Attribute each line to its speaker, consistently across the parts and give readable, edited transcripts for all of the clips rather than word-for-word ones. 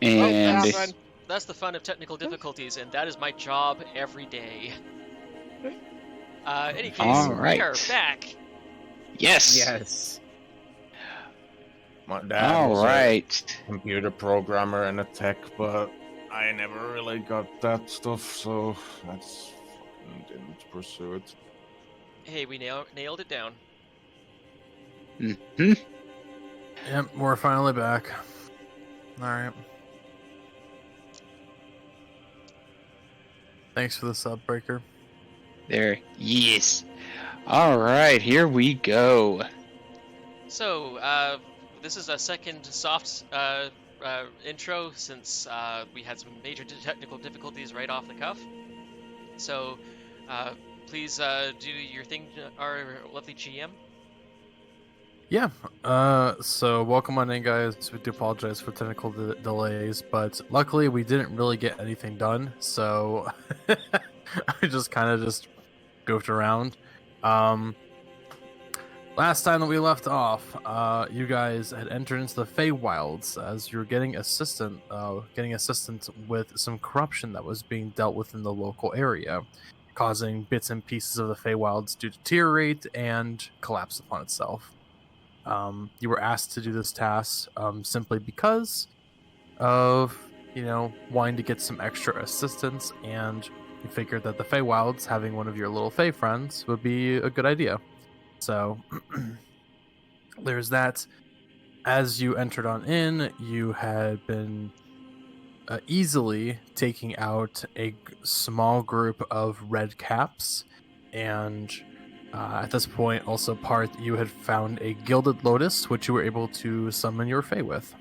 Speaker 1: And
Speaker 2: That's the fun of technical difficulties, and that is my job every day. Any case, we are back.
Speaker 1: Yes.
Speaker 3: Yes.
Speaker 4: My dad was
Speaker 1: right.
Speaker 4: a computer programmer and a tech, but I never really got that stuff, so that's didn't pursue it.
Speaker 2: Hey, we nailed it down.
Speaker 1: Mm-hmm.
Speaker 5: Yep, we're finally back. Alright. Thanks for the sub breaker.
Speaker 1: There. Yes. All right, here we go.
Speaker 2: So, this is a second soft intro since we had some major technical difficulties right off the cuff. So, please do your thing, our lovely GM.
Speaker 5: Yeah, so welcome on in, guys. We do apologize for technical delays, but luckily we didn't really get anything done, so I just kind of just goofed around. Last time that we left off, you guys had entered into the feywilds as you were getting assistance with some corruption that was being dealt with in the local area, causing bits and pieces of the feywilds to deteriorate and collapse upon itself. You were asked to do this task simply because of, wanting to get some extra assistance, and you figured that the feywilds, having one of your little fey friends, would be a good idea. So, there's that. As you entered on in, you had been easily taking out a small group of red caps, and at this point, also, Paarth, you had found a gilded lotus, which you were able to summon your Fae with.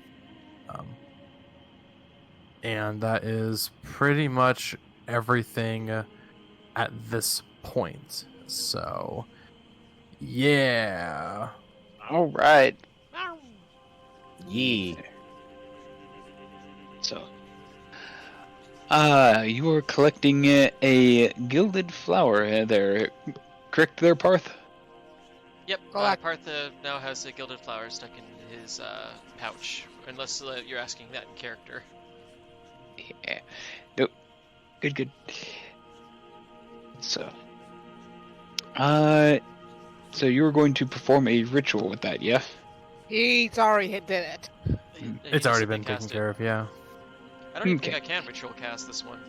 Speaker 5: And that is pretty much everything at this point. So, yeah.
Speaker 1: All right.
Speaker 3: Yee.
Speaker 1: So, you were collecting a gilded flower there. Correct there, Paarth?
Speaker 2: Yep, Paarth now has a gilded flower stuck in his pouch, unless you're asking that in character.
Speaker 1: Yeah. Nope. Good. So, so you were going to perform a ritual with that, yeah?
Speaker 6: He's already did it.
Speaker 5: It's already been taken care of, yeah.
Speaker 2: I don't even think I can ritual cast this one.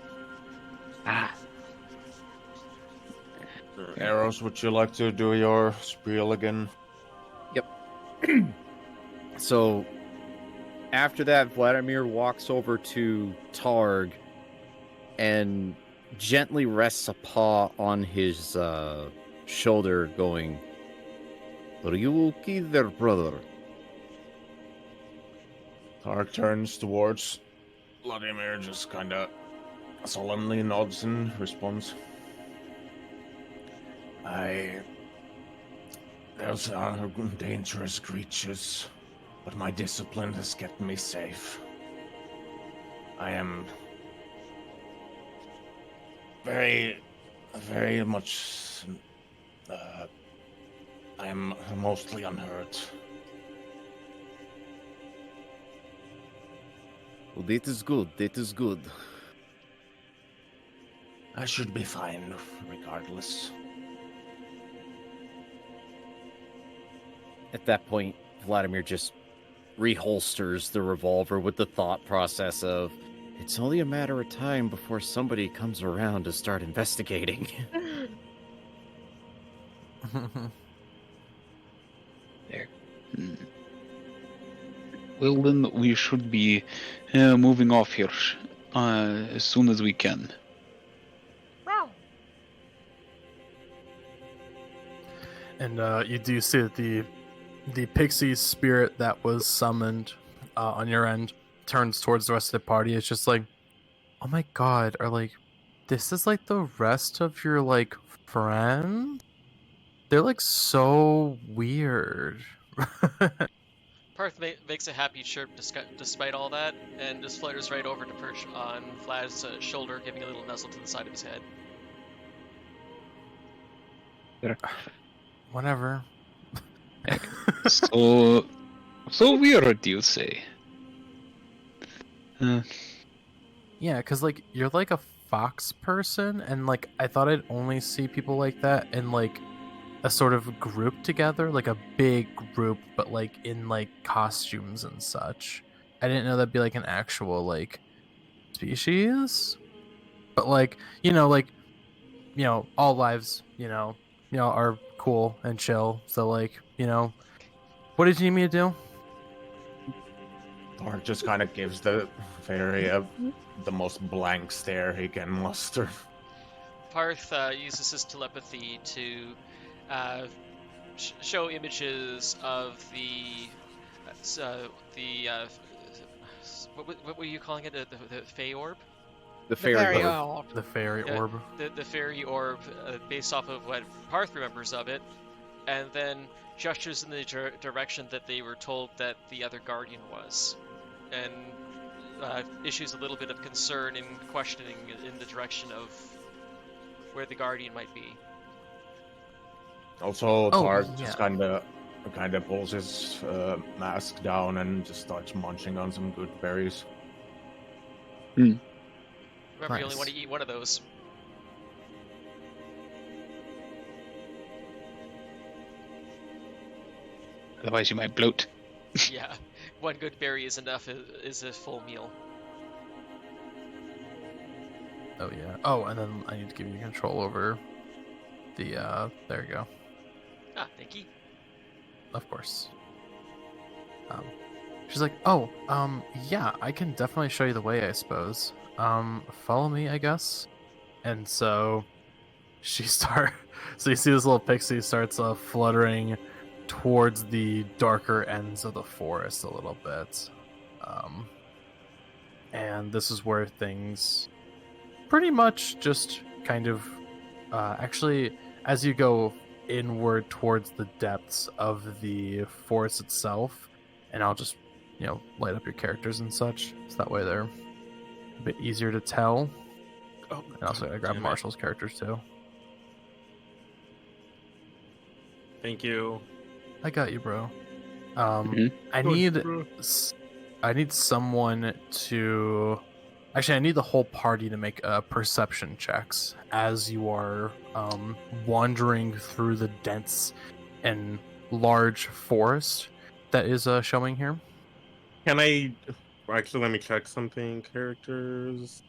Speaker 4: Aeros, would you like to do your spiel again?
Speaker 3: Yep. So, after that, Vladimir walks over to Targ and gently rests a paw on his shoulder, going, "Are you okay there, brother?"
Speaker 4: Tark turns towards Vladimir, just kind of solemnly nods in response. Those are dangerous creatures, but my discipline has kept me safe. I am very much, I am mostly unhurt.
Speaker 3: Well, that is good.
Speaker 4: I should be fine, regardless.
Speaker 3: At that point, Vladimir just reholsters the revolver with the thought process of, it's only a matter of time before somebody comes around to start investigating.
Speaker 1: There. Well, then we should be moving off here as soon as we can.
Speaker 5: And you do see that the pixie spirit that was summoned on your end turns towards the rest of the party. It's just like, oh my god, this is like the rest of your friends? They're so weird.
Speaker 2: Paarth makes a happy chirp despite all that, and just flutters right over to perch on Vlad's shoulder, giving a little nuzzle to the side of his head.
Speaker 5: Whatever.
Speaker 1: So weird, you say?
Speaker 5: Yeah, because like you're like a fox person, and like I thought I'd only see people like that in like a sort of group together, like a big group, but like in like costumes and such. I didn't know that'd be like an actual like species, but like all lives are cool and chill. So like what did you need me to do?
Speaker 4: Targ just kind of gives the fairy the most blank stare he can muster.
Speaker 2: Paarth uses his telepathy to show images of what were you calling it? The Fey orb?
Speaker 3: The fairy orb.
Speaker 6: old.
Speaker 5: The fairy
Speaker 2: Yeah,
Speaker 5: orb.
Speaker 2: The fairy orb, based off of what Paarth remembers of it, and then gestures in the direction that they were told that the other guardian was, and issues a little bit of concern and questioning in the direction of where the guardian might be.
Speaker 4: Also,
Speaker 5: Oh,
Speaker 4: Targ
Speaker 5: yeah.
Speaker 4: just kind of pulls his mask down and just starts munching on some good berries.
Speaker 2: Remember, you only
Speaker 5: Nice.
Speaker 2: want to eat one of those.
Speaker 1: Otherwise, you might bloat.
Speaker 2: Yeah, one good berry is enough. Is a full meal.
Speaker 5: Oh yeah. Oh, and then I need to give you control over the there you go.
Speaker 2: Ah, thank you.
Speaker 5: Of course. She's like, "Oh, yeah, I can definitely show you the way, I suppose. Follow me, I guess." And so she so you see this little pixie starts fluttering towards the darker ends of the forest a little bit. And this is where things pretty much just kind of actually, as you go inward towards the depths of the forest itself, and I'll just light up your characters and such, so that way they're a bit easier to tell.
Speaker 7: Oh,
Speaker 5: And also I grab Marshall's characters too.
Speaker 7: Thank you.
Speaker 5: I got you, bro.
Speaker 1: Mhm.
Speaker 5: I need someone to. Actually, I need the whole party to make perception checks as you are wandering through the dense and large forest that is showing here.
Speaker 7: Can I actually let me check something? Characters,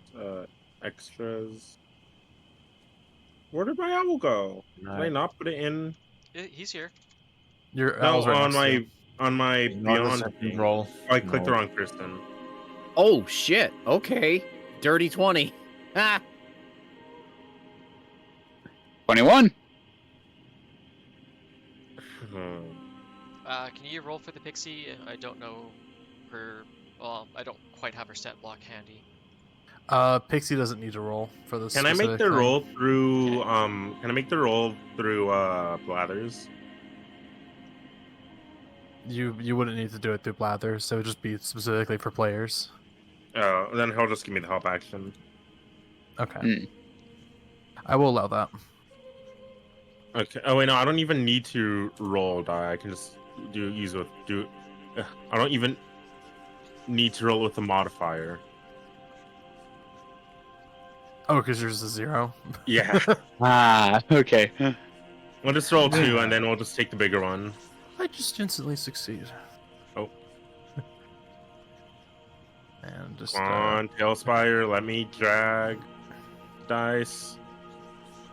Speaker 7: extras. Where did my owl go? Did I not put it in?
Speaker 2: He's here.
Speaker 5: Your
Speaker 7: No,
Speaker 5: owl's right
Speaker 7: on
Speaker 5: next to you.
Speaker 7: my
Speaker 4: Ignore the
Speaker 7: beyond
Speaker 4: second
Speaker 7: thing.
Speaker 4: roll.
Speaker 7: I clicked the
Speaker 4: No.
Speaker 7: wrong person.
Speaker 3: Oh shit. Okay. Dirty 20. Ha!
Speaker 1: 21.
Speaker 2: Can you roll for the pixie? I don't know her. Well, I don't quite have her stat block handy.
Speaker 5: Pixie doesn't need to roll for this.
Speaker 7: Can I make
Speaker 5: specific
Speaker 7: the
Speaker 5: thing.
Speaker 7: roll through?
Speaker 2: Okay.
Speaker 7: Can I make the roll through Blathers?
Speaker 5: You wouldn't need to do it through Blather, so it would just be specifically for players.
Speaker 7: Then he'll just give me the help action.
Speaker 5: Okay. I will allow that.
Speaker 7: Okay. Oh wait, no, I don't even need to roll die. I can just I don't even need to roll with a modifier.
Speaker 5: Oh, because yours is 0.
Speaker 7: Yeah.
Speaker 1: Ah, okay.
Speaker 7: We'll just roll 2, and then we'll just take the bigger one.
Speaker 5: I just instantly succeed.
Speaker 7: Oh.
Speaker 5: And just
Speaker 7: Come on, Tailspire, let me drag dice.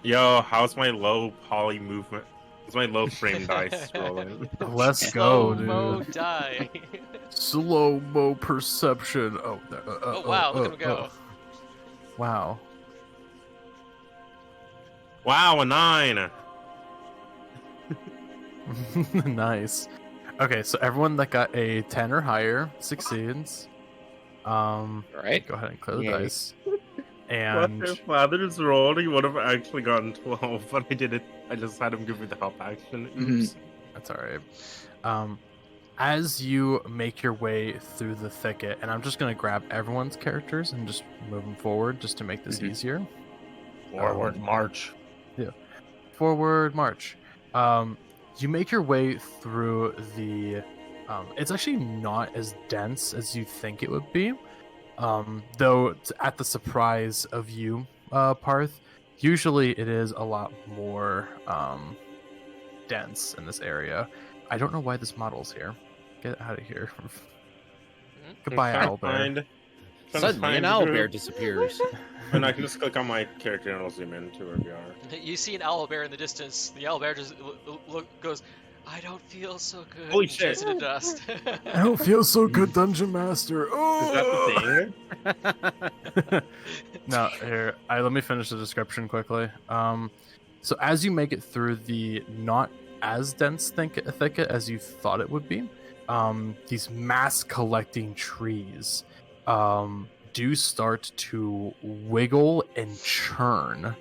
Speaker 7: Yo, how's my low poly movement? How's my low frame dice rolling?
Speaker 5: let's go,
Speaker 2: Slow-mo
Speaker 5: dude.
Speaker 2: die.
Speaker 5: Slow-mo perception. Oh,
Speaker 2: Oh, wow, look at him go.
Speaker 5: Wow.
Speaker 7: Wow, a 9.
Speaker 5: Nice. Okay, so everyone that got a 10 or higher succeeds.
Speaker 1: Right.
Speaker 5: Go ahead and clear the
Speaker 1: Yay.
Speaker 5: dice.
Speaker 7: What
Speaker 5: And
Speaker 7: if Blathers rolled? He would have actually gotten 12, but I did it. I just had him give me the help action. Oops.
Speaker 5: that's all right. As you make your way through the thicket, and I'm just gonna grab everyone's characters and just move them forward, just to make this easier.
Speaker 4: Forward march.
Speaker 5: Forward march. You make your way through the. It's actually not as dense as you think it would be. Though at the surprise of you, Paarth, usually it is a lot more dense in this area. I don't know why this model's here. Get out of here. Goodbye, owlbear.
Speaker 3: Suddenly, an owlbear disappears.
Speaker 7: And I can just click on my character and it'll zoom in to where we are.
Speaker 2: You see an owlbear in the distance. The owlbear just goes, "I don't feel so good."
Speaker 7: Holy
Speaker 2: and turns
Speaker 7: shit.
Speaker 2: into dust.
Speaker 5: I don't feel so good, Dungeon Master.
Speaker 7: Is that the thing?
Speaker 5: No, here. Let me finish the description quickly. So as you make it through the not as dense thicket as you thought it would be, these mass collecting trees do start to wiggle and churn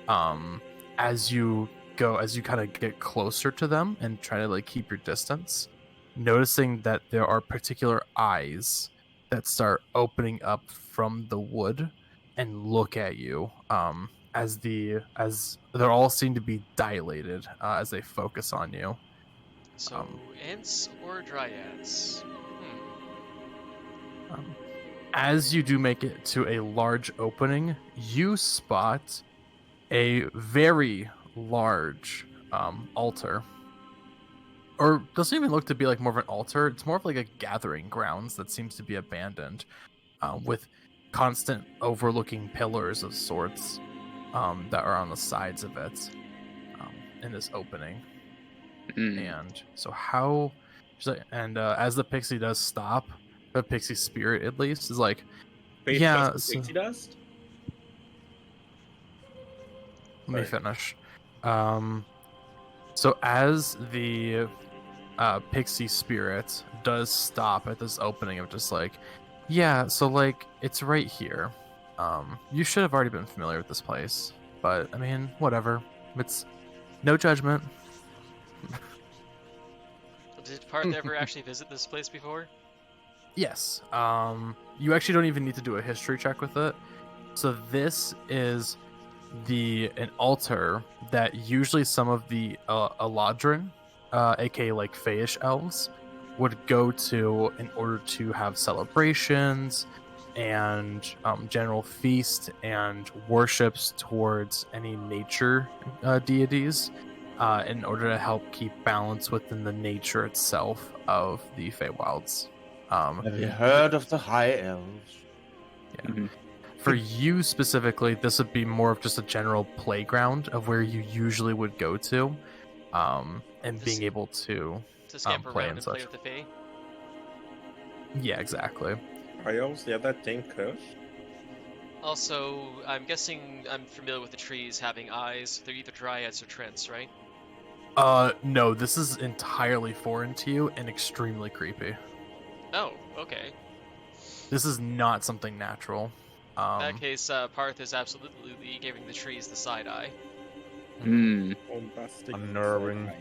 Speaker 5: as you kind of get closer to them and try to like keep your distance, noticing that there are particular eyes that start opening up from the wood and look at you as they all seem to be dilated as they focus on you.
Speaker 2: So, ants or dryads?
Speaker 5: As you do make it to a large opening, you spot a very large altar. Or doesn't even look to be like more of an altar. It's more of like a gathering grounds that seems to be abandoned, with constant overlooking pillars of sorts that are on the sides of it in this opening. And so how... as the pixie does stop, the pixie spirit at least is like,
Speaker 7: Face
Speaker 5: yeah,
Speaker 7: dust and pixie dust?
Speaker 5: let me
Speaker 7: Sorry.
Speaker 5: finish. So as the pixie spirit does stop at this opening of just like, yeah, so like it's right here. You should have already been familiar with this place, but I mean, whatever. It's no judgment.
Speaker 2: Did Paarth ever actually visit this place before?
Speaker 5: Yes. You actually don't even need to do a history check with it. So this is an altar that usually some of the Eladrin, aka like Fayish elves, would go to in order to have celebrations and general feast and worships towards any nature deities in order to help keep balance within the nature itself of the Feywilds.
Speaker 4: Have you heard of the High Elves?
Speaker 5: Yeah. For you specifically, this would be more of just a general playground of where you usually would go to, and being able to
Speaker 2: scamper
Speaker 5: play
Speaker 2: around
Speaker 5: and
Speaker 2: and play
Speaker 5: such.
Speaker 2: with the Fae?
Speaker 5: Yeah, exactly.
Speaker 7: High Elves? Yeah, that thing, Kush.
Speaker 2: Also, I'm guessing I'm familiar with the trees having eyes. They're either dryads or trents, right?
Speaker 5: No, this is entirely foreign to you and extremely creepy.
Speaker 2: Oh, okay.
Speaker 5: This is not something natural.
Speaker 2: In that case, Paarth is absolutely giving the trees the side eye.
Speaker 7: Bombastic.
Speaker 4: Unnerving.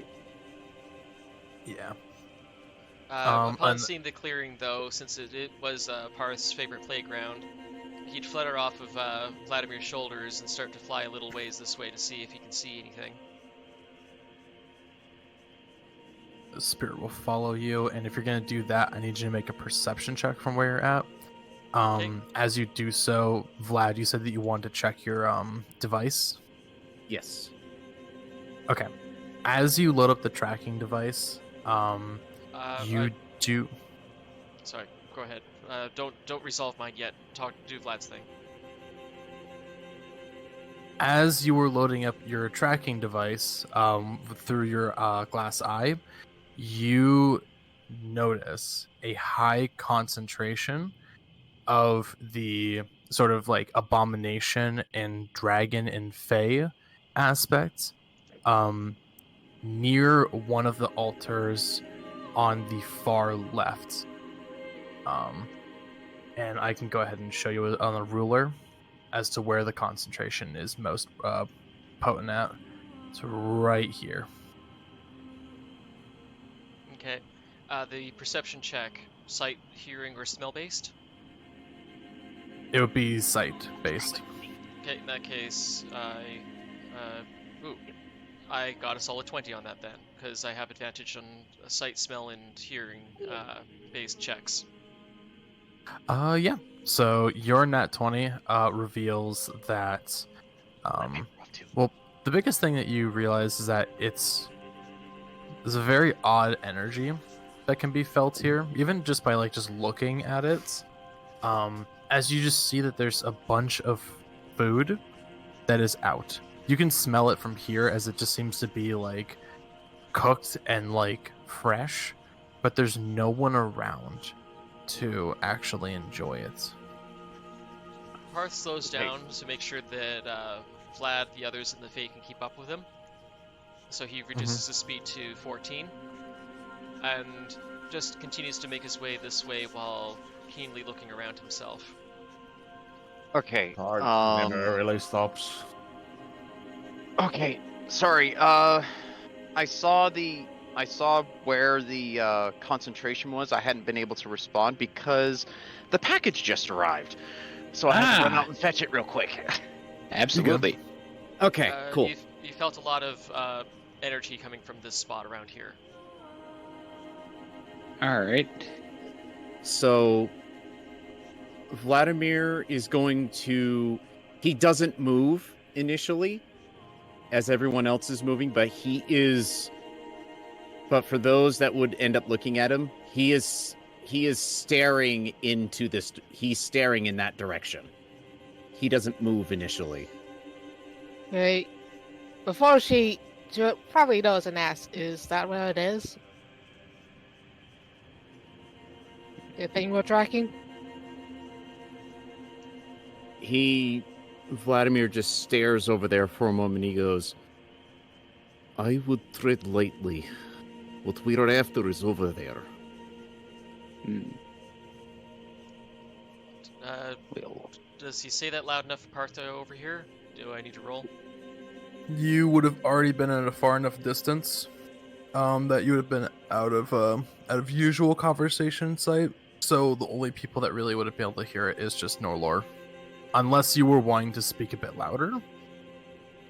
Speaker 5: Yeah.
Speaker 2: Upon seeing the clearing, though, since it was Paarth's favorite playground, he'd flutter off of Vladimir's shoulders and start to fly a little ways this way to see if he can see anything.
Speaker 5: The spirit will follow you, and if you're gonna do that, I need you to make a perception check from where you're at.
Speaker 2: Okay.
Speaker 5: As you do so, Vlad, you said that you wanted to check your device.
Speaker 3: Yes.
Speaker 5: Okay. As you load up the tracking device, you do.
Speaker 2: Sorry, go ahead. Don't resolve mine yet. Do Vlad's thing.
Speaker 5: As you were loading up your tracking device through your glass eye, you notice a high concentration of the sort of like abomination and dragon and fae aspects near one of the altars on the far left. And I can go ahead and show you on a ruler as to where the concentration is most potent at. It's right here.
Speaker 2: Okay. The perception check, sight, hearing, or smell based?
Speaker 5: It would be sight based.
Speaker 2: Okay, in that case, I got a solid 20 on that then, because I have advantage on sight, smell, and hearing based checks.
Speaker 5: Yeah. So your nat 20 reveals that. Well, the biggest thing that you realize is that there's a very odd energy that can be felt here, even just by like just looking at it. As you just see that there's a bunch of food that is out. You can smell it from here as it just seems to be like cooked and like fresh, but there's no one around to actually enjoy it.
Speaker 2: Paarth slows down to make sure that Vlad, the others in the Fae, can keep up with him. So he reduces his speed to 14, and just continues to make his way this way while keenly looking around himself.
Speaker 3: Okay.
Speaker 4: Hard never really stops.
Speaker 3: Okay. Sorry. I saw where the concentration was. I hadn't been able to respond because the package just arrived. So I had to run out and fetch it real quick.
Speaker 1: Absolutely.
Speaker 3: Okay, cool.
Speaker 2: You felt a lot of energy coming from this spot around here.
Speaker 1: All right.
Speaker 3: So Vladimir is going to... He doesn't move initially as everyone else is moving, but he is... But for those that would end up looking at him, he is staring into this... He's staring in that direction. He doesn't move initially.
Speaker 6: Okay. Before she probably doesn't ask, is that what it is? The thing we're tracking?
Speaker 3: Vladimir just stares over there for a moment. He goes, I would tread lightly. What we're after is over there.
Speaker 1: Well,
Speaker 2: Does he say that loud enough for Paarth to overhear? Do I need to roll?
Speaker 5: You would have already been at a far enough distance that you would have been out of usual conversation sight. So the only people that really would have been able to hear it is just Norelor, unless you were wanting to speak a bit louder,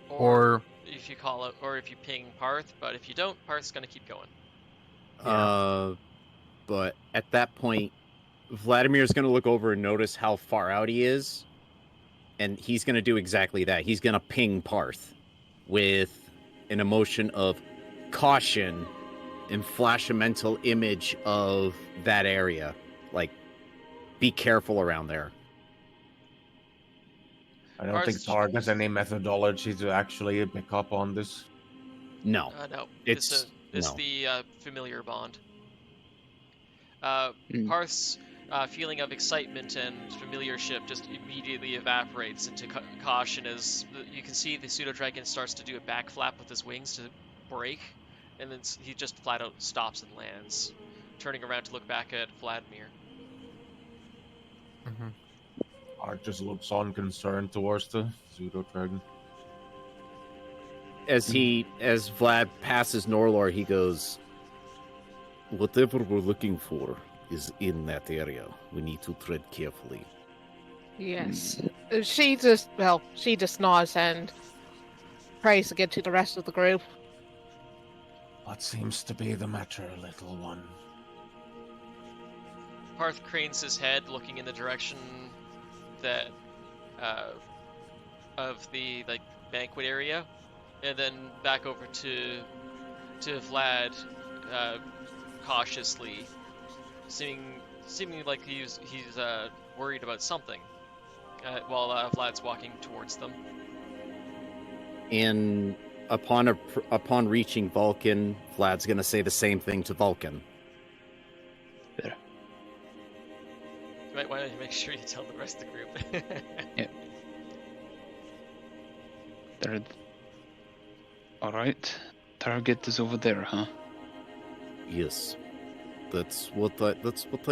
Speaker 5: or
Speaker 2: if you call it, or if you ping Paarth. But if you don't, Paarth's gonna keep going.
Speaker 3: But at that point, Vladimir's going to look over and notice how far out he is, and he's going to do exactly that. He's going to ping Paarth with an emotion of caution and flash a mental image of that area. Like, be careful around there.
Speaker 4: I don't think Targ has any methodology to actually pick up on this.
Speaker 3: No.
Speaker 2: No.
Speaker 3: It's
Speaker 2: the familiar bond. Paarth's feeling of excitement and familiarship just immediately evaporates into caution as you can see the pseudodragon starts to do a back flap with his wings to break, and then he just flat out stops and lands, turning around to look back at Vladimir.
Speaker 4: Art just looks unconcerned towards the pseudodragon.
Speaker 3: As Vlad passes Norelor, he goes, whatever we're looking for is in that area. We need to tread carefully.
Speaker 6: Yes. She just nods and prays to get to the rest of the group.
Speaker 4: What seems to be the matter, little one?
Speaker 2: Paarth cranes his head, looking in the direction that of the banquet area, and then back over to Vlad, cautiously, seeming like he's worried about something, while Vlad's walking towards them.
Speaker 3: And upon reaching Valkin, Vlad's gonna say the same thing to Valkin.
Speaker 2: Why don't you make sure you tell the rest of the group?
Speaker 1: Yeah. All right. Target is over there, huh?
Speaker 3: Yes. That's what I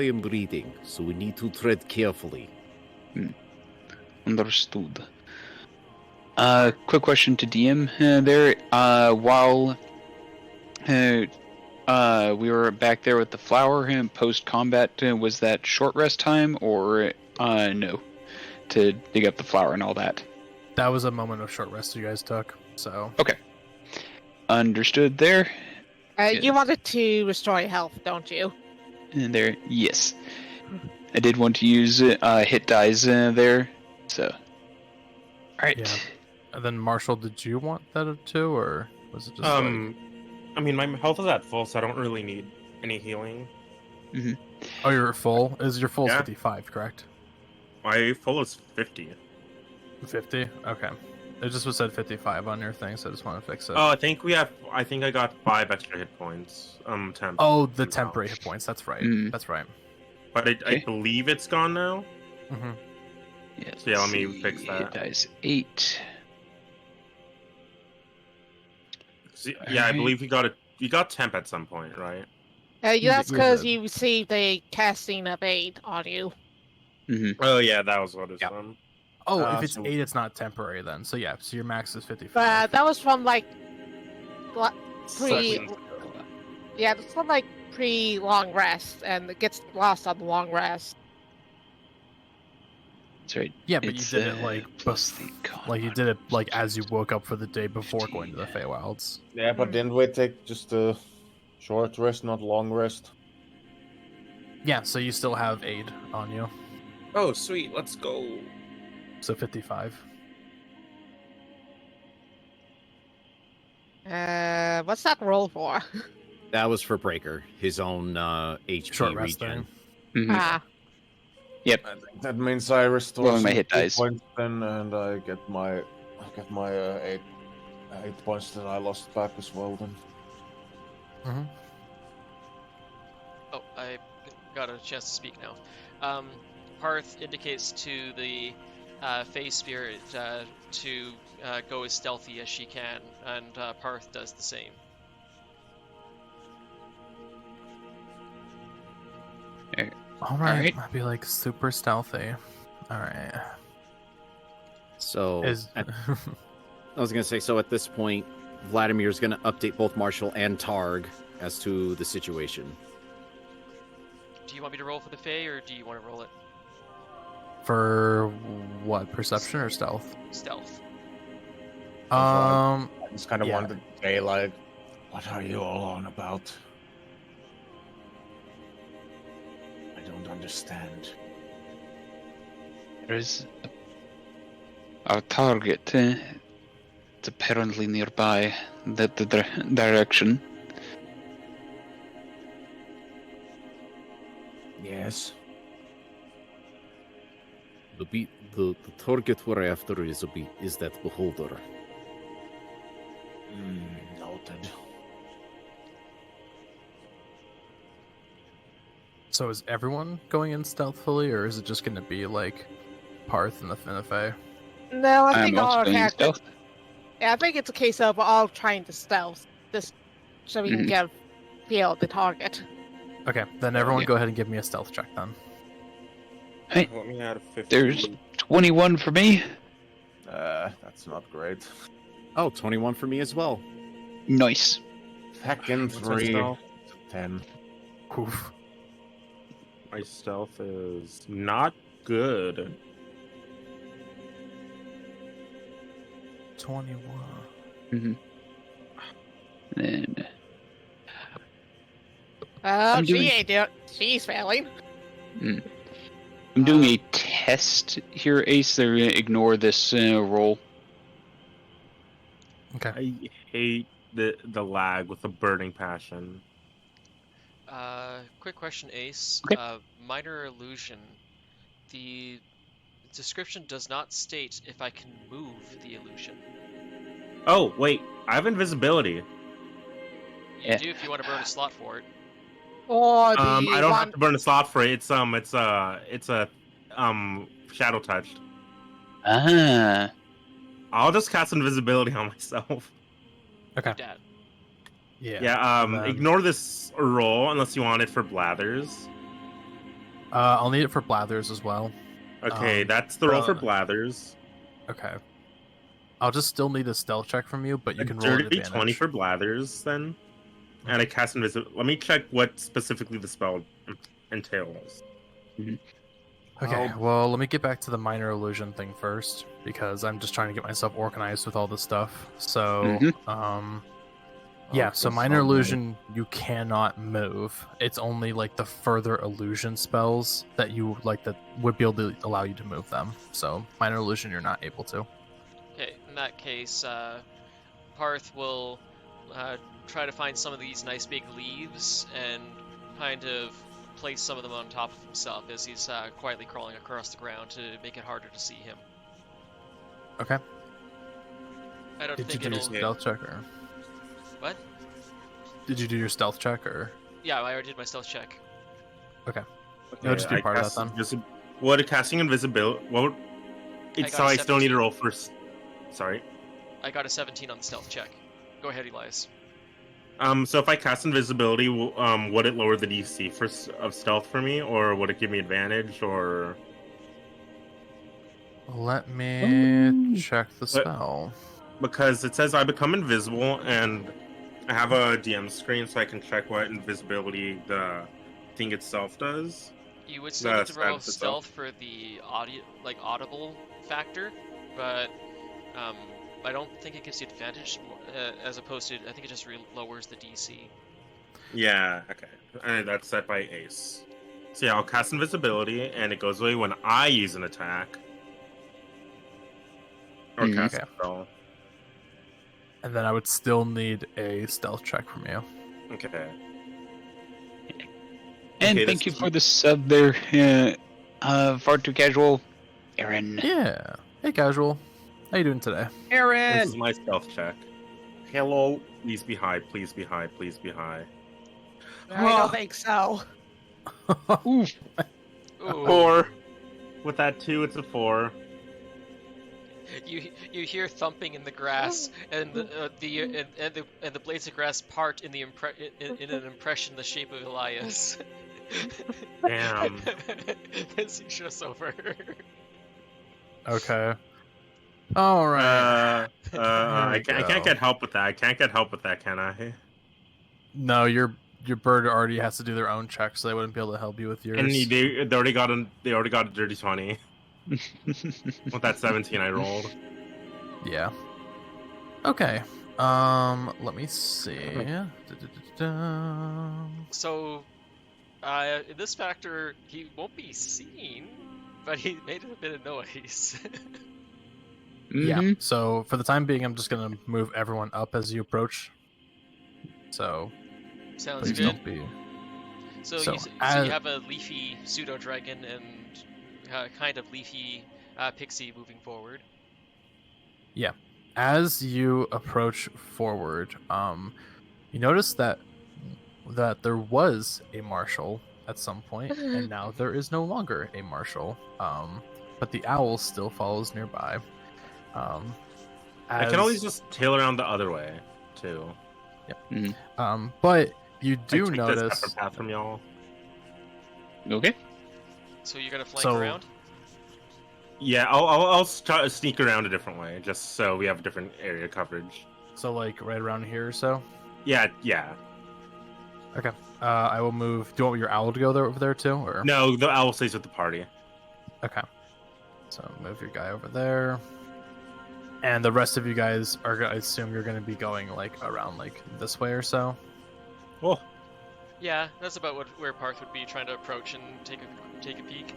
Speaker 3: am reading. So we need to tread carefully.
Speaker 1: Understood. Quick question to DM there. While we were back there with the flower and post-combat, was that short rest time or no? To dig up the flower and all that?
Speaker 5: That was a moment of short rest you guys took, so...
Speaker 1: Okay. Understood there.
Speaker 6: You wanted to restore your health, don't you?
Speaker 1: And there, yes. I did want to use hit dice there, so. Alright.
Speaker 5: Yeah. And then Marshall, did you want that too, or was it just
Speaker 7: I mean, my health is at full, so I don't really need any healing.
Speaker 5: Oh, you're full? Your full is
Speaker 7: Yeah.
Speaker 5: 55, correct?
Speaker 7: My full is 50.
Speaker 5: 50? Okay. It just was said 55 on your thing, so I just want to fix it.
Speaker 7: Oh, I think I got 5 extra hit points. Temp.
Speaker 5: Oh, the temporary hit points. That's right.
Speaker 1: Mm.
Speaker 5: That's right.
Speaker 7: But I
Speaker 1: Okay.
Speaker 7: believe it's gone now.
Speaker 5: Mm-hmm.
Speaker 1: Yeah,
Speaker 7: So yeah, let me
Speaker 1: let's
Speaker 7: fix
Speaker 1: see,
Speaker 7: that.
Speaker 1: Hit dice 8.
Speaker 7: Yeah, I
Speaker 1: Alright.
Speaker 7: believe you got temp at some point, right?
Speaker 6: That's
Speaker 5: you're
Speaker 6: because
Speaker 5: good.
Speaker 6: you received a casting of aid on you.
Speaker 7: Oh yeah, that was what it's
Speaker 5: Yeah.
Speaker 7: from.
Speaker 5: Oh, if it's
Speaker 7: So-
Speaker 5: 8, it's not temporary then. So yeah, so your max is 55.
Speaker 6: But that was from like pre.
Speaker 7: Seconds.
Speaker 6: Yeah, it's from like pre-long rest, and it gets lost on the long rest.
Speaker 1: That's right.
Speaker 5: Yeah, but
Speaker 1: It's,
Speaker 5: you did it like
Speaker 1: plus the
Speaker 5: like you did it like as you woke up for the day before going to the Feywilds.
Speaker 4: Yeah, but didn't we take just a short rest, not long rest?
Speaker 5: Yeah, so you still have aid on you.
Speaker 7: Oh sweet, let's go.
Speaker 5: So 55.
Speaker 6: What's that roll for?
Speaker 3: That was for Breaker, his own HP
Speaker 5: Short rest
Speaker 3: regen.
Speaker 5: thing.
Speaker 1: Mhm.
Speaker 6: Ah,
Speaker 4: I think that means I restore
Speaker 1: Rolling my
Speaker 4: some
Speaker 1: hit
Speaker 4: hit
Speaker 1: dice.
Speaker 4: points then, and I get my 8 points that I lost back as well then.
Speaker 5: Mm-hmm.
Speaker 2: Oh, I got a chance to speak now. Paarth indicates to the Fey Spirit to go as stealthy as she can, and Paarth does the same.
Speaker 5: All right.
Speaker 1: Alright.
Speaker 5: I'd be like super stealthy. All right.
Speaker 3: So
Speaker 5: Is
Speaker 3: I was gonna say, so at this point, Vladimir's gonna update both Marshall and Targ as to the situation.
Speaker 2: Do you want me to roll for the Fey, or do you want to roll it
Speaker 5: for what, perception or stealth?
Speaker 2: stealth?
Speaker 4: I just kind of
Speaker 5: Yeah.
Speaker 4: wanted to say, like, what are you all on about? I don't understand.
Speaker 1: There's our target. It's apparently nearby that direction.
Speaker 4: Yes.
Speaker 3: The target we're after is that beholder.
Speaker 4: Noted.
Speaker 5: So is everyone going in stealthily, or is it just going to be like Paarth and the Fey?
Speaker 6: no, I think
Speaker 1: I'm also
Speaker 6: all
Speaker 1: doing
Speaker 6: have.
Speaker 1: stealth.
Speaker 6: Yeah, I think it's a case of all trying to stealth, just so we can
Speaker 1: Mhm.
Speaker 6: feel the target.
Speaker 5: Okay, then everyone
Speaker 1: Yeah.
Speaker 5: go ahead and give me a stealth check then.
Speaker 1: Hey,
Speaker 7: Let me add a 50.
Speaker 1: there's 21 for me.
Speaker 4: That's not great.
Speaker 3: Oh, 21 for me as well.
Speaker 1: Nice.
Speaker 4: Second
Speaker 7: What's my
Speaker 4: 3,
Speaker 7: stealth?
Speaker 4: 10.
Speaker 5: Oof.
Speaker 7: My stealth is not good.
Speaker 5: 21.
Speaker 1: Mm-hmm. Then
Speaker 6: Oh,
Speaker 1: I'm
Speaker 6: she
Speaker 1: doing-
Speaker 6: ain't doing. She's failing.
Speaker 1: I'm doing a test here, Ace. So we're gonna ignore this roll.
Speaker 5: Okay.
Speaker 7: I hate the lag with a burning passion.
Speaker 2: Quick question, Ace.
Speaker 1: Okay.
Speaker 2: Minor illusion. The description does not state if I can move the illusion.
Speaker 7: Oh wait, I have invisibility.
Speaker 2: You
Speaker 1: Yeah.
Speaker 2: do if you want to burn a slot for it.
Speaker 6: Or the
Speaker 7: I don't
Speaker 6: one.
Speaker 7: have to burn a slot for it. It's a shadow touched.
Speaker 1: Ah.
Speaker 7: I'll just cast invisibility on myself.
Speaker 5: Okay.
Speaker 2: Dad.
Speaker 5: Yeah.
Speaker 7: Yeah.
Speaker 5: and then-
Speaker 7: Ignore this roll unless you want it for Blathers.
Speaker 5: I'll need it for Blathers as well.
Speaker 7: Okay, that's the roll for
Speaker 5: bruh.
Speaker 7: Blathers.
Speaker 5: Okay. I'll just still need a stealth check from you, but you
Speaker 7: A
Speaker 5: can roll at
Speaker 7: dirty
Speaker 5: advantage.
Speaker 7: 20 for Blathers then. And I cast invisibility. Let me check what specifically the spell entails.
Speaker 5: Okay, well, let me get back to the minor illusion thing first, because I'm just trying to get myself organized with all this stuff. So,
Speaker 1: Mhm.
Speaker 5: Yeah,
Speaker 4: Okay,
Speaker 5: so minor
Speaker 4: fine.
Speaker 5: illusion, you cannot move. It's only like the further illusion spells that you like that would be able to allow you to move them. So minor illusion, you're not able to.
Speaker 2: Okay, in that case, Paarth will try to find some of these nice big leaves and kind of place some of them on top of himself as he's quietly crawling across the ground to make it harder to see him.
Speaker 5: Okay.
Speaker 2: I don't
Speaker 5: Did you
Speaker 2: think
Speaker 5: do your
Speaker 2: it'll.
Speaker 5: stealth check or?
Speaker 2: What?
Speaker 5: Did you do your stealth check or?
Speaker 2: Yeah, I already did my stealth check.
Speaker 5: Okay. No, just do
Speaker 7: I
Speaker 5: part of
Speaker 7: cast
Speaker 5: that then.
Speaker 7: What casting invisibility? What?
Speaker 2: got
Speaker 7: So
Speaker 2: a
Speaker 7: I still need to
Speaker 2: 17.
Speaker 7: roll first. Sorry.
Speaker 2: I got a 17 on the stealth check. Go ahead, Elias.
Speaker 7: So if I cast invisibility, would it lower the DC of stealth for me, or would it give me advantage, or?
Speaker 5: Let me check the spell.
Speaker 7: Because it says I become invisible, and I have a DM screen, so I can check what invisibility the thing itself does.
Speaker 2: You would still
Speaker 7: The
Speaker 2: need to roll
Speaker 7: status itself.
Speaker 2: stealth for the audible factor, but I don't think it gives you advantage as opposed to. I think it just lowers the DC.
Speaker 7: Yeah. Okay. And that's set by Ace. So yeah, I'll cast invisibility, and it goes away when I use an attack. Or cast
Speaker 5: Okay.
Speaker 7: a spell.
Speaker 5: And then I would still need a stealth check from you.
Speaker 7: Okay.
Speaker 1: And
Speaker 7: Okay,
Speaker 1: thank
Speaker 7: this
Speaker 1: you
Speaker 7: is-
Speaker 1: for the sub there, far too casual, Aaron.
Speaker 5: Yeah. Hey, casual. How you doing today?
Speaker 7: This
Speaker 3: Aaron!
Speaker 7: is my stealth check.
Speaker 3: Hello.
Speaker 7: Please be high. Please be high. Please be high.
Speaker 6: I don't think so.
Speaker 1: Oof.
Speaker 2: Ooh.
Speaker 7: 4. With that 2, it's a 4.
Speaker 2: You hear thumping in the grass, and the blades of grass part in an impression the shape of Elias.
Speaker 7: Damn.
Speaker 2: As he shifts over.
Speaker 5: Okay. All right.
Speaker 7: I
Speaker 5: There we
Speaker 7: can't
Speaker 5: go.
Speaker 7: get help with that. I can't get help with that, can I?
Speaker 5: No, your bird already has to do their own check, so they wouldn't be able to help you with yours.
Speaker 7: And they already got a dirty 20 with that 17 I rolled.
Speaker 5: Yeah. Okay. Let me see. Da-da-da-da.
Speaker 2: So, in this factor, he won't be seen, but he made a bit of noise.
Speaker 5: Yeah.
Speaker 1: Mhm.
Speaker 5: So for the time being, I'm just gonna move everyone up as you approach. So
Speaker 2: Sounds
Speaker 5: please
Speaker 2: good.
Speaker 5: don't be.
Speaker 2: So,
Speaker 5: So,
Speaker 2: you
Speaker 5: as-
Speaker 2: have a leafy pseudodragon and kind of leafy pixie moving forward.
Speaker 5: As you approach forward, you notice that there was a Marshell at some point, and now there is no longer a Marshell. But the owl still follows nearby.
Speaker 7: I can always just tail around the other way, too.
Speaker 5: But you do
Speaker 7: I take
Speaker 5: notice.
Speaker 7: this separate path from y'all.
Speaker 1: Okay.
Speaker 2: So you're gonna flank
Speaker 5: So-
Speaker 2: around?
Speaker 7: Yeah, I'll try to sneak around a different way, just so we have a different area coverage.
Speaker 5: So like right around here or so.
Speaker 7: Yeah.
Speaker 5: Okay. I will move. Do you want your owl to go there over there too, or
Speaker 7: No, the owl stays with the party.
Speaker 5: Okay. So move your guy over there. And the rest of you guys are, I assume you're going to be going like around like this way or so.
Speaker 7: Oh,
Speaker 2: Yeah, that's about where Paarth would be trying to approach and take a peek.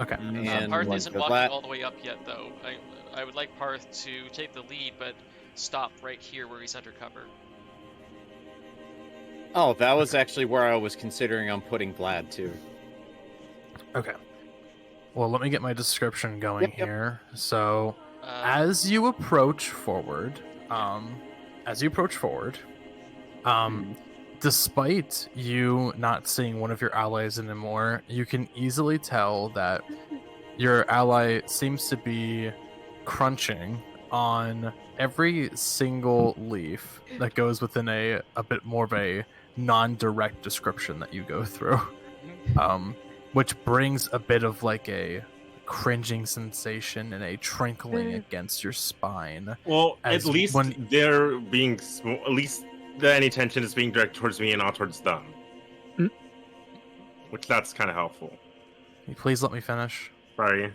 Speaker 5: Okay.
Speaker 3: And
Speaker 2: Paarth
Speaker 3: like
Speaker 2: isn't
Speaker 3: the
Speaker 2: walking
Speaker 3: la-
Speaker 2: all the way up yet, though. I would like Paarth to take the lead, but stop right here where he's under cover.
Speaker 3: Oh, that was actually where I was considering on putting Vlad too.
Speaker 5: Okay. Well, let me get my description going
Speaker 3: Yep, yep.
Speaker 5: here. So,
Speaker 2: Uh,
Speaker 5: as you approach forward, despite you not seeing one of your allies anymore, you can easily tell that your ally seems to be crunching on every single leaf that goes within a bit more of a non-direct description that you go through, which brings a bit of like a cringing sensation and a trinkling against your spine.
Speaker 7: well, at
Speaker 5: As
Speaker 7: least
Speaker 5: when-
Speaker 7: they're being at least any tension is being directed towards me and not towards them. Which that's kind of helpful.
Speaker 5: Can you please let me finish?
Speaker 7: Sorry.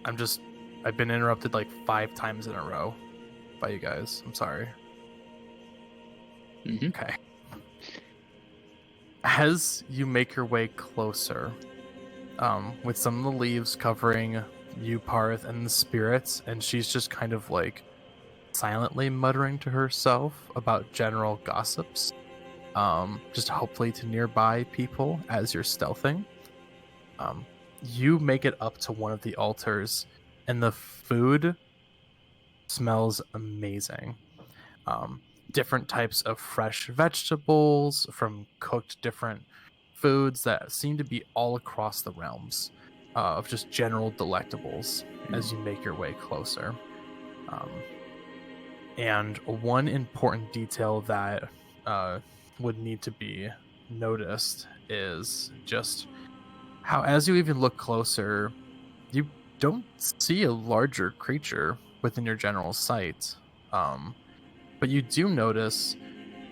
Speaker 5: I've been interrupted like 5 times in a row by you guys. I'm sorry.
Speaker 1: Mhm.
Speaker 5: Okay. As you make your way closer, with some of the leaves covering you, Paarth, and the spirits, and she's just kind of like silently muttering to herself about general gossips, just hopefully to nearby people as you're stealthing. You make it up to one of the altars, and the food smells amazing. Different types of fresh vegetables from cooked different foods that seem to be all across the realms of just general delectables as you make your way closer. And one important detail that would need to be noticed is just how, as you even look closer, you don't see a larger creature within your general sight. But you do notice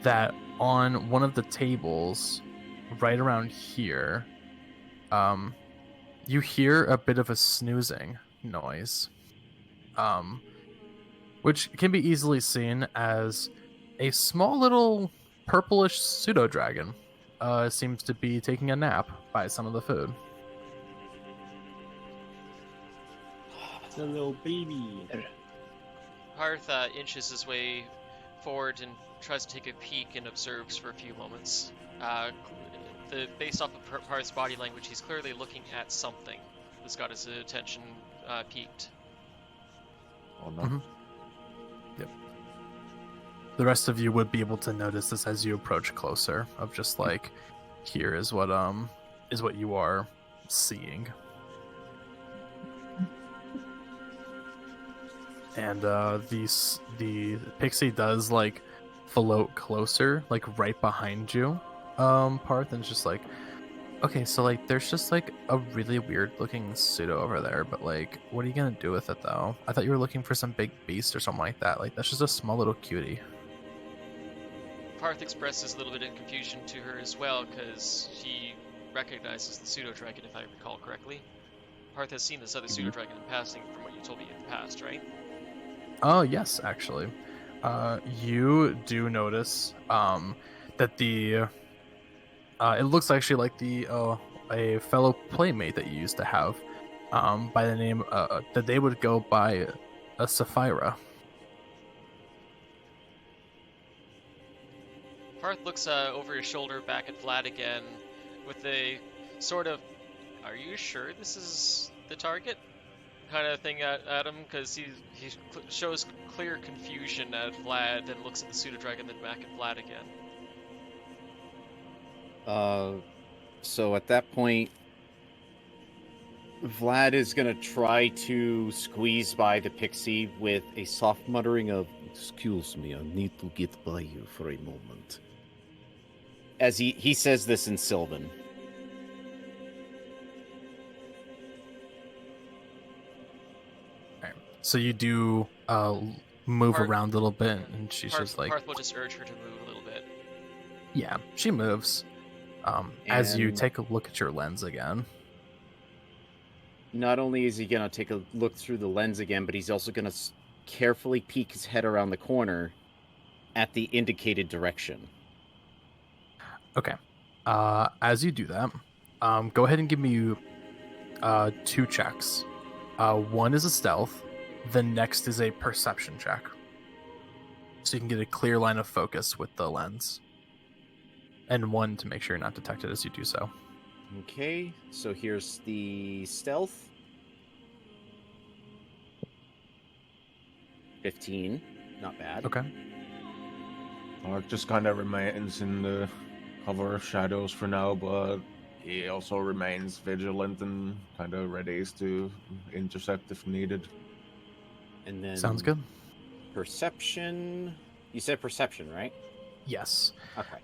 Speaker 5: that on one of the tables, right around here, you hear a bit of a snoozing noise, which can be easily seen as a small little purplish pseudodragon seems to be taking a nap by some of the food.
Speaker 7: It's a little baby.
Speaker 2: Paarth inches his way forward and tries to take a peek and observes for a few moments. Based off of Paarth's body language, he's clearly looking at something that's got his attention peaked.
Speaker 4: Oh no.
Speaker 5: Mhm. Yep. The rest of you would be able to notice this as you approach closer, of just like, here is what you are seeing. And the pixie does like float closer, like right behind you, Paarth, and it's just like, okay, so like there's just like a really weird looking pseudo over there, but like, what are you gonna do with it though? I thought you were looking for some big beast or something like that. Like, that's just a small little cutie.
Speaker 2: Paarth expresses a little bit of confusion to her as well, because she recognizes the pseudodragon, if I recall correctly. Paarth has seen this other pseudodragon in passing from what you told me in the past, right?
Speaker 5: Oh, yes, actually. You do notice that it looks actually like a fellow playmate that you used to have, by the name that they would go by a Sapphira.
Speaker 2: Paarth looks over his shoulder back at Vlad again with a sort of, are you sure this is the target? Kind of thing at him, because he shows clear confusion at Vlad and looks at the pseudodragon, then back at Vlad again.
Speaker 3: So at that point, Vlad is gonna try to squeeze by the pixie with a soft muttering of, "Excuse me, I need to get by you for a moment." As he says this in Sylvan.
Speaker 5: So you do move
Speaker 2: Paarth-
Speaker 5: around a little bit, and she's just like,
Speaker 2: Paarth will just urge her to move a little bit.
Speaker 5: yeah, she moves. As you
Speaker 3: And-
Speaker 5: take a look at your lens again.
Speaker 3: Not only is he gonna take a look through the lens again, but he's also gonna carefully peek his head around the corner at the indicated direction.
Speaker 5: Okay. As you do that, go ahead and give me 2 checks. One is a stealth. The next is a perception check. So you can get a clear line of focus with the lens. And 1 to make sure you're not detected as you do so.
Speaker 3: Okay, so here's the stealth. 15, not bad.
Speaker 5: Okay.
Speaker 4: Mark just kind of remains in the cover of shadows for now, but he also remains vigilant and kind of ready to intercept if needed.
Speaker 3: And then
Speaker 5: Sounds good.
Speaker 3: Perception. You said perception, right?
Speaker 5: Yes.
Speaker 3: Okay.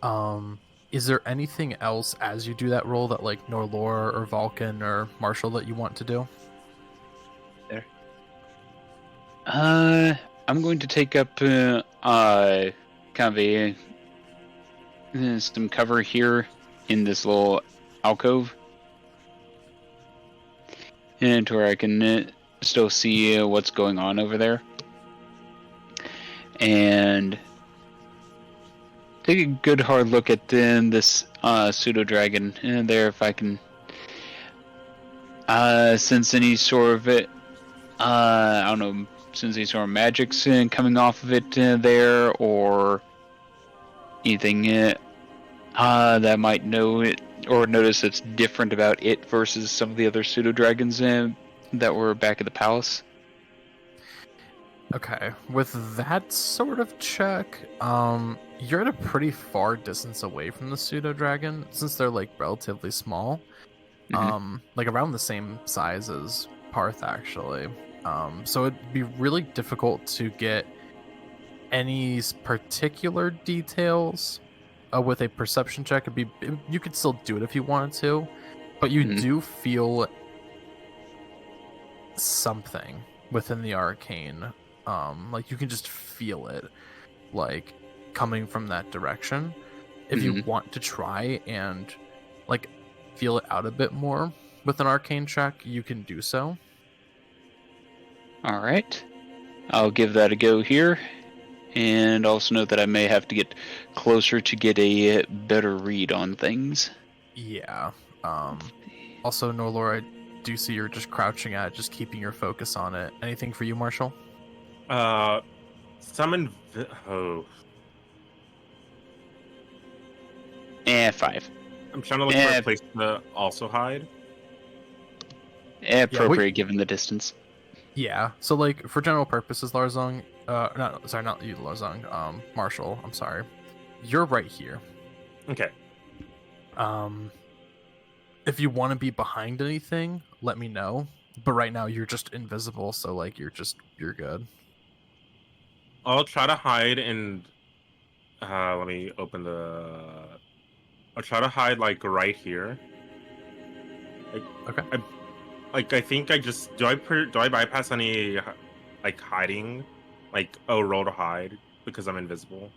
Speaker 5: Is there anything else as you do that roll that like Norelor or Valkin or Marshell that you want to do?
Speaker 1: I'm going to take up kind of some cover here in this little alcove, and to where I can still see what's going on over there. And take a good hard look at this pseudodragon in there if I can sense any sort of it. I don't know, sense any sort of magic's coming off of it there, or anything that might know it or notice it's different about it versus some of the other pseudodragons that were back at the palace.
Speaker 5: Okay, with that sort of check, you're at a pretty far distance away from the pseudodragon, since they're like relatively small. Like around the same size as Paarth, actually. So it'd be really difficult to get any particular details with a perception check. You could still do it if you wanted to, but you do feel something within the arcane. Like you can just feel it, like coming from that direction. If you want to try and like feel it out a bit more with an arcane check, you can do so.
Speaker 1: All right, I'll give that a go here, and also note that I may have to get closer to get a better read on things.
Speaker 5: Yeah. Also, Norelor, I do see you're just crouching at it, just keeping your focus on it. Anything for you, Marshell?
Speaker 7: Summon.
Speaker 1: 5.
Speaker 7: I'm trying to look for a place to also hide.
Speaker 1: Appropriate given the distance.
Speaker 5: Yeah. So, like, for general purposes, Larzong, not you, Larzong. Marshall, I'm sorry. You're right here.
Speaker 7: Okay.
Speaker 5: If you want to be behind anything, let me know. But right now, you're just invisible, so like you're good.
Speaker 7: I'll try to hide and let me open the. I'll try to hide like right here.
Speaker 5: Okay.
Speaker 7: I think I just do I bypass any like hiding, like roll to hide because I'm invisible.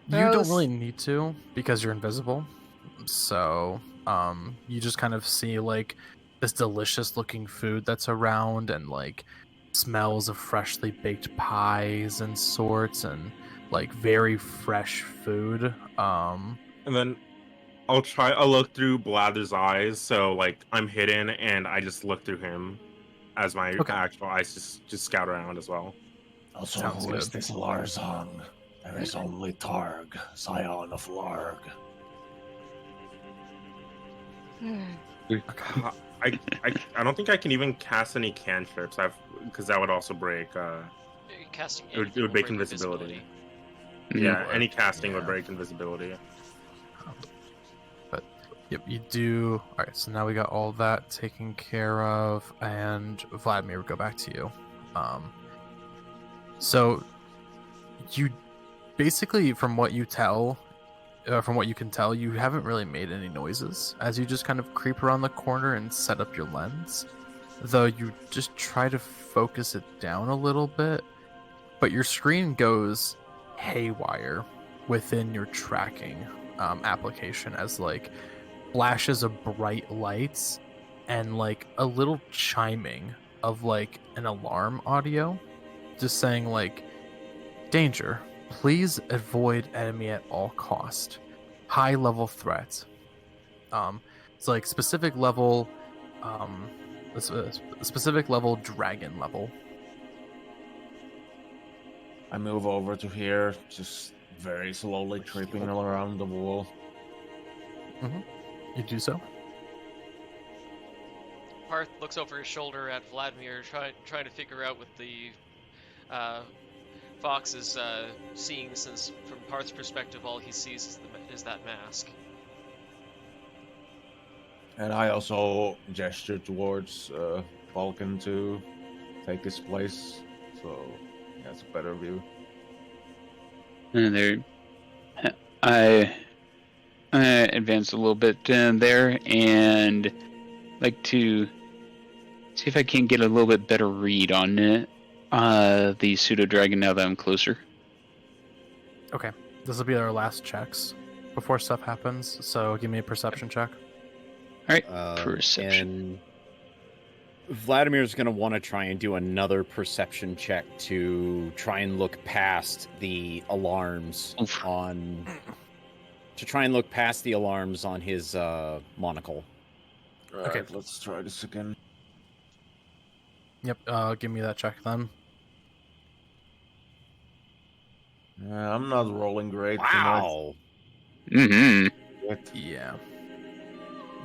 Speaker 5: You don't really need to because you're invisible. So you just kind of see like this delicious looking food that's around, and like smells of freshly baked pies and sorts, and like very fresh food.
Speaker 7: And then I'll look through Blather's eyes, so like I'm hidden and I just look through him as my actual eyes just scout around as well.
Speaker 8: Also,
Speaker 5: Sounds
Speaker 8: who is
Speaker 5: good.
Speaker 8: this Larzong? There is only Targ, scion of Larg.
Speaker 7: I don't think I can even cast any cantrips. Because that would also break.
Speaker 2: Casting
Speaker 7: It would break invisibility. Yeah, any casting would break invisibility.
Speaker 5: But yep, you do. All right, so now we got all that taken care of, and Vladimir, we'll go back to you. So you basically, from what you can tell, you haven't really made any noises as you just kind of creep around the corner and set up your lens. Though you just try to focus it down a little bit, but your screen goes haywire within your tracking application as like flashes of bright lights and like a little chiming of like an alarm audio just saying like, danger, please avoid enemy at all cost, high level threat. It's like specific level specific level dragon level.
Speaker 4: I move over to here, just very slowly creeping around the wall.
Speaker 5: You do so.
Speaker 2: Paarth looks over his shoulder at Vladimir, trying to figure out what the fox is seeing, since from Paarth's perspective, all he sees is that mask.
Speaker 4: And I also gesture towards Valkin to take his place, so he has a better view.
Speaker 1: And there, I advance a little bit there, and like to see if I can get a little bit better read on it, the pseudodragon now that I'm closer.
Speaker 5: Okay, this will be our last checks before stuff happens. So give me a perception check.
Speaker 1: All right, perception.
Speaker 3: And Vladimir's going to want to try and do another perception check to try and look past the alarms on to try and look past the alarms on his monocle.
Speaker 5: Okay.
Speaker 4: Right, let's try this again.
Speaker 5: Yep. Give me that check then.
Speaker 4: I'm not rolling great tonight.
Speaker 3: Wow.
Speaker 1: Mm-hmm.
Speaker 5: Yeah.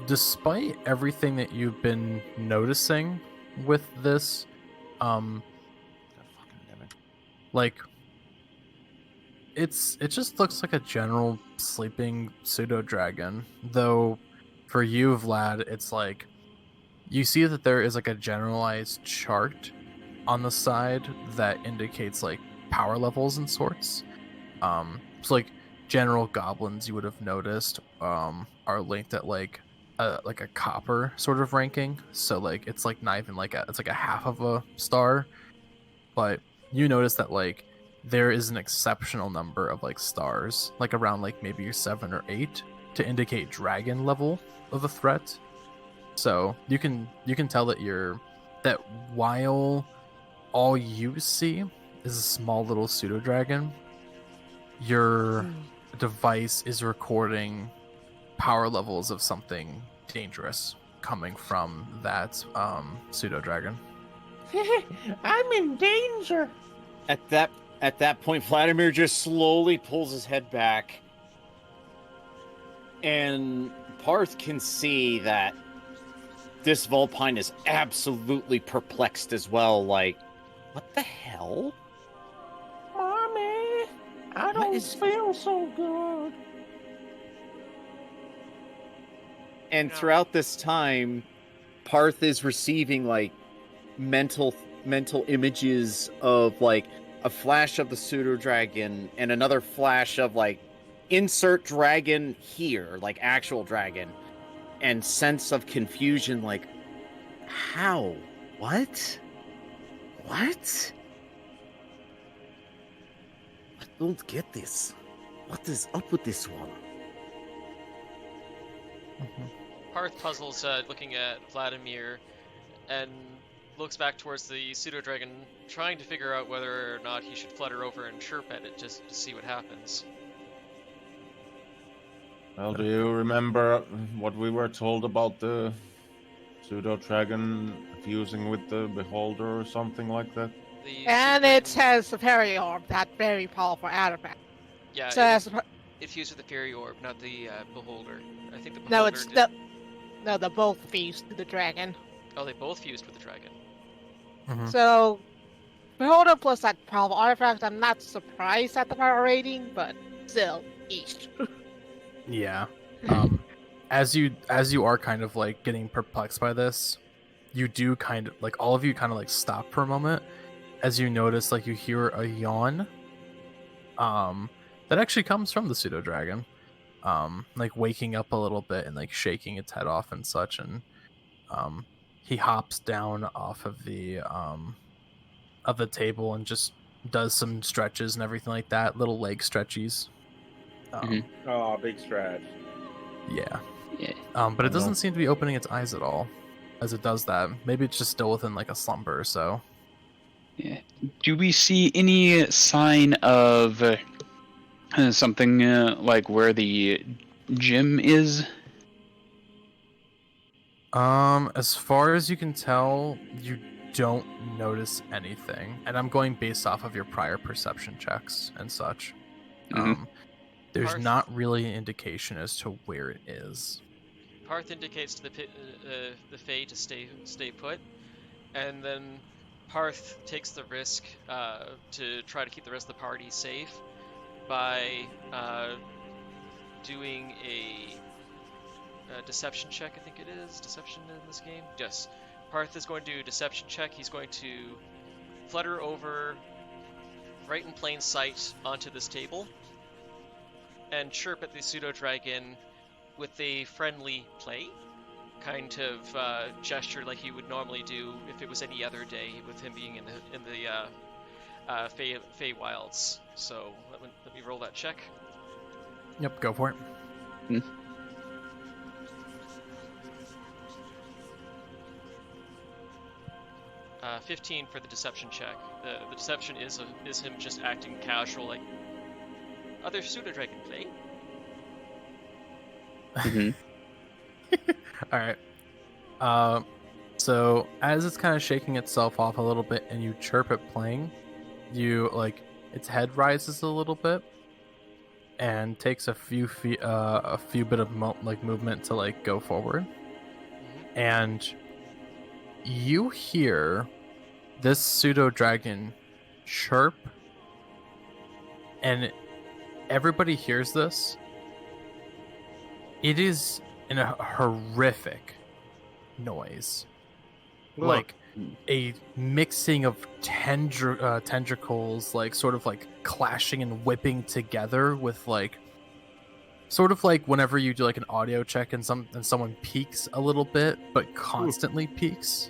Speaker 5: Despite everything that you've been noticing with this,
Speaker 4: God fucking damn it.
Speaker 5: like, it just looks like a general sleeping pseudo-dragon. Though, for you, Vlad, it's like, you see that there is like a generalized chart on the side that indicates like power levels and sorts. So like general goblins you would have noticed are linked at like a copper sort of ranking. So like it's like not even like it's like a half of a star. But you notice that like there is an exceptional number of like stars, like around like maybe 7 or 8, to indicate dragon level of a threat. So you can tell that while all you see is a small little pseudo dragon, your device is recording power levels of something dangerous coming from that pseudo dragon.
Speaker 8: I'm in danger.
Speaker 3: At that point, Vladimir just slowly pulls his head back, and Paarth can see that this Vulpine is absolutely perplexed as well. Like, what the hell?
Speaker 8: Mommy, I don't feel so good.
Speaker 3: And throughout this time, Paarth is receiving like mental images of like a flash of the pseudo dragon and another flash of like insert dragon here, like actual dragon, and sense of confusion, like how? What? I don't get this. What is up with this one?
Speaker 2: Paarth puzzles looking at Vladimir and looks back towards the pseudo-dragon, trying to figure out whether or not he should flutter over and chirp at it just to see what happens.
Speaker 4: Well, do you remember what we were told about the pseudo-dragon fusing with the beholder or something like that?
Speaker 6: And it has a fairy orb, that very powerful artifact.
Speaker 2: Yeah,
Speaker 6: So
Speaker 2: it fused with the fairy orb, not the beholder. I think the beholder
Speaker 6: no, it's no, they're both fused to the dragon.
Speaker 2: Oh, they both fused with the dragon.
Speaker 5: Mm-hmm.
Speaker 6: So, beholder plus that powerful artifact, I'm not surprised at the power rating, but still, east.
Speaker 5: Yeah. As you are kind of like getting perplexed by this, you do kind of like all of you kind of like stop for a moment as you notice like you hear a yawn that actually comes from the pseudo dragon, like waking up a little bit and like shaking its head off and such, and he hops down off of the table and just does some stretches and everything like that, little leg stretchies.
Speaker 7: Oh, big stretch.
Speaker 5: Yeah.
Speaker 1: Yeah.
Speaker 5: But it doesn't seem to be opening its eyes at all as it does that. Maybe it's just still within like a slumber or so.
Speaker 1: Yeah. Do we see any sign of something like where the gym is?
Speaker 5: As far as you can tell, you don't notice anything, and I'm going based off of your prior perception checks and such. There's
Speaker 2: Paarth-
Speaker 5: not really an indication as to where it is.
Speaker 2: Paarth indicates to the Fae to stay put, and then Paarth takes the risk to try to keep the rest of the party safe by doing a deception check. I think it is deception in this game. Yes, Paarth is going to do a deception check. He's going to flutter over right in plain sight onto this table and chirp at the pseudo dragon with a friendly play kind of gesture like he would normally do if it was any other day, with him being in the feywilds. So let me roll that check.
Speaker 5: Yep, go for it.
Speaker 2: 15 for the deception check. The deception is him just acting casual, like other pseudo dragon play.
Speaker 1: Mhm.
Speaker 5: All right. So as it's kind of shaking itself off a little bit, and you chirp it playing, you like its head rises a little bit, and takes a few feet, a few bit of movement to like go forward, and you hear this pseudodragon chirp, and everybody hears this. It is in a horrific noise, like a mixing of tendricles, like sort of like clashing and whipping together with like, sort of like whenever you do like an audio check and someone peaks a little bit, but constantly peaks.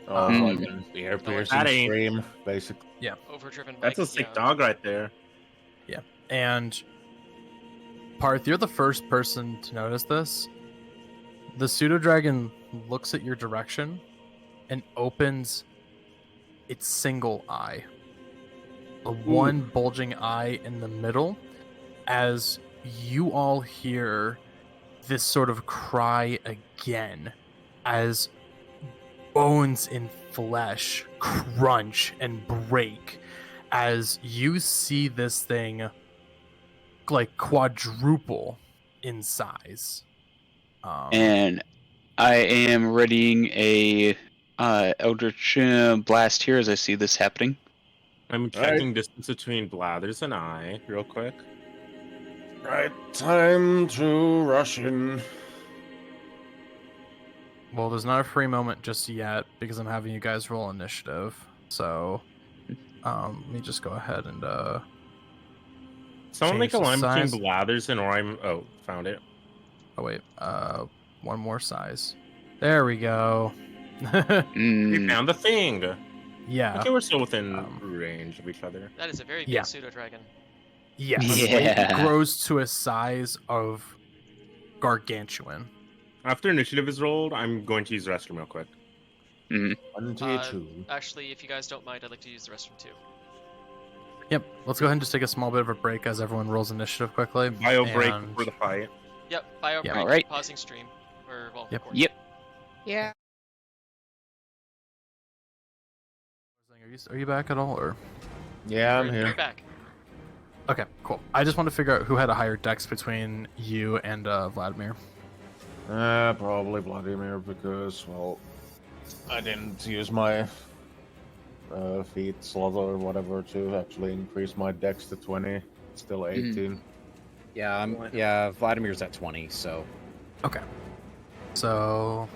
Speaker 4: Oh,
Speaker 1: Hmm.
Speaker 4: like an ear
Speaker 2: That
Speaker 4: piercing
Speaker 7: ain't-
Speaker 4: scream, basically.
Speaker 2: Overdriven.
Speaker 7: That's a
Speaker 2: like,
Speaker 7: sick
Speaker 2: yeah.
Speaker 7: dog right there.
Speaker 5: And Paarth, you're the first person to notice this. The pseudodragon looks at your direction and opens its single eye. A one bulging eye in the middle, as you all hear this sort of cry again, as bones and flesh crunch and break, as you see this thing like quadruple in size.
Speaker 1: And I am readying a Eldritch Blast here as I see this happening.
Speaker 7: I'm checking distance between Blathers and I, real quick.
Speaker 4: Right, time to rush in.
Speaker 5: Well, there's not a free moment just yet because I'm having you guys roll initiative. So, let me just go ahead and
Speaker 7: Someone make a
Speaker 5: change the
Speaker 7: line
Speaker 5: size.
Speaker 7: between Blathers and I'm. Oh, found it.
Speaker 5: Oh wait, one more size. There we go.
Speaker 7: We
Speaker 1: Mm.
Speaker 7: found the thing.
Speaker 5: Yeah.
Speaker 7: Okay, we're still within
Speaker 5: Um,
Speaker 7: range of each other.
Speaker 2: That is a very big
Speaker 5: Yeah.
Speaker 2: pseudodragon.
Speaker 5: Yes.
Speaker 1: Yeah.
Speaker 5: It grows to a size of gargantuan.
Speaker 7: After initiative is rolled, I'm going to use the restroom real quick.
Speaker 4: 22.
Speaker 2: Actually, if you guys don't mind, I'd like to use the restroom too.
Speaker 5: Yep. Let's go ahead and just take a small bit of a break as everyone rolls initiative quickly.
Speaker 7: Bio break
Speaker 5: And-
Speaker 7: for the fight.
Speaker 2: Yep, bio
Speaker 5: Yeah,
Speaker 2: break,
Speaker 1: alright.
Speaker 2: pausing stream. Or, well,
Speaker 5: Yep.
Speaker 2: recording.
Speaker 1: Yep.
Speaker 6: Yeah.
Speaker 5: Are you back at all, or?
Speaker 4: Yeah, I'm
Speaker 2: You're
Speaker 4: here.
Speaker 2: back.
Speaker 5: Okay, cool. I just want to figure out who had a higher dex between you and Vladimir.
Speaker 4: Probably Vladimir because, well, I didn't use my feat slot or whatever to actually increase my dex to 20. It's still 18.
Speaker 3: Yeah, Vladimir's at 20, so
Speaker 5: Okay. So.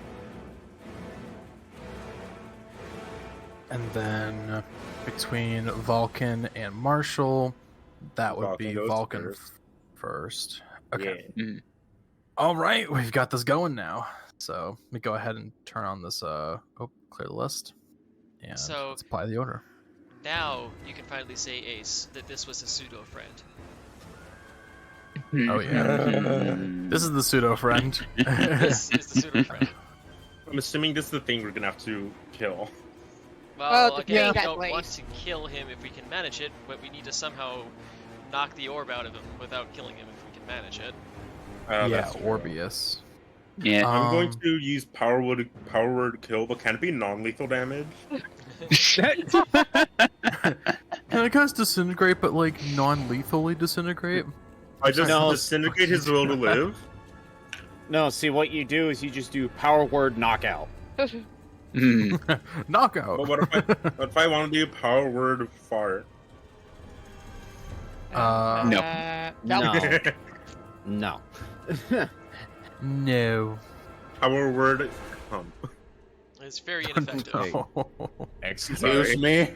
Speaker 5: And then between Valkin and Marshell, that would be
Speaker 7: goes
Speaker 5: Valkin first. Okay.
Speaker 7: Yeah.
Speaker 1: Mm.
Speaker 5: All right, we've got this going now. So let me go ahead and turn on this. Clear the list. And
Speaker 2: So-
Speaker 5: let's apply the order.
Speaker 2: Now you can finally say, Ace, that this was a pseudo friend.
Speaker 5: Oh yeah. This is the pseudo friend.
Speaker 2: This is the pseudo friend.
Speaker 7: I'm assuming this is the thing we're gonna have to kill.
Speaker 2: Well,
Speaker 6: the
Speaker 2: again,
Speaker 6: thing
Speaker 2: we don't
Speaker 6: at
Speaker 2: want
Speaker 6: least.
Speaker 2: to kill him if we can manage it, but we need to somehow knock the orb out of him without killing him if we can manage it.
Speaker 5: Yeah,
Speaker 7: That's true.
Speaker 5: Orbeus.
Speaker 1: Yeah.
Speaker 7: I'm going
Speaker 5: Um,
Speaker 7: to use power word kill, but can it be non-lethal damage?
Speaker 5: Can I cast disintegrate, but like non-lethally disintegrate?
Speaker 7: I just
Speaker 3: No.
Speaker 7: disintegrate his will to live.
Speaker 3: no. See, what you do is you just do power word knockout.
Speaker 1: Mm.
Speaker 5: Knockout.
Speaker 7: But what if I want to do power word fart?
Speaker 5: No.
Speaker 3: No, no.
Speaker 5: No.
Speaker 7: Power word hump.
Speaker 2: It's very ineffective.
Speaker 4: Excuse
Speaker 7: Sorry.
Speaker 4: me?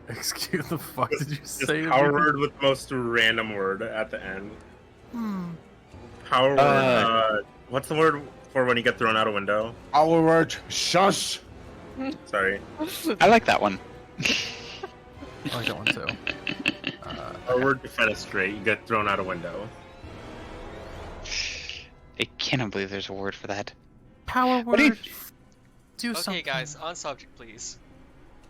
Speaker 5: Excuse the fuck did you
Speaker 7: Just
Speaker 5: say?
Speaker 7: power word with the most random word at the end.
Speaker 5: Hmm.
Speaker 7: Power word. What's the word for when you get thrown out a window?
Speaker 4: Power word shush.
Speaker 7: Sorry.
Speaker 1: I like that one.
Speaker 5: I like that one too.
Speaker 7: Power word defenestrate. You get thrown out a window.
Speaker 1: I cannot believe there's a word for that.
Speaker 5: Power
Speaker 1: What do you-
Speaker 5: word. Do
Speaker 2: Okay,
Speaker 5: something.
Speaker 2: guys, on subject, please.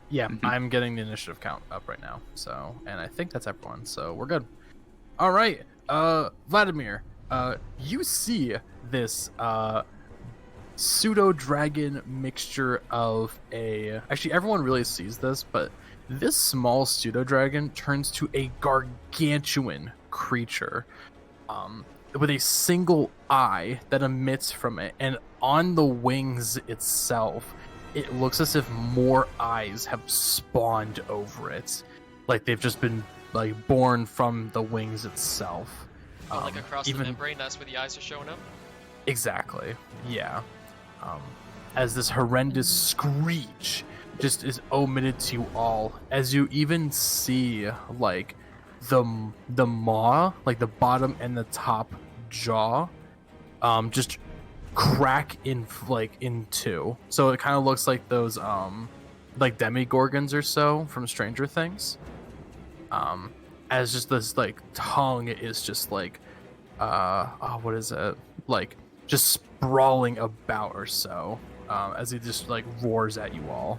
Speaker 5: Yeah,
Speaker 1: Mhm.
Speaker 5: I'm getting the initiative count up right now. So, and I think that's everyone. So we're good. All right, Vladimir, you see this pseudodragon mixture of a... Actually, everyone really sees this, but this small pseudodragon turns to a gargantuan creature with a single eye that emits from it, and on the wings itself, it looks as if more eyes have spawned over it, like they've just been like born from the wings itself.
Speaker 2: Like across the membrane, that's where the eyes are showing up?
Speaker 5: Exactly, yeah. As this horrendous screech just is omitted to you all, as you even see like the maw, like the bottom and the top jaw, just crack in two. So it kind of looks like those like demigorgons or so from Stranger Things. As just this like tongue is just like what is it, like just sprawling about or so, as he just like roars at you all.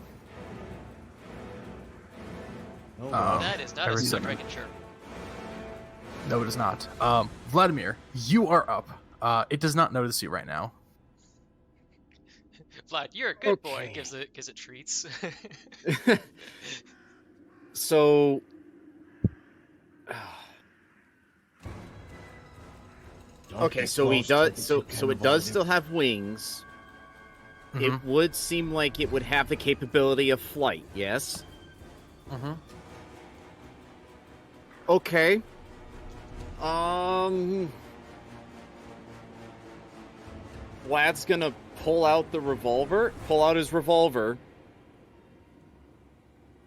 Speaker 2: That is not a pseudodragon shirt.
Speaker 5: No, it is not. Vladimir, you are up. It does not notice you right now.
Speaker 2: Vlad, you're a good boy. Gives it treats.
Speaker 3: So, okay, so he does. So it does still have wings.
Speaker 5: Mm-hmm.
Speaker 3: It would seem like it would have the capability of flight. Yes.
Speaker 5: Mm-hmm.
Speaker 3: Okay. Vlad's gonna pull out his revolver,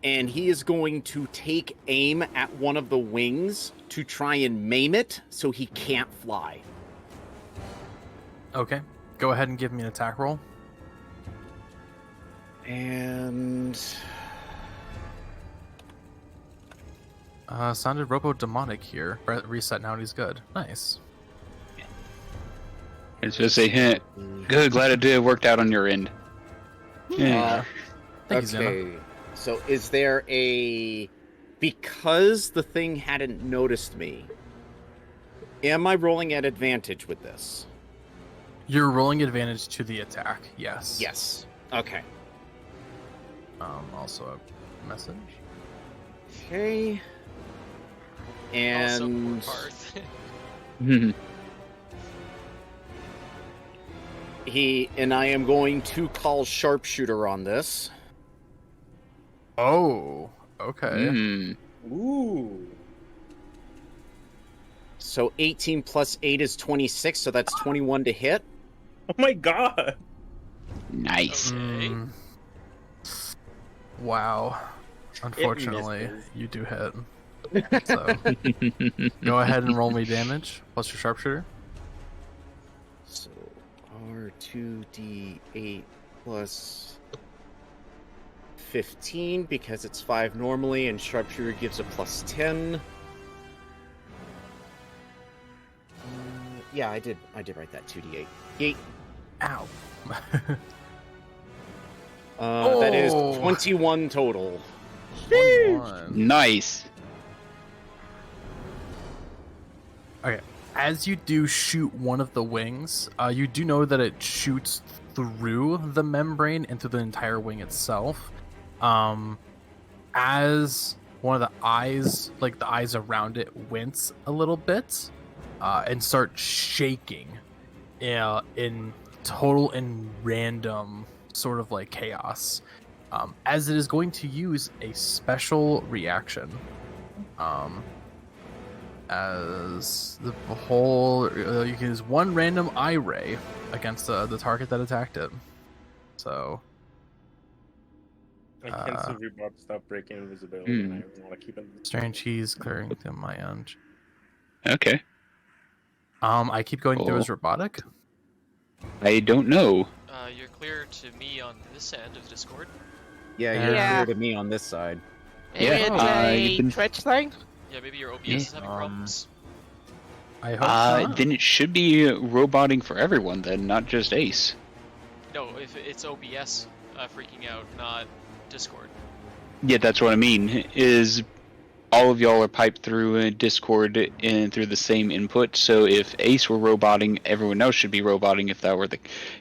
Speaker 3: and he is going to take aim at one of the wings to try and maim it so he can't fly.
Speaker 5: Okay, go ahead and give me an attack roll.
Speaker 3: And
Speaker 5: sounded robo-demonic here. Reset now and he's good. Nice.
Speaker 1: It's just a hint. Good, glad it worked out on your end. Yeah.
Speaker 5: Thank you, Zena.
Speaker 3: okay, so is there because the thing hadn't noticed me, am I rolling at advantage with this?
Speaker 5: You're rolling advantage to the attack, yes.
Speaker 3: Yes. Okay.
Speaker 5: Also a message.
Speaker 3: Okay. And
Speaker 2: Also for Paarth.
Speaker 3: I am going to call sharpshooter on this.
Speaker 5: Oh, okay.
Speaker 7: Ooh.
Speaker 3: So 18 plus 8 is 26, so that's 21 to hit.
Speaker 7: Oh my god.
Speaker 1: Nice.
Speaker 2: Okay.
Speaker 5: Wow. Unfortunately, you do hit. So, go ahead and roll me damage plus your sharpshooter.
Speaker 3: So R2D8 plus 15 because it's 5 normally, and sharpshooter gives a plus 10. Yeah, I did write that 2D8. 8.
Speaker 5: Ow.
Speaker 3: That is 21 total.
Speaker 5: 21.
Speaker 1: Nice.
Speaker 5: Okay. As you do shoot one of the wings, you do know that it shoots through the membrane and through the entire wing itself. As one of the eyes, like the eyes around it, wince a little bit and start shaking in total and random sort of like chaos, as it is going to use a special reaction. As the whole, you can use one random eye ray against the target that attacked it. So
Speaker 7: I can't see Rebot stop breaking invisibility, and I want to keep it.
Speaker 5: strange cheese clearing to my end.
Speaker 1: Okay.
Speaker 5: I keep going through as robotic.
Speaker 1: I don't know.
Speaker 2: You're clear to me on this end of Discord.
Speaker 3: Yeah, you're
Speaker 6: Yeah.
Speaker 3: clear to me on this side.
Speaker 6: Maybe
Speaker 1: Yeah,
Speaker 6: it's
Speaker 1: you've
Speaker 6: a
Speaker 1: been-
Speaker 6: Twitch thing?
Speaker 2: Yeah, maybe your OBS is having problems.
Speaker 5: I hope not.
Speaker 1: Then it should be roboting for everyone then, not just Ace.
Speaker 2: No, if it's OBS freaking out, not Discord.
Speaker 1: Yeah, that's what I mean. Is all of y'all are piped through Discord and through the same input. So if Ace were roboting, everyone else should be roboting. If that were the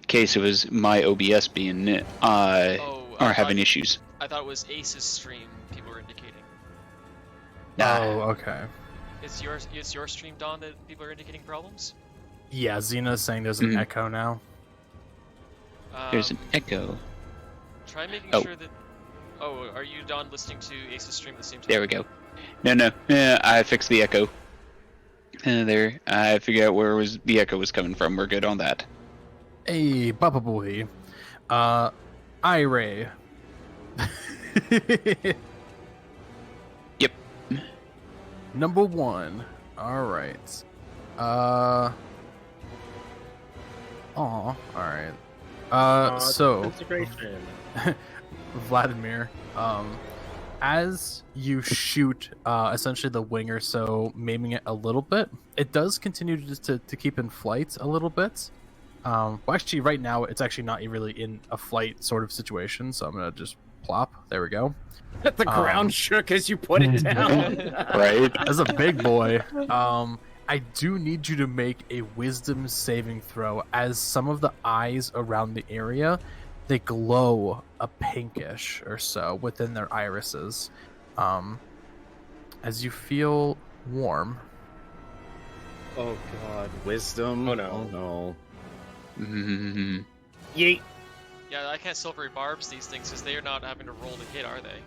Speaker 1: case, it was my OBS being or having issues.
Speaker 2: I thought it was Ace's stream people were indicating.
Speaker 5: Oh, okay.
Speaker 2: It's your stream, Don, that people are indicating problems?
Speaker 5: Yeah, Xena's saying there's an echo now.
Speaker 1: There's an echo.
Speaker 2: Try making sure that... Oh, are you, Don, listening to Ace's stream at the same time?
Speaker 1: There we go. No. I fixed the echo. There. I figured out where the echo was coming from. We're good on that.
Speaker 5: Hey, Baba Boy. Ire.
Speaker 1: Yep.
Speaker 5: Number 1. Alright. Alright. So...
Speaker 7: Integration.
Speaker 5: Vladimir, as you shoot essentially the wing or so, maiming it a little bit, it does continue to keep in flight a little bit. Well, actually, right now, it's actually not really in a flight sort of situation, so I'm going to just plop. There we go.
Speaker 3: The ground shook as you put it down.
Speaker 1: Right?
Speaker 5: As a big boy, I do need you to make a wisdom saving throw, as some of the eyes around the area, they glow a pinkish or so within their irises, as you feel warm.
Speaker 3: Oh god, wisdom.
Speaker 7: Oh no.
Speaker 3: Oh no.
Speaker 1: Mm-hmm.
Speaker 3: Yeet.
Speaker 2: Yeah, I can't silvery barbs these things because they are not having to roll to hit, are they?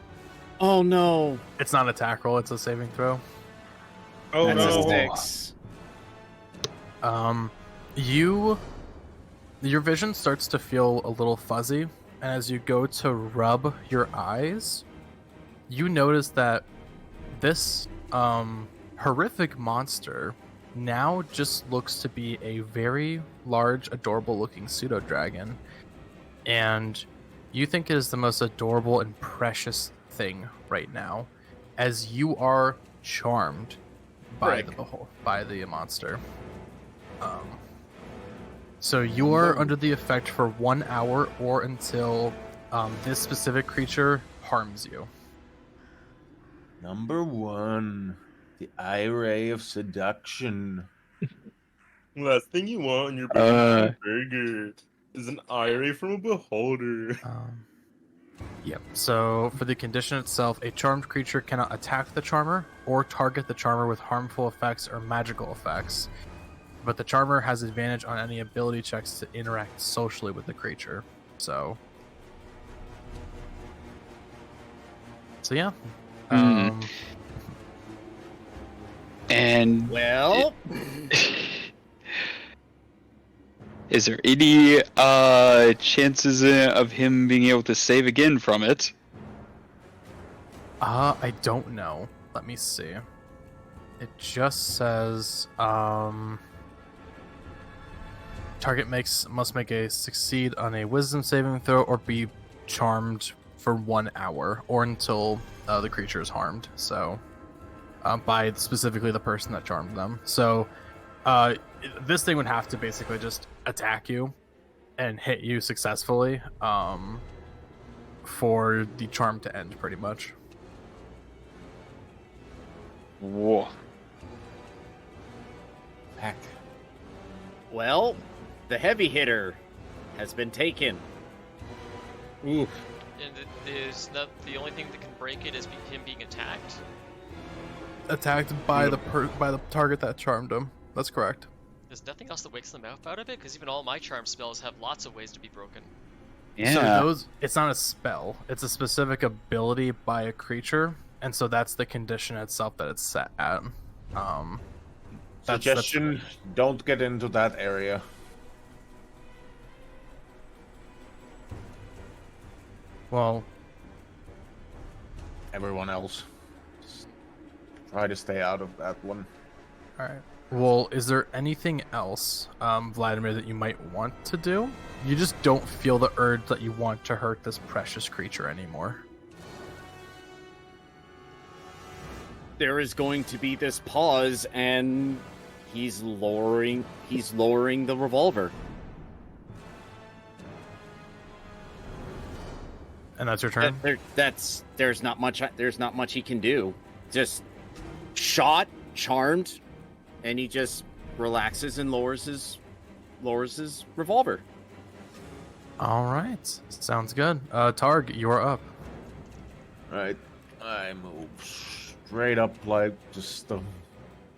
Speaker 3: Oh no.
Speaker 5: It's not an attack roll, it's a saving throw.
Speaker 7: Oh
Speaker 3: That's
Speaker 7: no.
Speaker 3: a 6.
Speaker 5: Your vision starts to feel a little fuzzy, and as you go to rub your eyes, you notice that this horrific monster now just looks to be a very large, adorable looking pseudodragon, and you think it is the most adorable and precious thing right now, as you are charmed by the monster. So you are under the effect for 1 hour or until this specific creature harms you.
Speaker 4: Number 1, the eye ray of seduction.
Speaker 7: Last thing you want in your burger is an eye ray from a beholder.
Speaker 5: Yep. So for the condition itself, a charmed creature cannot attack the charmer or target the charmer with harmful effects or magical effects. But the charmer has advantage on any ability checks to interact socially with the creature. So yeah.
Speaker 1: And
Speaker 3: Well,
Speaker 1: is there any chances of him being able to save again from it?
Speaker 5: I don't know. Let me see. It just says target must make a succeed on a wisdom saving throw or be charmed for 1 hour or until the creature is harmed. So by specifically the person that charmed them. So this thing would have to basically just attack you and hit you successfully for the charm to end, pretty much.
Speaker 1: Whoa.
Speaker 4: Heck.
Speaker 3: well, the heavy hitter has been taken.
Speaker 7: Oof.
Speaker 2: And is not the only thing that can break it is him being attacked.
Speaker 5: Attacked by the target that charmed him. That's correct.
Speaker 2: There's nothing else that wakes them up out of it, because even all my charm spells have lots of ways to be broken.
Speaker 1: Yeah.
Speaker 5: So it's not a spell. It's a specific ability by a creature, and so that's the condition itself that it's set at.
Speaker 4: Suggestion, don't get into that area.
Speaker 5: Well,
Speaker 4: Everyone else, just try to stay out of that one.
Speaker 5: all right. Well, is there anything else, Vladimir, that you might want to do? You just don't feel the urge that you want to hurt this precious creature anymore.
Speaker 3: There is going to be this pause, and he's lowering the revolver.
Speaker 5: And that's your turn?
Speaker 3: There's not much he can do. Just shot, charmed, and he just relaxes and lowers his revolver.
Speaker 5: All right, sounds good. Targ, you're up.
Speaker 4: Right. I move straight up like just a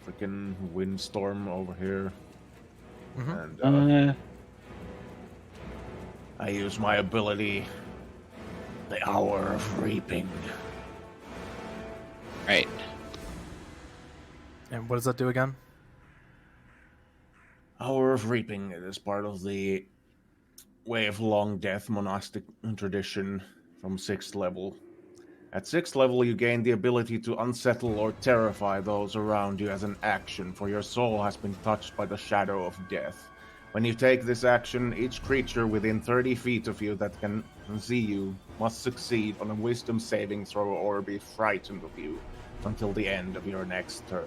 Speaker 4: freaking windstorm over here.
Speaker 5: Mhm.
Speaker 4: And I use my ability, the Hour of Reaping.
Speaker 1: Right.
Speaker 5: And what does that do again?
Speaker 4: Hour of Reaping is part of the Way of Long Death monastic tradition from 6th level. At 6th level, you gain the ability to unsettle or terrify those around you as an action, for your soul has been touched by the shadow of death. When you take this action, each creature within 30 feet of you that can see you must succeed on a wisdom saving throw or be frightened of you until the end of your next turn.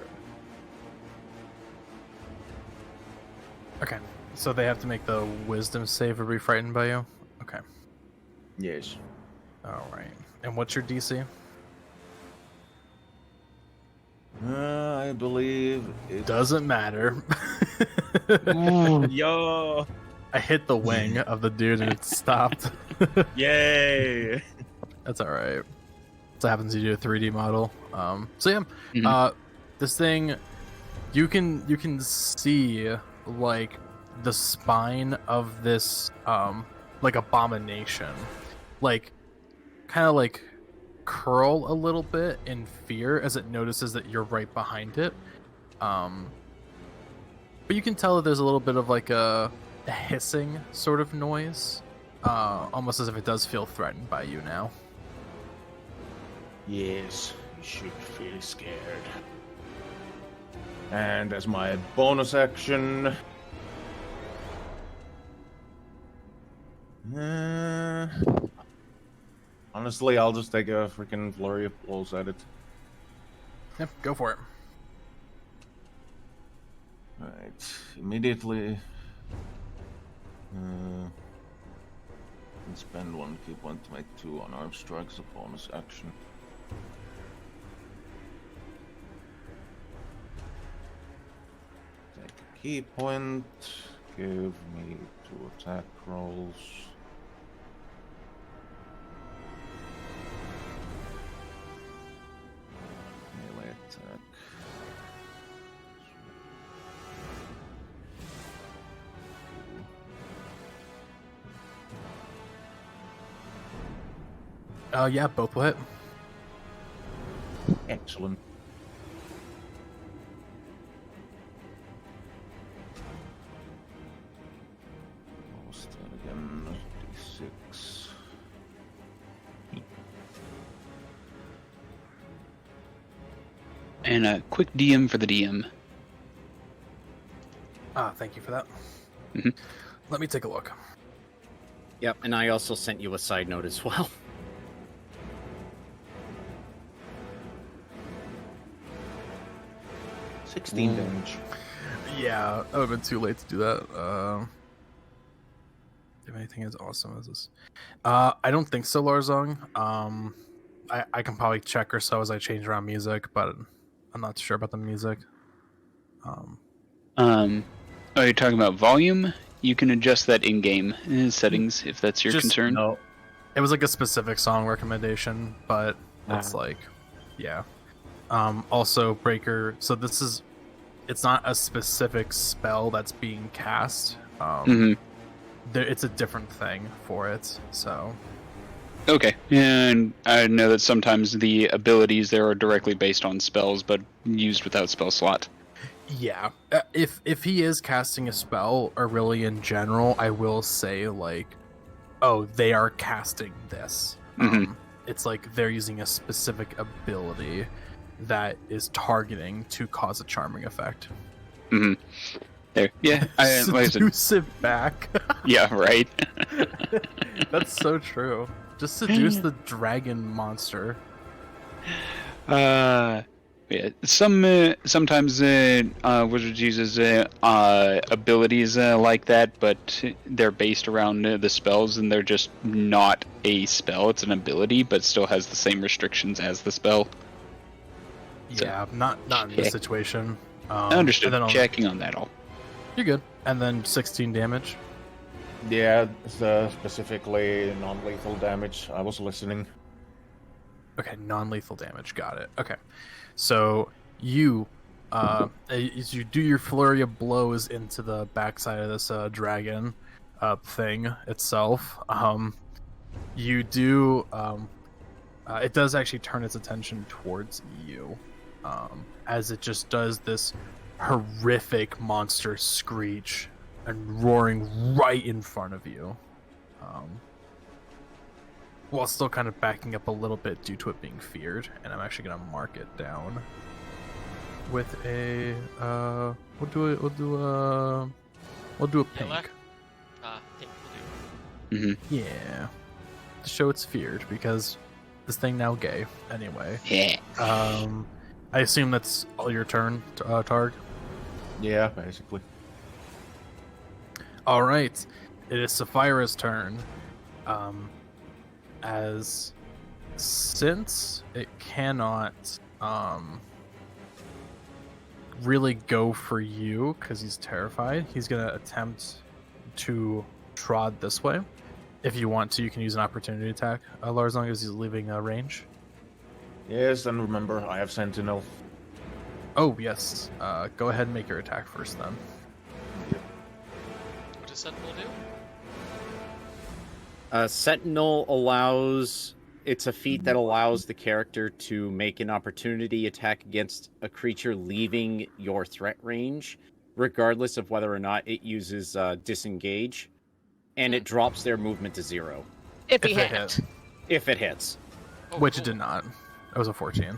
Speaker 5: Okay, so they have to make the wisdom save or be frightened by you? Okay.
Speaker 4: Yes.
Speaker 5: All right. And what's your DC?
Speaker 4: I believe it
Speaker 5: Doesn't matter.
Speaker 7: Yo!
Speaker 5: I hit the wing of the dude and it stopped.
Speaker 7: Yay!
Speaker 5: That's all right. So happens you do a 3D model. So yeah,
Speaker 1: Mhm.
Speaker 5: this thing, you can see like the spine of this like abomination, like kind of like curl a little bit in fear as it notices that you're right behind it. But you can tell that there's a little bit of like a hissing sort of noise, almost as if it does feel threatened by you now.
Speaker 4: Yes, you should feel scared. And as my bonus action... honestly, I'll just take a freaking flurry of blows at it.
Speaker 5: Yep, go for it.
Speaker 4: Right, immediately... can spend one, keep one to make 2 unarmed strikes, a bonus action. Take a key point, give me 2 attack rolls. Melee attack.
Speaker 5: Yeah, both will hit.
Speaker 4: Excellent. What's that again? D6.
Speaker 1: And a quick DM for the DM.
Speaker 5: Thank you for that.
Speaker 1: Mhm.
Speaker 5: Let me take a look.
Speaker 3: Yep, and I also sent you a side note as well.
Speaker 5: Mm.
Speaker 4: 16 damage.
Speaker 5: Yeah, it would have been too late to do that. If anything as awesome as this. I don't think so, Larzong. I can probably check or so as I change around music, but I'm not sure about the music.
Speaker 1: Are you talking about volume? You can adjust that in-game settings if that's your concern.
Speaker 5: No, it was like a specific song recommendation, but it's like, yeah. Also, Breaker. So it's not a specific spell that's being cast. It's a different thing for it. So.
Speaker 1: Okay, and I know that sometimes the abilities there are directly based on spells, but used without spell slot.
Speaker 5: Yeah, if he is casting a spell, or really in general, I will say like, oh, they are casting this. It's like they're using a specific ability that is targeting to cause a charming effect.
Speaker 1: There, yeah, like I said,
Speaker 5: Seduce it back.
Speaker 1: yeah, right.
Speaker 5: That's so true. Just seduce the dragon monster.
Speaker 1: Yeah, sometimes wizards uses abilities like that, but they're based around the spells, and they're just not a spell. It's an ability, but still has the same restrictions as the spell. So-
Speaker 5: Yeah, not in
Speaker 1: Okay.
Speaker 5: this situation.
Speaker 1: I understood.
Speaker 5: And then
Speaker 1: Checking on that all.
Speaker 5: you're good. And then 16 damage.
Speaker 4: Yeah, specifically non-lethal damage. I was listening.
Speaker 5: Okay, non-lethal damage. Got it. Okay, so you, as you do your flurry of blows into the backside of this dragon thing itself, you do. It does actually turn its attention towards you, as it just does this horrific monster screech and roaring right in front of you. While still kind of backing up a little bit due to it being feared, and I'm actually gonna mark it down with a we'll do a pink.
Speaker 2: Yellow? Pink will do.
Speaker 5: Yeah, to show it's feared because this thing now gay anyway.
Speaker 1: Yeah.
Speaker 5: I assume that's all your turn, Targ.
Speaker 4: Yeah, basically.
Speaker 5: All right, it is Sapphira's turn. As since it cannot really go for you because he's terrified, he's gonna attempt to trod this way. If you want to, you can use an opportunity attack, as long as he's leaving range.
Speaker 4: Yes, and remember, I have Sentinel.
Speaker 5: Oh yes, go ahead and make your attack first then.
Speaker 2: What does Sentinel do?
Speaker 3: Sentinel allows... It's a feat that allows the character to make an opportunity attack against a creature leaving your threat range, regardless of whether or not it uses disengage, and it drops their movement to 0.
Speaker 6: If he
Speaker 5: If it
Speaker 6: hit.
Speaker 5: hit.
Speaker 3: If it hits.
Speaker 2: Oh,
Speaker 5: Which
Speaker 2: cool.
Speaker 5: it did not. That was a 14.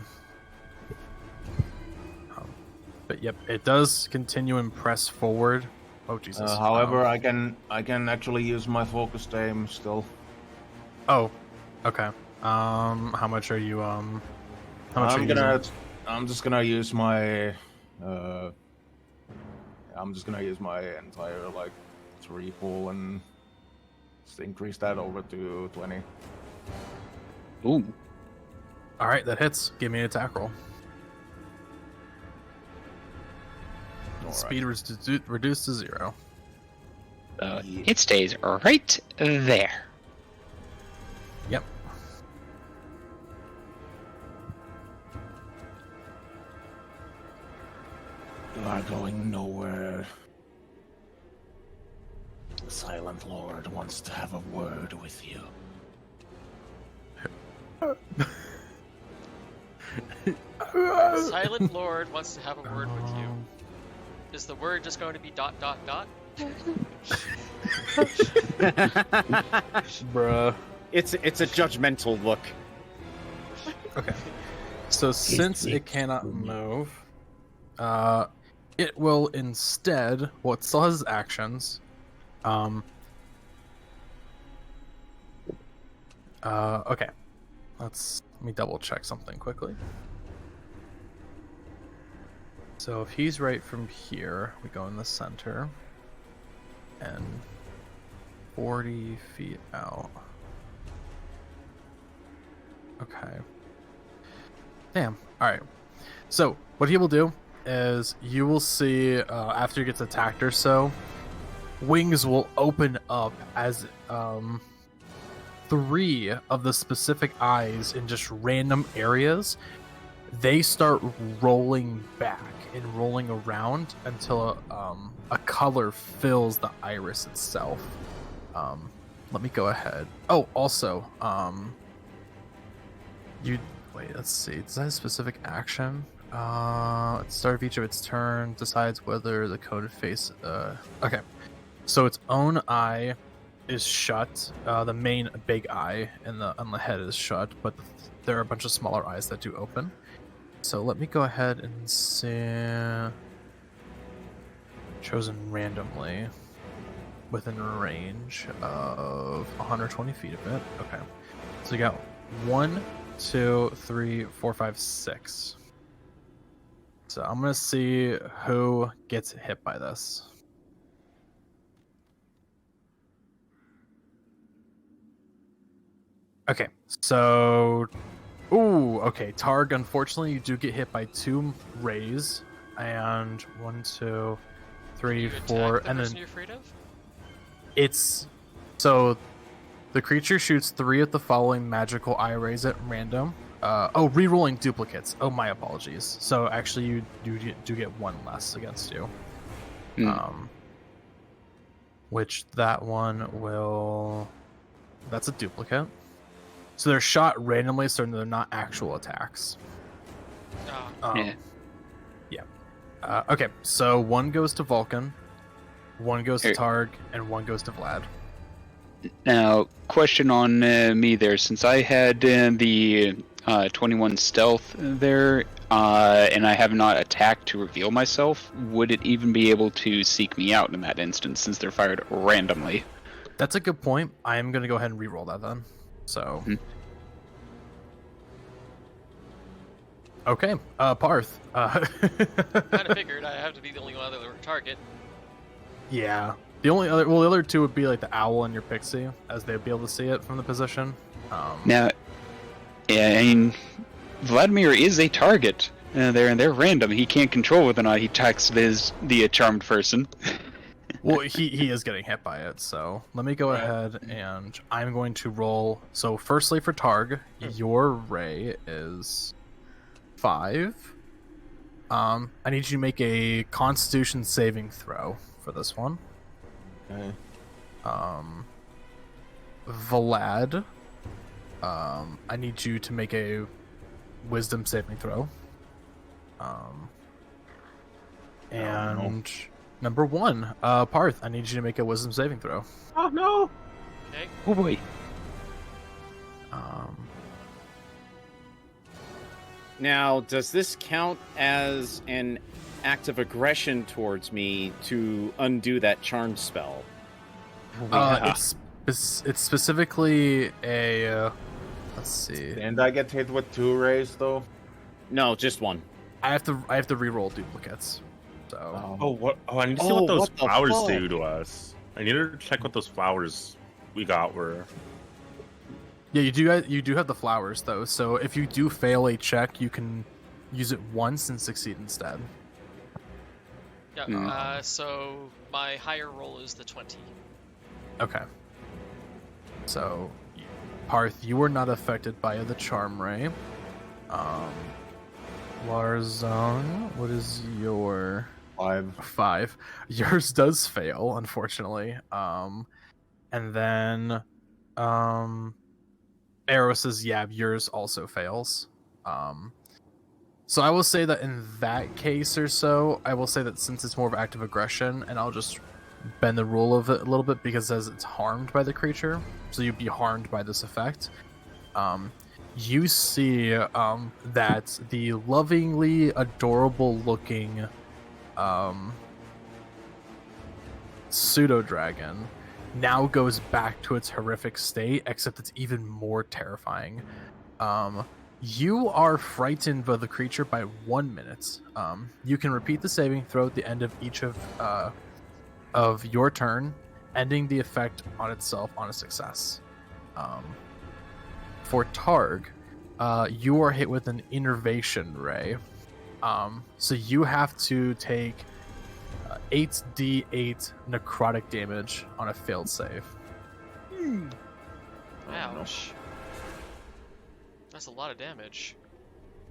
Speaker 5: But yep, it does continue and press forward. Oh Jesus!
Speaker 4: However, I can actually use my focused aim still.
Speaker 5: Oh, okay. How much are you? How much are you using?
Speaker 4: I'm just gonna use my. I'm just gonna use my entire 3 pool and just increase that over to 20.
Speaker 1: Ooh.
Speaker 5: All right, that hits. Give me an attack roll. Speed reduced to 0.
Speaker 1: It stays right there.
Speaker 5: Yep.
Speaker 8: You are going nowhere. The Silent Lord wants to have a word with you.
Speaker 2: Silent Lord wants to have a word with you. Is the word just going to be ...
Speaker 5: Bruh.
Speaker 3: It's a judgmental look.
Speaker 5: Okay. So since it cannot move, it will instead. Well, it still has actions. Okay. Let me double check something quickly. So if he's right from here, we go in the center, and 40 feet out. Okay. Damn. All right. So what he will do is you will see after he gets attacked or so, wings will open up as 3 of the specific eyes in just random areas. They start rolling back and rolling around until a color fills the iris itself. Let me go ahead. Oh, also, let's see. Does that have a specific action? At the start of each of its turn, decides whether the cone face. Okay, so its own eye is shut. The main big eye on the head is shut, but there are a bunch of smaller eyes that do open. So let me go ahead and see. Chosen randomly within range of 120 feet of it. Okay. So you got 1, 2, 3, 4, 5, 6. So I'm gonna see who gets hit by this. Okay, so Ooh, okay. Targ, unfortunately, you do get hit by 2 rays. And 1, 2, 3,
Speaker 2: You
Speaker 5: 4,
Speaker 2: attack the
Speaker 5: and
Speaker 2: person
Speaker 5: then
Speaker 2: you're afraid of?
Speaker 5: it's... So, the creature shoots 3 of the following magical eye rays at random. Re-rolling duplicates. Oh, my apologies. So, actually, you do get 1 less against you. Which that one will... That's a duplicate. So they're shot randomly, so they're not actual attacks.
Speaker 2: Oh.
Speaker 5: Okay, so 1 goes to Valkin, 1 goes to
Speaker 1: Here.
Speaker 5: Targ, and 1 goes to Vlad.
Speaker 1: Now, question on me there. Since I had the 21 stealth there, and I have not attacked to reveal myself, would it even be able to seek me out in that instance, since they're fired randomly?
Speaker 5: That's a good point. I am going to go ahead and re-roll that then. So... Okay, Paarth.
Speaker 2: Kind of figured I have to be the only one that would target.
Speaker 5: Yeah. The other 2 would be like the owl and your pixie, as they'd be able to see it from the position.
Speaker 1: Now, yeah, I mean, Vladimir is a target there, and they're random. He can't control whether or not he attacks the charmed person.
Speaker 5: Well, he is getting hit by it, so let me go ahead and I'm going to roll. So firstly for Targ, your ray is 5. I need you to make a Constitution saving throw for this one.
Speaker 4: Okay.
Speaker 5: Vlad, I need you to make a Wisdom saving throw. And number 1, Paarth, I need you to make a Wisdom saving throw.
Speaker 7: Oh no!
Speaker 2: Okay.
Speaker 1: Oh boy.
Speaker 3: Now, does this count as an act of aggression towards me to undo that charmed spell?
Speaker 5: It's specifically a. Let's see.
Speaker 4: And I get hit with 2 rays though.
Speaker 3: No, just 1.
Speaker 5: I have to re-roll duplicates. So.
Speaker 7: Oh, what? Oh, I need to see
Speaker 3: Oh,
Speaker 7: what those
Speaker 3: what the
Speaker 7: flowers
Speaker 3: fuck?
Speaker 7: do to us. I need to check what those flowers we got were.
Speaker 5: Yeah, you do have the flowers though. So if you do fail a check, you can use it once and succeed instead.
Speaker 2: Yeah. So my higher roll is the 20.
Speaker 5: Okay. So, Paarth, you were not affected by the charm ray. Larzon, what is your 5? Yours does fail, unfortunately. And then Aeros's, yours also fails. So I will say that in that case or so, I will say that since it's more of active aggression, and I'll just bend the rule of it a little bit because it says it's harmed by the creature, so you'd be harmed by this effect. You see that the lovingly adorable looking pseudodragon now goes back to its horrific state, except it's even more terrifying. You are frightened by the creature by 1 minute. You can repeat the saving throw at the end of each of your turn, ending the effect on itself on a success. For Targ, you are hit with an innervation ray. So you have to take 8d8 necrotic damage on a failed save.
Speaker 2: Ouch. That's a lot of damage.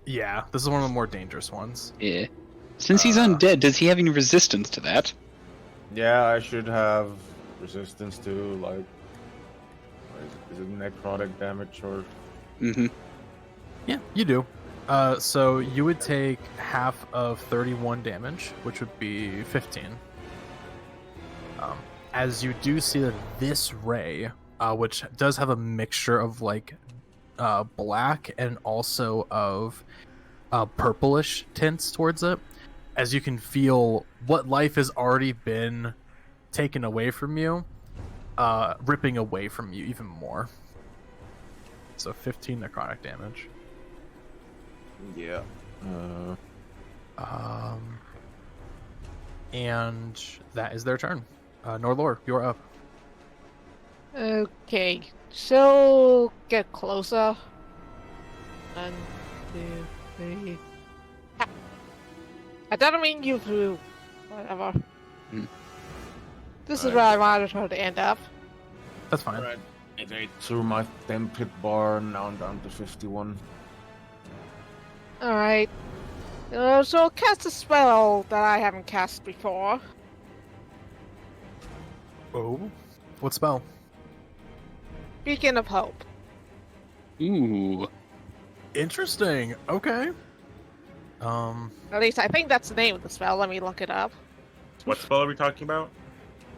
Speaker 5: Yeah, this is one of the more dangerous ones.
Speaker 1: Yeah. Since he's undead, does he have any resistance to that?
Speaker 4: Yeah, I should have resistance to, like, is it necrotic damage or?
Speaker 1: Mm-hmm.
Speaker 5: Yeah, you do. So you would take half of 31 damage, which would be 15. As you do see that this ray, which does have a mixture of like black and also of purplish tints towards it, as you can feel what life has already been taken away from you, ripping away from you even more. So 15 necrotic damage.
Speaker 4: Yeah.
Speaker 5: And that is their turn. Norelor, you're up.
Speaker 6: Okay, so get closer. 1, 2, 3. Ah. I don't mean you through. Whatever. This is where I wanted her to end up.
Speaker 5: That's fine.
Speaker 4: Alright, it ate through my 10 hit bar, now I'm down to 51.
Speaker 6: Alright. So I'll cast a spell that I haven't cast before.
Speaker 5: Oh, what spell?
Speaker 6: Beacon of Hope.
Speaker 1: Ooh.
Speaker 5: Interesting. Okay.
Speaker 6: At least I think that's the name of the spell. Let me look it up.
Speaker 7: What spell are we talking about?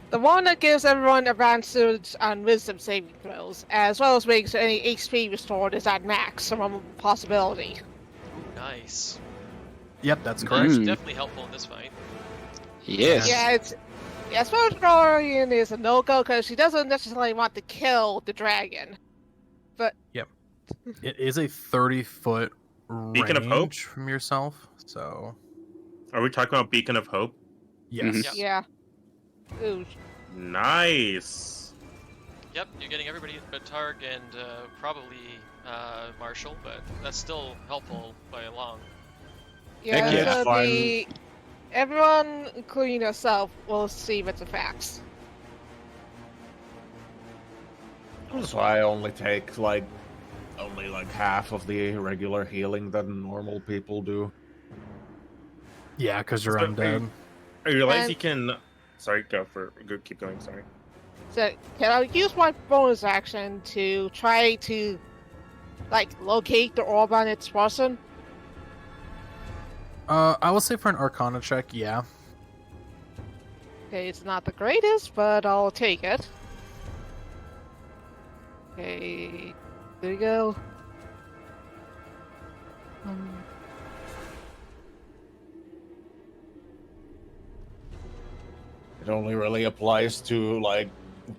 Speaker 6: The one that gives everyone advantage on wisdom saving throws, as well as makes any HP restored is at maximum possibility.
Speaker 2: Ooh, nice.
Speaker 5: Yep, that's
Speaker 2: That's
Speaker 5: correct.
Speaker 2: definitely helpful in this fight.
Speaker 1: Yes.
Speaker 6: Yeah, Pseudodorian is a no-go because she doesn't necessarily want to kill the dragon.
Speaker 5: It is a 30-foot
Speaker 7: Beacon of Hope?
Speaker 5: range from yourself, so
Speaker 7: Are we talking about Beacon of Hope?
Speaker 5: yes.
Speaker 2: Yep.
Speaker 6: Yeah. Ooh.
Speaker 7: Nice.
Speaker 2: Yep, you're getting everybody but Targ and probably Marshall, but that's still helpful by a long.
Speaker 6: Yeah,
Speaker 1: Heck yeah.
Speaker 6: so everyone, including yourself, will receive its effects.
Speaker 4: So I only take only half of the regular healing that normal people do.
Speaker 5: Yeah, because you're
Speaker 7: So,
Speaker 5: undead.
Speaker 7: I realize
Speaker 6: And-
Speaker 7: you can. Sorry, keep going. Sorry.
Speaker 6: So, can I use my bonus action to try to, locate the orb on its person?
Speaker 5: I will say for an Arcana check, yeah.
Speaker 6: Okay, it's not the greatest, but I'll take it. Okay, there you go.
Speaker 4: It only really applies to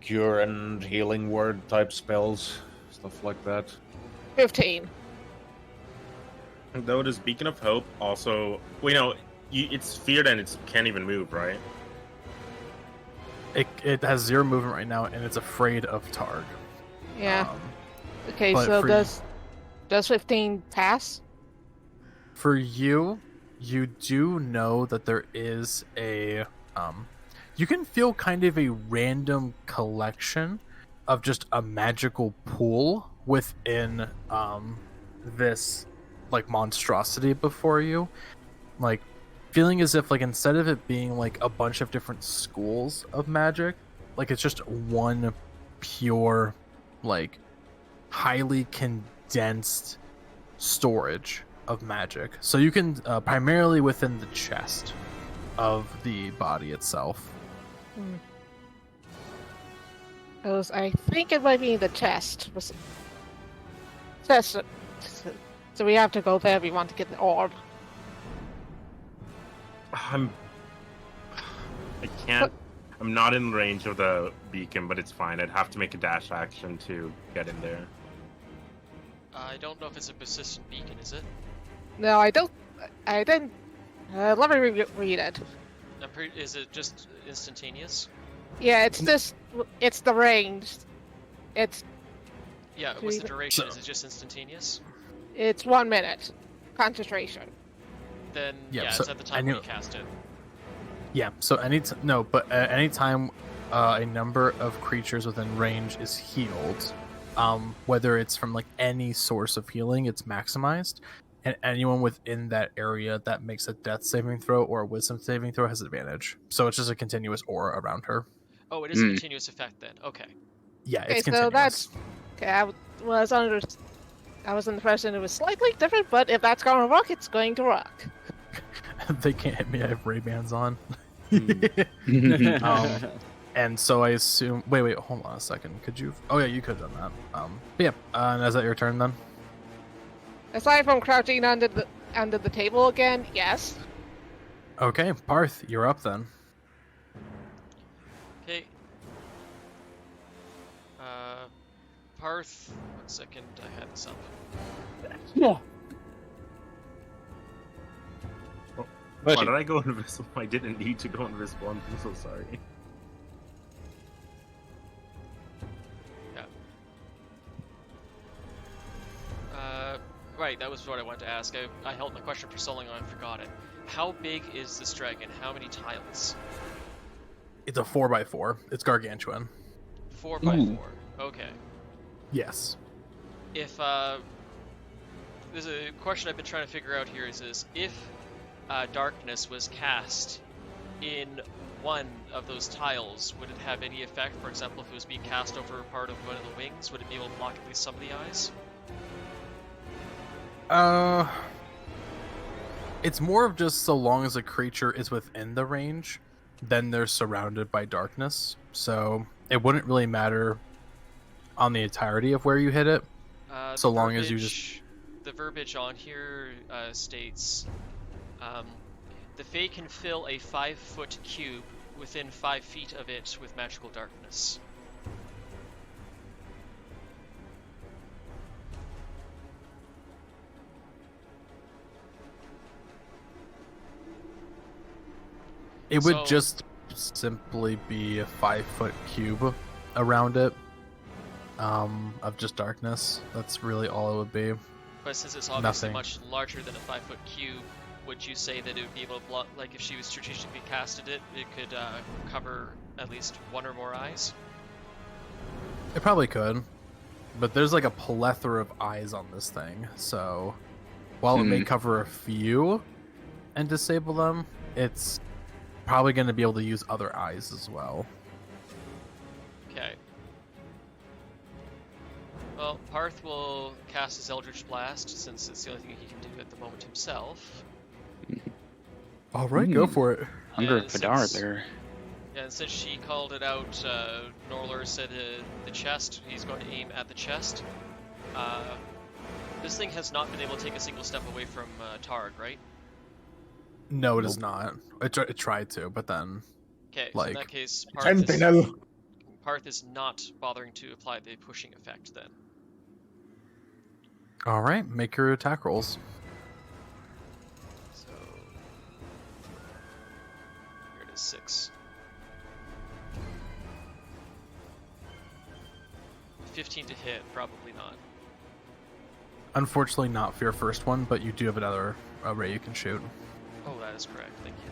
Speaker 4: cure and healing word type spells, stuff like that.
Speaker 6: 15.
Speaker 7: Though does Beacon of Hope also? Well, it's feared and it can't even move, right?
Speaker 5: It has 0 movement right now, and it's afraid of Targ.
Speaker 6: Yeah.
Speaker 5: Um,
Speaker 6: Okay,
Speaker 5: but
Speaker 6: so
Speaker 5: for-
Speaker 6: does 15 pass?
Speaker 5: For you, you do know that there is a you can feel kind of a random collection of just a magical pool within this monstrosity before you, feeling as if instead of it being a bunch of different schools of magic, it's just one pure highly condensed storage of magic. So you can primarily within the chest of the body itself.
Speaker 6: I think it might be in the chest. Chest. So we have to go there if we want to get the orb.
Speaker 7: I can't. I'm not in range of the beacon, but it's fine. I'd have to make a dash action to get in there.
Speaker 2: I don't know if it's a persistent beacon, is it?
Speaker 6: No, I don't. I didn't. Let me read it.
Speaker 2: Is it just instantaneous?
Speaker 6: Yeah, it's the range. It's
Speaker 2: Yeah, what's the duration? Is it just instantaneous?
Speaker 6: 1 minute. Concentration.
Speaker 2: Then,
Speaker 5: Yeah,
Speaker 2: yeah,
Speaker 5: so
Speaker 2: it's at the time when you cast it.
Speaker 5: Yeah, so anytime a number of creatures within range is healed, whether it's from any source of healing, it's maximized, and anyone within that area that makes a death saving throw or a wisdom saving throw has advantage. So it's just a continuous aura around her.
Speaker 2: Oh, it is a continuous effect then. Okay.
Speaker 5: Yeah,
Speaker 6: Okay,
Speaker 5: it's
Speaker 6: so
Speaker 5: continuous.
Speaker 6: that's okay. I was under the impression it was slightly different, but if that's going to work, it's going to work.
Speaker 5: They can't hit me. I have Ray-Bans on. And so I assume. Wait, hold on a second. Could you? Oh yeah, you could have done that. But yeah. And is that your turn then?
Speaker 6: Aside from crouching under the table again, yes.
Speaker 5: Okay, Paarth, you're up then.
Speaker 2: Okay. Paarth. 1 second, I had this up.
Speaker 7: Why did I go invisible? I didn't need to go invisible. I'm so sorry.
Speaker 2: Right, that was is what I wanted to ask. I held my question for so long I forgot it. How big is this dragon? How many tiles?
Speaker 5: It's a 4x4. It's gargantuan.
Speaker 2: 4x4. Okay.
Speaker 5: Yes.
Speaker 2: If there's a question I've been trying to figure out here is if darkness was cast in one of those tiles, would it have any effect? For example, if it was being cast over part of one of the wings, would it be able to block at least some of the eyes?
Speaker 5: It's more of just so long as a creature is within the range, then they're surrounded by darkness. So it wouldn't really matter on the entirety of where you hit it, so long as you just...
Speaker 2: The verbiage on here states, the Fae can fill a 5-foot cube within 5 feet of it with magical darkness.
Speaker 5: It would just simply be a 5-foot cube around it, of just darkness. That's really all it would be.
Speaker 2: But since it's obviously much larger than a 5-foot cube, would you say that it would be able to block, like if she was strategically casted it could cover at least one or more eyes?
Speaker 5: It probably could, but there's like a plethora of eyes on this thing, so while it may cover a few and disable them, it's probably going to be able to use other eyes as well.
Speaker 2: Okay. Well, Paarth will cast his Eldritch Blast, since it's the only thing he can do at the moment himself.
Speaker 5: Alright, go for it.
Speaker 1: Hunger Fadar there.
Speaker 2: Yeah, and since she called it out, Norelor said the chest, he's going to aim at the chest. This thing has not been able to take a single step away from Targ, right?
Speaker 5: No, it is not. It tried to, but then...
Speaker 2: Okay,
Speaker 5: like,
Speaker 2: so in that case, Paarth is not bothering to apply the pushing effect then.
Speaker 5: Alright, make your attack rolls.
Speaker 2: So... here it is, 6. 15 to hit, probably not.
Speaker 5: Unfortunately not for your first one, but you do have another array you can shoot.
Speaker 2: Oh, that is correct, thank you.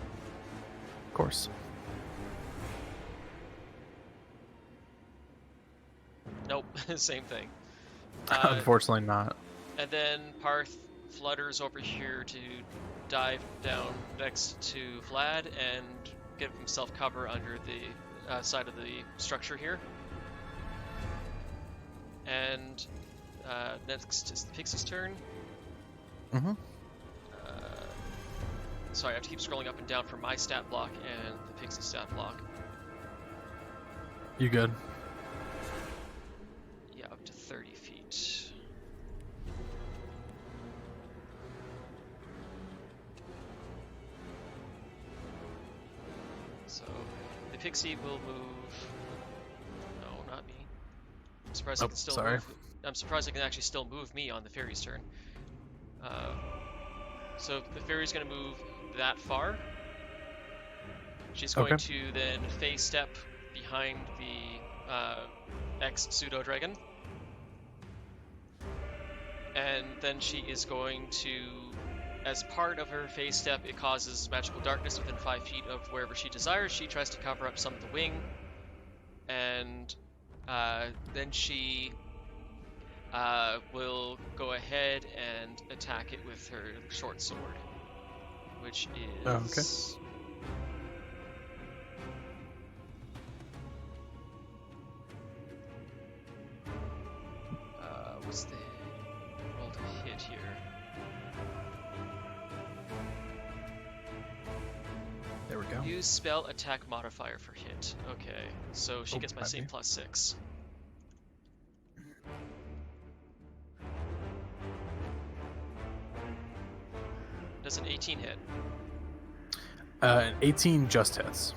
Speaker 5: Of course.
Speaker 2: Nope, same thing.
Speaker 5: Unfortunately not.
Speaker 2: And then Paarth flutters over here to dive down next to Vlad and give himself cover under the side of the structure here. And next is the Pixie's turn.
Speaker 5: Mm-hmm.
Speaker 2: Sorry, I have to keep scrolling up and down for my stat block and the Pixie stat block.
Speaker 5: You good?
Speaker 2: Yeah, up to 30 feet. So, the Pixie will move... No, not me. I'm surprised I can still move. I'm surprised I can actually still move me on the fairy's turn. So the fairy's going to move that far. She's going to then phase step behind the ex-pseudodragon. And then she is going to, as part of her phase step, it causes magical darkness within 5 feet of wherever she desires. She tries to cover up some of the wing. And then she will go ahead and attack it with her short sword, which is... what's the roll to hit here?
Speaker 5: There we go.
Speaker 2: Use spell attack modifier for hit. Okay, so she gets my same +6. Does an 18 hit?
Speaker 5: An 18 just hits.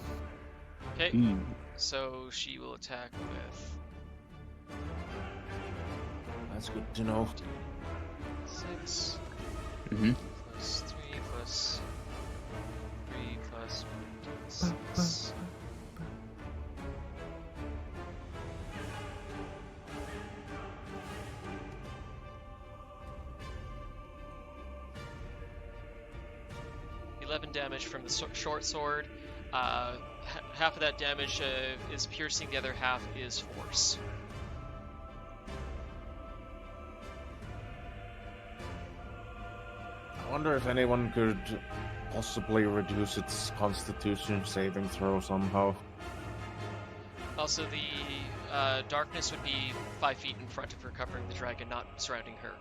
Speaker 2: Okay, so she will attack with...
Speaker 4: That's good to know.
Speaker 2: 6 plus 3 plus 3 plus 6. 11 damage from the short sword. Half of that damage is piercing, the other half is force.
Speaker 4: I wonder if anyone could possibly reduce its Constitution saving throw somehow.
Speaker 2: Also, the darkness would be 5 feet in front of her, covering the dragon, not surrounding her.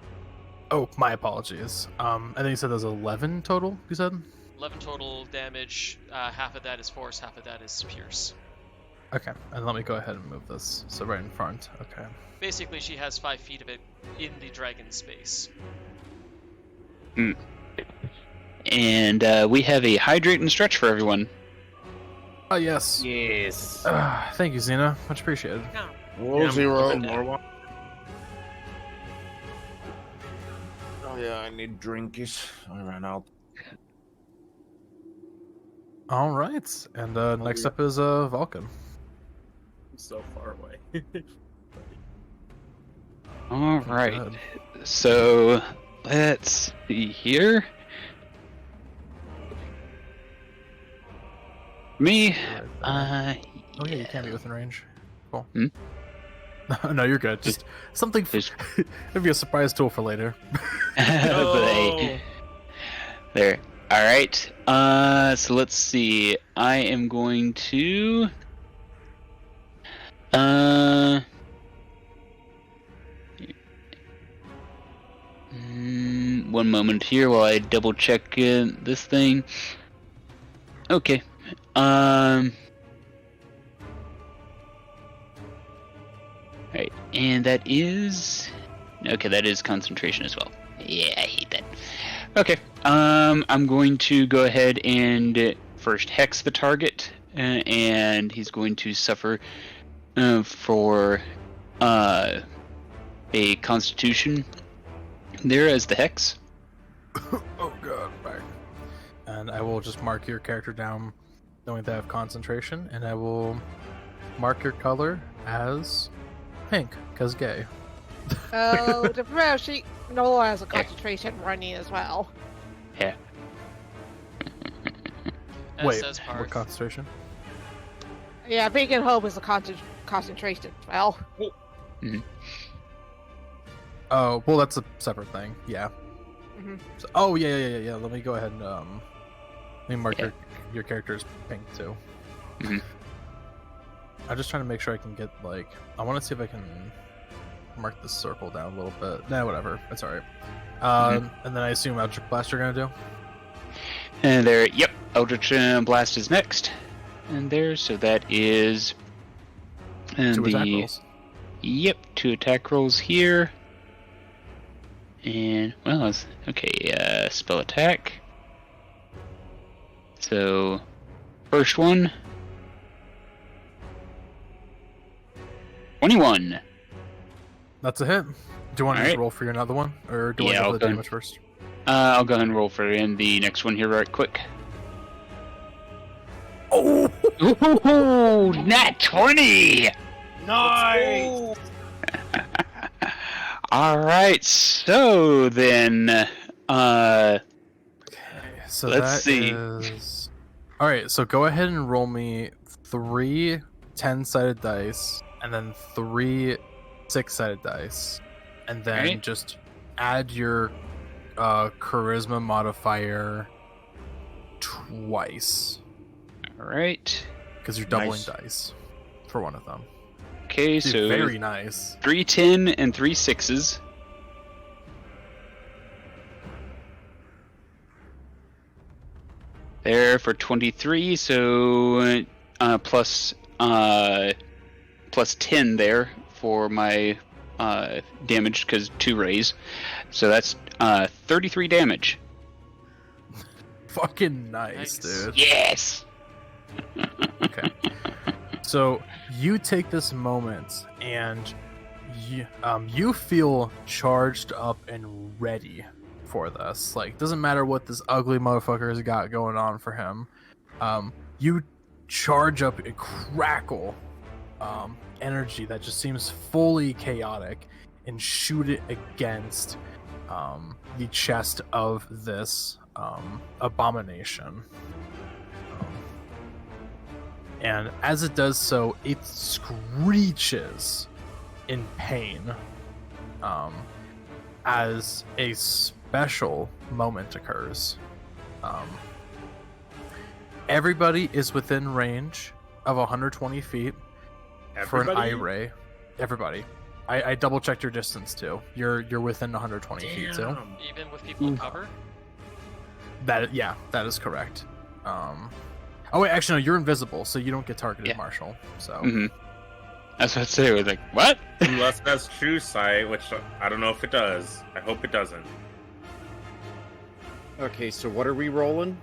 Speaker 5: Oh, my apologies. I think you said there's 11 total, you said?
Speaker 2: 11 total damage, half of that is force, half of that is pierce.
Speaker 5: Okay, and let me go ahead and move this. So right in front, okay.
Speaker 2: Basically, she has 5 feet of it in the dragon space.
Speaker 1: And we have a hydrate and stretch for everyone.
Speaker 5: Oh, yes.
Speaker 3: Yes.
Speaker 5: Thank you, Xena. Much appreciated.
Speaker 4: Roll 0.
Speaker 7: More water.
Speaker 4: Oh yeah, I need drinkies. I ran out.
Speaker 5: All right, and next up is Valkin.
Speaker 7: I'm so far away.
Speaker 1: All right. So let's see here. Me,
Speaker 5: Oh yeah, you can't be within range. Cool.
Speaker 1: Hmm?
Speaker 5: No, you're good. Just something. Maybe a surprise tool for later.
Speaker 1: but hey, there. All right. So let's see. I am going to. One moment here while I double check this thing. Okay. Alright, and that is... Okay, that is concentration as well. Yeah, I hate that. Okay, I'm going to go ahead and first hex the target, and he's going to suffer for a constitution there as the hex.
Speaker 5: Oh god, right. And I will just mark your character down knowing they have concentration, and I will mark your color as pink, because gay.
Speaker 6: Oh, the prayer sheet Nola has a concentration running as well.
Speaker 1: Yeah.
Speaker 2: As
Speaker 5: Wait,
Speaker 2: says
Speaker 5: what
Speaker 2: Paarth.
Speaker 5: concentration?
Speaker 6: Yeah, Big and Hope is a concentration as well.
Speaker 5: Oh, well, that's a separate thing. Yeah.
Speaker 6: Mhm.
Speaker 5: So, oh, yeah. Let me go ahead and let me mark your character as pink too.
Speaker 1: Mhm.
Speaker 5: I'm just trying to make sure I can get like. I want to see if I can mark the circle down a little bit. Nah, whatever. It's all right. And then I assume Eldritch Blast you're gonna do.
Speaker 1: And there, yep, Eldritch Blast is next. And there, so that is... And
Speaker 5: 2 attack rolls.
Speaker 1: Yep, 2 attack rolls here. And, well, okay, spell attack. So, first one. 21.
Speaker 5: That's a hit. Do you want to just
Speaker 1: Alright.
Speaker 5: roll for your another one, or do
Speaker 1: Yeah,
Speaker 5: I
Speaker 1: I'll
Speaker 5: go for the
Speaker 1: go-
Speaker 5: damage first?
Speaker 1: I'll go ahead and roll for in the next one here right quick.
Speaker 5: Oh,
Speaker 1: Ooh, nat 20!
Speaker 8: Nice!
Speaker 1: Alright, so then,
Speaker 5: okay. So
Speaker 1: Let's
Speaker 5: that
Speaker 1: see.
Speaker 5: is... All right. So go ahead and roll me 3 10-sided dice, and then 3 6-sided dice, and then
Speaker 1: Alright.
Speaker 5: just add your charisma modifier twice,
Speaker 1: alright.
Speaker 5: because you're doubling
Speaker 4: Nice.
Speaker 5: dice for one of them.
Speaker 1: Okay, so
Speaker 5: Very nice.
Speaker 1: 3 10 and 3 6s. There for 23, so plus 10 there for my damage because 2 raise. So that's 33 damage.
Speaker 5: Fucking nice,
Speaker 2: Nice.
Speaker 5: dude.
Speaker 1: Yes!
Speaker 5: Okay. So you take this moment and you feel charged up and ready for this. Like, doesn't matter what this ugly motherfucker has got going on for him. You charge up and crackle energy that just seems fully chaotic and shoot it against the chest of this abomination. And as it does so, it screeches in pain as a special moment occurs. Everybody is within range of 120 feet for an eye ray. Everybody. I double checked your distance too. You're within 120 feet too.
Speaker 2: Even with people in cover?
Speaker 5: That is correct. Oh wait, actually no, you're invisible, so you don't get targeted, Marshall. So.
Speaker 1: Mm-hmm. That's what I say. Was like, what?
Speaker 7: Unless that's true sight, which I don't know if it does. I hope it doesn't.
Speaker 3: Okay, so what are we rolling?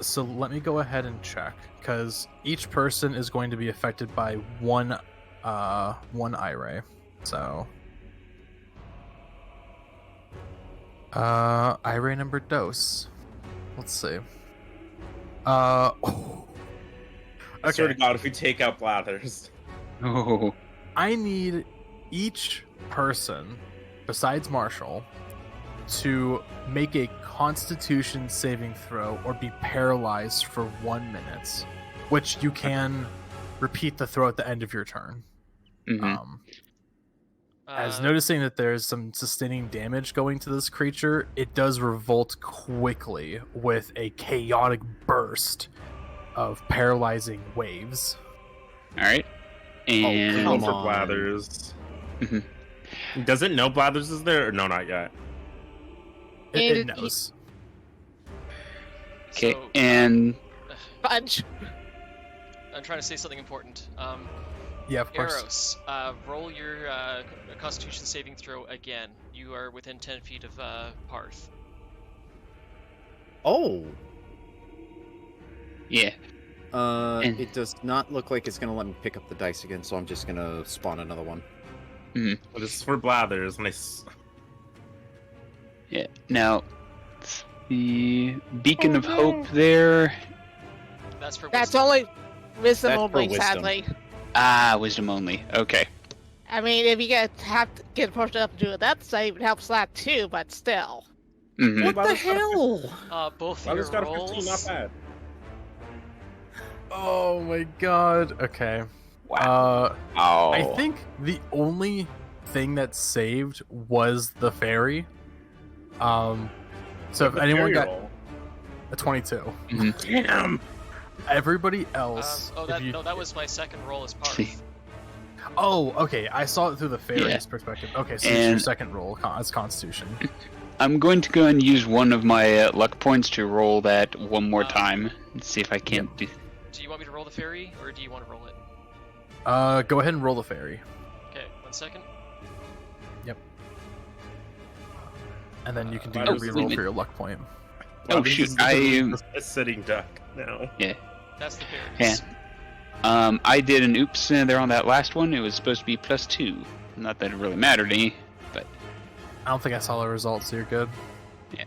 Speaker 5: So let me go ahead and check, because each person is going to be affected by one eye ray. So, eye ray number dose. Let's see.
Speaker 7: I
Speaker 5: Okay.
Speaker 7: swear to God, if we take out Blathers.
Speaker 1: Oh.
Speaker 5: I need each person, besides Marshall, to make a Constitution saving throw or be paralyzed for 1 minute, which you can repeat the throw at the end of your turn.
Speaker 1: Mm-hmm.
Speaker 5: As noticing that there's some sustaining damage going to this creature, it does revolt quickly with a chaotic burst of paralyzing waves.
Speaker 1: All right. And
Speaker 7: Go for Blathers.
Speaker 1: Mhm.
Speaker 7: Does it know Blathers is there? Or no, not yet.
Speaker 5: It knows.
Speaker 1: Okay,
Speaker 2: So,
Speaker 1: and
Speaker 6: Fudge.
Speaker 2: I'm trying to say something important.
Speaker 5: Yeah, of course.
Speaker 2: Aeros, roll your Constitution saving throw again. You are within 10 feet of Paarth.
Speaker 3: Oh.
Speaker 1: yeah.
Speaker 3: It does not look like it's gonna let me pick up the dice again, so I'm just gonna spawn another one.
Speaker 7: But this is for Blathers, and
Speaker 1: Yeah. Now, the beacon of hope there.
Speaker 2: That's for
Speaker 6: That's
Speaker 2: wisdom.
Speaker 6: only wisdom
Speaker 3: That's for
Speaker 6: only,
Speaker 3: wisdom.
Speaker 6: sadly.
Speaker 1: Ah, wisdom only. Okay.
Speaker 6: I mean, if you have to get a person up to do that save, it helps that too, but still.
Speaker 1: Mm-hmm.
Speaker 3: What the hell?
Speaker 2: Both
Speaker 7: Blathers
Speaker 2: your
Speaker 7: got a 15, not
Speaker 2: rolls.
Speaker 7: bad.
Speaker 5: Oh my god. Okay.
Speaker 1: Oh.
Speaker 5: I think the only thing that saved was the fairy. So if
Speaker 7: The
Speaker 5: anyone
Speaker 7: fairy
Speaker 5: got
Speaker 7: roll.
Speaker 5: a 22,
Speaker 7: Damn.
Speaker 5: everybody else.
Speaker 2: That was my second roll as Paarth.
Speaker 5: Oh, okay. I saw it through the fairy's
Speaker 1: Yeah.
Speaker 5: perspective. Okay, so it's your
Speaker 1: And-
Speaker 5: second roll as Constitution.
Speaker 1: I'm going to go and use one of my luck points to roll that one more
Speaker 2: Uh,
Speaker 1: time and see if I can't do.
Speaker 2: Do you want me to roll the fairy, or do you want to roll it?
Speaker 5: Go ahead and roll the fairy,
Speaker 2: Okay, 1 second.
Speaker 5: and then you can do
Speaker 7: that
Speaker 5: your
Speaker 7: was
Speaker 5: reroll
Speaker 1: the-
Speaker 5: for your luck point.
Speaker 1: Oh,
Speaker 7: This
Speaker 1: shoot,
Speaker 7: is
Speaker 1: I-
Speaker 7: a sitting duck now.
Speaker 2: That's the
Speaker 1: Yeah.
Speaker 2: fairies.
Speaker 1: I did an oops there on that last one. It was supposed to be +2. Not that it really mattered any, but
Speaker 5: I don't think I saw the results, so you're good.
Speaker 1: Yeah.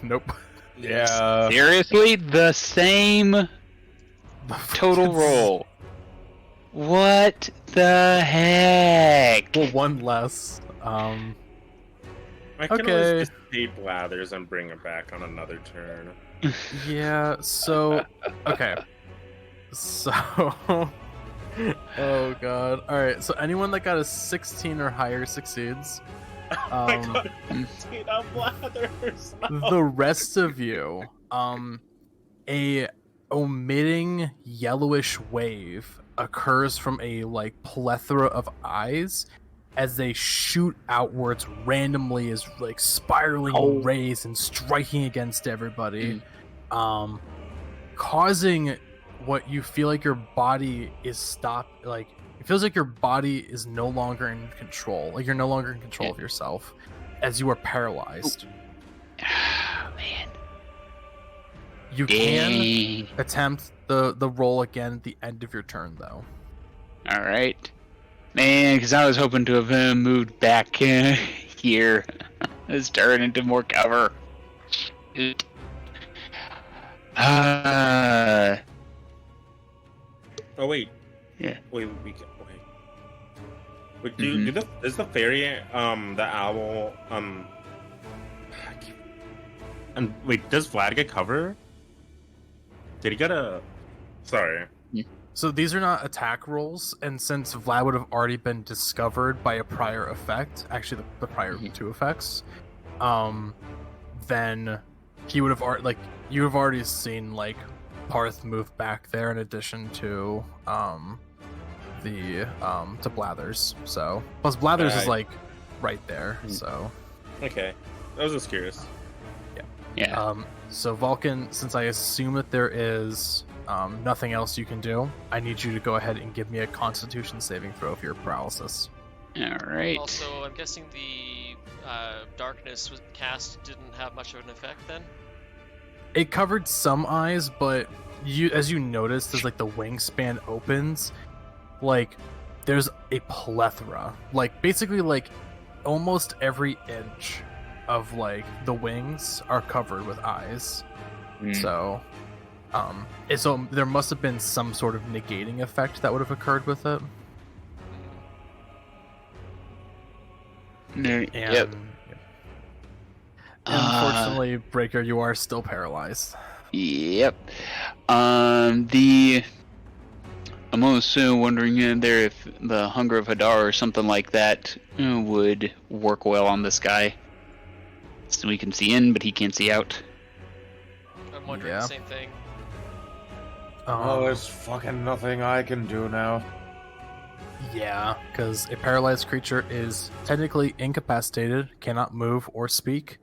Speaker 5: Nope.
Speaker 4: Yeah.
Speaker 1: seriously, the same total roll. What the heck?
Speaker 5: Well, one less.
Speaker 7: I can
Speaker 5: Okay.
Speaker 7: always just pay Blathers and bring it back on another turn.
Speaker 5: Yeah, so okay. So oh god. Alright, so anyone that got a 16 or higher succeeds.
Speaker 7: I got a
Speaker 1: Mm.
Speaker 7: 15 on Blathers.
Speaker 5: The rest of you, a omitting yellowish wave occurs from a like plethora of eyes as they shoot outwards randomly as like spiraling rays and striking against everybody, causing what you feel like your body is stopped. Like it feels like your body is no longer in control. Like you're no longer in control of yourself, as you are paralyzed.
Speaker 1: Ah, man.
Speaker 5: You can
Speaker 1: Dang.
Speaker 5: attempt the roll again at the end of your turn, though.
Speaker 1: All right, man. Because I was hoping to have moved back here. Let's turn into more cover. Shoot.
Speaker 7: Oh wait.
Speaker 1: Yeah.
Speaker 7: Wait. We can, wait. Wait, is the fairy, the owl, and wait, does Vlad get cover? Did he get a? Sorry.
Speaker 5: So these are not attack rolls, and since Vlad would have already been discovered by a prior effect, actually the prior two effects, then he would have already, you have already seen Paarth move back there in addition to to Blathers. So plus Blathers is right there. So
Speaker 7: okay, I was just curious.
Speaker 1: Yeah.
Speaker 5: So Valkin, since I assume that there is nothing else you can do, I need you to go ahead and give me a Constitution saving throw for your paralysis.
Speaker 1: All right.
Speaker 2: Also, I'm guessing the darkness was cast didn't have much of an effect then?
Speaker 5: It covered some eyes, but as you noticed, as the wingspan opens, there's a plethora. Basically almost every inch of the wings are covered with eyes. So so there must have been some sort of negating effect that would have occurred with it.
Speaker 1: Yep.
Speaker 5: Unfortunately, Breaker, you are still paralyzed.
Speaker 1: Yep. I'm also wondering there if the Hunger of Hadar or something like that would work well on this guy. So we can see in, but he can't see out.
Speaker 2: I'm wondering the same thing.
Speaker 4: There's fucking nothing I can do now.
Speaker 5: Yeah, because a paralyzed creature is technically incapacitated, cannot move or speak.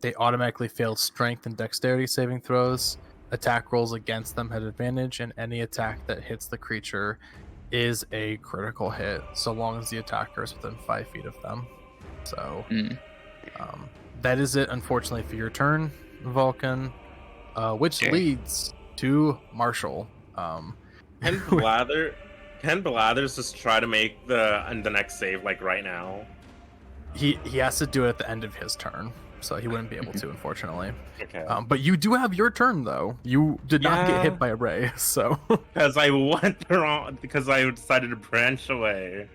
Speaker 5: They automatically fail strength and dexterity saving throws. Attack rolls against them had advantage, and any attack that hits the creature is a critical hit, so long as the attacker is within 5 feet of them. So, that is it, unfortunately, for your turn, Valkin, which leads to Marshell.
Speaker 7: Can Blathers just try to make the next save right now?
Speaker 5: He has to do it at the end of his turn, so he wouldn't be able to, unfortunately.
Speaker 7: Okay.
Speaker 5: But you do have your turn, though. You did not get hit by a ray, so.
Speaker 7: Because I went wrong. Because I decided to branch away.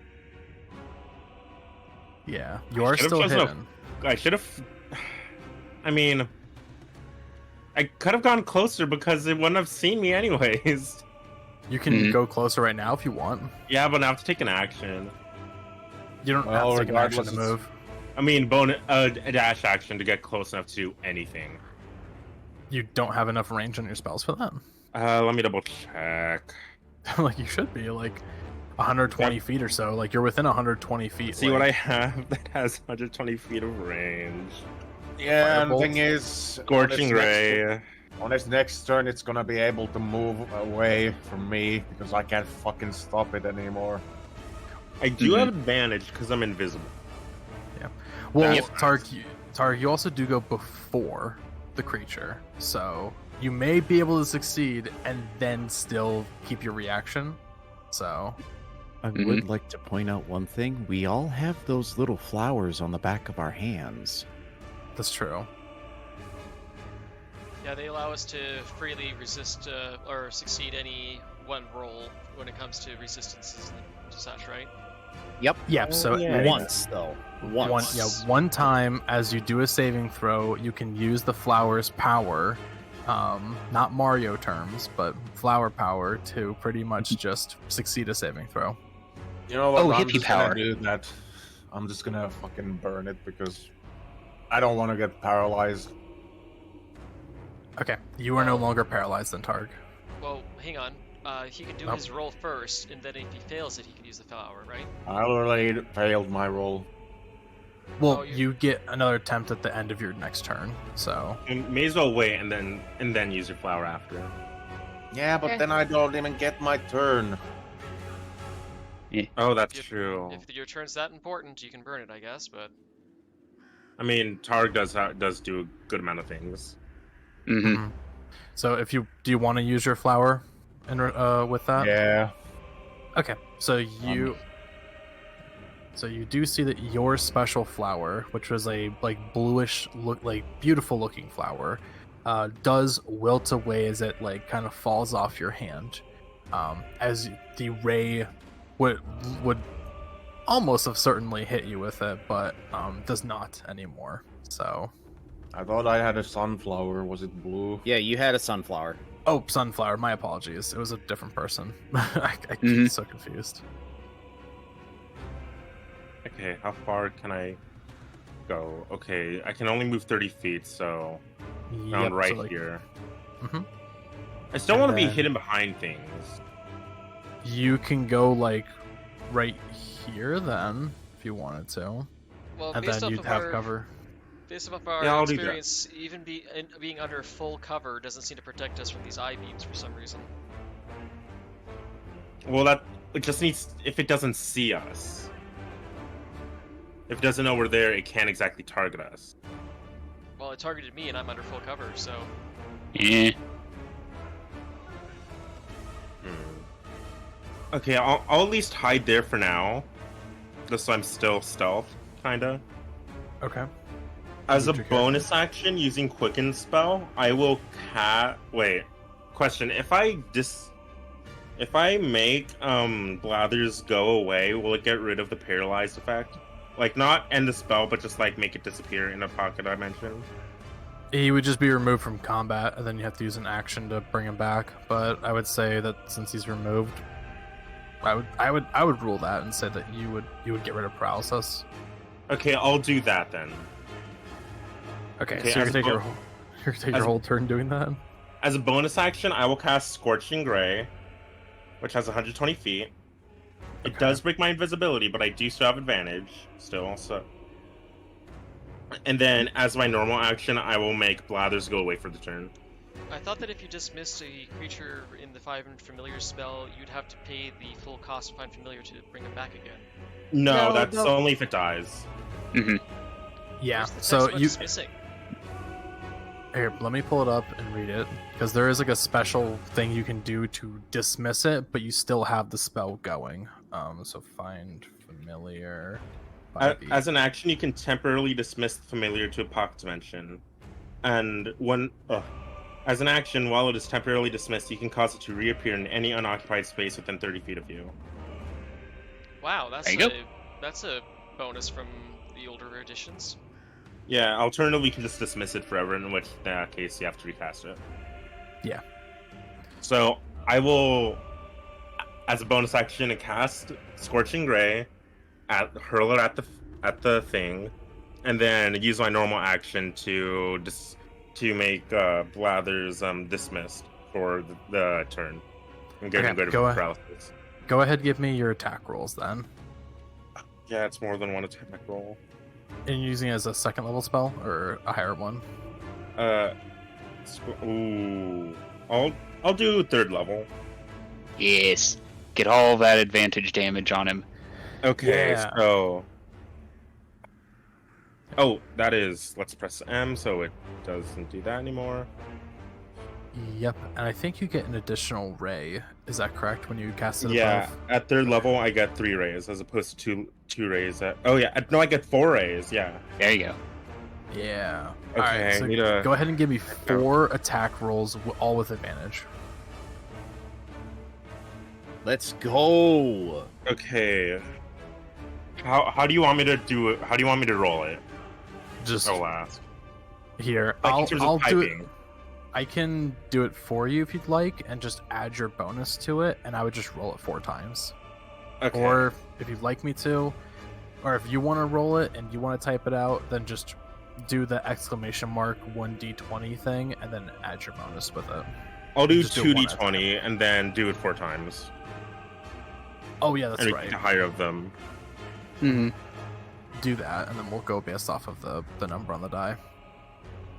Speaker 5: Yeah, you are still hidden.
Speaker 7: I should have. I mean, I could have gone closer because it wouldn't have seen me anyways.
Speaker 5: You can go closer right now if you want.
Speaker 7: Yeah, but I have to take an action.
Speaker 5: You don't have to take an action to move.
Speaker 7: I mean, a dash action to get close enough to anything.
Speaker 5: You don't have enough range on your spells for that.
Speaker 7: Let me double check.
Speaker 5: You should be 120 feet or so. You're within 120 feet.
Speaker 7: See what I have that has 120 feet of range.
Speaker 4: Yeah, and the thing is,
Speaker 7: Scorching Ray.
Speaker 4: On its next turn, it's gonna be able to move away from me because I can't fucking stop it anymore.
Speaker 7: I do have advantage because I'm invisible.
Speaker 5: Yeah. Well, Targ, you also do go before the creature, so you may be able to succeed and then still keep your reaction. So
Speaker 3: I would like to point out one thing. We all have those little flowers on the back of our hands.
Speaker 5: That's true.
Speaker 2: Yeah, they allow us to freely resist or succeed any one roll when it comes to resistances and such, right?
Speaker 5: Yep. So
Speaker 3: once though.
Speaker 5: One time as you do a saving throw, you can use the flower's power, not Mario terms, but flower power to pretty much just succeed a saving throw.
Speaker 4: You know what? I'm
Speaker 1: hippie
Speaker 4: just
Speaker 1: power.
Speaker 4: gonna do that. I'm just gonna fucking burn it because I don't want to get paralyzed.
Speaker 5: Okay, you are no longer paralyzed then, Targ.
Speaker 2: Well, hang on. He can do his roll first, and then if he fails it, he can use the flower, right?
Speaker 4: I already failed my roll.
Speaker 5: Well, you get another attempt at the end of your next turn, so.
Speaker 7: You may as well wait and then use your flower after.
Speaker 4: Yeah, but then I don't even get my turn.
Speaker 1: Yeah.
Speaker 7: Oh, that's true.
Speaker 2: If your turn's that important, you can burn it, I guess, but...
Speaker 7: I mean, Targ does do a good amount of things.
Speaker 1: Mm-hmm.
Speaker 5: So do you want to use your flower with that?
Speaker 4: Yeah.
Speaker 5: Okay, so you do see that your special flower, which was a bluish beautiful looking flower, does wilt away as it kind of falls off your hand, as the ray would almost have certainly hit you with it, but does not anymore. So,
Speaker 4: I thought I had a sunflower. Was it blue?
Speaker 3: Yeah, you had a sunflower.
Speaker 5: oh, sunflower. My apologies. It was a different person. I get so confused.
Speaker 7: Okay, how far can I go? Okay, I can only move 30 feet, so around right here.
Speaker 5: Mhm.
Speaker 7: I still
Speaker 5: And
Speaker 7: want to be
Speaker 5: then-
Speaker 7: hidden behind things.
Speaker 5: You can go like right here then, if you wanted to,
Speaker 2: Well,
Speaker 5: and
Speaker 2: based
Speaker 5: then
Speaker 2: off
Speaker 5: you'd
Speaker 2: of
Speaker 5: have
Speaker 2: our
Speaker 5: cover.
Speaker 2: based off our
Speaker 7: Yeah, I'll do that.
Speaker 2: experience, even being under full cover doesn't seem to protect us from these eye beams for some reason.
Speaker 7: Well, that it just needs if it doesn't see us. If it doesn't know we're there, it can't exactly target us.
Speaker 2: Well, it targeted me and I'm under full cover, so
Speaker 1: Yeah.
Speaker 7: Okay, I'll at least hide there for now, just so I'm still stealth, kinda.
Speaker 5: Okay.
Speaker 7: As a
Speaker 5: Use your
Speaker 7: bonus action, using Quicken spell, I will Wait, question: if I make Blathers go away, will it get rid of the paralyzed effect? Like, not end the spell, but just like make it disappear in a pocket dimension.
Speaker 5: He would just be removed from combat, and then you have to use an action to bring him back. But I would say that since he's removed, I would rule that and say that you would get rid of paralysis.
Speaker 7: Okay, I'll do that then.
Speaker 5: Okay,
Speaker 7: Okay,
Speaker 5: so you're
Speaker 7: as
Speaker 5: gonna
Speaker 7: a
Speaker 5: take your whole turn doing that.
Speaker 7: As a bonus action, I will cast Scorching Gray, which has 120 feet. It
Speaker 5: Okay.
Speaker 7: does break my invisibility, but I do still have advantage still. So, and then as my normal action, I will make Blathers go away for the turn.
Speaker 2: I thought that if you dismissed a creature in the Find Familiar spell, you'd have to pay the full cost of Find Familiar to bring him back again.
Speaker 7: No,
Speaker 6: No,
Speaker 7: that's
Speaker 6: no.
Speaker 7: only if it dies.
Speaker 5: Yeah.
Speaker 2: Where's the text
Speaker 5: So
Speaker 2: about
Speaker 5: you
Speaker 2: dismissing?
Speaker 5: here, let me pull it up and read it because there is like a special thing you can do to dismiss it, but you still have the spell going. So Find Familiar.
Speaker 7: As an action, you can temporarily dismiss the familiar to a pocket dimension, and as an action, while it is temporarily dismissed, you can cause it to reappear in any unoccupied space within 30 feet of you.
Speaker 2: Wow, that's
Speaker 1: There you go.
Speaker 2: that's a bonus from the older editions.
Speaker 7: Yeah, alternatively, you can just dismiss it forever, in which case you have to recast it.
Speaker 5: Yeah.
Speaker 7: So I will, as a bonus action, cast Scorching Gray, hurl it at the thing, and then use my normal action to make Blathers dismissed for the turn and get
Speaker 5: Okay,
Speaker 7: rid of
Speaker 5: go ahead.
Speaker 7: paralysis.
Speaker 5: Go ahead, give me your attack rolls then.
Speaker 7: Yeah, it's more than one attack roll.
Speaker 5: And you're using it as a second level spell or a higher one?
Speaker 7: Ooh, I'll do third level.
Speaker 1: Yes. Get all that advantage damage on him.
Speaker 7: Okay,
Speaker 5: Yeah.
Speaker 7: so. Oh, that is. Let's press M so it doesn't do that anymore.
Speaker 5: Yep, and I think you get an additional ray. Is that correct when you cast it
Speaker 7: Yeah,
Speaker 5: above?
Speaker 7: at third level, I get 3 rays as opposed to two rays. Oh, yeah. No, I get 4 rays. Yeah.
Speaker 1: There you go.
Speaker 5: Yeah.
Speaker 7: Okay,
Speaker 5: Alright, so
Speaker 7: I need to.
Speaker 5: go ahead and give me 4 attack rolls, all with advantage.
Speaker 3: Let's go.
Speaker 7: Okay. How do you want me to do it? How do you want me to roll it?
Speaker 5: Just
Speaker 7: I'll ask.
Speaker 5: here.
Speaker 7: Like, in
Speaker 5: I'll
Speaker 7: terms
Speaker 5: I'll
Speaker 7: of
Speaker 5: do it.
Speaker 7: typing.
Speaker 5: I can do it for you if you'd like, and just add your bonus to it, and I would just roll it 4 times.
Speaker 7: Okay.
Speaker 5: Or if you'd like me to, or if you want to roll it and you want to type it out, then just do the exclamation mark 1d20 thing, and then add your bonus with it.
Speaker 7: I'll do
Speaker 5: just do one
Speaker 7: 2d20 and then do it 4 times.
Speaker 5: Oh yeah, that's
Speaker 7: and
Speaker 5: right.
Speaker 7: the higher of them.
Speaker 1: Mm-hmm.
Speaker 5: Do that, and then we'll go based off of the number on the die.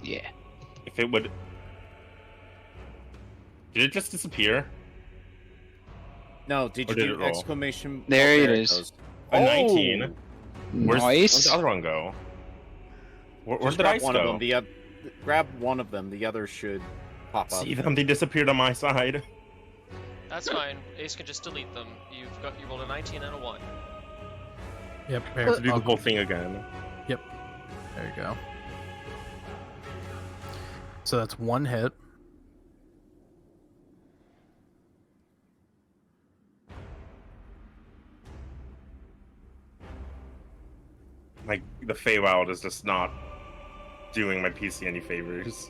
Speaker 1: Yeah.
Speaker 7: If it would. Did it just disappear?
Speaker 3: No, did
Speaker 7: Or
Speaker 3: you
Speaker 7: did
Speaker 3: do
Speaker 7: it roll?
Speaker 3: exclamation?
Speaker 1: There it is.
Speaker 3: goes.
Speaker 7: A 19. Where'd
Speaker 1: Nice.
Speaker 7: the other one go? Where'd
Speaker 3: Just
Speaker 7: the
Speaker 3: grab
Speaker 7: dice
Speaker 3: one
Speaker 7: go?
Speaker 3: of them. Grab one of them. The other should pop up.
Speaker 7: See them? They disappeared on my side.
Speaker 2: That's fine. Ace can just delete them. You rolled a 19 and a 1.
Speaker 5: Yep.
Speaker 7: I have to do the whole thing again.
Speaker 5: There you go. So that's 1 hit.
Speaker 7: the Feywild is just not doing my PC any favors.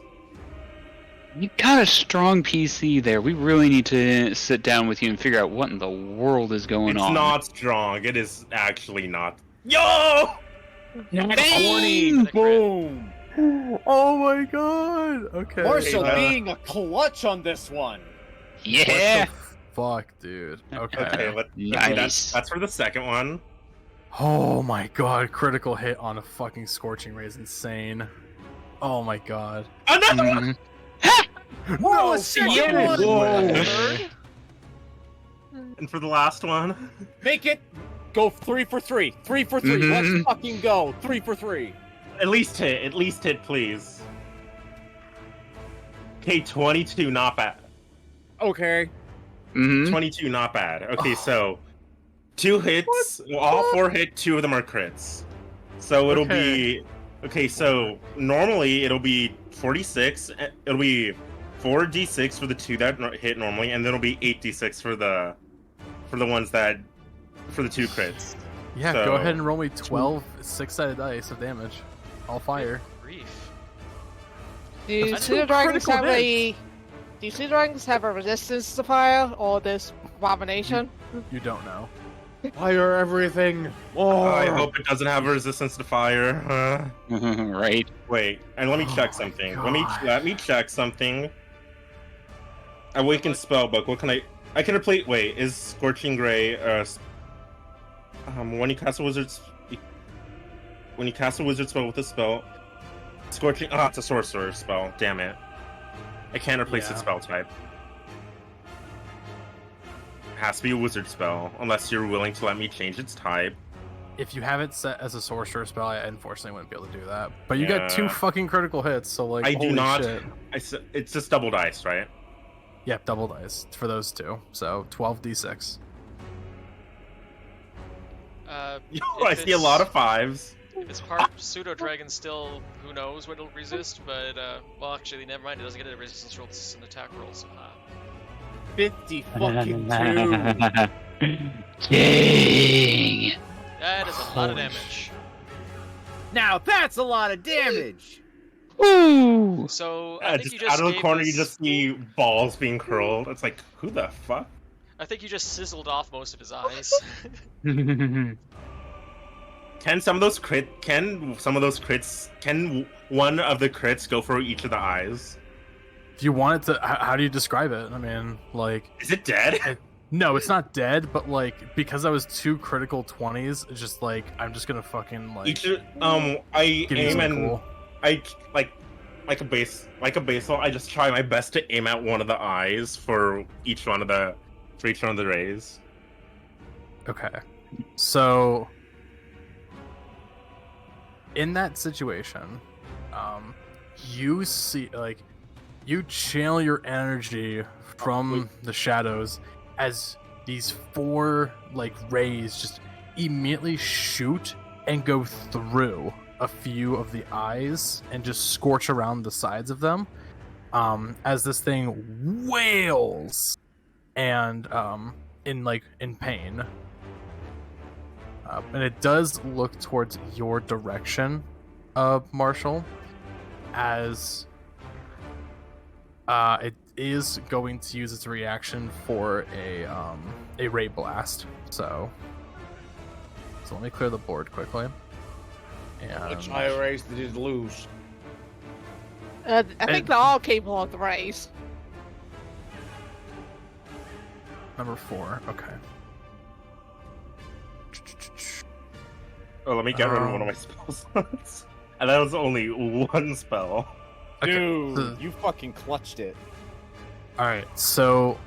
Speaker 1: You got a strong PC there. We really need to sit down with you and figure out what in the world is going on.
Speaker 7: It's not strong. It is actually not. Yo!
Speaker 1: Dang!
Speaker 3: Boom!
Speaker 5: Oh my god! Okay.
Speaker 3: Marshall being a clutch on this one.
Speaker 1: Yeah!
Speaker 5: Fuck, dude. Okay.
Speaker 7: Okay,
Speaker 1: Nice.
Speaker 7: that's for the second one.
Speaker 5: Oh my god, critical hit on a fucking Scorching Ray is insane. Oh my god.
Speaker 7: Another one!
Speaker 5: No,
Speaker 3: yeah.
Speaker 5: Whoa.
Speaker 7: And for the last one,
Speaker 3: Make it go 3 for 3. 3 for 3.
Speaker 1: Mhm.
Speaker 3: Let's fucking go. 3 for 3.
Speaker 7: at least hit, please. Okay, 22, not bad.
Speaker 3: Okay.
Speaker 1: Mm-hmm.
Speaker 7: 22, not bad. Okay, so 2 hits, well, all 4 hit, 2 of them are crits. So it'll be okay. So normally it'll be 46. It'll be 4d6 for the 2 that hit normally, and then it'll be 8d6 for the ones that for the 2 crits.
Speaker 5: Yeah,
Speaker 7: So-
Speaker 5: go ahead and roll me 12 6-sided dice of damage. I'll fire.
Speaker 2: Grief.
Speaker 6: Do
Speaker 5: That's
Speaker 6: pseudodragons
Speaker 5: critical
Speaker 6: have a? Do pseudodragons have a resistance to fire or this abomination?
Speaker 5: You don't know.
Speaker 3: Fire everything.
Speaker 7: I hope it doesn't have a resistance to fire.
Speaker 1: Right.
Speaker 7: Wait, and let me
Speaker 5: Oh
Speaker 7: check
Speaker 5: my
Speaker 7: something.
Speaker 5: God.
Speaker 7: Let me check something. Awaken spellbook. What can I? I can replace. Wait, is Scorching Ray? When you cast a wizard spell with a spell, Scorching. Ah, it's a sorcerer spell. Damn it! I can't replace its
Speaker 5: Yeah.
Speaker 7: spell type. It has to be a wizard spell, unless you're willing to let me change its type.
Speaker 5: If you have it set as a sorcerer spell, I unfortunately wouldn't be able to do that. But you got 2
Speaker 7: Yeah.
Speaker 5: fucking critical hits, so like
Speaker 7: I do
Speaker 5: holy
Speaker 7: not.
Speaker 5: shit.
Speaker 7: It's just double dice, right?
Speaker 5: Yep, double dice for those 2. So 12d6.
Speaker 7: Yo,
Speaker 2: If
Speaker 7: I see a lot of 5s.
Speaker 2: If it's part pseudodragon, still who knows what it'll resist. But well, actually, never mind. It doesn't get a resistance roll. It's an attack roll. So,
Speaker 3: 50 fucking 2.
Speaker 1: Dang!
Speaker 2: that is a lot
Speaker 5: Holy
Speaker 2: of damage.
Speaker 3: Now that's a lot of damage.
Speaker 1: Woo!
Speaker 2: So
Speaker 7: Yeah,
Speaker 2: I think you just
Speaker 7: out of the
Speaker 2: gave
Speaker 7: corner,
Speaker 2: us-
Speaker 7: you just see balls being curled. It's like, who the fuck?
Speaker 2: I think you just sizzled off most of his eyes.
Speaker 7: Can one of those crits? Can one of the crits go for each of the eyes?
Speaker 5: If you want it to, how do you describe it? I mean, like,
Speaker 7: Is it dead?
Speaker 5: no, it's not dead, but like, because I was 2 critical 20s, it's just like, I'm just gonna fucking like
Speaker 7: Each I
Speaker 5: give you
Speaker 7: aim
Speaker 5: some
Speaker 7: and
Speaker 5: cool.
Speaker 7: I like a baseball. I just try my best to aim at one of the eyes for each one of the rays.
Speaker 5: Okay. So in that situation, you see, like, you channel your energy from the shadows as these 4 like rays just immediately shoot and go through a few of the eyes and just scorch around the sides of them, as this thing wails and in pain. And it does look towards your direction, Marshall, as it is going to use its reaction for a ray blast. So let me clear the board quickly. And
Speaker 3: Which high race did it lose?
Speaker 6: I think they all came on the race.
Speaker 5: number 4. Okay.
Speaker 7: Oh, let me get rid of one of my spell slots. And that was only one spell.
Speaker 5: Okay,
Speaker 3: Dude,
Speaker 5: so-
Speaker 3: you fucking clutched it.
Speaker 5: All right, so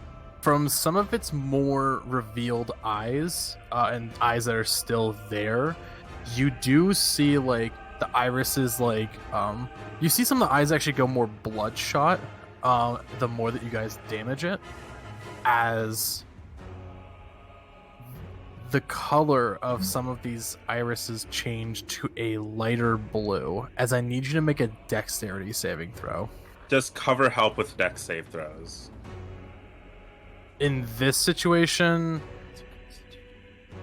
Speaker 5: from some of its more revealed eyes and eyes that are still there, you do see like the irises, like you see some of the eyes actually go more bloodshot the more that you guys damage it, as the color of some of these irises change to a lighter blue, as I need you to make a dexterity saving throw.
Speaker 7: Just cover help with dex save throws.
Speaker 5: In this situation,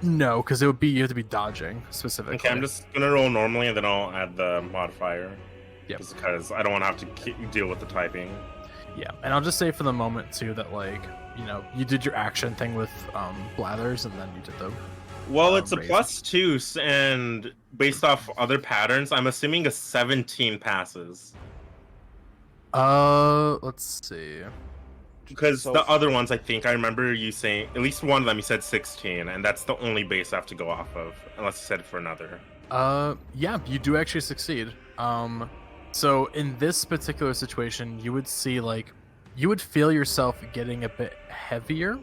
Speaker 5: No, because it would be you have to be dodging specifically.
Speaker 7: Okay, I'm just gonna roll normally, and then I'll add the modifier.
Speaker 5: Yep.
Speaker 7: Just because I don't want to have to deal with the typing.
Speaker 5: Yeah, and I'll just say for the moment too that like you did your action thing with Blathers, and then you did the.
Speaker 7: Well, it's a
Speaker 5: raise.
Speaker 7: +2, and based off other patterns, I'm assuming a 17 passes.
Speaker 5: Let's see.
Speaker 7: Because
Speaker 3: So-
Speaker 7: the other ones, I think I remember you saying, at least one of them, you said 16, and that's the only base I have to go off of, unless you said it for another.
Speaker 5: Yeah, you do actually succeed. So in this particular situation, you would see like you would feel yourself getting a bit heavier,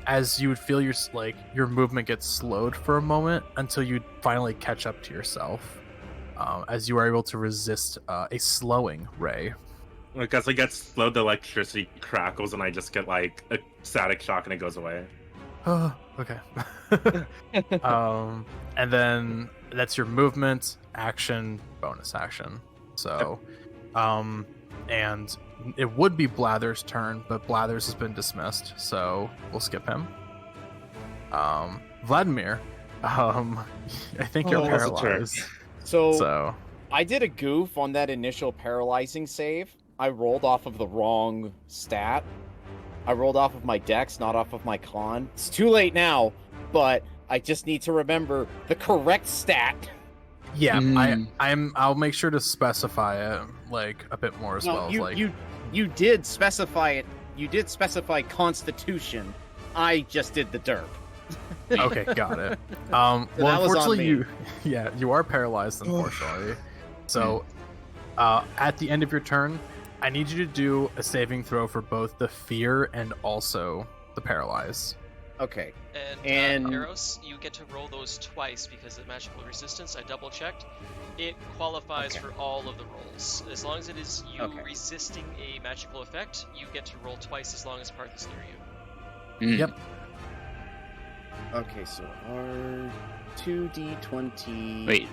Speaker 5: as you would feel your movement gets slowed for a moment until you finally catch up to yourself, as you are able to resist a slowing ray.
Speaker 7: Like, as I get slowed, the electricity crackles, and I just get, like, a static shock, and it goes away.
Speaker 5: Oh, okay. And then that's your movement, action, bonus action. So, and it would be Blather's turn, but Blathers has been dismissed, so we'll skip him. Vladimir, I think you're
Speaker 3: Oh,
Speaker 5: paralyzed.
Speaker 3: So,
Speaker 5: So,
Speaker 3: I did a goof on that initial paralyzing save. I rolled off of the wrong stat. I rolled off of my dex, not off of my con. It's too late now, but I just need to remember the correct stat.
Speaker 5: yeah,
Speaker 1: Mm.
Speaker 5: I'll make sure to specify it like a bit more as
Speaker 3: No,
Speaker 5: well.
Speaker 3: you did specify it. You did specify Constitution. I just did the derp.
Speaker 5: Okay, got it.
Speaker 3: So
Speaker 5: Well,
Speaker 3: that was on
Speaker 5: unfortunately,
Speaker 3: me.
Speaker 5: you are paralyzed, unfortunately. So, at the end of your turn, I need you to do a saving throw for both the fear and also the paralyze.
Speaker 3: Okay.
Speaker 2: And
Speaker 3: And-
Speaker 2: Aeros, you get to roll those twice because of magical resistance. I double checked. It qualifies
Speaker 3: Okay.
Speaker 2: for all of the rolls. As long as it is you
Speaker 3: Okay.
Speaker 2: resisting a magical effect, you get to roll twice as long as Paarth is near you.
Speaker 1: Mm.
Speaker 5: Yep.
Speaker 3: Okay, so our 2d20
Speaker 1: Wait.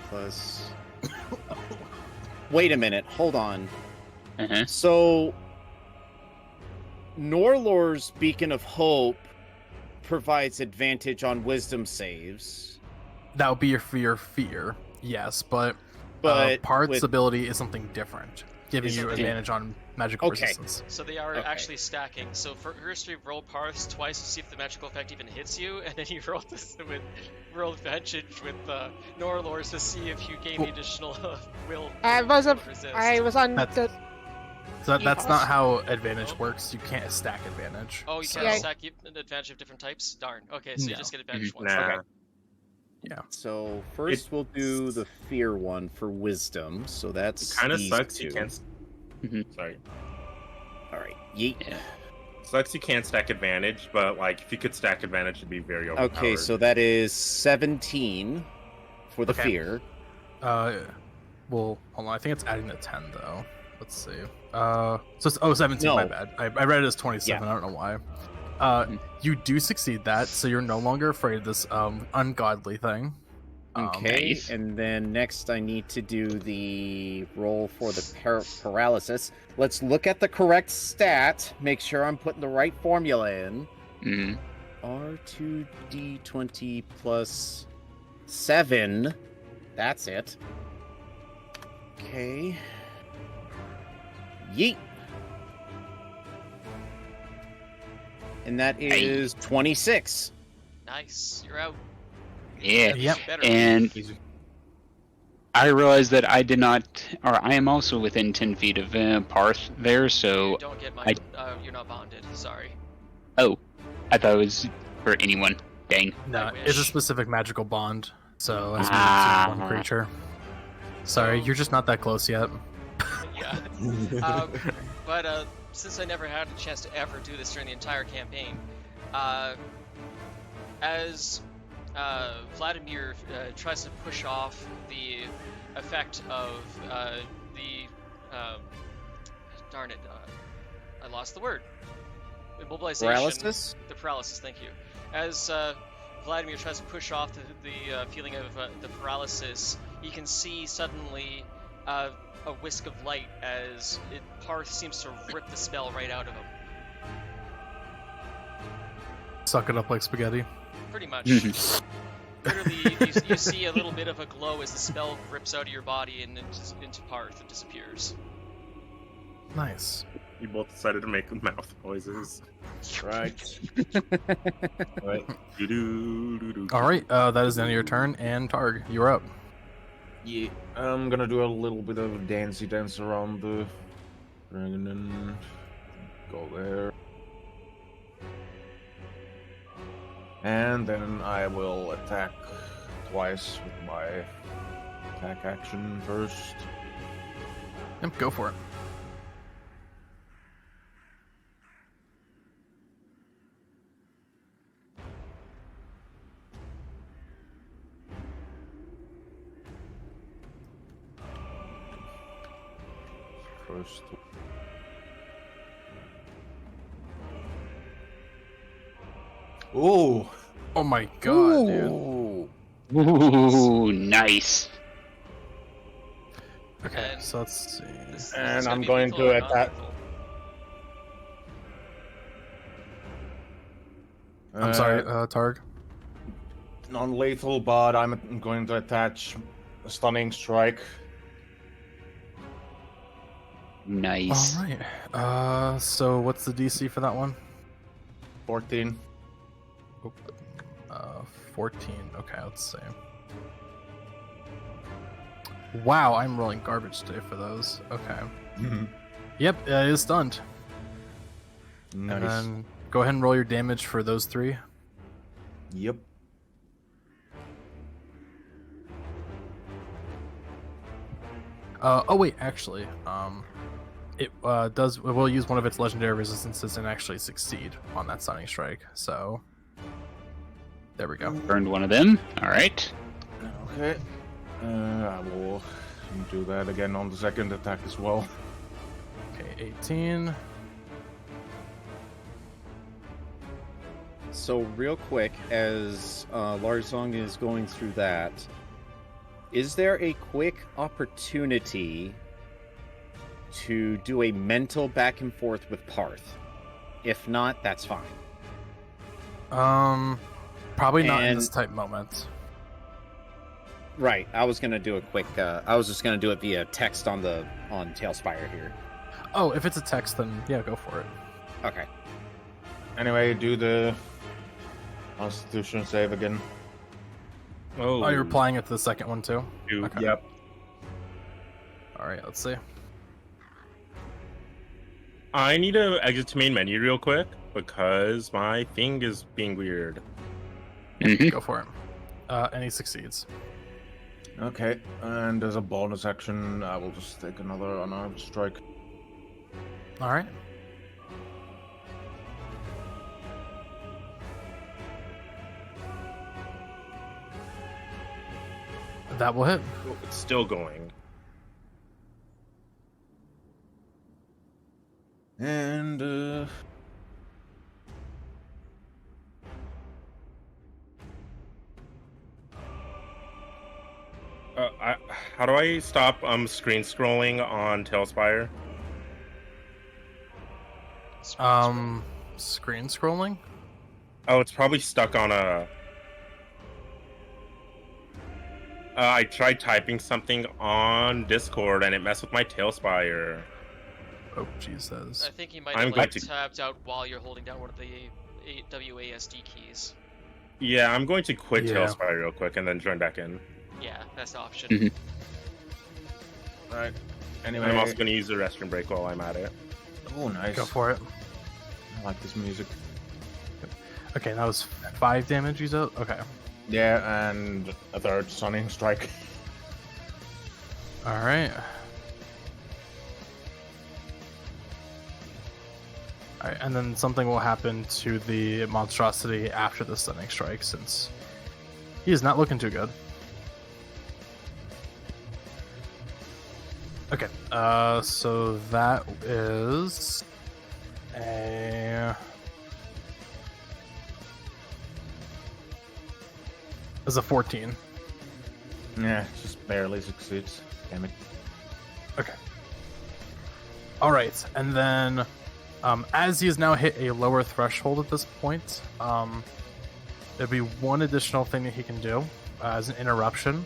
Speaker 3: plus. Wait a minute. Hold on.
Speaker 1: Uh-huh.
Speaker 3: So, Norelor's Beacon of Hope provides advantage on wisdom saves,
Speaker 5: That would be your fear, yes, but
Speaker 3: but
Speaker 5: Paarth's
Speaker 3: with-
Speaker 5: ability is something different, giving
Speaker 2: Is
Speaker 5: you
Speaker 2: it-
Speaker 5: advantage on magical
Speaker 3: Okay.
Speaker 5: resistance.
Speaker 2: So they are
Speaker 3: Okay.
Speaker 2: actually stacking. So first you roll Paarth's twice to see if the magical effect even hits you, and then you roll this with roll advantage with Norelor's to see if you gain the additional will.
Speaker 6: I was
Speaker 2: to
Speaker 6: a,
Speaker 2: resist.
Speaker 6: I was on
Speaker 5: That's-
Speaker 6: the.
Speaker 5: So that's not
Speaker 6: Yes.
Speaker 5: how advantage works. You can't stack advantage.
Speaker 2: Oh, you
Speaker 5: so-
Speaker 2: can't
Speaker 6: Yeah.
Speaker 2: stack an advantage of different types? Darn. Okay, so you
Speaker 5: No.
Speaker 2: just get advantage once.
Speaker 7: Nah.
Speaker 2: Okay.
Speaker 3: So first we'll do the fear one for wisdom. So that's
Speaker 7: It kind of
Speaker 3: these
Speaker 7: sucks you
Speaker 3: two.
Speaker 7: can't...
Speaker 1: Mhm.
Speaker 7: Sorry.
Speaker 3: All right. Yeet.
Speaker 1: Yeah.
Speaker 7: Sucks you can't stack advantage, but, like, if you could stack advantage, it'd be very overpowered.
Speaker 3: Okay, so that is 17 for the
Speaker 5: Okay.
Speaker 3: fear.
Speaker 5: Well, hold on. I think it's adding to 10 though. Let's see. So it's 17.
Speaker 3: No.
Speaker 5: My bad. I read it as 27. I don't know why. You do succeed that, so you're no longer afraid of this ungodly thing.
Speaker 3: Okay,
Speaker 1: Nice.
Speaker 3: and then next I need to do the roll for the paralysis. Let's look at the correct stat. Make sure I'm putting the right formula in.
Speaker 1: Mm.
Speaker 3: R2d20 plus 7. That's it. Okay. Yeet. And that is 26.
Speaker 2: Nice. You're out.
Speaker 1: Yeah.
Speaker 5: Yep.
Speaker 2: Better.
Speaker 1: And I realized that I did not, or I am also within 10 feet of Paarth there,
Speaker 2: You
Speaker 1: so
Speaker 2: don't get my. You're not bonded. Sorry.
Speaker 1: I thought it was for anyone. Dang.
Speaker 5: No,
Speaker 2: I
Speaker 5: it's a
Speaker 2: wish.
Speaker 5: specific magical bond, so it's
Speaker 1: Ah.
Speaker 5: one creature. Sorry, you're just not that close yet.
Speaker 2: Yeah. But since I never had a chance to ever do this during the entire campaign, as Vladimir tries to push off the effect of the darn it, I lost the word. Immobilization.
Speaker 3: Paralysis?
Speaker 2: The paralysis. Thank you. As Vladimir tries to push off the feeling of the paralysis, you can see suddenly a whisk of light as Paarth seems to rip the spell right out of him.
Speaker 5: Suck it up like spaghetti.
Speaker 2: Pretty much. Literally, you see a little bit of a glow as the spell rips out of your body and into Paarth and disappears.
Speaker 5: Nice.
Speaker 7: You both decided to make mouth noises.
Speaker 3: Right.
Speaker 4: Right.
Speaker 7: Doo-doo-doo-doo.
Speaker 5: All right, that is the end of your turn, and Targ, you're up.
Speaker 4: Yeah, I'm gonna do a little bit of dancey dance around the dragon and go there. And then I will attack twice with my attack action first.
Speaker 5: Yep, go for it.
Speaker 4: First. Ooh!
Speaker 5: Oh my god, dude.
Speaker 3: Ooh.
Speaker 1: Ooh, nice.
Speaker 5: Okay,
Speaker 2: And
Speaker 5: so let's see.
Speaker 2: This
Speaker 4: And
Speaker 2: is gonna
Speaker 4: I'm
Speaker 2: be
Speaker 4: going
Speaker 2: lethal
Speaker 4: to
Speaker 2: or
Speaker 4: attack-
Speaker 2: non-lethal?
Speaker 5: I'm sorry, Targ.
Speaker 4: Non-lethal, but I'm going to attach a stunning strike.
Speaker 1: Nice.
Speaker 5: All right. So what's the DC for that one?
Speaker 4: 14.
Speaker 5: 14. Okay, let's see. Wow, I'm rolling garbage today for those. Okay. Yep, it is stunned.
Speaker 4: Nice.
Speaker 5: And then go ahead and roll your damage for those 3.
Speaker 4: Yep.
Speaker 5: Oh wait, actually, it will use one of its legendary resistances and actually succeed on that stunning strike. So there we go.
Speaker 1: Burned one of them. All right.
Speaker 4: Okay. I will do that again on the second attack as well.
Speaker 5: Okay, 18.
Speaker 3: So real quick, as Larzong is going through that, is there a quick opportunity to do a mental back and forth with Paarth? If not, that's fine.
Speaker 5: Probably not in
Speaker 3: And-
Speaker 5: this type moment.
Speaker 3: Right. I was gonna do a quick. I was just gonna do it via text on Tailspire here.
Speaker 5: Oh, if it's a text, then yeah, go for it.
Speaker 3: Okay.
Speaker 4: Anyway, do the Constitution save again.
Speaker 5: Oh, you're applying it to the second one too?
Speaker 7: Two.
Speaker 5: Okay.
Speaker 4: Yep.
Speaker 5: Alright, let's see.
Speaker 7: I need to exit to main menu real quick because my thing is being weird.
Speaker 1: Mhm.
Speaker 5: Go for it. And he succeeds.
Speaker 4: Okay, and as a bonus action, I will just take another unarmed strike.
Speaker 5: Alright. That will hit.
Speaker 7: Oh, it's still going.
Speaker 4: And,
Speaker 7: How do I stop screen scrolling on Tailspire?
Speaker 5: Screen scrolling?
Speaker 7: Oh, it's probably stuck on a. I tried typing something on Discord and it messed with my Tailspire.
Speaker 5: Oh, Jesus.
Speaker 2: I think you might
Speaker 7: I'm
Speaker 2: have
Speaker 7: going
Speaker 2: like
Speaker 7: to-
Speaker 2: tapped out while you're holding down one of the WASD keys.
Speaker 7: Yeah, I'm going to quit
Speaker 5: Yeah.
Speaker 7: Tailspire real quick and then join back in.
Speaker 2: Yeah, best option.
Speaker 1: Mhm.
Speaker 4: right.
Speaker 7: And
Speaker 4: Anyway,
Speaker 7: I'm also going to use the restroom break while I'm at it.
Speaker 4: oh, nice.
Speaker 5: Go for it.
Speaker 4: I like this music.
Speaker 5: Okay, that was 5 damage you dealt? Okay.
Speaker 4: Yeah, and a third stunning strike.
Speaker 5: Alright. Alright, and then something will happen to the monstrosity after the stunning strike, since he is not looking too good. Okay, so that is a... Is a 14.
Speaker 4: Yeah, just barely succeeds. Damn it.
Speaker 5: Okay. Alright, and then as he has now hit a lower threshold at this point, there'd be one additional thing that he can do as an interruption.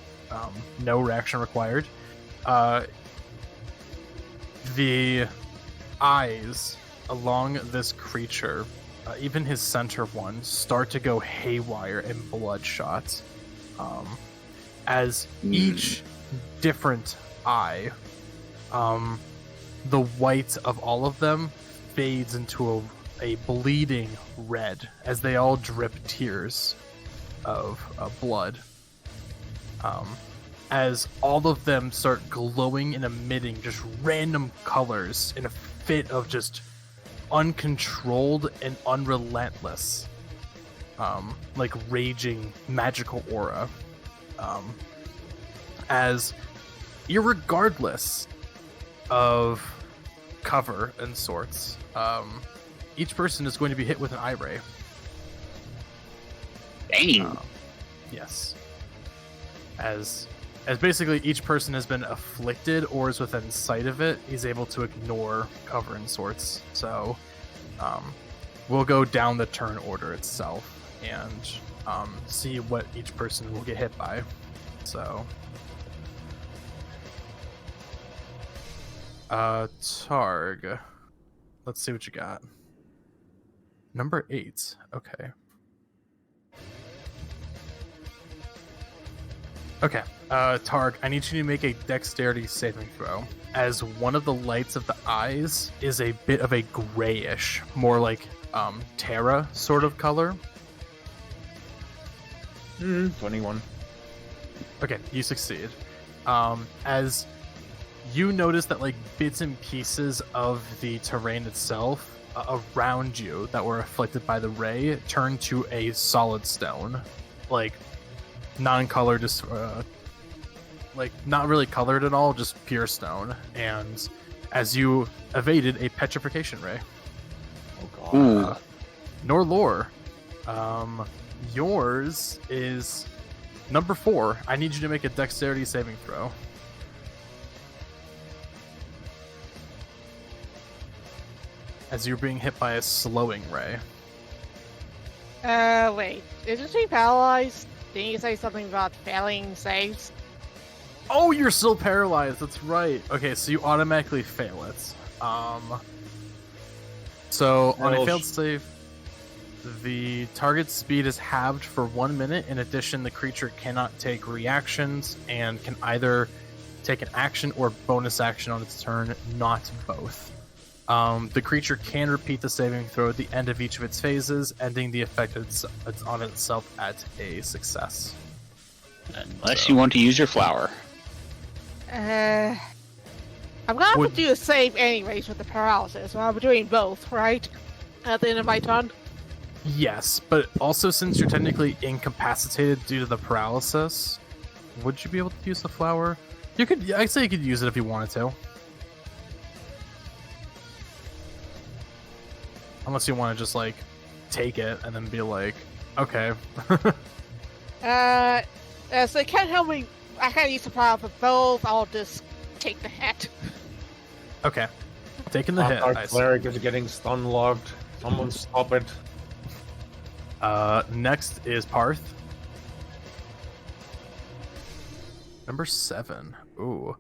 Speaker 5: No reaction required. The eyes along this creature, even his center one, start to go haywire and bloodshot. As each different eye, the white of all of them fades into a bleeding red as they all drip tears of blood. As all of them start glowing and emitting just random colors in a fit of just uncontrolled and unrelentless, like raging magical aura. As irregardless of cover and sorts, each person is going to be hit with an eye ray.
Speaker 1: Dang.
Speaker 5: Yes. As basically each person has been afflicted or is within sight of it, he's able to ignore cover and sorts. So we'll go down the turn order itself and see what each person will get hit by. So Targ, let's see what you got. Number 8. Okay. Okay, Targ, I need you to make a dexterity saving throw, as one of the lights of the eyes is a bit of a grayish, more like Terra sort of color.
Speaker 4: 21.
Speaker 5: Okay, you succeed. As you notice that like bits and pieces of the terrain itself around you that were afflicted by the ray turn to a solid stone, like non-colored, just like not really colored at all, just pure stone. And as you evaded a petrification ray.
Speaker 4: Oh god.
Speaker 5: Norelor, yours is number 4. I need you to make a dexterity saving throw. As you're being hit by a slowing ray.
Speaker 6: Wait. Isn't she paralyzed? Didn't you say something about failing saves?
Speaker 5: Oh, you're still paralyzed. That's right. Okay, so you automatically fail it. So on a failed save, the target's speed is halved for 1 minute. In addition, the creature cannot take reactions and can either take an action or bonus action on its turn, not both. The creature can repeat the saving throw at the end of each of its phases, ending the effect on itself at a success.
Speaker 1: Unless you want to use your flower.
Speaker 6: I'm gonna have to do a save anyways with the paralysis, so I'm doing both, right? At the end of my turn?
Speaker 5: Yes, but also since you're technically incapacitated due to the paralysis, would you be able to use the flower? I'd say you could use it if you wanted to. Unless you want to just, like, take it and then be like, okay.
Speaker 6: So it can't help me. I can't use the flower for both. I'll just take the hit.
Speaker 5: Okay. Taking the hit.
Speaker 4: Our cleric is getting stun locked. Someone stop it.
Speaker 5: Next is Paarth. Number 7. Ooh.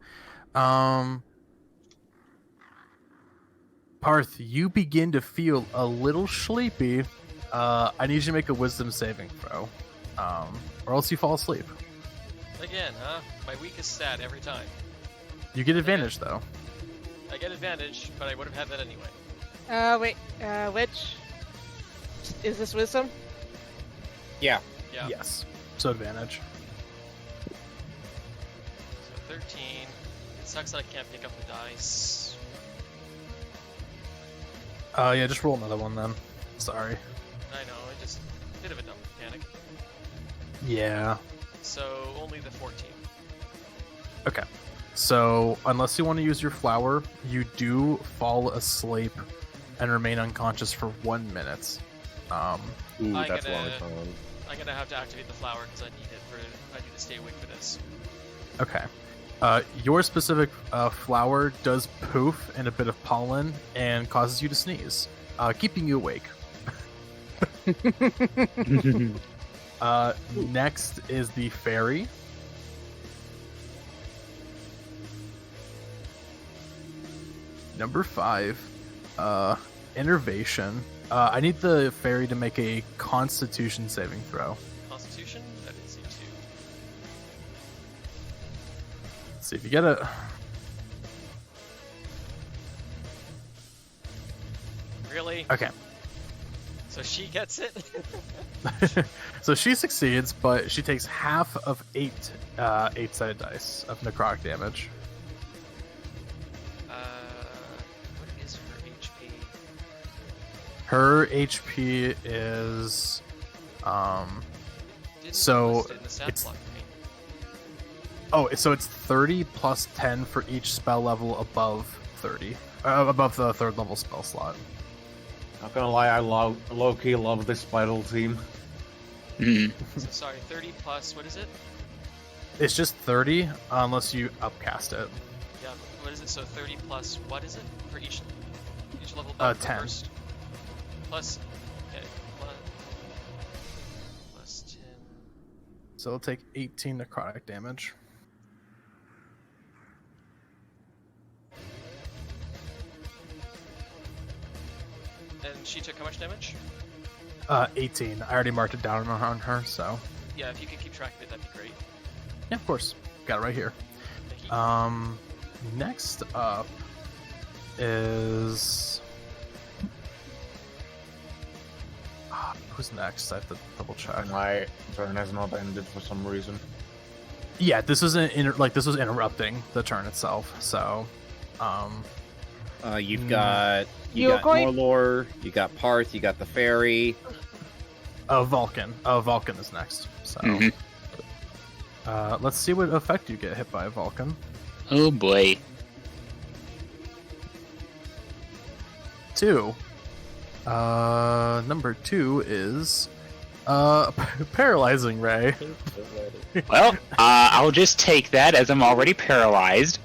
Speaker 5: Paarth, you begin to feel a little sleepy. I need you to make a wisdom saving throw. Or else you fall asleep.
Speaker 2: Again, huh? My weakest stat every time.
Speaker 5: You get advantage, though.
Speaker 2: I get advantage, but I would have had that anyway.
Speaker 6: Wait, which? Is this wisdom?
Speaker 3: Yeah.
Speaker 2: Yeah.
Speaker 5: Yes. So advantage.
Speaker 2: So 13. It sucks that I can't pick up the dice.
Speaker 5: Yeah, just roll another one then. Sorry.
Speaker 2: I know, I just a bit of a dumb mechanic.
Speaker 5: Yeah.
Speaker 2: So only the 14.
Speaker 5: Okay. So unless you want to use your flower, you do fall asleep and remain unconscious for 1 minute.
Speaker 4: Ooh, that's long time.
Speaker 2: I'm gonna have to activate the flower because I need to stay awake for this.
Speaker 5: Okay. Your specific flower does poof and a bit of pollen and causes you to sneeze, keeping you awake. Next is the fairy. Number 5, Innervation. I need the fairy to make a Constitution saving throw.
Speaker 2: Constitution? That is C2.
Speaker 5: Let's see if you get it.
Speaker 2: Really?
Speaker 5: Okay.
Speaker 2: So she gets it?
Speaker 5: So she succeeds, but she takes half of 8 8-sided dice of necrotic damage.
Speaker 2: What is her HP?
Speaker 5: Her HP is
Speaker 2: Didn't
Speaker 5: So,
Speaker 2: list it in the stat
Speaker 5: it's-
Speaker 2: block for me.
Speaker 5: so it's 30 plus 10 for each spell level above 30, above the 3rd level spell slot.
Speaker 4: Not gonna lie, I low-key love this battle team.
Speaker 1: Mhm.
Speaker 2: So sorry, 30 plus, what is it?
Speaker 5: It's just 30 unless you upcast it.
Speaker 2: Yeah, what is it? So 30 plus, what is it? For each level?
Speaker 5: 10.
Speaker 2: First. Plus, okay, plus 10.
Speaker 5: So it'll take 18 necrotic damage.
Speaker 2: And she took how much damage?
Speaker 5: 18. I already marked it down on her, so
Speaker 2: Yeah, if you could keep track of it, that'd be great.
Speaker 5: yeah, of course. Got it right here.
Speaker 2: Thank you.
Speaker 5: Next up is who's next? I have to double check.
Speaker 4: My turn has not ended for some reason.
Speaker 5: Yeah, this was this was interrupting the turn itself. So,
Speaker 3: You've got
Speaker 6: You're going-
Speaker 3: Norelor, you got Paarth, you got the fairy.
Speaker 5: Valkin. Valkin is next. So,
Speaker 1: Mhm.
Speaker 5: Let's see what effect you get hit by a Valkin.
Speaker 1: Oh boy.
Speaker 5: 2. Number 2 is paralyzing ray.
Speaker 1: Well, I'll just take that as I'm already paralyzed.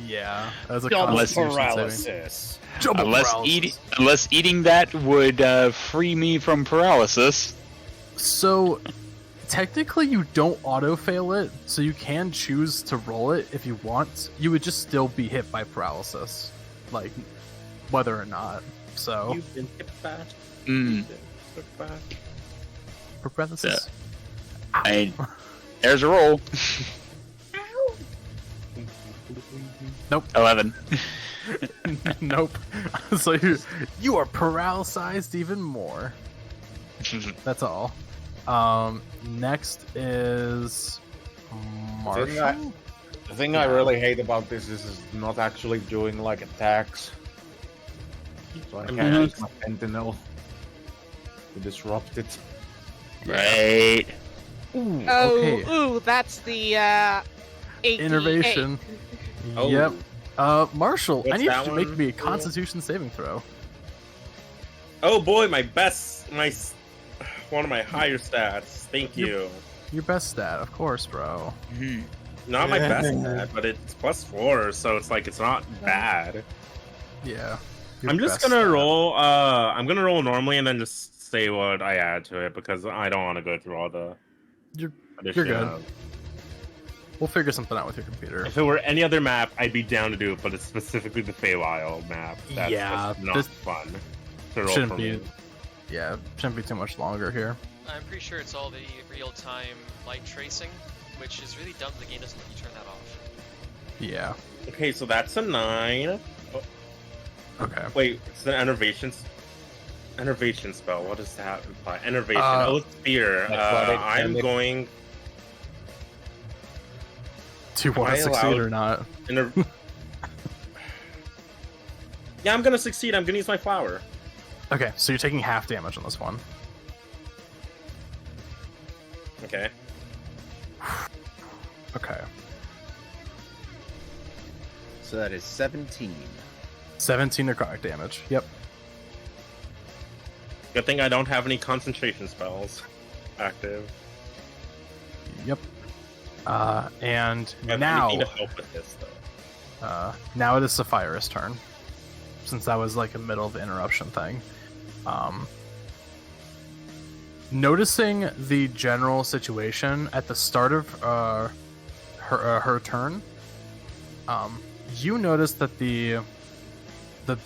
Speaker 5: Yeah, as a
Speaker 3: Double
Speaker 5: Constitution saving.
Speaker 3: paralysis.
Speaker 5: Double
Speaker 1: unless
Speaker 5: paralysis.
Speaker 1: eating that would free me from paralysis.
Speaker 5: So, technically, you don't auto fail it, so you can choose to roll it if you want. You would just still be hit by paralysis, like whether or not. So,
Speaker 7: You've been hit by.
Speaker 1: Mm.
Speaker 5: paralysis.
Speaker 1: There's a roll.
Speaker 5: Nope.
Speaker 1: 11.
Speaker 5: Nope. So you are paralyzed even more. That's all. Next is Marshall.
Speaker 4: The thing I really hate about this is not actually doing like attacks. So I can't use my Sentinel to disrupt it.
Speaker 1: Right.
Speaker 5: Ooh,
Speaker 6: Oh,
Speaker 5: okay.
Speaker 6: ooh, that's the 88.
Speaker 5: Innervation.
Speaker 7: Oh.
Speaker 5: Yep. Marshall, I
Speaker 7: What's
Speaker 5: need you
Speaker 7: that
Speaker 5: to make
Speaker 7: one?
Speaker 5: me a Constitution saving throw.
Speaker 7: Oh boy, one of my higher stats. Thank you.
Speaker 5: Your best stat, of course, bro.
Speaker 1: Mhm.
Speaker 7: Not my best stat, but it's +4, so it's like it's not bad.
Speaker 5: Yeah. your
Speaker 7: I'm just
Speaker 5: best
Speaker 7: gonna
Speaker 5: stat.
Speaker 7: roll. I'm gonna roll normally and then just say what I add to it because I don't want to go through all the.
Speaker 5: You're
Speaker 7: addition
Speaker 5: good.
Speaker 7: of-
Speaker 5: We'll figure something out with your computer.
Speaker 7: If it were any other map, I'd be down to do it, but it's specifically the Feywild map. That's
Speaker 5: Yeah,
Speaker 7: just not
Speaker 5: this
Speaker 7: fun to roll
Speaker 5: shouldn't
Speaker 7: for
Speaker 5: be-
Speaker 7: me.
Speaker 5: Yeah, shouldn't be too much longer here.
Speaker 2: I'm pretty sure it's all the real-time light tracing, which is really dumb. The game doesn't let you turn that off.
Speaker 5: Yeah.
Speaker 7: Okay, so that's a 9.
Speaker 5: Okay.
Speaker 7: Wait, it's an enervation spell. What does that imply? Enervation.
Speaker 5: Uh,
Speaker 7: Oh, it's fear.
Speaker 4: That's what
Speaker 7: I'm going.
Speaker 5: Do you want
Speaker 7: I
Speaker 5: to succeed
Speaker 7: allowed-
Speaker 5: or not?
Speaker 7: Yeah, I'm gonna succeed. I'm gonna use my flower.
Speaker 5: Okay, so you're taking half damage on this one.
Speaker 7: Okay.
Speaker 5: Okay.
Speaker 3: So that is 17.
Speaker 5: 17 necrotic damage. Yep.
Speaker 7: Good thing I don't have any concentration spells active.
Speaker 5: Yep. And
Speaker 7: I have
Speaker 5: now,
Speaker 7: anything to help with this though.
Speaker 5: now it is Sapphire's turn, Um, since that was like a middle of the interruption thing. Noticing the general situation at the start of her turn, you notice that the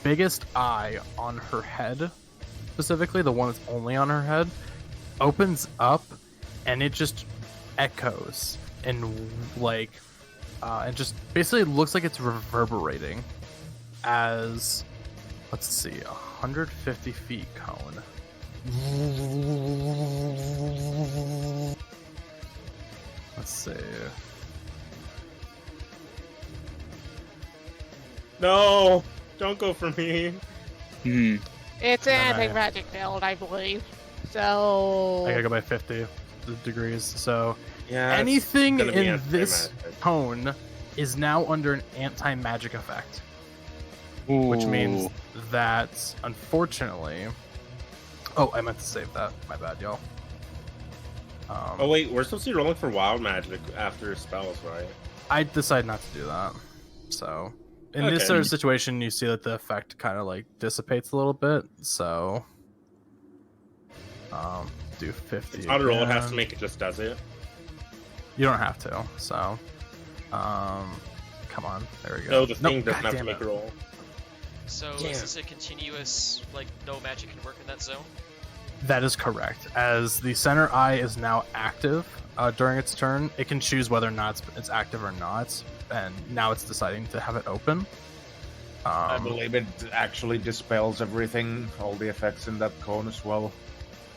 Speaker 5: biggest eye on her head, specifically the one that's only on her head, opens up, and it just echoes and and just basically looks like it's reverberating as, let's see, 150 feet cone. Let's see.
Speaker 7: No, don't go for me.
Speaker 6: It's an anti-magic field, I believe. So
Speaker 5: I gotta go by 50 degrees. So
Speaker 7: Yeah.
Speaker 5: anything
Speaker 7: gonna be
Speaker 5: in this
Speaker 7: anti-magic.
Speaker 5: cone is now under an anti-magic effect, which means that, unfortunately... Oh, I meant to save that. My bad, y'all.
Speaker 7: Oh wait, we're supposed to be rolling for wild magic after spells, right?
Speaker 5: I decided not to do that. So, in this
Speaker 7: Okay.
Speaker 5: sort of situation, you see that the effect kind of like dissipates a little bit. So, do 50.
Speaker 7: Auto roll
Speaker 5: again.
Speaker 7: has to make it just does it.
Speaker 5: You don't have to. So, come on. There we go.
Speaker 7: No, the thing
Speaker 5: Nope,
Speaker 7: doesn't have to
Speaker 5: goddamn
Speaker 7: make
Speaker 5: it.
Speaker 7: a roll.
Speaker 2: So is this a continuous, like, no magic can work in that zone?
Speaker 5: That is correct. As the center eye is now active during its turn, it can choose whether or not it's active or not, and now it's deciding to have it open.
Speaker 4: I believe it actually dispels everything, all the effects in that cone as well.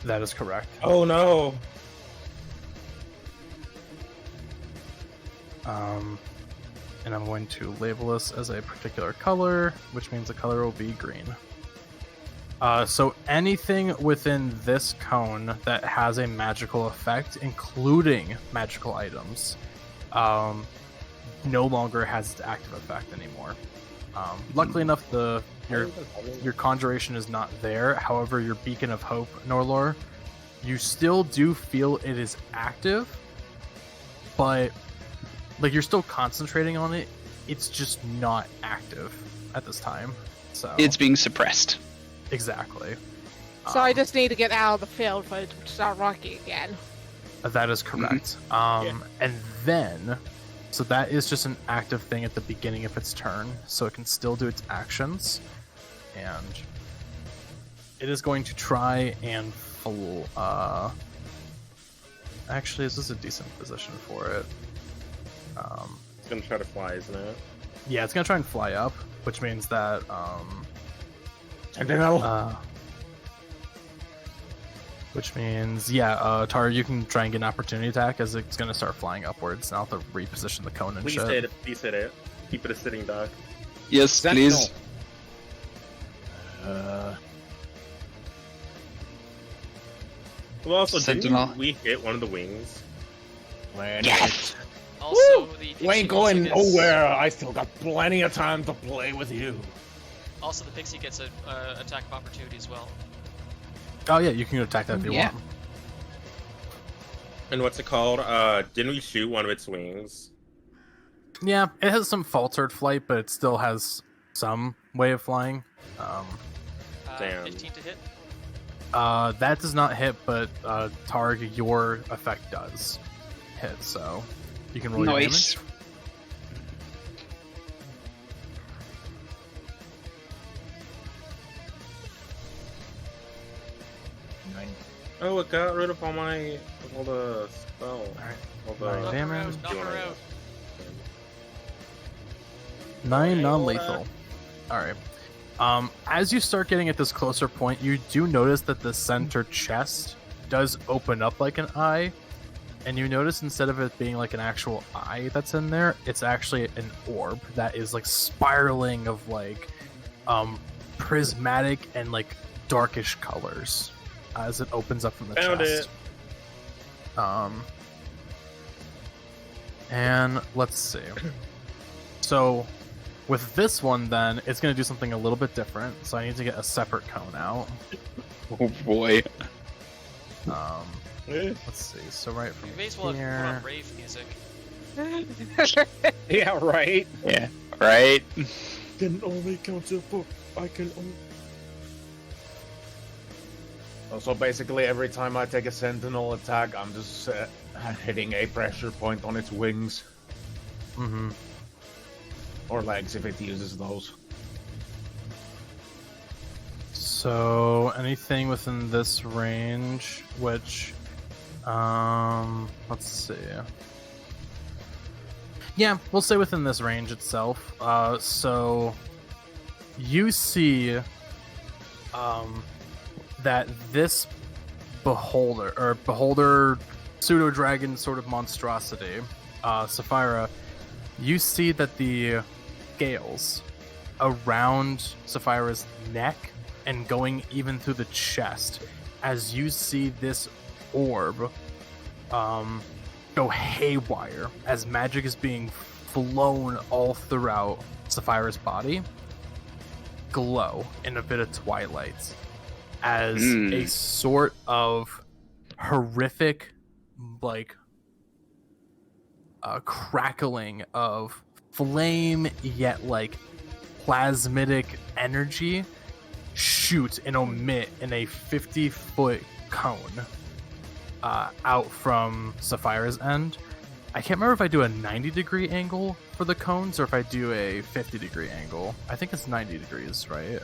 Speaker 5: That is correct.
Speaker 7: Oh no!
Speaker 5: And I'm going to label this as a particular color, which means the color will be green. So anything within this cone that has a magical effect, including magical items, no longer has its active effect anymore. Luckily enough, your conjuration is not there. However, your beacon of hope, Norelor, you still do feel it is active, but like you're still concentrating on it. It's just not active at this time. So
Speaker 1: It's being suppressed.
Speaker 5: exactly.
Speaker 6: So I just need to get out of the field for it to start rocking again.
Speaker 5: That is correct. And then, so that is just an active thing at the beginning of its turn, so it can still do its actions, and it is going to try and full. Actually, this is a decent position for it.
Speaker 7: It's gonna try to fly, isn't it?
Speaker 5: Yeah, it's gonna try and fly up, which means that which means, Tar, you can try and get an opportunity attack as it's going to start flying upwards. Now I'll have to reposition the cone and
Speaker 7: Please
Speaker 5: shit.
Speaker 7: hit it. Please hit it. Keep it a sitting duck.
Speaker 1: Yes, please.
Speaker 7: Well, also,
Speaker 1: Sentinel.
Speaker 7: didn't we hit one of the wings?
Speaker 1: Yes!
Speaker 2: Also, the pixie
Speaker 8: We ain't going
Speaker 2: also gets-
Speaker 8: nowhere. I still got plenty of time to play with you.
Speaker 2: Also, the pixie gets an attack of opportunity as well.
Speaker 5: Oh yeah, you can attack that if you
Speaker 1: Yeah.
Speaker 5: want.
Speaker 7: And what's it called? Didn't we shoot one of its wings?
Speaker 5: Yeah, it has some faltered flight, but it still has some way of flying.
Speaker 7: Damn.
Speaker 2: 15 to hit.
Speaker 5: That does not hit, but Targ, your effect does hit, so you can roll your
Speaker 1: Nice.
Speaker 5: damage.
Speaker 7: Oh, it got rid of all the spells.
Speaker 5: Alright.
Speaker 7: All the
Speaker 5: Nine
Speaker 2: Knock her
Speaker 5: damage.
Speaker 2: out, knock her out.
Speaker 5: 9 non-lethal. Alright. As you start getting at this closer point, you do notice that the center chest does open up like an eye, and you notice instead of it being like an actual eye that's in there, it's actually an orb that is like spiraling of like prismatic and like darkish colors as it opens up from the
Speaker 7: Found
Speaker 5: chest. And let's see. So with this one, then it's going to do something a little bit different. So I need to get a separate cone out.
Speaker 1: Oh boy.
Speaker 5: Let's see. So right from
Speaker 2: You may as well put
Speaker 5: here.
Speaker 2: on rave music.
Speaker 3: Yeah, right.
Speaker 1: Yeah. Right.
Speaker 8: Can only count to 4. I can only.
Speaker 4: So basically, every time I take a sentinel attack, I'm just hitting a pressure point on its wings.
Speaker 5: Mm-hmm.
Speaker 4: Or legs, if it uses those.
Speaker 5: So anything within this range, which, let's see. Yeah, we'll say within this range itself. So you see, that this beholder pseudodragon sort of monstrosity, Sapphira, you see that the scales around Sapphira's neck and going even through the chest, as you see this orb go haywire as magic is being flown all throughout Sapphira's body, glow in a bit of twilight as a sort of horrific, like, crackling of flame, yet like plasmidic energy shoot and emit in a 50-foot cone out from Sapphira's end. I can't remember if I do a 90-degree angle for the cones or if I do a 50-degree angle. I think it's 90 degrees, right?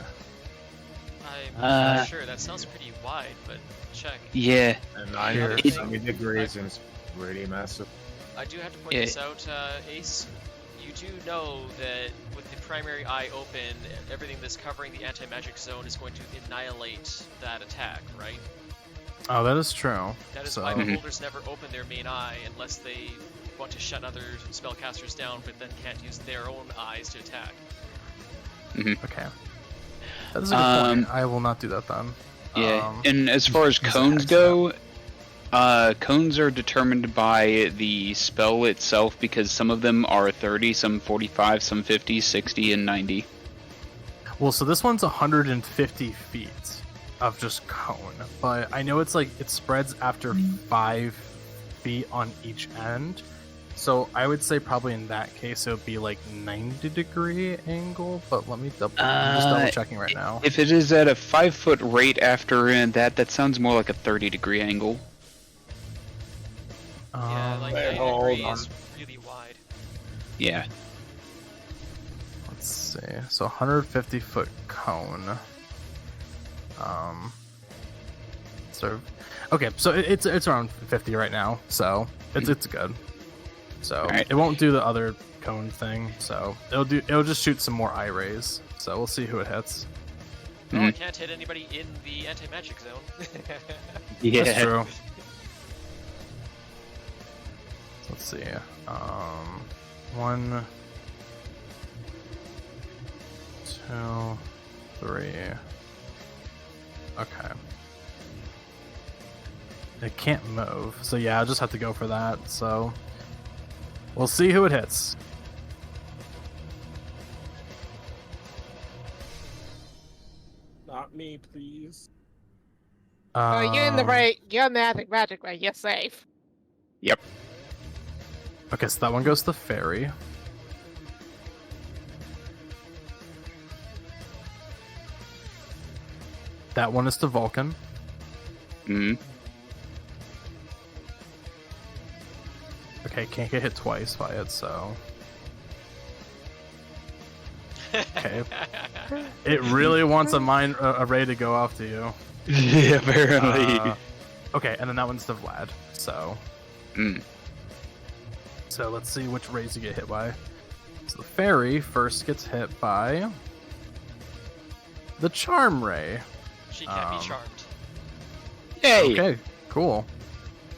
Speaker 2: I'm not sure. That sounds pretty wide, but check.
Speaker 1: Yeah.
Speaker 4: And 90 degrees is really massive.
Speaker 2: I do have to point this out, Ace. You do know that with the primary eye open, everything that's covering the anti-magic zone is going to annihilate that attack, right?
Speaker 5: Oh, that is true.
Speaker 2: That is why beholders never open their main eye unless they want to shut other spellcasters down, but then can't use their own eyes to attack.
Speaker 5: Okay. That is a good point. I will not do that then.
Speaker 1: Yeah, and as far as cones go, cones are determined by the spell itself because some of them are 30, some 45, some 50, 60, and 90.
Speaker 5: Well, so this one's 150 feet of just cone, but I know it's like it spreads after 5 feet on each end. So I would say probably in that case it would be like 90-degree angle, but let me I'm just double checking right now.
Speaker 1: If it is at a 5-foot rate after that sounds more like a 30-degree angle.
Speaker 2: Yeah, like 90 degrees is really wide.
Speaker 1: Yeah.
Speaker 5: Let's see. So 150-foot cone. Okay, so it's around 50 right now, so it's good. So it won't do the other cone thing, so it'll just shoot some more eye rays. So we'll see who it hits.
Speaker 2: Well, it can't hit anybody in the anti-magic zone.
Speaker 1: Yeah.
Speaker 5: That's true. Let's see. 1, 2, 3. Okay. It can't move, so yeah, I'll just have to go for that. So we'll see who it hits.
Speaker 9: Not me, please.
Speaker 6: You're in the right. You're in the magic way. You're safe.
Speaker 1: Yep.
Speaker 5: Okay, so that one goes to the fairy. That one is to Valkin. Okay, can't get hit twice by it, so... Okay. It really wants a ray to go off to you.
Speaker 1: Yeah, apparently.
Speaker 5: Okay, and then that one's to Vlad, so... So let's see which rays you get hit by. So the fairy first gets hit by... the charm ray.
Speaker 2: She can't be charmed.
Speaker 1: Yay!
Speaker 5: Okay, cool.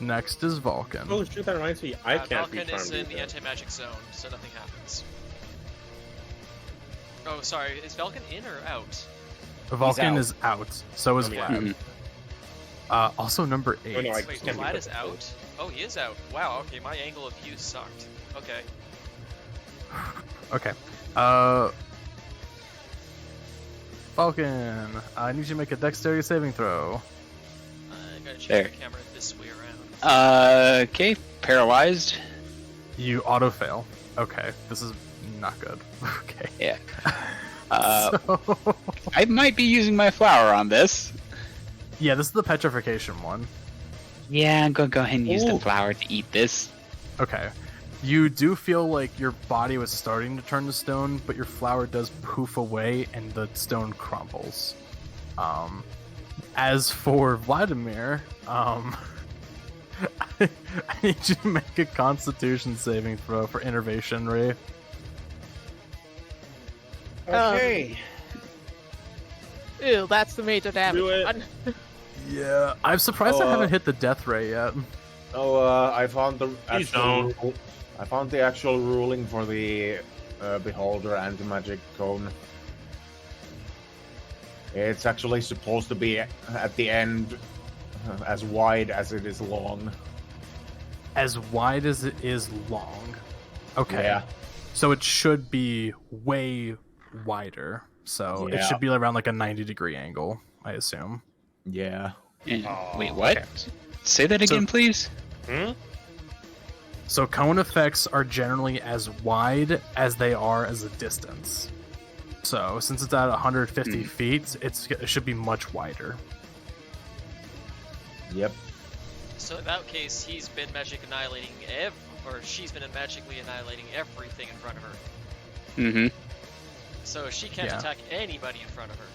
Speaker 5: Next is Valkin.
Speaker 7: Oh shit, that reminds me. I can't be
Speaker 2: Valkin
Speaker 7: charmed
Speaker 2: is in
Speaker 7: either.
Speaker 2: the anti-magic zone, so nothing happens. Oh, sorry. Is Valkin in or out?
Speaker 5: Valkin is out. So is
Speaker 7: yeah.
Speaker 5: Vlad. Also number 8.
Speaker 7: Oh, no, I
Speaker 2: Wait,
Speaker 7: can't be
Speaker 2: Vlad is
Speaker 7: perfect.
Speaker 2: out? Oh, he is out. Wow, okay, my angle of view sucked. Okay.
Speaker 5: Okay. Valkin, I need you to make a dexterity saving throw.
Speaker 2: I gotta change
Speaker 1: There.
Speaker 2: the camera this way around.
Speaker 1: Okay, paralyzed.
Speaker 5: You auto fail. Okay, this is not good. Okay.
Speaker 1: Yeah.
Speaker 5: So...
Speaker 1: I might be using my flower on this.
Speaker 5: Yeah, this is the petrification one.
Speaker 1: Yeah, I'm gonna go ahead and use the
Speaker 7: Ooh.
Speaker 1: flower to eat this.
Speaker 5: Okay. You do feel like your body was starting to turn to stone, but your flower does poof away and the stone crumbles. As for Vladimir, I need you to make a Constitution saving throw for Innervation, Ray.
Speaker 3: Okay.
Speaker 6: Ew, that's the major damage
Speaker 9: Do it.
Speaker 6: one.
Speaker 5: Yeah, I'm surprised I
Speaker 4: Oh,
Speaker 5: haven't hit the death ray yet.
Speaker 4: Oh, I found the
Speaker 7: Please
Speaker 4: actual.
Speaker 7: don't.
Speaker 4: I found the actual ruling for the Beholder anti-magic cone. It's actually supposed to be at the end as wide as it is long.
Speaker 5: As wide as it is long. Okay.
Speaker 4: Yeah.
Speaker 5: So it should be way wider. So it
Speaker 4: Yeah.
Speaker 5: should be around like a 90-degree angle, I assume.
Speaker 4: Yeah.
Speaker 1: Wait, what?
Speaker 5: okay.
Speaker 1: Say that again, please.
Speaker 7: Hmm?
Speaker 5: So cone effects are generally as wide as they are as a distance. So since it's at 150 feet, it should be much wider.
Speaker 4: Yep.
Speaker 2: So in that case, he's been magic annihilating or she's been magically annihilating everything in front of her.
Speaker 1: Mm-hmm.
Speaker 2: So she can't
Speaker 5: Yeah.
Speaker 2: attack anybody in front of her.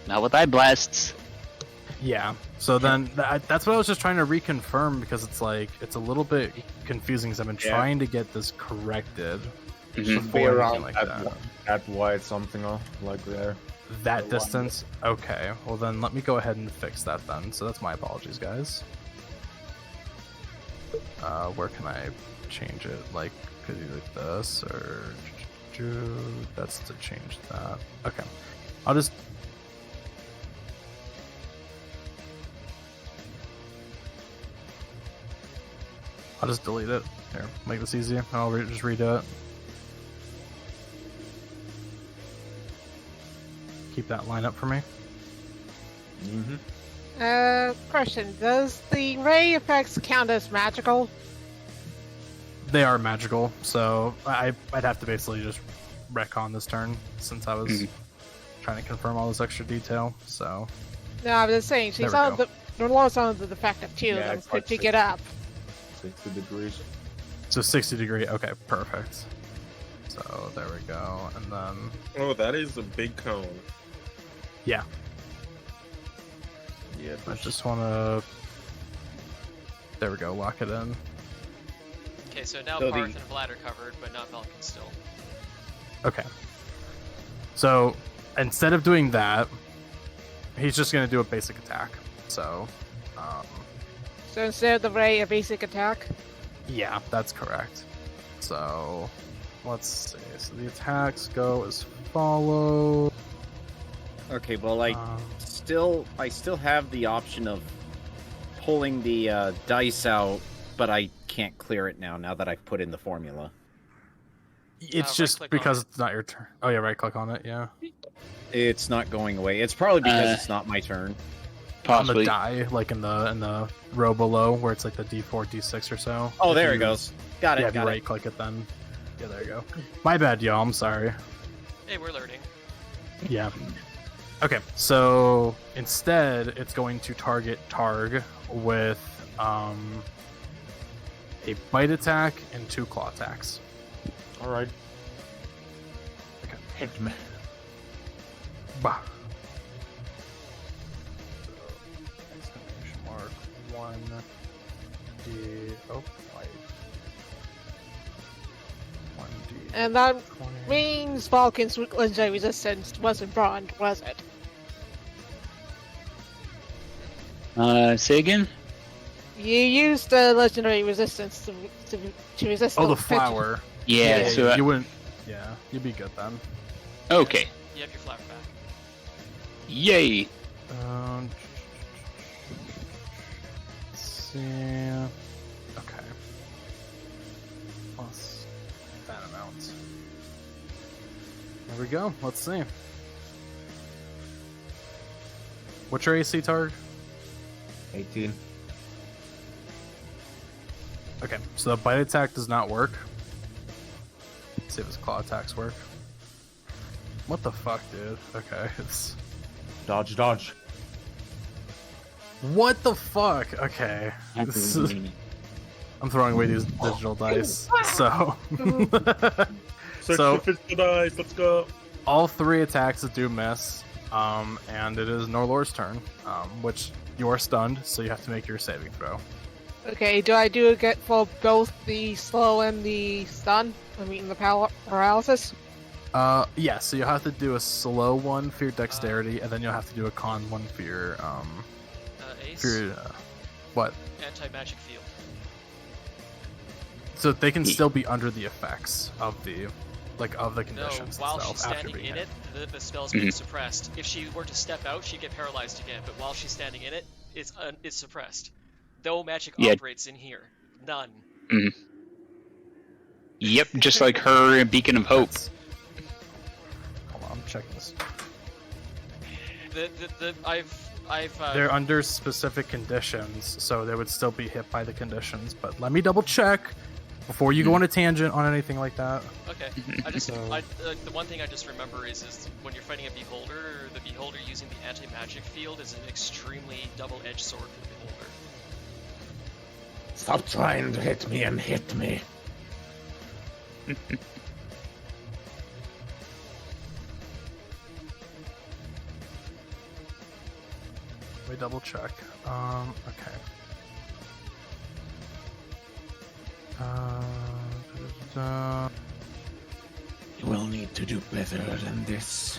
Speaker 1: Not with eye blasts.
Speaker 5: Yeah. So then that's what I was just trying to reconfirm because it's like it's a little bit confusing because I've been
Speaker 4: Yeah.
Speaker 5: trying to get this corrected
Speaker 1: Mhm.
Speaker 4: Be
Speaker 5: before anything
Speaker 4: around
Speaker 5: like
Speaker 4: that,
Speaker 5: that.
Speaker 4: that wide something like there.
Speaker 5: That
Speaker 4: Around
Speaker 5: distance? Okay. Well then let me go ahead and fix that then. So that's my apologies, guys. Where can I change it? Like, could you like this or that's to change that. Okay. I'll just delete it. Here, make this easier. I'll just redo it. Keep that line up for me.
Speaker 4: Mm-hmm.
Speaker 6: Question: does the ray effects count as magical?
Speaker 5: They are magical, so I'd have to basically just retcon this turn since I was trying to confirm all this extra detail. So
Speaker 6: No, I'm just saying she's
Speaker 5: There we
Speaker 6: on the Norelor's on the defective too.
Speaker 4: Yeah,
Speaker 6: and
Speaker 4: it's
Speaker 6: could
Speaker 4: like
Speaker 6: pick it up.
Speaker 4: 60 degrees.
Speaker 5: so 60 degree. Okay, perfect. So there we go, and then
Speaker 7: Oh, that is a big cone.
Speaker 5: yeah,
Speaker 4: Yeah.
Speaker 5: I just want to. There we go. Lock it in.
Speaker 2: Okay, so now
Speaker 3: So
Speaker 2: Paarth
Speaker 3: the-
Speaker 2: and Vlad are covered, but not Valkin still.
Speaker 5: Okay. So instead of doing that, he's just gonna do a basic attack. So,
Speaker 6: So instead of the ray, a basic attack.
Speaker 5: yeah, that's correct. So let's see. So the attacks go as follows.
Speaker 3: Okay, well, I
Speaker 5: Um,
Speaker 3: still have the option of pulling the dice out, but I can't clear it now that I've put in the formula.
Speaker 5: It's just
Speaker 2: right-click on
Speaker 5: because
Speaker 2: it.
Speaker 5: it's not your turn. Oh yeah, right click on it. Yeah.
Speaker 3: It's not going away. It's probably because it's not my turn.
Speaker 5: On the
Speaker 1: Possibly.
Speaker 5: die, like in the row below, where it's like the D4, D6 or so.
Speaker 3: Oh,
Speaker 5: If
Speaker 3: there it
Speaker 5: you-
Speaker 3: goes. Got it.
Speaker 5: Yeah, if you
Speaker 3: got it.
Speaker 5: right click it, then yeah, there you go. My bad, y'all. I'm sorry.
Speaker 2: Hey, we're learning.
Speaker 5: Yeah. Okay, so instead, it's going to target Targ with a bite attack and 2 claw attacks.
Speaker 4: All right.
Speaker 5: Okay.
Speaker 4: Hit me.
Speaker 5: Bah. Exclamation mark 1D. Oh, wait. 1D.
Speaker 6: And that
Speaker 5: 20.
Speaker 6: means Valkin's legendary resistance wasn't bronze, was it?
Speaker 1: Say again?
Speaker 6: You used the legendary resistance to resist.
Speaker 5: Oh, the
Speaker 6: petri-
Speaker 5: flower.
Speaker 1: Yeah, so
Speaker 5: you wouldn't. Yeah, you'd be good then.
Speaker 1: okay.
Speaker 2: You have your flower back.
Speaker 1: Yay.
Speaker 5: Let's see. Okay. Plus that amount. There we go. Let's see. What's your AC, Targ?
Speaker 4: 18.
Speaker 5: Okay, so the bite attack does not work. Let's see if his claw attacks work. What the fuck, dude? Okay, it's
Speaker 4: Dodge, dodge.
Speaker 5: What the fuck? Okay. This is... I'm throwing away these digital dice. So...
Speaker 7: Search
Speaker 5: So-
Speaker 7: for physical dice. Let's go.
Speaker 5: all 3 attacks do miss, and it is Norelor's turn, which you are stunned, so you have to make your saving throw.
Speaker 6: Okay, do I do it for both the slow and the stun? I mean, the paralysis?
Speaker 5: Yeah, so you'll have to do a slow one for your dexterity, and then you'll have to do a con one for your,
Speaker 2: Ace,
Speaker 5: for your, what?
Speaker 2: anti-magic field.
Speaker 5: So they can still be under the effects of the, of the
Speaker 2: No,
Speaker 5: conditions
Speaker 2: while
Speaker 5: itself
Speaker 2: she's
Speaker 5: after
Speaker 2: standing
Speaker 5: being
Speaker 2: in
Speaker 5: hit.
Speaker 2: it, the spell's being suppressed. If she were to step out, she'd get paralyzed again. But while she's standing in it, it's suppressed. No magic operates in here. None.
Speaker 1: Yep, just like her in Beacon of Hope.
Speaker 5: Hold on, I'm checking this.
Speaker 2: I've
Speaker 5: They're under specific conditions, so they would still be hit by the conditions. But let me double check before you go on a tangent on anything like that.
Speaker 2: Okay. I just
Speaker 5: So-
Speaker 2: the one thing I just remember is when you're fighting a beholder, the beholder using the anti-magic field is an extremely double-edged sword for the beholder.
Speaker 8: Stop trying to hit me and hit me.
Speaker 5: Let me double check. Okay.
Speaker 8: You will need to do better than this.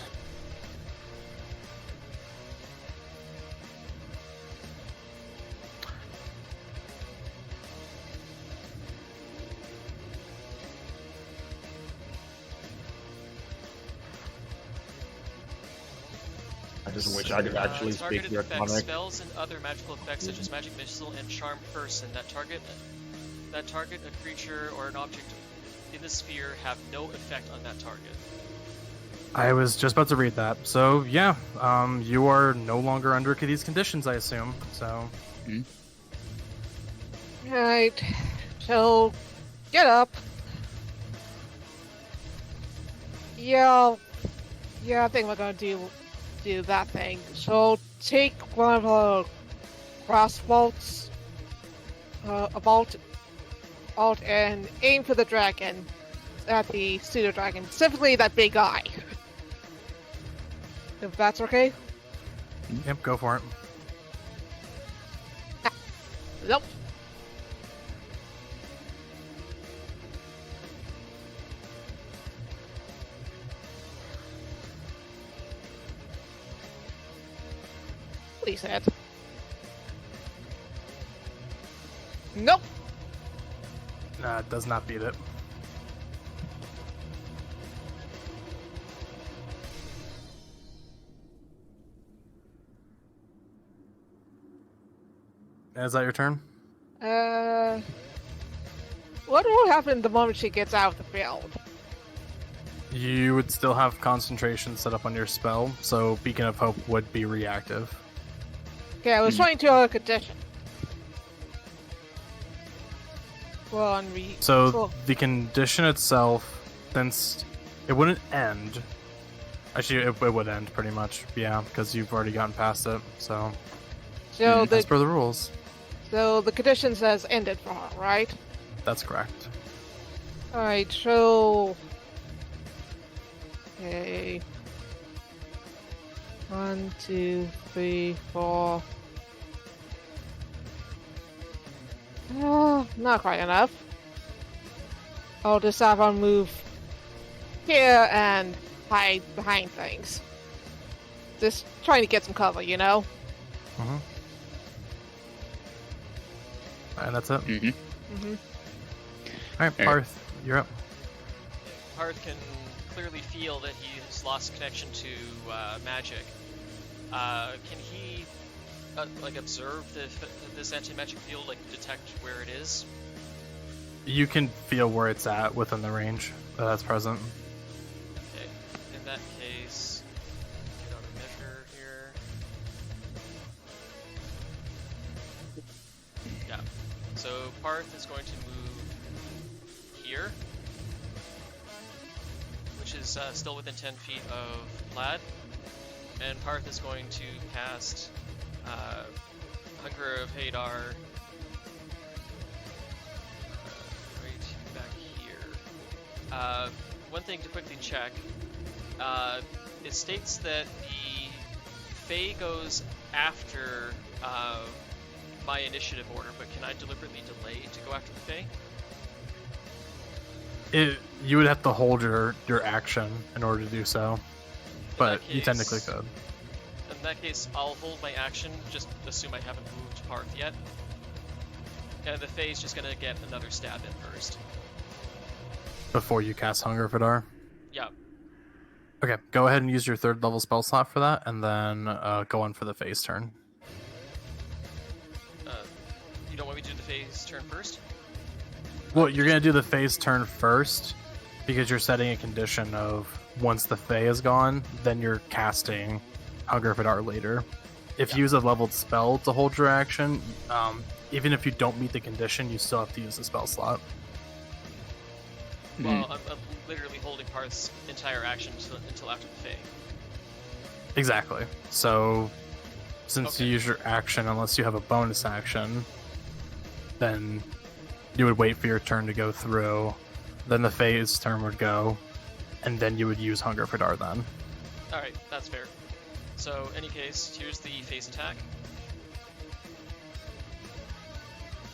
Speaker 4: I just wish I could actually speak
Speaker 2: Targeted effects,
Speaker 4: Draconic.
Speaker 2: spells, and other magical effects such as magic missile and charm person that target a creature or an object in the sphere have no effect on that target.
Speaker 5: I was just about to read that. So yeah, you are no longer under these conditions, I assume. So
Speaker 6: Alright, so get up. Yeah, I think we're gonna do that thing. So take one of the crossbows, a bolt, and aim for the dragon, at the pseudodragon, specifically that big eye. If that's okay.
Speaker 5: yep, go for it.
Speaker 6: Nope. What he said. Nope.
Speaker 5: Nah, it does not beat it. Is that your turn?
Speaker 6: What will happen the moment she gets out of the field?
Speaker 5: You would still have concentration set up on your spell, so Beacon of Hope would be reactive.
Speaker 6: Okay, I was trying to a condition. Well, on
Speaker 5: So the condition itself, since it wouldn't end. Actually, it would end pretty much, yeah, because you've already gotten past it. So
Speaker 6: so
Speaker 5: as per the rules,
Speaker 6: the condition says ended for her, right?
Speaker 5: that's correct.
Speaker 6: Alright, so... Okay... 1, 2, 3, 4... not quite enough. I'll just have her move here and hide behind things. Just trying to get some cover, you know?
Speaker 5: And that's it.
Speaker 6: Mm-hmm.
Speaker 5: Alright,
Speaker 1: Alright.
Speaker 5: Paarth, you're up.
Speaker 2: Paarth can clearly feel that he's lost connection to magic. Can he observe this anti-magic field, detect where it is?
Speaker 5: You can feel where it's at within the range that's present.
Speaker 2: Okay. In that case, get out a measure here. Yeah. So Paarth is going to move here, which is still within 10 feet of Vlad. And Paarth is going to cast Hunger of Hadar. Right back here. One thing to quickly check. It states that the Fae goes after my initiative order, but can I deliberately delay to go after the Fae?
Speaker 5: You would have to hold your action in order to do so, but you
Speaker 2: case-
Speaker 5: technically could.
Speaker 2: In that case, I'll hold my action, just assume I haven't moved Paarth yet. And the Fae's just gonna get another stab in first.
Speaker 5: Before you cast Hunger Vidar.
Speaker 2: Yeah.
Speaker 5: Okay, go ahead and use your 3rd level spell slot for that, and then go in for the Fae's turn.
Speaker 2: You don't want me to do the Fae's turn first?
Speaker 5: Well, you're going to do the Fae's turn first, because you're setting a condition of once the Fae is gone, then you're casting Hunger Vidar later. If you use a leveled spell to hold your action, even if you don't meet the condition, you still have to use the spell slot.
Speaker 2: Well, I'm literally holding Paarth's entire action until after the Fae.
Speaker 5: Exactly. So, since
Speaker 2: Okay.
Speaker 5: you use your action, unless you have a bonus action, then you would wait for your turn to go through, then the Fae's turn would go, and then you would use Hunger Vidar then.
Speaker 2: Alright, that's fair. So, any case, here's the Fae's attack.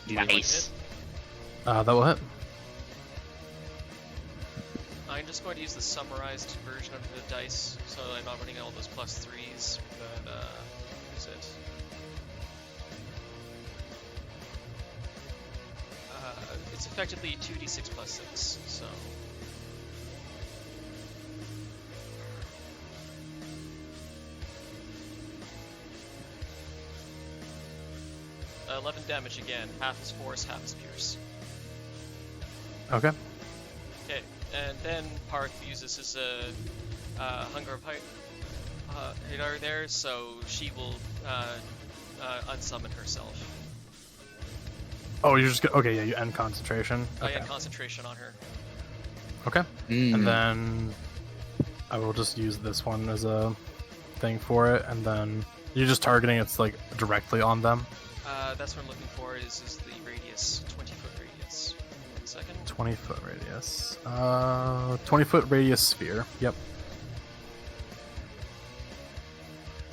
Speaker 2: 21
Speaker 1: Nice.
Speaker 2: hit.
Speaker 5: That will hit.
Speaker 2: I'm just going to use the summarized version of the dice, so I'm not running all those +3s, but, is it? It's effectively 2d6 + 6, so... 11 damage again, half is force, half is pierce.
Speaker 5: Okay.
Speaker 2: Okay, and then Paarth uses his Hunger of Hadar there, so she will unsummon herself.
Speaker 5: Oh, you're just okay. Yeah, you end concentration.
Speaker 2: I
Speaker 5: Okay.
Speaker 2: had concentration on her.
Speaker 5: Okay. And then I will just use this one as a thing for it, and then you're just targeting it's like directly on them.
Speaker 2: That's what I'm looking for. Is the radius, 20-foot radius. 1 second.
Speaker 5: 20-foot radius. 20-foot radius sphere. Yep.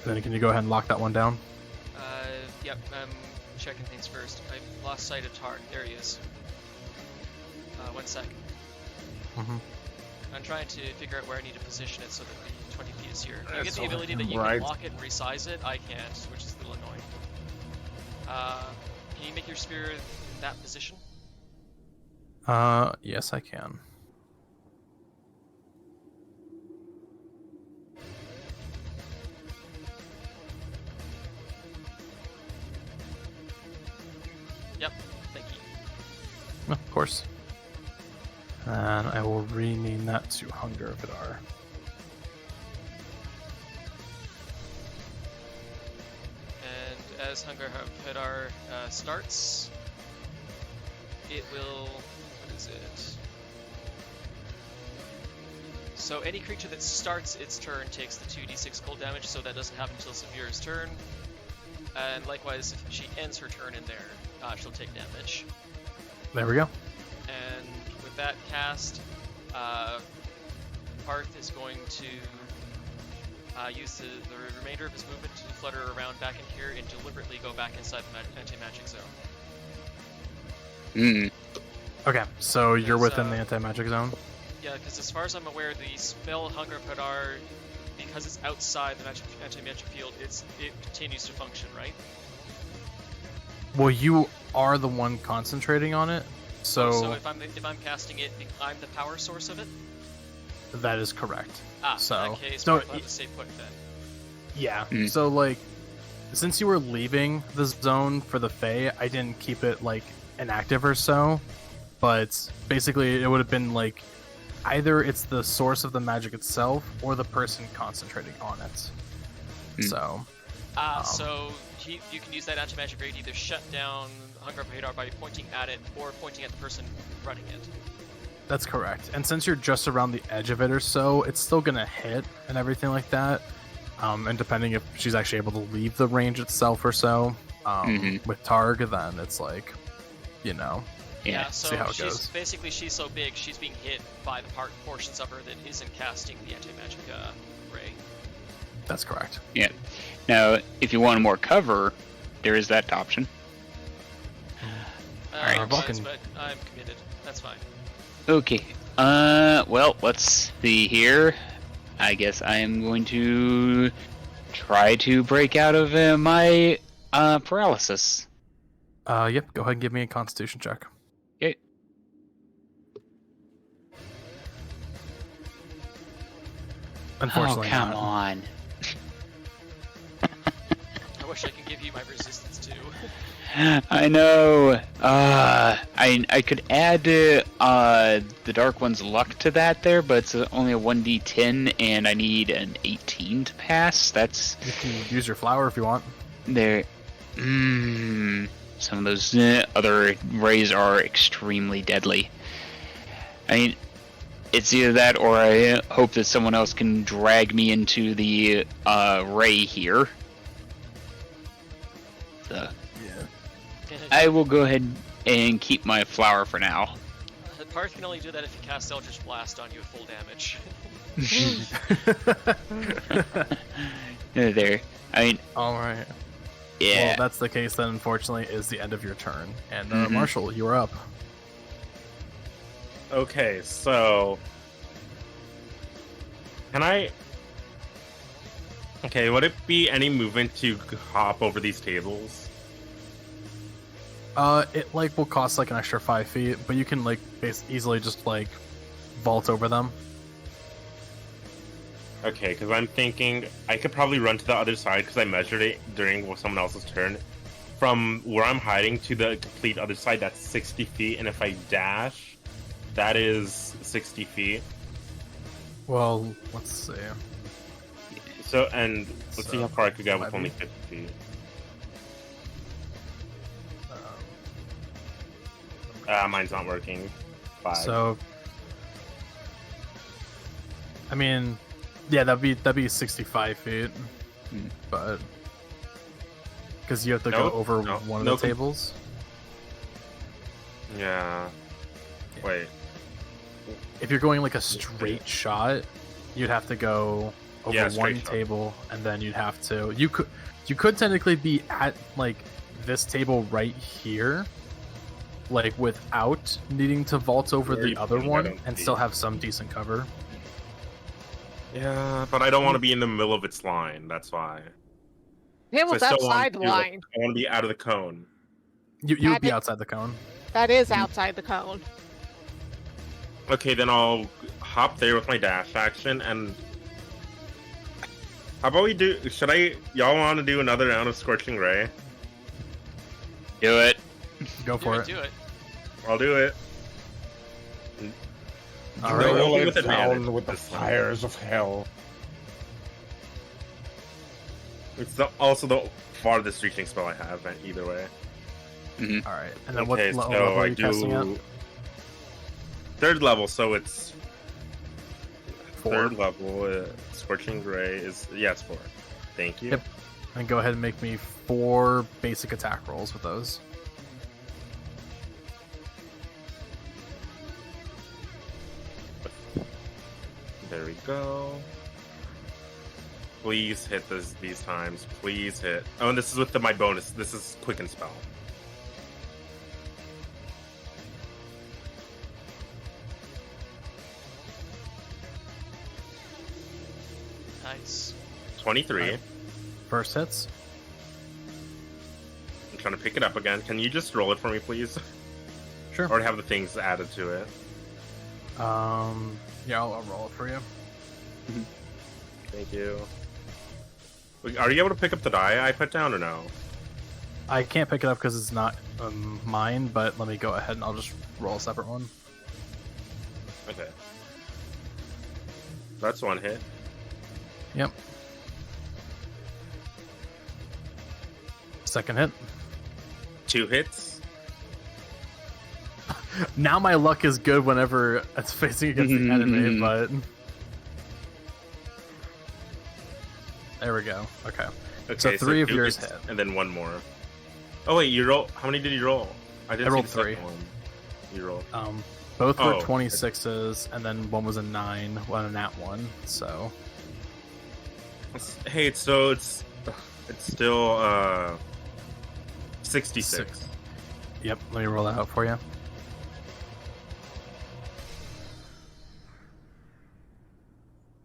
Speaker 5: Then can you go ahead and lock that one down?
Speaker 2: Yep. I'm checking things first. I lost sight of Targ. There he is. 1 second.
Speaker 5: Mm-hmm.
Speaker 2: I'm trying to figure out where I need to position it so that the 20 feet is here. You get
Speaker 4: That's
Speaker 2: the ability that you
Speaker 4: right.
Speaker 2: can lock it and resize it. I can't, which is a little annoying. Can you make your spear in that position?
Speaker 5: Yes, I can.
Speaker 2: Yep. Thank you.
Speaker 5: Of course. And I will rename that to Hunger Vidar.
Speaker 2: And as Hunger Hadar starts, it will. What is it? So any creature that starts its turn takes the 2d6 cold damage, so that doesn't happen until Severa's turn. And likewise, if she ends her turn in there, she'll take damage.
Speaker 5: There we go.
Speaker 2: And with that cast, Paarth is going to use the remainder of his movement to flutter around back in here and deliberately go back inside the anti-magic zone.
Speaker 5: Okay, so you're
Speaker 2: Because,
Speaker 5: within the anti-magic zone?
Speaker 2: Yeah, because as far as I'm aware, the spell Hunger Hadar, because it's outside the anti-magic field, it continues to function, right?
Speaker 5: Well, you are the one concentrating on it, so,
Speaker 2: So if I'm casting it, I'm the power source of it?
Speaker 5: that is correct. So,
Speaker 2: in that case,
Speaker 5: so
Speaker 2: Paarth will have to stay put then.
Speaker 5: yeah. So like, since you were leaving the zone for the Fae, I didn't keep it like inactive or so. But basically, it would have been like either it's the source of the magic itself or the person concentrating on it. So.
Speaker 2: So you can use that anti-magic raid to either shut down Hunger of Hadar by pointing at it or pointing at the person running it.
Speaker 5: That's correct. And since you're just around the edge of it or so, it's still going to hit and everything like that. And depending if she's actually able to leave the range itself or so, With Targ, then it's like, you know,
Speaker 2: Yeah, so
Speaker 5: see how it goes.
Speaker 2: she's so big, she's being hit by the portions of her that isn't casting the anti-magic ray.
Speaker 5: That's correct.
Speaker 1: Yeah. Now, if you want more cover, there is that option.
Speaker 2: Alright,
Speaker 5: Valkin.
Speaker 2: but I'm committed. That's fine.
Speaker 1: Okay. Well, let's see here. I guess I am going to try to break out of my paralysis.
Speaker 5: Yep. Go ahead and give me a Constitution check.
Speaker 1: Okay.
Speaker 5: Unfortunately,
Speaker 1: oh, come
Speaker 5: not.
Speaker 1: on.
Speaker 2: I wish I could give you my resistance too.
Speaker 1: I know. I could add the Dark One's luck to that there, but it's only a 1d10, and I need an 18 to pass. That's
Speaker 5: You can use your flower if you want.
Speaker 1: there. Some of those other rays are extremely deadly. I mean, it's either that or I hope that someone else can drag me into the ray here. So, I will go ahead and keep my flower for now.
Speaker 2: Paarth can only do that if he casts Eldritch Blast on you at full damage.
Speaker 1: There. I mean,
Speaker 5: All right.
Speaker 1: yeah.
Speaker 5: Well, that's the case then, unfortunately, is the end of your turn. And Marshall, you are up.
Speaker 7: Okay, so can I? Okay, would it be any movement to hop over these tables?
Speaker 5: It like will cost like an extra 5 feet, but you can like easily just like vault over them.
Speaker 7: Okay, because I'm thinking I could probably run to the other side because I measured it during someone else's turn. From where I'm hiding to the complete other side, that's 60 feet, and if I dash, that is 60 feet.
Speaker 5: Well, let's see.
Speaker 7: So, and let's see how far I could get with
Speaker 5: 5
Speaker 7: only
Speaker 5: feet.
Speaker 7: 50 feet. Mine's not working. 5.
Speaker 5: So, I mean, yeah, that'd be 65 feet, but because you have to go over one of the tables.
Speaker 7: Yeah. Wait.
Speaker 5: If you're going like a straight shot, you'd have to go over
Speaker 7: straight
Speaker 5: one
Speaker 7: shot.
Speaker 5: table, and then you'd have to. You could technically be at like this table right here, like without needing to vault over
Speaker 7: Where are
Speaker 5: the
Speaker 7: you
Speaker 5: other
Speaker 7: putting
Speaker 5: one
Speaker 7: that on
Speaker 5: and
Speaker 7: the-
Speaker 5: still have some decent cover.
Speaker 7: Yeah, but I don't want to be in the middle of its line. That's why.
Speaker 6: Him
Speaker 7: So
Speaker 6: was
Speaker 7: I still want
Speaker 6: outside the
Speaker 7: to, like,
Speaker 6: line.
Speaker 7: I want to be out of the cone.
Speaker 5: You would be
Speaker 6: That-
Speaker 5: outside the cone.
Speaker 6: That is outside the cone.
Speaker 7: Okay, then I'll hop there with my dash action, and how about we do? Y'all want to do another round of Scorching Ray?
Speaker 1: Do it.
Speaker 5: Go for it.
Speaker 2: Do it.
Speaker 7: I'll do it.
Speaker 5: All
Speaker 7: No,
Speaker 5: right.
Speaker 7: roll
Speaker 4: Roll
Speaker 7: with
Speaker 4: it
Speaker 7: advantage
Speaker 4: down with the
Speaker 7: this time.
Speaker 4: fires of hell.
Speaker 7: It's also the farthest reaching spell I have. Either way.
Speaker 5: All right. And then
Speaker 7: Okay,
Speaker 5: what
Speaker 7: so
Speaker 5: level are
Speaker 7: I
Speaker 5: you casting at?
Speaker 7: do 3rd level, so it's
Speaker 5: 4.
Speaker 7: 3rd level. Scorching Ray is it's 4. Thank you.
Speaker 5: Yep. And go ahead and make me 4 basic attack rolls with those.
Speaker 7: There we go. Please hit these times. Please hit. Oh, and this is with my bonus. This is Quicken Spell.
Speaker 2: Nice.
Speaker 7: 23.
Speaker 5: Alright. First hits.
Speaker 7: I'm trying to pick it up again. Can you just roll it for me, please?
Speaker 5: Sure.
Speaker 7: Or have the things added to it.
Speaker 5: Yeah, I'll roll it for you.
Speaker 7: Thank you. Are you able to pick up the die I put down or no?
Speaker 5: I can't pick it up because it's not mine, but let me go ahead and I'll just roll a separate one.
Speaker 7: Okay. That's one hit.
Speaker 5: Yep. Second hit.
Speaker 7: 2 hits.
Speaker 5: Now my luck is good whenever it's facing against the enemy, but... There we go. Okay.
Speaker 7: Okay,
Speaker 5: So 3 of
Speaker 7: 2
Speaker 5: yours
Speaker 7: hits,
Speaker 5: hit.
Speaker 7: and then 1 more. Oh wait, you roll. How many did you roll? I didn't
Speaker 5: rolled
Speaker 7: see the
Speaker 5: 3.
Speaker 7: second one. You rolled.
Speaker 5: Both were
Speaker 7: Oh,
Speaker 5: 26s, and then one was a 9, one a nat 1. So
Speaker 7: Hey, so it's still 66.
Speaker 5: Yep, let me roll that out for you.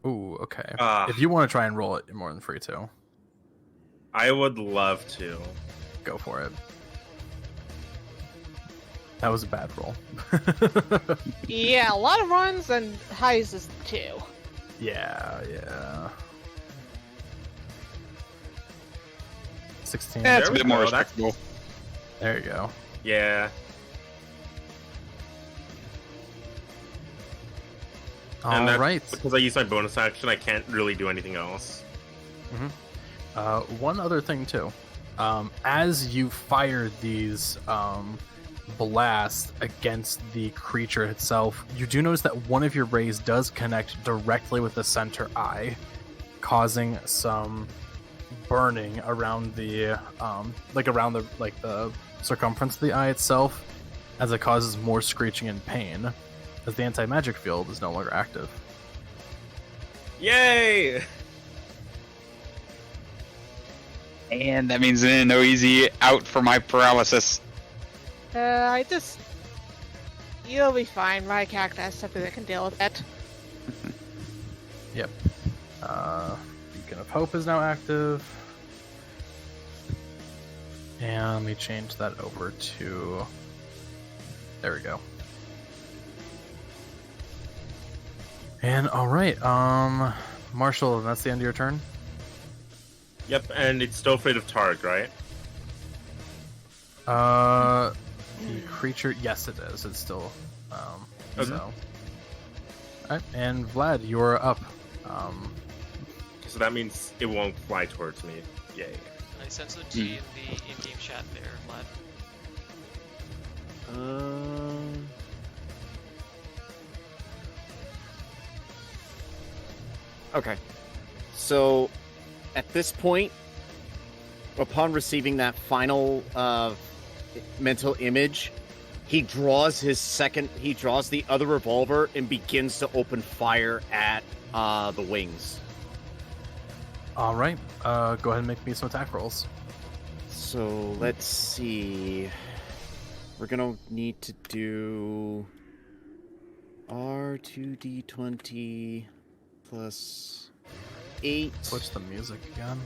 Speaker 5: Ooh, okay. If you want to try and roll it, you're more than free to.
Speaker 7: I would love to.
Speaker 5: Go for it. That was a bad roll.
Speaker 6: Yeah, a lot of runs and highs is 2.
Speaker 5: Yeah. 16.
Speaker 1: That's a
Speaker 7: There we
Speaker 1: bit more
Speaker 7: go, that's-
Speaker 1: respectable.
Speaker 5: There you go.
Speaker 7: Yeah. And
Speaker 5: All
Speaker 7: that's
Speaker 5: right.
Speaker 7: because I use my bonus action, I can't really do anything else.
Speaker 5: One other thing too. As you fire these blasts against the creature itself, you do notice that one of your rays does connect directly with the center eye, causing some burning around the the circumference of the eye itself, as it causes more screeching and pain, as the anti-magic field is no longer active.
Speaker 7: Yay!
Speaker 1: And that means no easy out for my paralysis.
Speaker 6: You'll be fine. My character has something that can deal with it.
Speaker 5: Yep. Beacon of Hope is now active. And let me change that over to... There we go. And alright, Marshall, that's the end of your turn?
Speaker 7: Yep, and it's still afraid of Targ, right?
Speaker 5: The creature, yes it is. It's still,
Speaker 7: Okay.
Speaker 5: so. Alright, and Vlad, you're up.
Speaker 7: So that means it won't fly towards me. Yay.
Speaker 2: I sense a T in the in-game chat there, Vlad.
Speaker 3: Okay. So, at this point, upon receiving that final mental image, he draws the other revolver and begins to open fire at the wings.
Speaker 5: Alright, go ahead and make me some attack rolls.
Speaker 3: So, let's see. We're gonna need to do R2D20 plus 8.
Speaker 5: Switch the music again.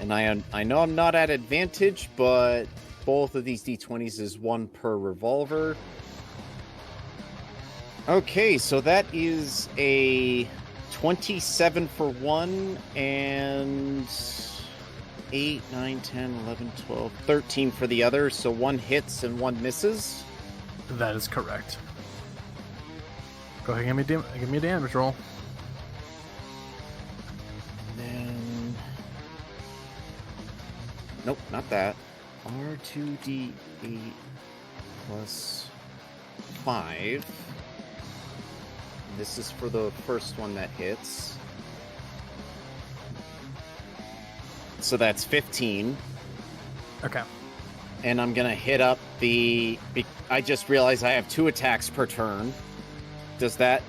Speaker 3: And I know I'm not at advantage, but both of these D20s is 1 per revolver. Okay, so that is a 27 for 1 and 8, 9, 10, 11, 12, 13 for the other. So 1 hits and 1 misses.
Speaker 5: That is correct. Go ahead and give me a damage roll.
Speaker 3: Then... Nope, not that. R2D8 plus 5. This is for the first one that hits. So that's 15.
Speaker 5: Okay.
Speaker 3: And I'm gonna hit up I just realized I have 2 attacks per turn. Does that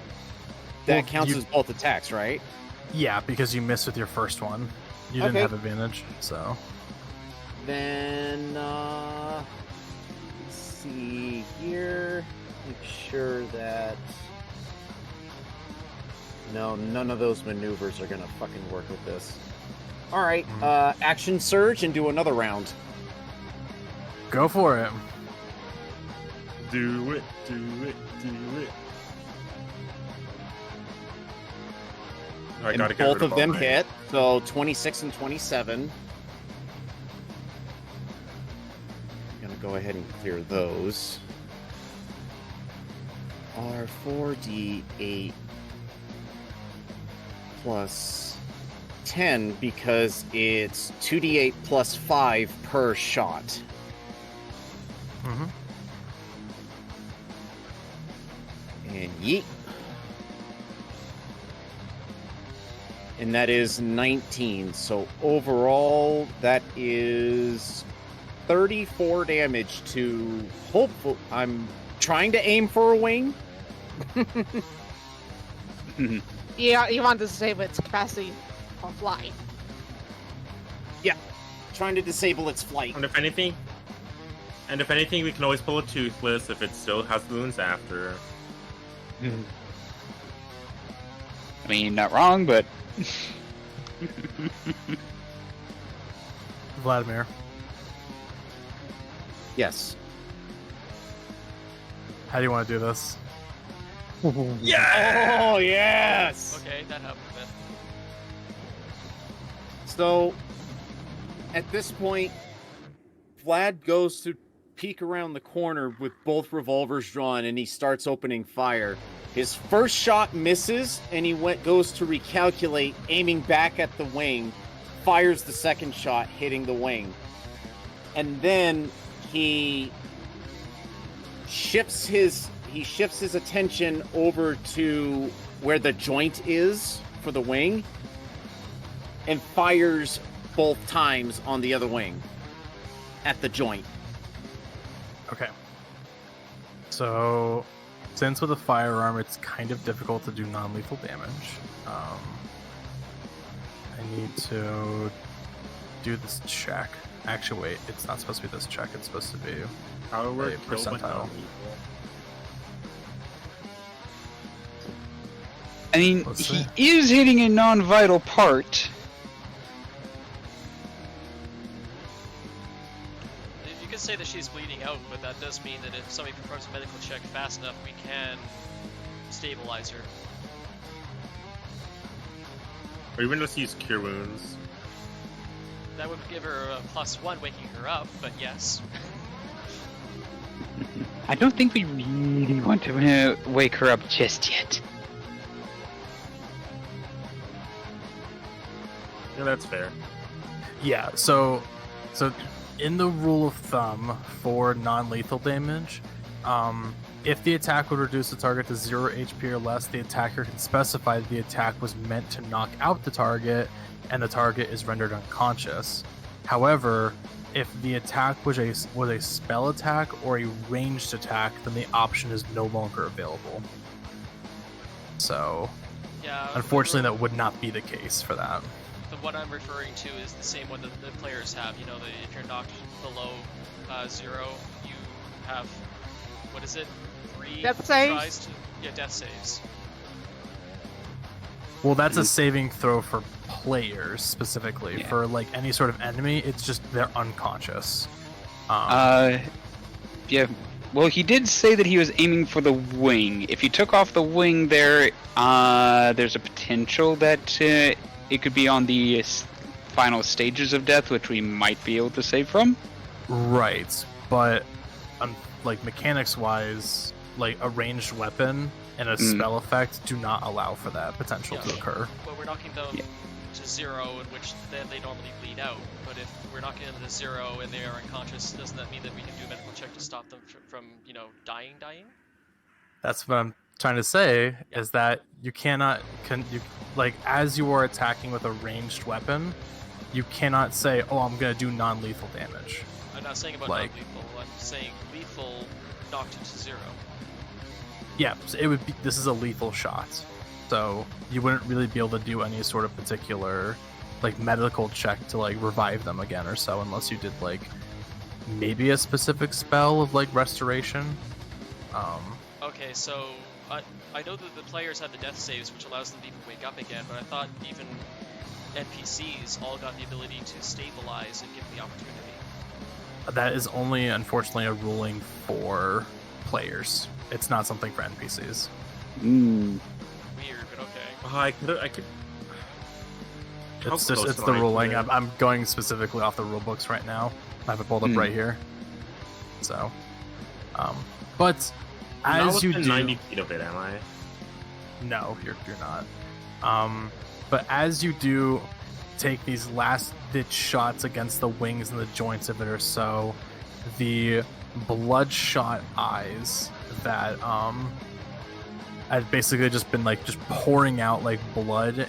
Speaker 5: Well,
Speaker 3: counts as both attacks, right?
Speaker 5: Yeah, because you missed with your first one. You didn't
Speaker 3: Okay.
Speaker 5: have advantage, so...
Speaker 3: Then let's see here. Make sure that no, none of those maneuvers are gonna fucking work with this. All right, action surge and do another round.
Speaker 5: Go for it.
Speaker 7: Do it, do it, do it. I
Speaker 3: And
Speaker 7: gotta get
Speaker 3: both
Speaker 7: rid
Speaker 3: of
Speaker 7: all
Speaker 3: them
Speaker 7: my-
Speaker 3: hit, so 26 and 27. I'm gonna go ahead and clear those. R4D8 plus 10 because it's 2D8 plus 5 per shot.
Speaker 5: Mm-hmm.
Speaker 3: And yeet. and that is 19. So overall, that is 34 damage to hopeful. I'm trying to aim for a wing.
Speaker 6: Yeah, you want to disable its capacity for flying.
Speaker 3: Trying to disable its flight.
Speaker 7: And if anything, we can always pull a Toothless if it still has wounds after.
Speaker 1: I mean, not wrong, but
Speaker 5: Vladimir.
Speaker 3: Yes.
Speaker 5: How do you want to do this?
Speaker 3: Yeah! Oh, yes!
Speaker 2: Okay, that happened then.
Speaker 3: So, at this point, Vlad goes to peek around the corner with both revolvers drawn, and he starts opening fire. His first shot misses, and he goes to recalculate, aiming back at the wing, fires the second shot, hitting the wing. And then he shifts his attention over to where the joint is for the wing, and fires both times on the other wing at the joint.
Speaker 5: Okay. So, since with a firearm, it's kind of difficult to do non-lethal damage. I need to do this check. Actually, wait, it's not supposed to be this check. It's supposed to be
Speaker 7: How
Speaker 5: a percentile.
Speaker 1: I mean,
Speaker 5: Let's
Speaker 1: he
Speaker 5: see.
Speaker 1: is hitting a non-vital part.
Speaker 2: You could say that she's bleeding out, but that does mean that if somebody performs a medical check fast enough, we can stabilize her.
Speaker 7: Or even just use Cure Wounds.
Speaker 2: That would give her a +1 waking her up, but yes.
Speaker 1: I don't think we really want to wake her up just yet.
Speaker 7: Yeah, that's fair.
Speaker 5: Yeah, so in the rule of thumb for non-lethal damage, if the attack would reduce the target to 0 HP or less, the attacker can specify that the attack was meant to knock out the target, and the target is rendered unconscious. However, if the attack was a spell attack or a ranged attack, then the option is no longer available. So,
Speaker 2: Yeah.
Speaker 5: unfortunately, that would not be the case for that.
Speaker 2: The one I'm referring to is the same one that the players have. You know, if you're knocked below 0, you have, what is it? 3
Speaker 6: Death saves?
Speaker 2: tries to, death saves.
Speaker 5: Well, that's a saving throw for players specifically.
Speaker 1: Yeah.
Speaker 5: For like any sort of enemy, it's just they're unconscious.
Speaker 1: Yeah. Well, he did say that he was aiming for the wing. If you took off the wing there, there's a potential that it could be on the final stages of death, which we might be able to save from.
Speaker 5: Right, but like mechanics-wise, like a ranged weapon and a spell effect do not allow for that potential to occur.
Speaker 2: But we're knocking them to 0, in which then they normally bleed out. But if we're knocking them to 0 and they are unconscious, doesn't that mean that we can do a medical check to stop them from dying?
Speaker 5: That's what I'm trying to say, is that you cannot, like, as you are attacking with a ranged weapon, you cannot say, oh, I'm going to do non-lethal damage.
Speaker 2: I'm not saying about
Speaker 5: Like-
Speaker 2: non-lethal, I'm saying lethal knocked to 0.
Speaker 5: Yeah, so it would be, this is a lethal shot. So you wouldn't really be able to do any sort of particular, like, medical check to, like, revive them again or so, unless you did, like, maybe a specific spell of, like, restoration.
Speaker 2: Okay, so I know that the players have the death saves, which allows them to even wake up again, but I thought even NPCs all got the ability to stabilize and give the opportunity.
Speaker 5: That is only, unfortunately, a ruling for players. It's not something for NPCs.
Speaker 1: Mm.
Speaker 2: Weird, but okay.
Speaker 7: I could. How
Speaker 5: It's just,
Speaker 7: close
Speaker 5: it's
Speaker 7: am
Speaker 5: the
Speaker 7: I to
Speaker 5: ruling.
Speaker 7: it?
Speaker 5: I'm going specifically off the rule books right now. I have it pulled up right here. So, but
Speaker 7: I'm not
Speaker 5: as you
Speaker 7: within
Speaker 5: do,
Speaker 7: 90 feet of it, am I?
Speaker 5: no, you're not. But as you do take these last ditch shots against the wings and the joints of it or so, the bloodshot eyes that had basically just been like just pouring out like blood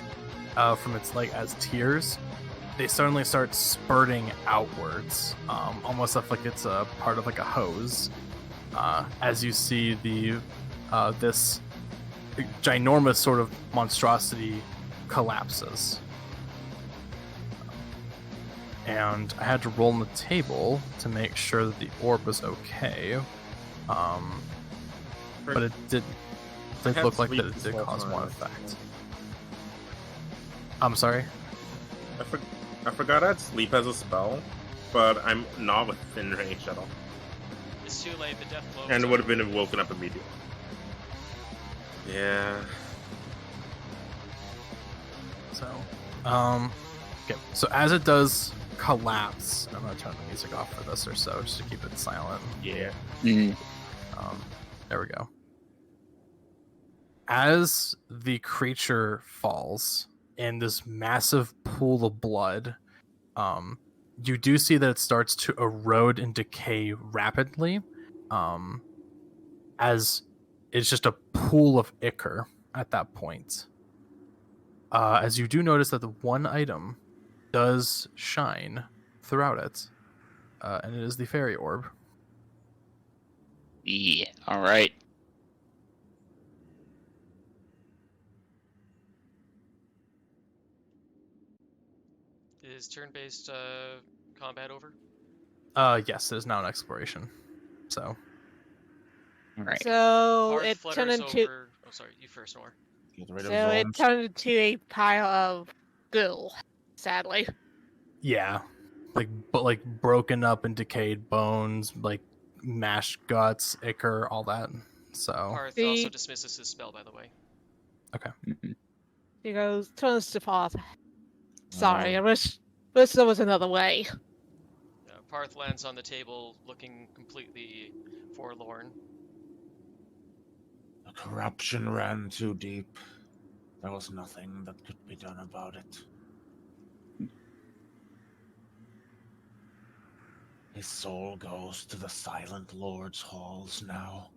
Speaker 5: from its leg as tears, they suddenly start spurting outwards, almost like it's a part of like a hose. As you see this ginormous sort of monstrosity collapses. And I had to roll on the table to make sure that the orb was okay. But it didn't look like that it did cause one effect. I'm sorry?
Speaker 7: I forgot I had sleep as a spell, but I'm not within range at all.
Speaker 2: It's too late, the death blow.
Speaker 7: And it would have been woken up immediately. Yeah.
Speaker 5: So, okay. So as it does collapse, I'm gonna turn the music off for this or so, just to keep it silent.
Speaker 7: Yeah.
Speaker 5: There we go. As the creature falls in this massive pool of blood, you do see that it starts to erode and decay rapidly, as it's just a pool of ichor at that point. As you do notice that the one item does shine throughout it, and it is the fairy orb.
Speaker 1: Yeah, alright.
Speaker 2: Is turn-based combat over?
Speaker 5: Yes, it is now an exploration. So,
Speaker 1: Alright.
Speaker 6: So
Speaker 2: Paarth
Speaker 6: it
Speaker 2: flutters
Speaker 6: turned into
Speaker 2: over. Oh, sorry, you first, Nor.
Speaker 4: Get rid
Speaker 6: so
Speaker 4: of
Speaker 6: it
Speaker 4: zones.
Speaker 6: turned into a pile of goo. Sadly,
Speaker 5: yeah, like broken up and decayed bones, like mashed guts, ichor, all that. So,
Speaker 2: Paarth
Speaker 6: The-
Speaker 2: also dismisses his spell, by the way.
Speaker 6: he goes turns to Paarth. Sorry, I wish there was another way.
Speaker 2: Paarth lands on the table, looking completely forlorn.
Speaker 8: The corruption ran too deep. There was nothing that could be done about it. His soul goes to the Silent Lord's halls now.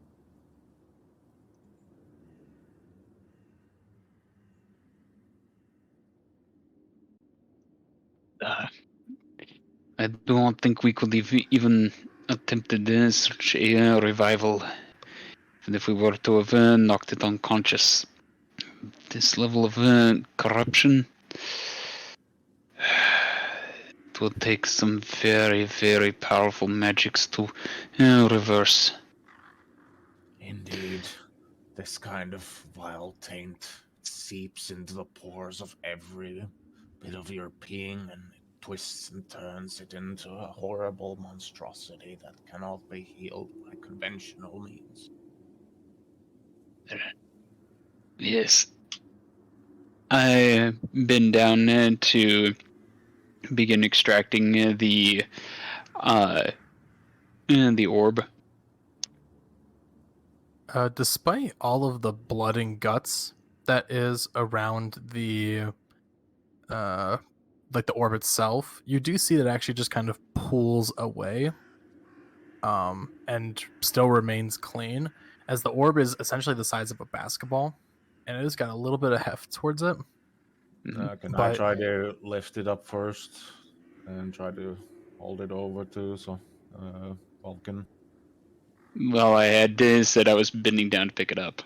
Speaker 1: I don't think we could have even attempted such a revival, even if we were to have knocked it unconscious. This level of corruption, it will take some very, very powerful magics to reverse.
Speaker 8: Indeed, this kind of vile taint seeps into the pores of every bit of your being and twists and turns it into a horrible monstrosity that cannot be healed by conventional means.
Speaker 1: Yes. I've been down to begin extracting the orb.
Speaker 5: despite all of the blood and guts that is around the like the orb itself, you do see that it actually just kind of pulls away, and still remains clean, as the orb is essentially the size of a basketball, and it has got a little bit of heft towards it.
Speaker 4: Can I
Speaker 5: But-
Speaker 4: try to lift it up first and try to hold it over to Valkin?
Speaker 1: Well, I had said I was bending down to pick it up.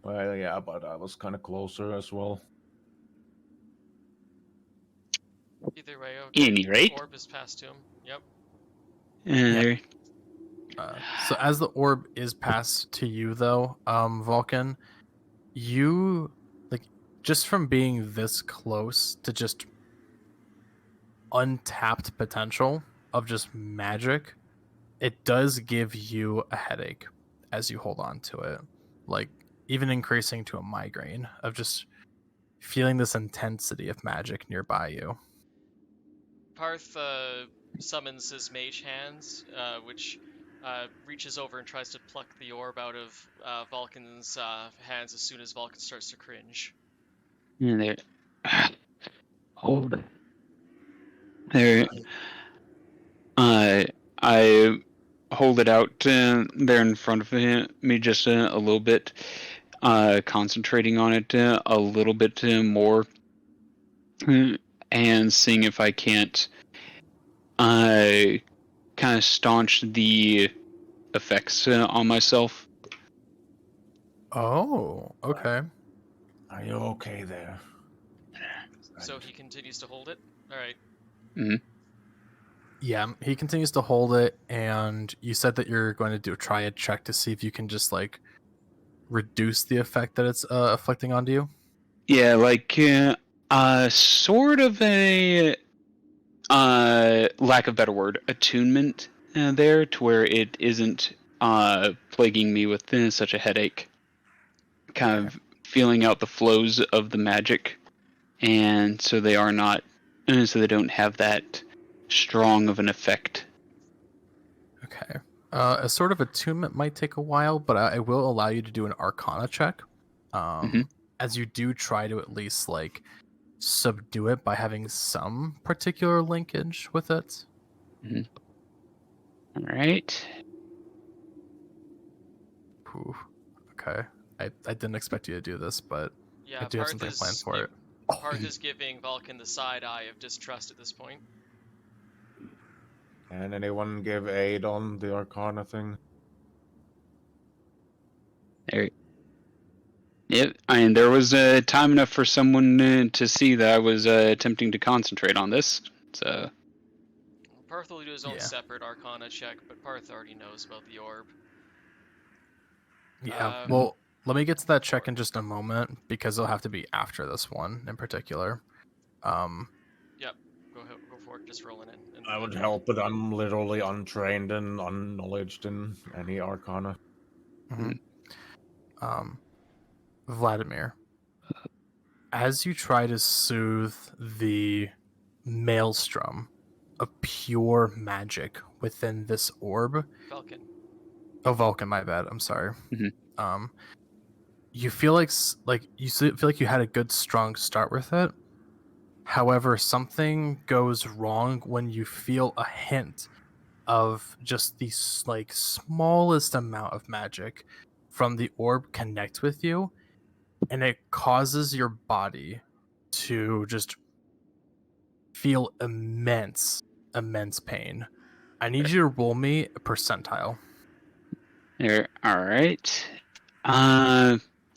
Speaker 4: Well, yeah, but I was kind of closer as well.
Speaker 2: Either way, okay.
Speaker 1: Any rate.
Speaker 2: Orb is passed to him. Yep.
Speaker 5: So as the orb is passed to you, though, Vulcan, you, like, just from being this close to just untapped potential of just magic, it does give you a headache as you hold on to it, like even increasing to a migraine of just feeling this intensity of magic nearby you.
Speaker 2: Paarth summons his mage hands, which reaches over and tries to pluck the orb out of Vulcan's hands as soon as Valkin starts to cringe.
Speaker 1: There. Hold. There. I hold it out there in front of me just a little bit. concentrating on it a little bit more, and seeing if I can't kind of staunch the effects on myself.
Speaker 5: Oh, okay.
Speaker 8: Are you okay there?
Speaker 2: So he continues to hold it. All right.
Speaker 5: Yeah, he continues to hold it, and you said that you're going to try a check to see if you can just like reduce the effect that it's afflicting onto you.
Speaker 1: Yeah, like sort of a lack of better word, attunement there, to where it isn't plaguing me with such a headache. Kind of feeling out the flows of the magic, and so they are not, so they don't have that strong of an effect.
Speaker 5: Okay. A sort of attunement might take a while, but I will allow you to do an Arcana check, as you do try to at least like subdue it by having some particular linkage with it.
Speaker 1: All right.
Speaker 5: Ooh, okay. I didn't expect you to do this, but
Speaker 2: Yeah,
Speaker 5: I do have
Speaker 2: Paarth
Speaker 5: something
Speaker 2: is
Speaker 5: planned for it.
Speaker 2: Paarth is giving Valkin the side eye of distrust at this point.
Speaker 4: Can anyone give aid on the Arcana thing?
Speaker 1: There. Yep. I mean, there was time enough for someone to see that I was attempting to concentrate on this. So.
Speaker 2: Paarth will do his own
Speaker 5: Yeah.
Speaker 2: separate Arcana check, but Paarth already knows about the orb.
Speaker 5: Yeah. Well, let me get to that check in just a moment because it'll have to be after this one in particular.
Speaker 2: Yep. Go for it. Just rolling in.
Speaker 4: I would help, but I'm literally untrained and unknowledged in any Arcana.
Speaker 5: Vladimir, as you try to soothe the maelstrom of pure magic within this orb,
Speaker 2: Valkin.
Speaker 5: Oh, Vulcan, my bad. I'm sorry. You feel like feel like you had a good strong start with it. However, something goes wrong when you feel a hint of just the like smallest amount of magic from the orb connect with you, and it causes your body to just feel immense pain. I need you to roll me a percentile.
Speaker 1: There. All right.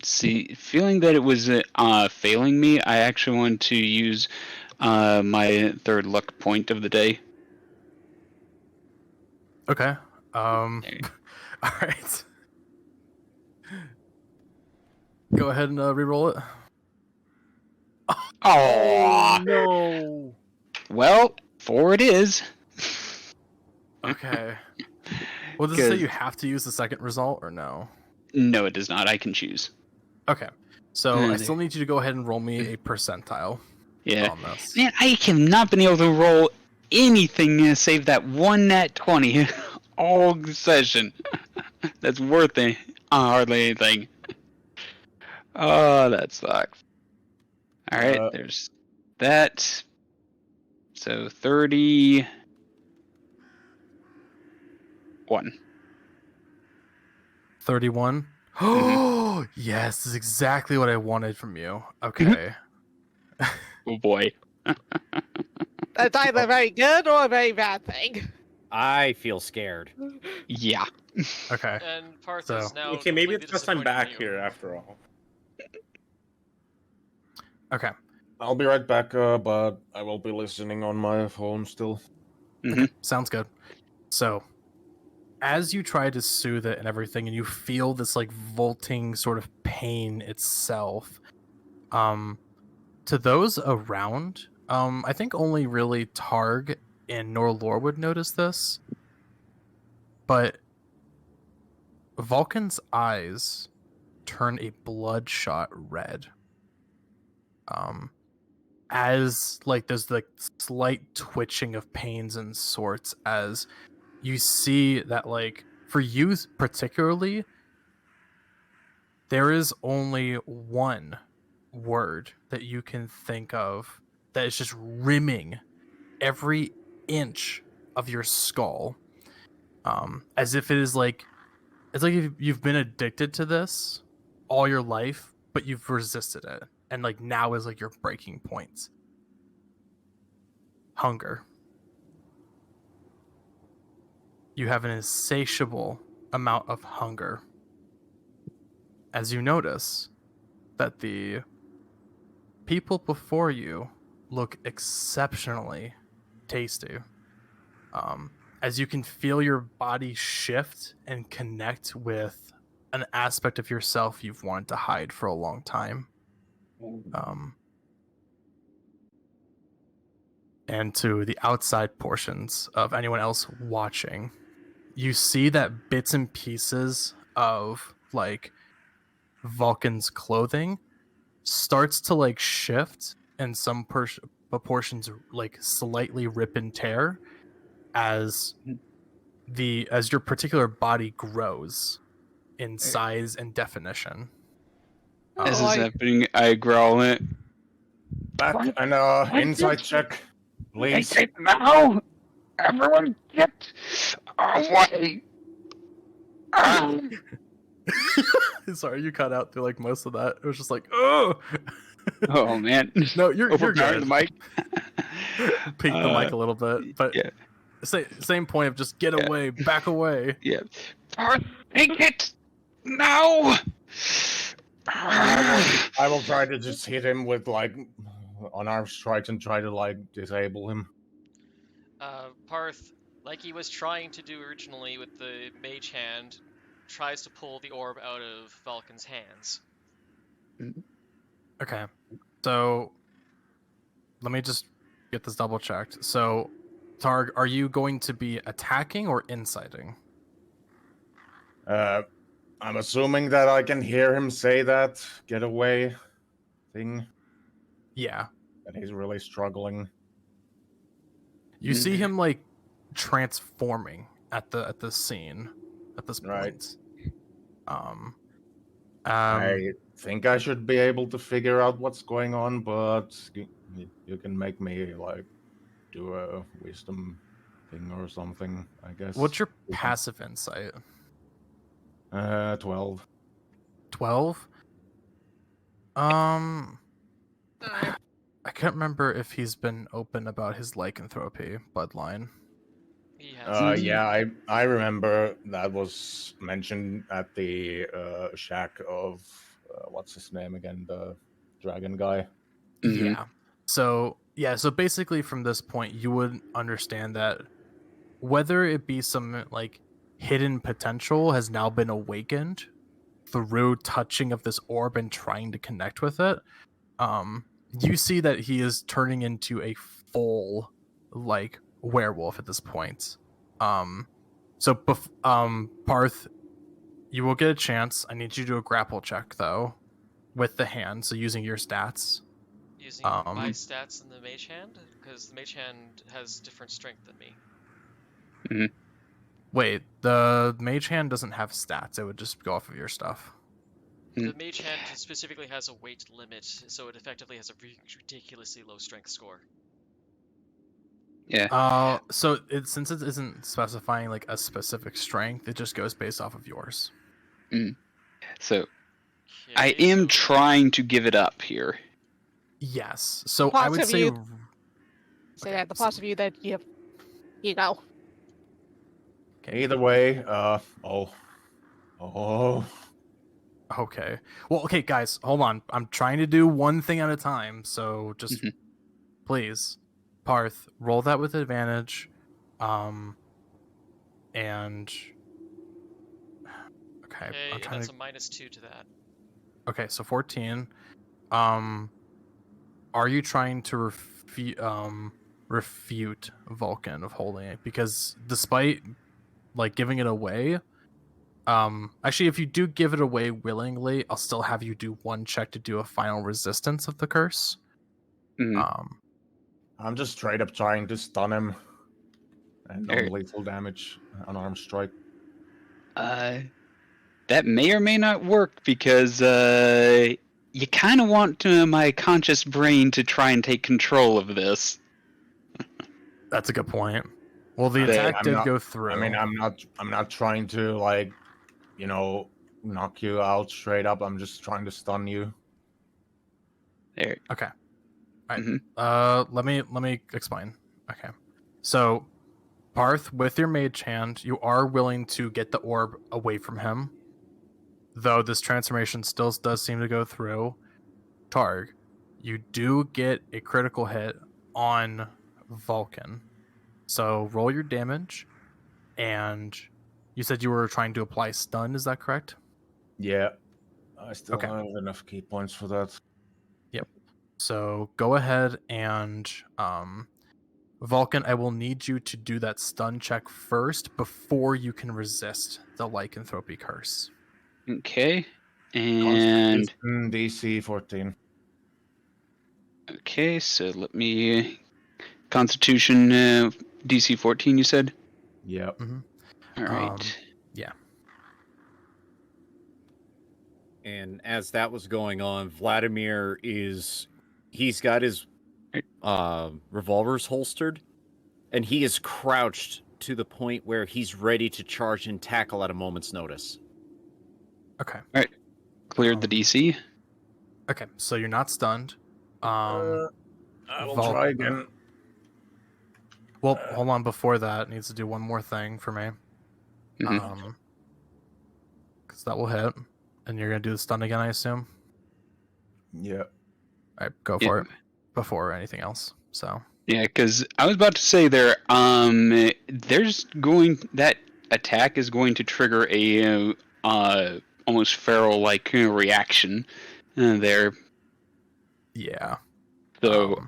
Speaker 1: See, feeling that it was failing me, I actually want to use my third luck point of the day.
Speaker 5: Okay. All right. Go ahead and re-roll it.
Speaker 1: Oh
Speaker 3: no!
Speaker 1: Well, 4 it is.
Speaker 5: Okay. Well, does it say you have to use the second result or no?
Speaker 1: No, it does not. I can choose.
Speaker 5: Okay. So I still need you to go ahead and roll me a percentile.
Speaker 1: Yeah.
Speaker 5: On this.
Speaker 1: Man, I have not been able to roll anything save that one nat 20 all session. That's worth it. Hardly anything. Oh, that sucks. All right, there's that. So 31.
Speaker 5: 31. Oh, yes, this is exactly what I wanted from you. Okay.
Speaker 1: Oh boy.
Speaker 6: That's either very good or a very bad thing.
Speaker 3: I feel scared.
Speaker 1: Yeah.
Speaker 5: Okay.
Speaker 2: And Paarth
Speaker 5: So-
Speaker 2: is now.
Speaker 7: Okay, maybe
Speaker 2: completely
Speaker 7: it's just I'm
Speaker 2: disappointed in
Speaker 7: back
Speaker 2: you.
Speaker 7: here after all.
Speaker 5: Okay.
Speaker 4: I'll be right back, but I will be listening on my phone still.
Speaker 5: Okay, sounds good. So, as you try to soothe it and everything, and you feel this like vaulting sort of pain itself, to those around, I think only really Targ and Norelor would notice this, but Vulcan's eyes turn a bloodshot red. As like there's like slight twitching of pains and sorts as you see that, like, for you particularly, there is only one word that you can think of that is just rimming every inch of your skull, as if it is like, it's like you've been addicted to this, all your life, but you've resisted it, and like now is like your breaking point. Hunger. You have an insatiable amount of hunger. As you notice that the people before you look exceptionally tasty. As you can feel your body shift and connect with an aspect of yourself you've wanted to hide for a long time. And to the outside portions of anyone else watching, you see that bits and pieces of like Valkin's clothing starts to like shift, and some proportions like slightly rip and tear as your particular body grows in size and definition.
Speaker 1: As is happening, I growl it.
Speaker 4: Back and insight check, please.
Speaker 1: Now, everyone get away!
Speaker 5: Sorry, you cut out through like most of that. It was just like, oh,
Speaker 1: Oh man!
Speaker 5: no, you're
Speaker 1: Overpowered
Speaker 5: good.
Speaker 1: the mic.
Speaker 5: Peek the mic a little bit, but
Speaker 1: Yeah.
Speaker 5: Same point of just get away, back away.
Speaker 1: Yeah. Take it now.
Speaker 4: I will try to just hit him with like unarmed strikes and try to like disable him.
Speaker 2: Paarth, like he was trying to do originally with the mage hand, tries to pull the orb out of Valkin's hands.
Speaker 5: Okay, so let me just get this double checked. So, Targ, are you going to be attacking or inciting?
Speaker 4: I'm assuming that I can hear him say that getaway thing.
Speaker 5: Yeah.
Speaker 4: That he's really struggling.
Speaker 5: You see him like transforming at the scene at this point.
Speaker 4: Right.
Speaker 5: I
Speaker 4: think I should be able to figure out what's going on, but you can make me like do a wisdom thing or something, I guess.
Speaker 5: What's your passive insight?
Speaker 4: 12.
Speaker 5: 12? I can't remember if he's been open about his lycanthropy bloodline.
Speaker 2: He has.
Speaker 4: Yeah, I remember that was mentioned at the shack of what's his name again, the dragon guy.
Speaker 5: Yeah. So basically from this point you would understand that whether it be some like hidden potential has now been awakened through touching of this orb and trying to connect with it. You see that he is turning into a full like werewolf at this point. Paarth, you will get a chance. I need you to do a grapple check though with the hand, so using your stats.
Speaker 2: Using my stats in the mage hand? Because the mage hand has different strength than me.
Speaker 1: Mm-hmm.
Speaker 5: Wait, the mage hand doesn't have stats. It would just go off of your stuff.
Speaker 2: The mage hand specifically has a weight limit, so it effectively has a ridiculously low strength score.
Speaker 1: Yeah.
Speaker 5: So since it isn't specifying like a specific strength, it just goes based off of yours.
Speaker 1: So
Speaker 2: Okay,
Speaker 1: I am trying to give it up here.
Speaker 5: Yes. So
Speaker 6: Parts
Speaker 5: I would
Speaker 6: of
Speaker 5: say
Speaker 6: you- So yeah, the parts of you that you know.
Speaker 4: Either way,
Speaker 5: Okay. Well, okay, guys, hold on. I'm trying to do one thing at a time, so just please, Paarth, roll that with advantage. And okay, I'm trying
Speaker 2: that's
Speaker 5: to.
Speaker 2: a -2 to that.
Speaker 5: Okay, so 14. Are you trying to refute Valkin of holding it? Because despite like giving it away, actually, if you do give it away willingly, I'll still have you do one check to do a final resistance of the curse.
Speaker 4: I'm just straight up trying to stun him and non-lethal damage, unarmed strike.
Speaker 1: That may or may not work because you kind of want my conscious brain to try and take control of this.
Speaker 5: That's a good point. Well, the attack did go through.
Speaker 4: I mean, I'm not trying to like, knock you out straight up. I'm just trying to stun you.
Speaker 1: There.
Speaker 5: Okay. All right.
Speaker 1: Mhm.
Speaker 5: Let me explain. Okay. So, Paarth, with your mage hand, you are willing to get the orb away from him, though this transformation still does seem to go through. Targ, you do get a critical hit on Valkin. So roll your damage, and you said you were trying to apply stun. Is that correct?
Speaker 4: Yeah. I still
Speaker 5: Okay.
Speaker 4: don't have enough key points for that.
Speaker 5: Yep. So go ahead and Vulcan, I will need you to do that stun check first before you can resist the lycanthropy curse.
Speaker 1: Okay. And
Speaker 4: Constitution DC 14.
Speaker 1: okay, so let me Constitution DC 14. You said.
Speaker 4: Yep.
Speaker 1: All right.
Speaker 5: Yeah.
Speaker 3: And as that was going on, Vladimir he's got his revolvers holstered, and he is crouched to the point where he's ready to charge and tackle at a moment's notice.
Speaker 5: Okay.
Speaker 1: Cleared the DC.
Speaker 5: Okay, so you're not stunned.
Speaker 4: I will try again.
Speaker 5: Well, hold on. Before that, it needs to do one more thing for me.
Speaker 1: Mhm.
Speaker 5: Because that will hit, and you're gonna do the stun again, I assume.
Speaker 4: Yeah.
Speaker 5: All right, go for it. Before anything else. So.
Speaker 1: Yeah, because I was about to say there. That attack is going to trigger a almost feral like reaction there.
Speaker 5: Yeah.
Speaker 1: So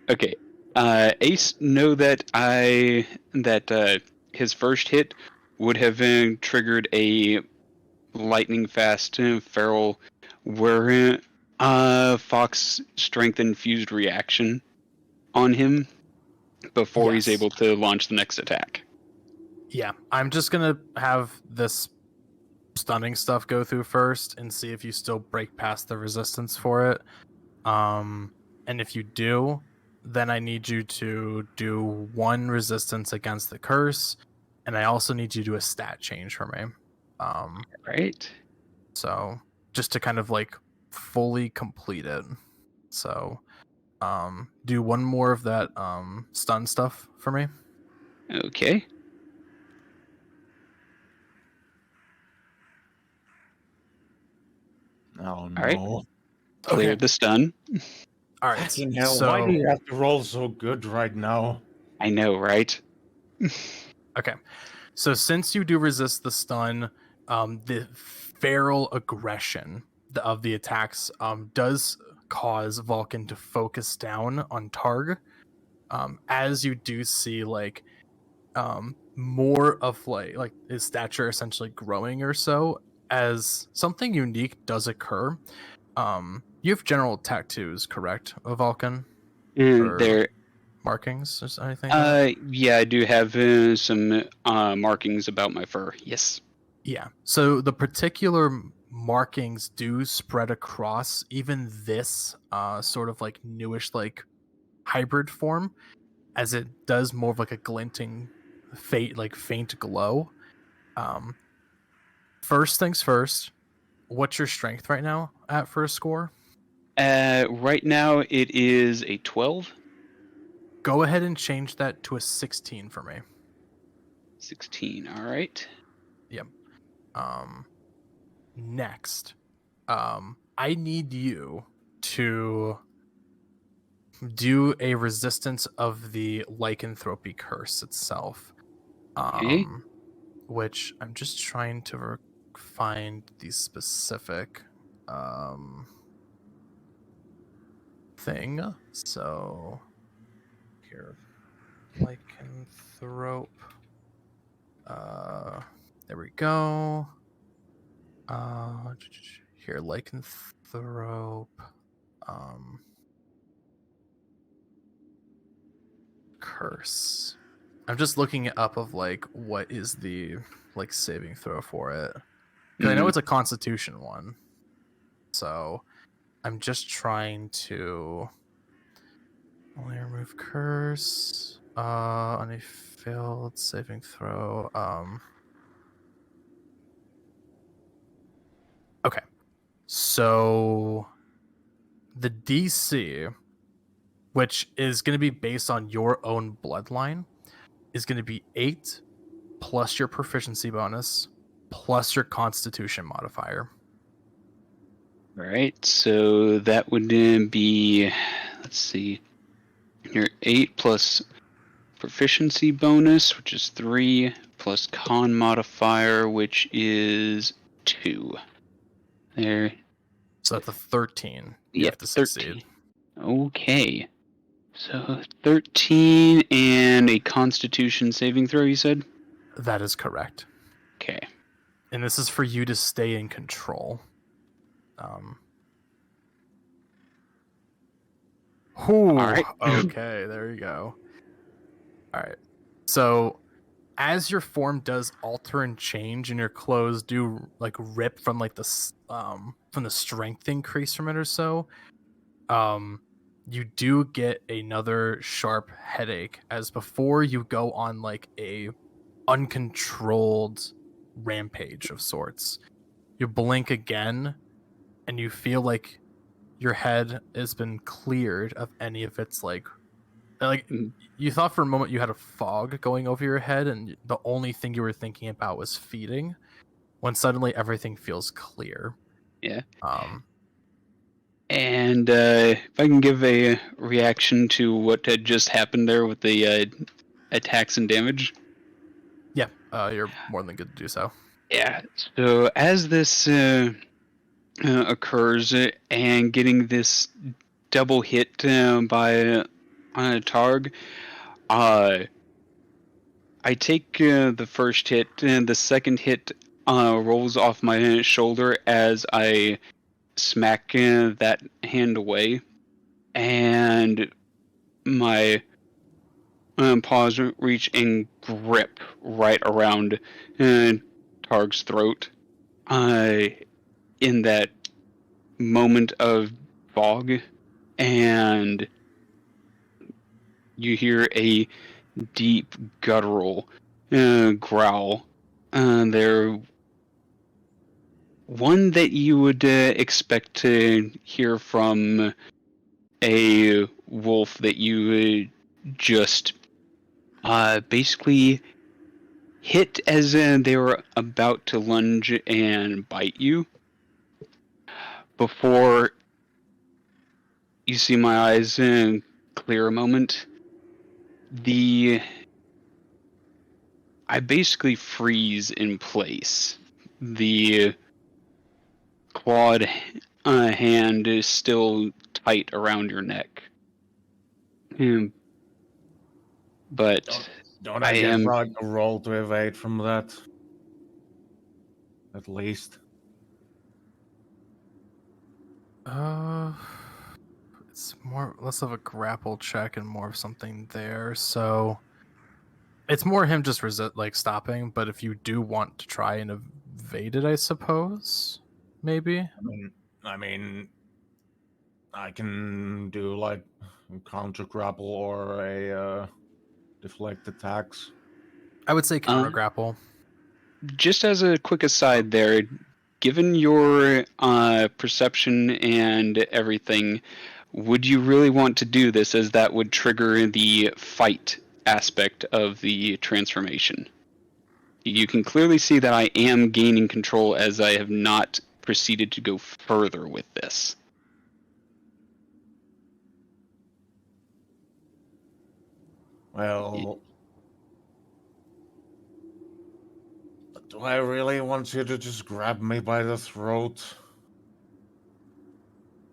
Speaker 1: okay. Ace know that his first hit would have triggered a lightning fast feral where Fox strength infused reaction on him before he's
Speaker 5: Yes.
Speaker 1: able to launch the next attack.
Speaker 5: Yeah, I'm just gonna have this stunning stuff go through first and see if you still break past the resistance for it. And if you do, then I need you to do one resistance against the curse, and I also need you to do a stat change for me.
Speaker 1: Right.
Speaker 5: So just to kind of like fully complete it. So do one more of that stun stuff for me.
Speaker 1: Okay.
Speaker 4: Oh no.
Speaker 1: Right. Clear the stun.
Speaker 5: All right.
Speaker 4: Fucking hell,
Speaker 5: So,
Speaker 4: why do you have to roll so good right now?
Speaker 1: I know, right?
Speaker 5: okay. So since you do resist the stun, the feral aggression of the attacks does cause Vulcan to focus down on Targ. As you do see like more of like his stature essentially growing or so, as something unique does occur. You have general tattoos, correct, Vulcan?
Speaker 1: And
Speaker 5: Or
Speaker 1: there.
Speaker 5: markings or anything like that?
Speaker 1: Yeah, I do have some markings about my fur. Yes.
Speaker 5: Yeah. So the particular markings do spread across even this sort of like newish like hybrid form, as it does more of like a glinting faint glow. First things first, what's your strength right now at for a score?
Speaker 1: Right now it is a 12.
Speaker 5: Go ahead and change that to a 16 for me.
Speaker 1: 16. All right.
Speaker 5: Yep. Next, I need you to do a resistance of the lycanthropy curse itself.
Speaker 1: Okay.
Speaker 5: Which I'm just trying to find the specific thing. So here, lycanthrope. There we go. Here, lycanthrope. Curse. I'm just looking it up of like what is the like saving throw for it. 'Cause I know it's a Constitution one, so I'm just trying to only remove curse on a failed saving throw. So the DC, which is going to be based on your own bloodline, is going to be 8 plus your proficiency bonus plus your constitution modifier.
Speaker 1: All right, so that would be, let's see, your 8 plus proficiency bonus, which is 3, plus con modifier, which is 2. There.
Speaker 5: So that's a 13. You
Speaker 1: Yep,
Speaker 5: have to
Speaker 1: 13.
Speaker 5: succeed.
Speaker 1: Okay. So 13 and a constitution saving throw, you said?
Speaker 5: That is correct.
Speaker 1: Okay.
Speaker 5: And this is for you to stay in control. All
Speaker 1: right.
Speaker 5: Okay, there you go. All right. So as your form does alter and change and your clothes do like rip from like the from the strength increase from it or so, you do get another sharp headache as before you go on like a uncontrolled rampage of sorts. You blink again and you feel like your head has been cleared of any of its like you thought for a moment you had a fog going over your head and the only thing you were thinking about was feeding, when suddenly everything feels clear.
Speaker 1: Yeah.
Speaker 5: Um
Speaker 1: And if I can give a reaction to what had just happened there with the attacks and damage.
Speaker 5: yeah, you're more than good to do so.
Speaker 1: Yeah. So as this occurs and getting this double hit by Targ, I take the first hit, and the second hit rolls off my shoulder as I smack that hand away, and my paws reach and grip right around Targ's throat. In that moment of fog, and you hear a deep guttural growl. They're one that you would expect to hear from a wolf that you just basically hit as they were about to lunge and bite you. Before you see my eyes clear a moment, I basically freeze in place. The clawed hand is still tight around your neck. But
Speaker 4: Don't
Speaker 1: I
Speaker 4: I get
Speaker 1: am-
Speaker 4: like a roll to evade from that? At least.
Speaker 5: It's more less of a grapple check and more of something there. So it's more him just stopping. But if you do want to try and evade it, I suppose maybe.
Speaker 4: I mean, I can do like a counter grapple or a deflect attacks.
Speaker 5: I would say counter grapple.
Speaker 1: Just as a quick aside there, given your perception and everything, would you really want to do this, as that would trigger the fight aspect of the transformation? You can clearly see that I am gaining control as I have not proceeded to go further with this.
Speaker 4: Well, do I really want you to just grab me by the throat?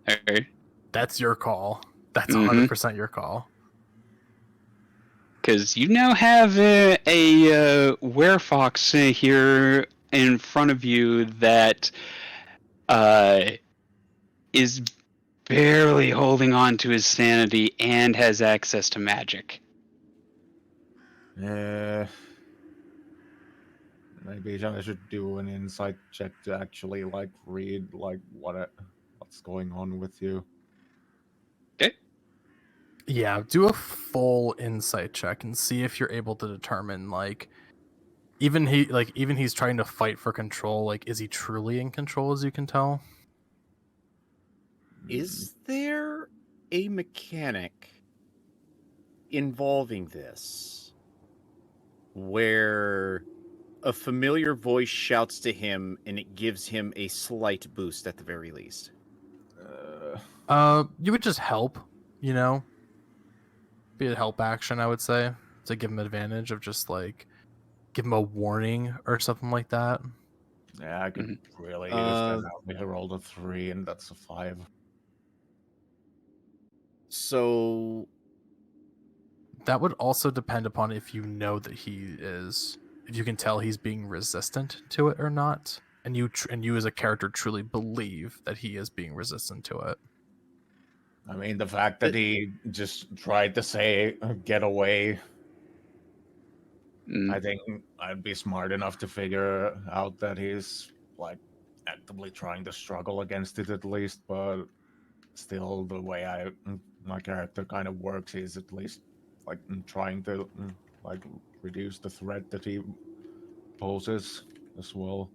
Speaker 1: Alright.
Speaker 5: That's your call. That's 100% your call.
Speaker 1: Because you now have a werefox here in front of you that is barely holding on to his sanity and has access to magic.
Speaker 4: Maybe I should do an insight check to actually like read like what's going on with you.
Speaker 1: Okay.
Speaker 5: Yeah, do a full insight check and see if you're able to determine like even he's trying to fight for control, like is he truly in control as you can tell?
Speaker 3: Is there a mechanic involving this where a familiar voice shouts to him and it gives him a slight boost at the very least?
Speaker 5: You would just help, you know? Be a help action, I would say, to give him advantage of just like give him a warning or something like that.
Speaker 4: Yeah, I could really use that. I rolled a 3 and that's a 5.
Speaker 3: So
Speaker 5: that would also depend upon if you know that if you can tell he's being resistant to it or not, and you as a character truly believe that he is being resistant to it.
Speaker 4: I mean, the fact that he just tried to say, get away, I think I'd be smart enough to figure out that he's, like, actively trying to struggle against it at least, but still the way my character kind of works is at least, like, trying to, like, reduce the threat that he poses as well.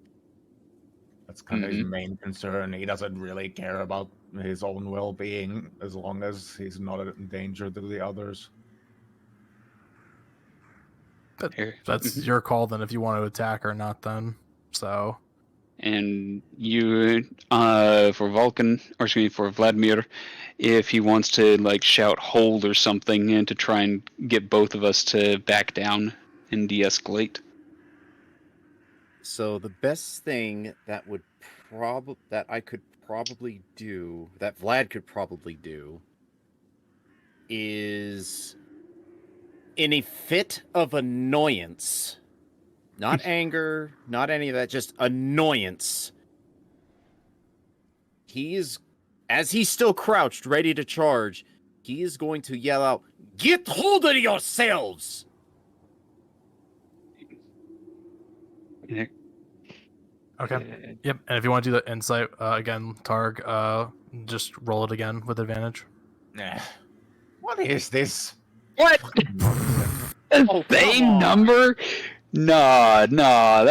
Speaker 4: That's kind of his main concern. He doesn't really care about his own well-being as long as he's not a danger to the others.
Speaker 5: That's your call then if you want to attack or not then. So.
Speaker 1: And you, for Valkin, or excuse me, for Vladimir, if he wants to like shout hold or something and to try and get both of us to back down and de-escalate.
Speaker 3: So the best thing that I could probably do, that Vlad could probably do, is in a fit of annoyance, not anger, not any of that, just annoyance. As he's still crouched, ready to charge, he is going to yell out, "Get hold of yourselves!"
Speaker 1: Yeah.
Speaker 5: Okay. Yep. And if you want to do the insight again, Targ, just roll it again with advantage.
Speaker 4: Nah. What is this?
Speaker 1: What? Same number? No.
Speaker 3: No.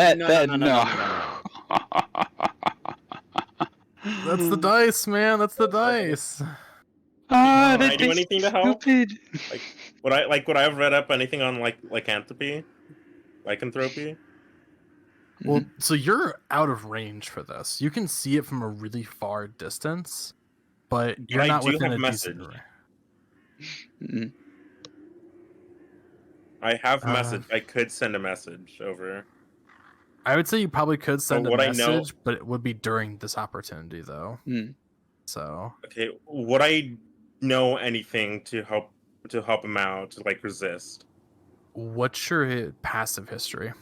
Speaker 5: That's the dice, man. That's the dice.
Speaker 7: Can I do anything to help? Would I have read up anything on lycanthropy? Lycanthropy?
Speaker 5: Well, so you're out of range for this. You can see it from a really far distance, but you're not within a decent range.
Speaker 7: I have message. I could send a message over.
Speaker 5: I would say you probably could send a message, but it would be during this opportunity, though. So
Speaker 7: okay, would I know anything to help him out to like resist?
Speaker 5: What's your passive history?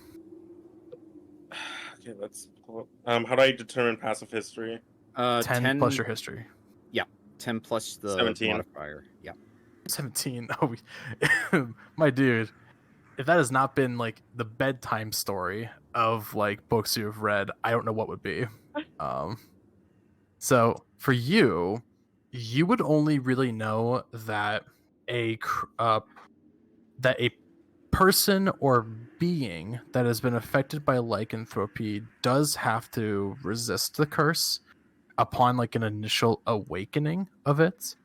Speaker 7: Okay, let's. How do I determine passive history?
Speaker 5: 10 plus your history.
Speaker 3: Yeah, 10 plus the
Speaker 7: 17.
Speaker 3: modifier. Yeah,
Speaker 5: 17. Oh, my dude. If that has not been like the bedtime story of like books you've read, I don't know what would be. So for you would only really know that a person or being that has been affected by lycanthropy does have to resist the curse upon like an initial awakening of it.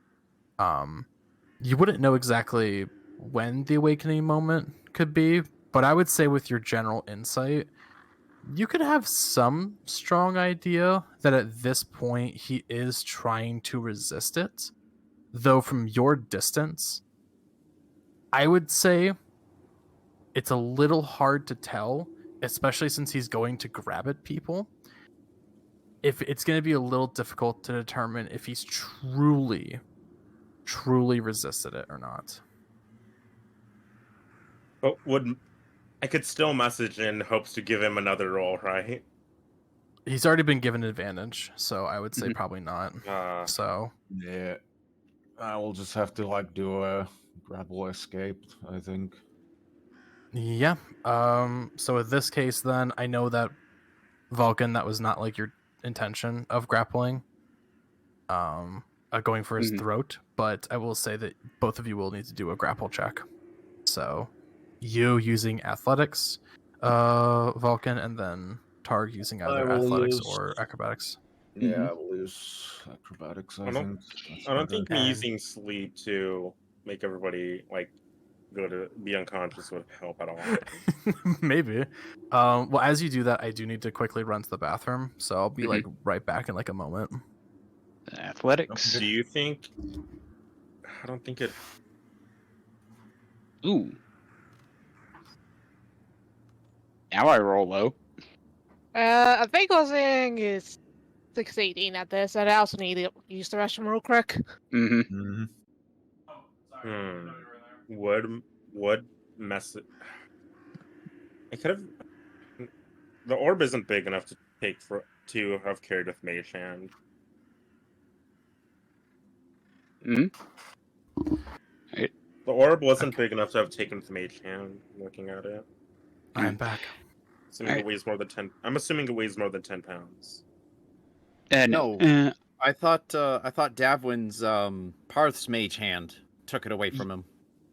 Speaker 5: You wouldn't know exactly when the awakening moment could be, but I would say with your general insight, you could have some strong idea that at this point he is trying to resist it, though from your distance, I would say it's a little hard to tell, especially since he's going to grab at people. If it's going to be a little difficult to determine if he's truly resisted it or not.
Speaker 7: But I could still message in hopes to give him another roll, right?
Speaker 5: He's already been given advantage, so I would say probably not. So
Speaker 4: yeah, I will just have to like do a grapple escape, I think.
Speaker 5: Yeah. So in this case, then I know that Valkin, that was not like your intention of grappling. Going for his throat, but I will say that both of you will need to do a grapple check. So you using athletics, Valkin, and then Targ using either athletics or acrobatics.
Speaker 4: Yeah, I will use acrobatics. I
Speaker 7: I don't-
Speaker 4: think. That's
Speaker 7: I don't
Speaker 4: better.
Speaker 7: think me
Speaker 5: And-
Speaker 7: using sleep to make everybody like go to be unconscious would help at all.
Speaker 5: Maybe. Well, as you do that, I do need to quickly run to the bathroom, so I'll be like right back in like a moment.
Speaker 1: Athletics.
Speaker 7: Do you think? I don't think it.
Speaker 1: Ooh. Now I roll low.
Speaker 6: I think Ozing is succeeding at this, and I also need to use the restroom real quick.
Speaker 1: Mm-hmm.
Speaker 4: Mm-hmm.
Speaker 7: Would mess it? I could have. The orb isn't big enough to take for to have carried with Mage Hand. The orb wasn't big enough to have taken with Mage Hand. Looking at it,
Speaker 5: I am back.
Speaker 7: assuming it weighs more than 10. I'm assuming it weighs more than 10 pounds.
Speaker 1: No.
Speaker 3: No. I thought Davwyn's Paarth's mage hand took it away from him.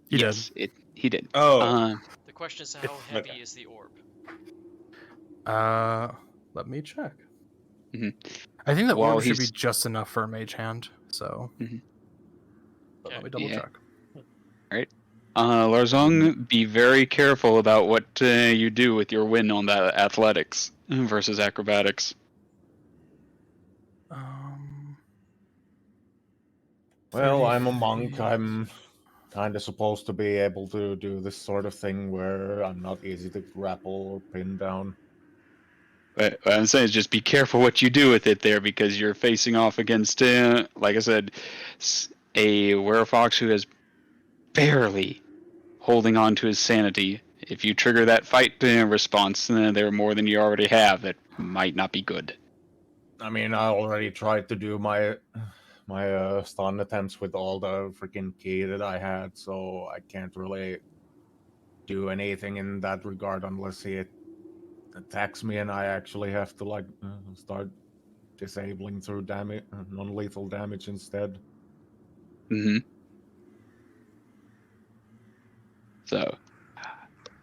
Speaker 5: He
Speaker 1: yes, he did.
Speaker 7: Oh,
Speaker 2: The question is, how heavy is the orb?
Speaker 5: Let me check.
Speaker 1: Mhm.
Speaker 5: I think the
Speaker 1: While
Speaker 5: orb should be
Speaker 1: he's-
Speaker 5: just enough for a mage hand, so.
Speaker 1: Mhm.
Speaker 5: But let
Speaker 2: Okay.
Speaker 5: me double
Speaker 1: Yeah.
Speaker 5: check.
Speaker 1: Larzong, be very careful about what you do with your win on that athletics versus acrobatics.
Speaker 4: Well, I'm a
Speaker 5: 33.
Speaker 4: monk. I'm kind of supposed to be able to do this sort of thing where I'm not easy to grapple or pin down.
Speaker 1: But what I'm saying is just be careful what you do with it there, because you're facing off against, like I said, a werefox who is barely holding on to his sanity. If you trigger that fight response, there are more than you already have. That might not be good.
Speaker 4: I mean, I already tried to do my stun attempts with all the freaking key that I had, so I can't really do anything in that regard unless he attacks me and I actually have to like start disabling through damage, non-lethal damage instead.
Speaker 1: Mm-hmm. So,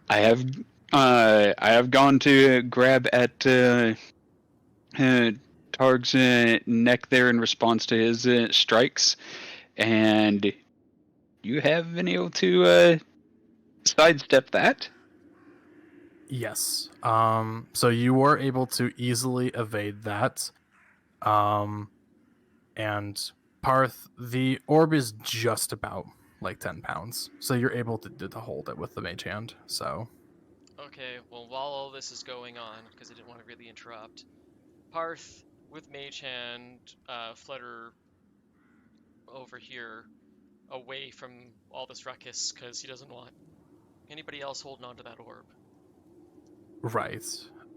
Speaker 1: I have gone to grab at Targ's neck there in response to his strikes, and you have been able to sidestep that.
Speaker 5: Yes. So you were able to easily evade that. And Paarth, the orb is just about like 10 pounds. So you're able to hold it with the mage hand. So
Speaker 2: Okay, well, while all this is going on, because I didn't want to really interrupt, Paarth with Mage Hand flutter over here, away from all this ruckus, because he doesn't want anybody else holding on to that orb.
Speaker 5: right.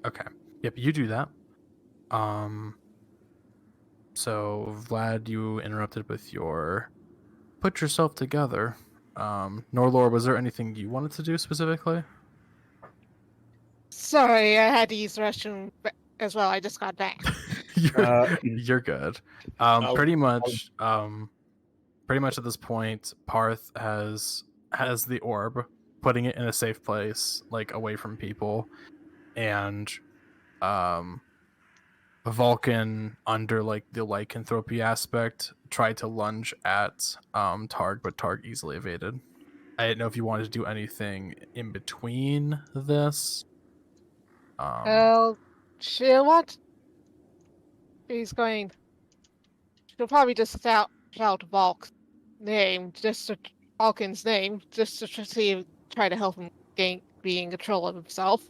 Speaker 5: Okay. Yep, you do that. So Vlad, you interrupted with your put yourself together. Norelor, was there anything you wanted to do specifically?
Speaker 6: Sorry, I had to use the restroom as well. I just got back.
Speaker 5: You're good. Pretty much at this point, Paarth has the orb, putting it in a safe place, like away from people, and Valkin, under like the lycanthropy aspect, tried to lunge at Targ, but Targ easily evaded. I didn't know if you wanted to do anything in between this.
Speaker 6: Well, she'll going. She'll probably just shout Valk's name, Valkin's name, just to try to help him being control of himself.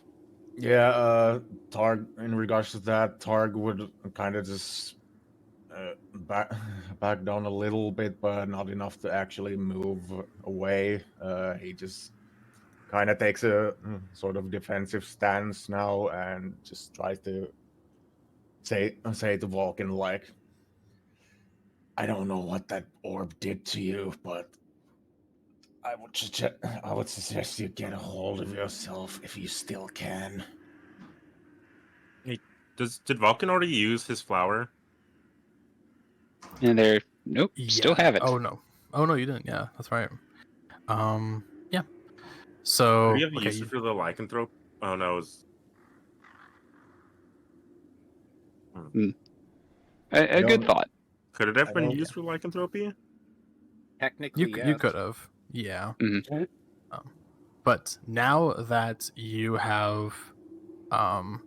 Speaker 4: Yeah, Targ, in regards to that, Targ would kind of just back down a little bit, but not enough to actually move away. He just kind of takes a sort of defensive stance now and just tries to say to Vulcan, like, I don't know what that orb did to you, but I would suggest you get a hold of yourself if you still can.
Speaker 7: did Valkin already use his flower?
Speaker 1: And nope, still have it.
Speaker 5: Oh no, you didn't. Yeah, that's right. Yeah. So
Speaker 7: Did he have
Speaker 5: okay,
Speaker 7: used it for the lycanthrope? Oh no, it was...
Speaker 1: A good thought.
Speaker 7: Could it have
Speaker 3: I
Speaker 7: been
Speaker 3: don't-
Speaker 7: used for lycanthropy?
Speaker 3: Technically,
Speaker 5: You
Speaker 3: yes.
Speaker 5: could have, yeah.
Speaker 1: Mhm.
Speaker 5: But now that you have kind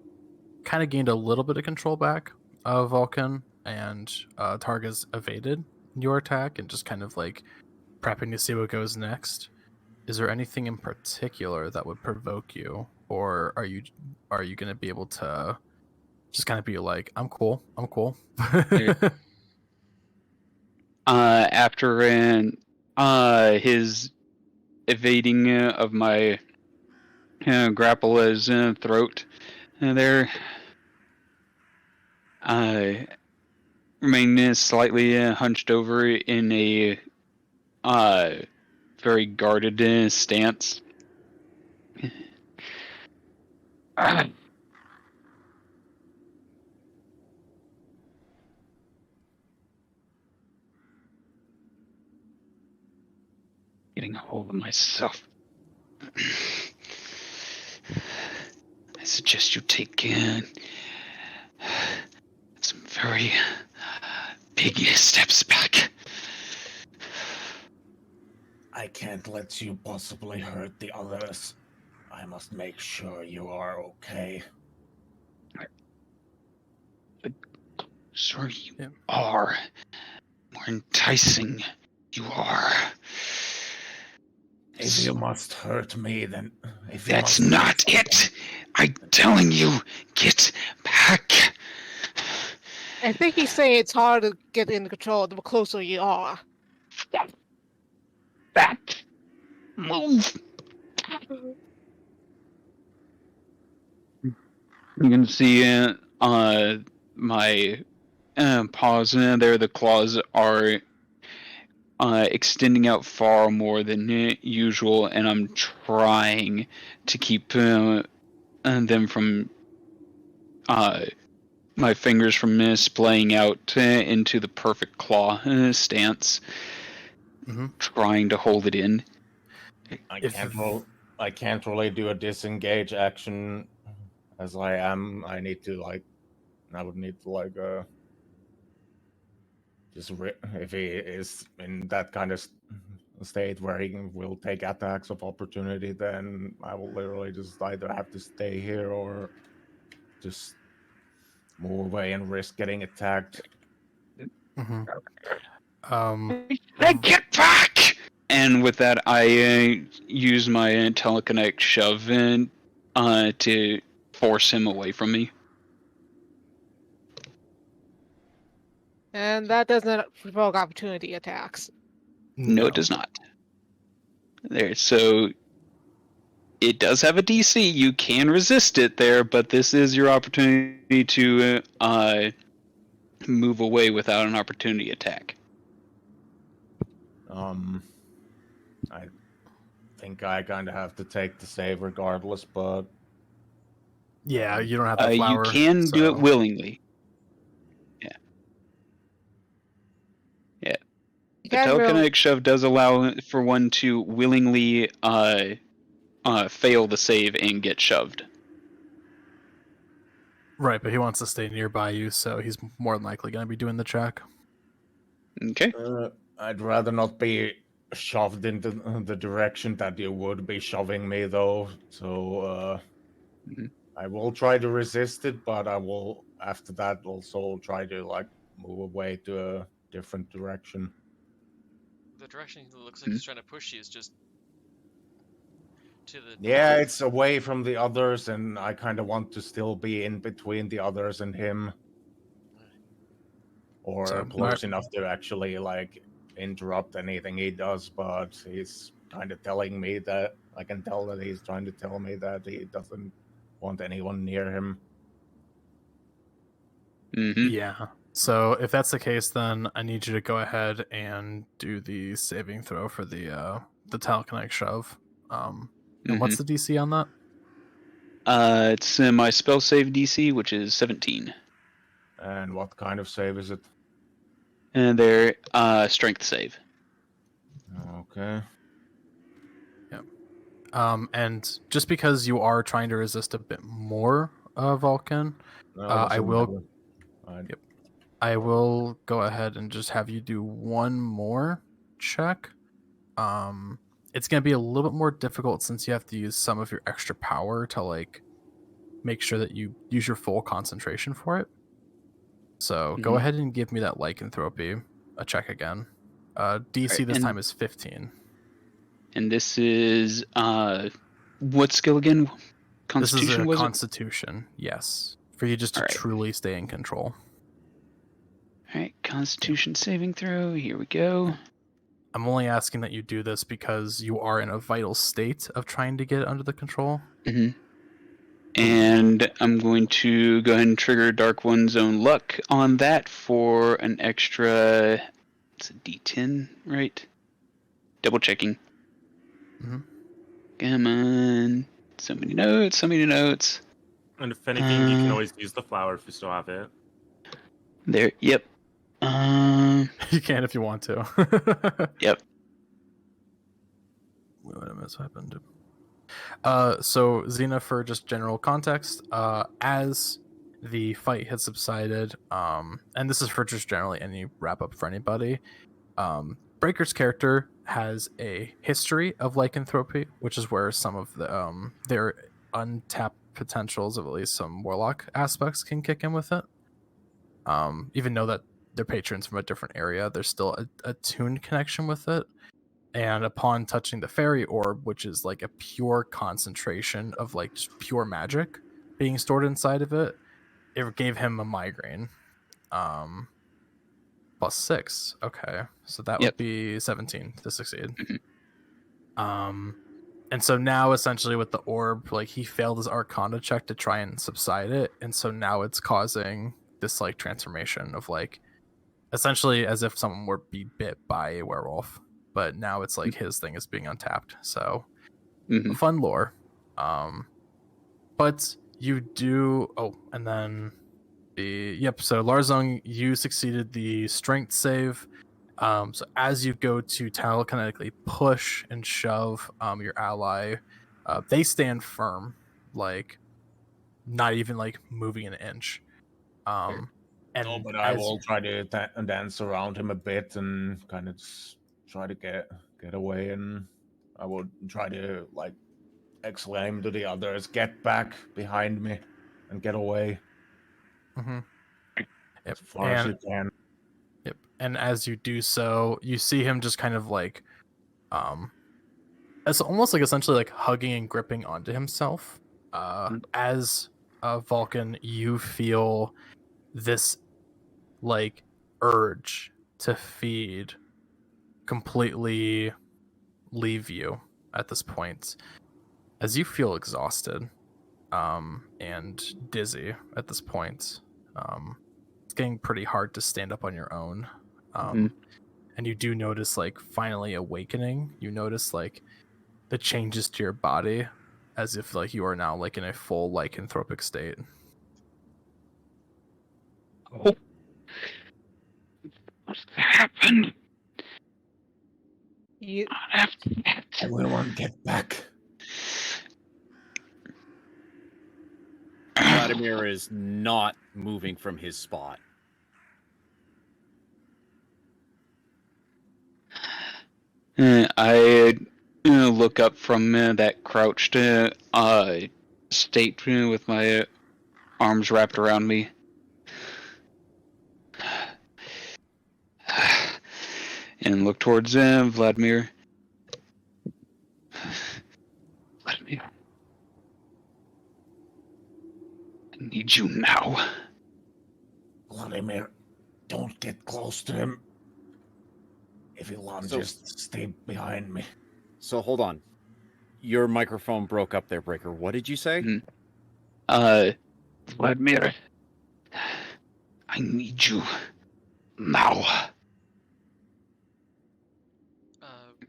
Speaker 5: of gained a little bit of control back of Vulcan, and Targa's evaded your attack and just kind of like prepping to see what goes next, is there anything in particular that would provoke you, or are you going to be able to just kind of be like, I'm cool.
Speaker 1: After his evading of my Grapple's throat, there, I remain slightly hunched over in a very guarded stance. Getting a hold of myself. I suggest you take some very big steps back.
Speaker 8: I can't let you possibly hurt the others. I must make sure you are okay.
Speaker 1: Sure you
Speaker 5: Yeah.
Speaker 1: are. More enticing you are.
Speaker 8: If you must hurt me, then... If you
Speaker 1: That's
Speaker 8: must
Speaker 1: not it! I'm telling you, get back!
Speaker 6: I think he's saying it's hard to get in control the closer you are.
Speaker 1: Back! Move! You can see my paws there. The claws are extending out far more than usual, and I'm trying to keep them from my fingers from splaying out into the perfect claw stance.
Speaker 5: Mm-hmm.
Speaker 1: Trying to hold it in.
Speaker 4: I can't really do a disengage action as I am. I would need to if he is in that kind of state where he will take attacks of opportunity, then I will literally just either have to stay here or just move away and risk getting attacked.
Speaker 5: Mm-hmm.
Speaker 1: Get back! And with that, I use my telekinetic shove to force him away from me.
Speaker 6: And that doesn't provoke opportunity attacks.
Speaker 1: No, it does not. There, so it does have a DC. You can resist it there, but this is your opportunity to move away without an opportunity attack.
Speaker 4: I think I kind of have to take the save regardless, but
Speaker 5: Yeah, you don't have the
Speaker 1: You
Speaker 5: flower.
Speaker 1: can do it
Speaker 5: so-
Speaker 1: willingly. Yeah.
Speaker 6: You
Speaker 1: The
Speaker 6: can't really,
Speaker 1: telekinetic shove does allow for one to willingly fail the save and get shoved.
Speaker 5: Right, but he wants to stay nearby you, so he's more than likely going to be doing the check.
Speaker 1: Okay.
Speaker 4: I'd rather not be shoved into the direction that you would be shoving me, though. So
Speaker 1: Mhm.
Speaker 4: I will try to resist it, but I will after that also try to move away to a different direction.
Speaker 2: The direction he looks like he's trying to push you is just to the
Speaker 4: Yeah, it's away from the others, and I kind of want to still be in between the others and him, or
Speaker 5: So,
Speaker 4: close enough to actually interrupt anything he does. But he's kind of telling me that I can tell that he's trying to tell me that he doesn't want anyone near him.
Speaker 1: Mm-hmm.
Speaker 5: Yeah. So if that's the case, then I need you to go ahead and do the saving throw for the telekinetic shove. And what's the DC on that?
Speaker 1: It's my spell save DC, which is 17.
Speaker 4: And what kind of save is it?
Speaker 1: And their strength save.
Speaker 4: Okay.
Speaker 5: And just because you are trying to resist a bit more, Vulcan,
Speaker 4: No,
Speaker 5: I
Speaker 4: doesn't
Speaker 5: will.
Speaker 4: matter.
Speaker 5: Yep. I will go ahead and just have you do one more check. It's gonna be a little bit more difficult since you have to use some of your extra power to like make sure that you use your full concentration for it. So go
Speaker 1: Mhm.
Speaker 5: ahead and give me that lycanthropy a check again. DC
Speaker 1: Alright,
Speaker 5: this
Speaker 1: and-
Speaker 5: time is 15.
Speaker 1: And this is what skill again?
Speaker 5: This
Speaker 1: Constitution
Speaker 5: is a
Speaker 1: was it?
Speaker 5: Constitution, yes, for you just to
Speaker 1: Alright.
Speaker 5: truly stay in control.
Speaker 1: Alright, Constitution saving throw. Here we go.
Speaker 5: I'm only asking that you do this because you are in a vital state of trying to get it under the control.
Speaker 1: Mm-hmm. And I'm going to go ahead and trigger Dark One's own luck on that for an extra. It's a D10, right? Double checking.
Speaker 5: Mhm.
Speaker 1: Come on. So many notes, so many notes.
Speaker 7: And if anything, you can
Speaker 1: Uh,
Speaker 7: always use the flower if you still have it.
Speaker 1: There, yep.
Speaker 5: You can if you want to.
Speaker 1: Yep.
Speaker 5: What am I happened? So Xena, for just general context, as the fight has subsided, and this is for just generally any wrap up for anybody, Breaker's character has a history of lycanthropy, which is where some of the their untapped potentials of at least some warlock aspects can kick in with it. Even though that they're patrons from a different area, there's still a tuned connection with it. And upon touching the fairy orb, which is like a pure concentration of like just pure magic being stored inside of it, it gave him a migraine. +6. Okay. So that
Speaker 1: Yep.
Speaker 5: would be 17 to succeed.
Speaker 1: Mhm.
Speaker 5: And so now essentially with the orb, like he failed his arcana check to try and subside it, and so now it's causing this like transformation of like essentially as if someone were be bit by a werewolf, but now it's like his thing is being untapped. So
Speaker 1: Mhm.
Speaker 5: fun lore. But you do and then so Larzung, you succeeded the strength save. So as you go to telekinetically push and shove your ally, they stand firm, like not even like moving an inch. And
Speaker 4: No, but I
Speaker 5: as
Speaker 4: will try to dance around him a bit and kind of try to get away, and I will try to like exclaim to the others, "Get back behind me and get away
Speaker 5: Mhm.
Speaker 4: as far as
Speaker 5: And
Speaker 4: you can."
Speaker 5: Yep. And as you do so, you see him just kind of like it's almost like essentially like hugging and gripping onto himself. As Valkin, you feel this like urge to feed completely leave you at this point. As you feel exhausted and dizzy at this point. It's getting pretty hard to stand up on your own. And you do notice like finally awakening, you notice like the changes to your body as if like you are now like in a full lycanthropic state.
Speaker 1: Oh. What's happened?
Speaker 6: You
Speaker 4: Everyone, get back!
Speaker 3: Vladimir is not moving from his spot.
Speaker 1: I look up from that crouched state with my arms wrapped around me. And look towards Vladimir. Vladimir. I need you now.
Speaker 8: Vladimir, don't get close to him. If you want,
Speaker 3: So-
Speaker 8: just stay behind me.
Speaker 3: So hold on. Your microphone broke up there, Breaker. What did you say?
Speaker 1: Vladimir. I need you now.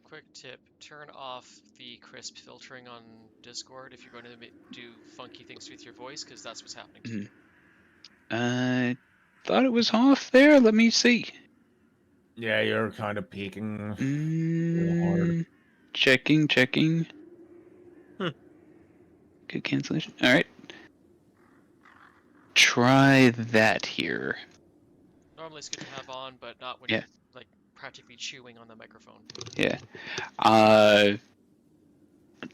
Speaker 2: Quick tip: turn off the crisp filtering on Discord if you're going to do funky things with your voice, because that's what's happening to me.
Speaker 1: I thought it was off there. Let me see.
Speaker 4: Yeah, you're kind of peeking. real hard.
Speaker 1: Checking. Good cancellation. All right. Try that here.
Speaker 2: normally is good to have on, but not when
Speaker 1: Yeah.
Speaker 2: you're like practically chewing on the microphone.
Speaker 1: Yeah.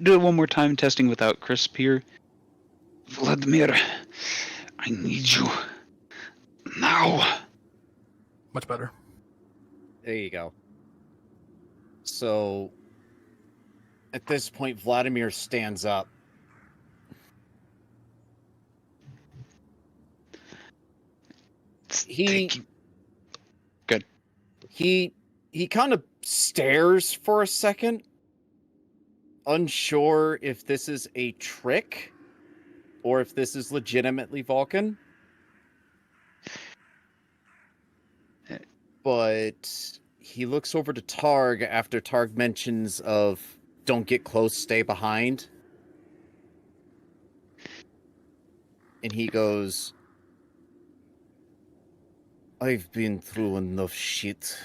Speaker 1: Do it one more time, testing without crisp here. Vladimir, I need you. Now.
Speaker 5: Much better.
Speaker 3: There you go. So, at this point, Vladimir stands up.
Speaker 1: Good.
Speaker 3: He kind of stares for a second, unsure if this is a trick or if this is legitimately Valkin. But he looks over to Targ after Targ mentions of don't get close, stay behind. And he goes, I've been through enough shit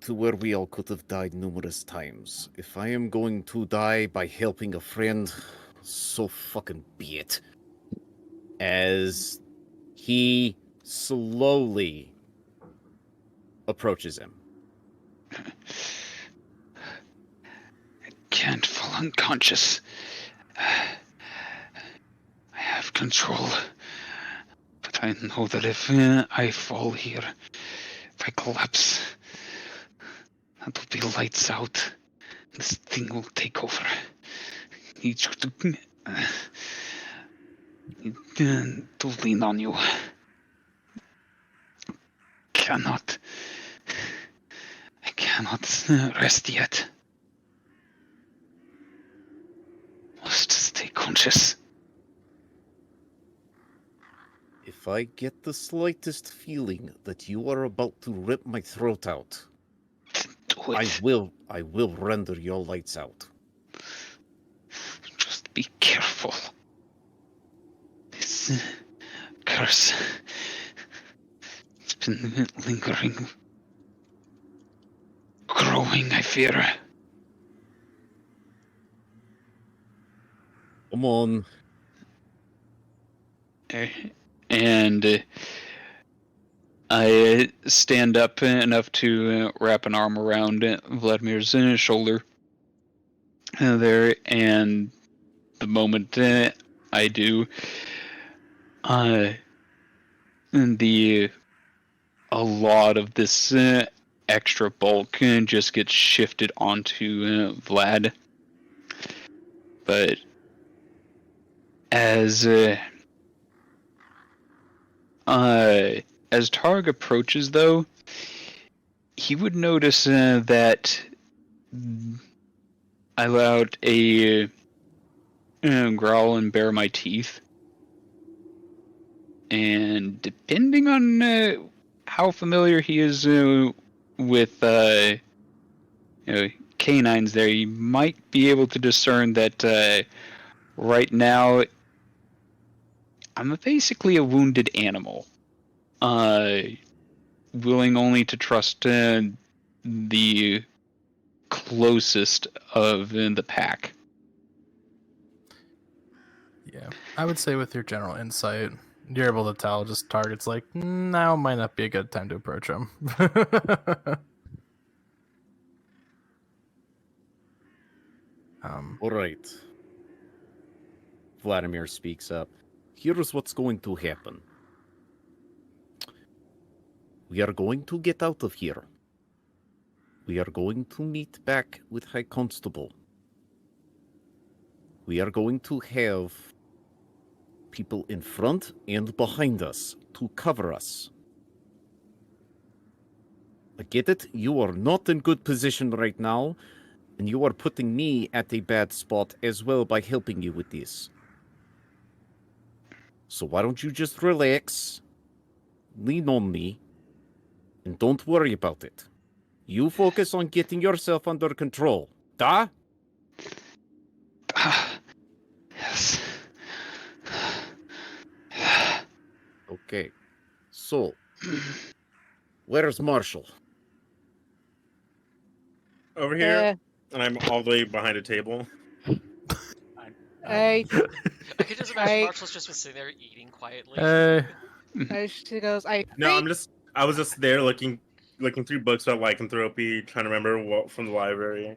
Speaker 3: to where we all could have died numerous times. If I am going to die by helping a friend, so fucking be it. As he slowly approaches him.
Speaker 1: I can't fall unconscious. I have control. But I know that if I fall here, if I collapse, that'll be lights out. This thing will take over. Need you to lean on you. I cannot rest yet. Must stay conscious.
Speaker 3: If I get the slightest feeling that you are about to rip my throat out,
Speaker 1: Do it.
Speaker 3: I will render your lights out.
Speaker 1: Just be careful. This curse, it's been lingering, growing, I fear.
Speaker 3: Come on.
Speaker 1: And I stand up enough to wrap an arm around Vladimir's shoulder there, and the moment I do, a lot of this extra bulk just gets shifted onto Vlad. But as Targ approaches, though, he would notice that I let out a growl and bare my teeth. And depending on how familiar he is with canines there, you might be able to discern that right now I'm basically a wounded animal, willing only to trust the closest of the pack.
Speaker 5: Yeah, I would say with your general insight, you're able to tell just targets like, now might not be a good time to approach him.
Speaker 3: All right. Vladimir speaks up. Here's what's going to happen. We are going to get out of here. We are going to meet back with High Constable. We are going to have people in front and behind us to cover us. I get it. You are not in good position right now, and you are putting me at a bad spot as well by helping you with this. So why don't you just relax, lean on me, and don't worry about it. You focus on getting yourself under control. Da?
Speaker 1: Yes.
Speaker 3: Okay. So, where's Marshall?
Speaker 7: Over here, and I'm all the way behind a table.
Speaker 6: I
Speaker 2: I could just imagine
Speaker 6: I-
Speaker 2: Marshall's just been sitting there eating quietly.
Speaker 5: Hey,
Speaker 6: she goes, I
Speaker 7: No,
Speaker 6: think
Speaker 7: I was just there looking through books about lycanthropy, trying to remember what from the library.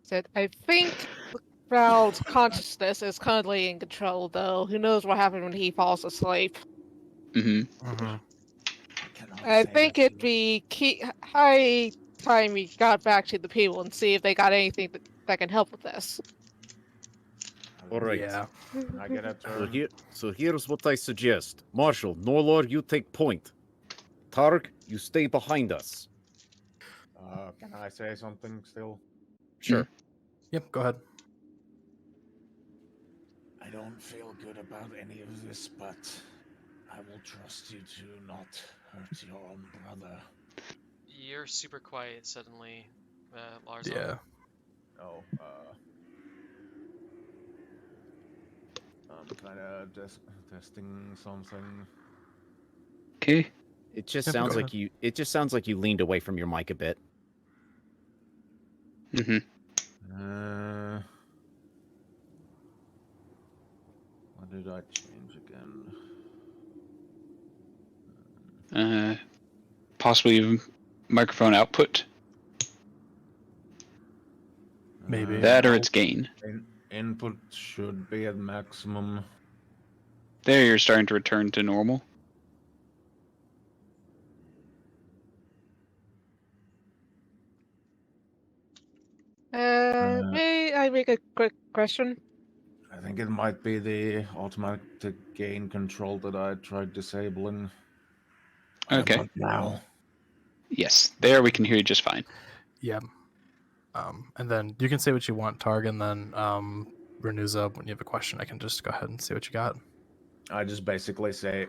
Speaker 6: Said, I think the crowd's consciousness is currently in control, though. Who knows what happened when he falls asleep?
Speaker 5: Mm-hmm.
Speaker 6: I think it'd be high time we got back to the people and see if they got anything that can help with this.
Speaker 3: All right.
Speaker 5: Yeah.
Speaker 4: Can I get a
Speaker 3: So,
Speaker 4: turn?
Speaker 3: here's what I suggest. Marshall, Norelor, you take point. Targ, you stay behind us.
Speaker 4: Can I say something still?
Speaker 3: Sure.
Speaker 5: Yep, go ahead.
Speaker 8: I don't feel good about any of this, but I will trust you to not hurt your own brother.
Speaker 2: You're super quiet suddenly, Lars.
Speaker 5: Yeah.
Speaker 4: Oh, I'm kind of testing something.
Speaker 1: Okay.
Speaker 3: It just
Speaker 5: Yep,
Speaker 3: sounds
Speaker 5: go
Speaker 3: like
Speaker 5: ahead.
Speaker 3: you. It just sounds like you leaned away from your mic a bit.
Speaker 1: Mm-hmm.
Speaker 4: What did I change again?
Speaker 1: Possibly microphone output.
Speaker 5: Maybe.
Speaker 1: That or its gain.
Speaker 4: Input should be at maximum.
Speaker 1: There, you're starting to return to normal.
Speaker 6: May I make a quick question?
Speaker 4: I think it might be the automatic gain control that I tried disabling.
Speaker 8: What
Speaker 1: Okay.
Speaker 8: about now?
Speaker 1: Yes, there we can hear you just fine.
Speaker 5: Yeah. And then you can say what you want, Targ, and then Renewza, when you have a question, I can just go ahead and see what you got.
Speaker 4: I just basically say,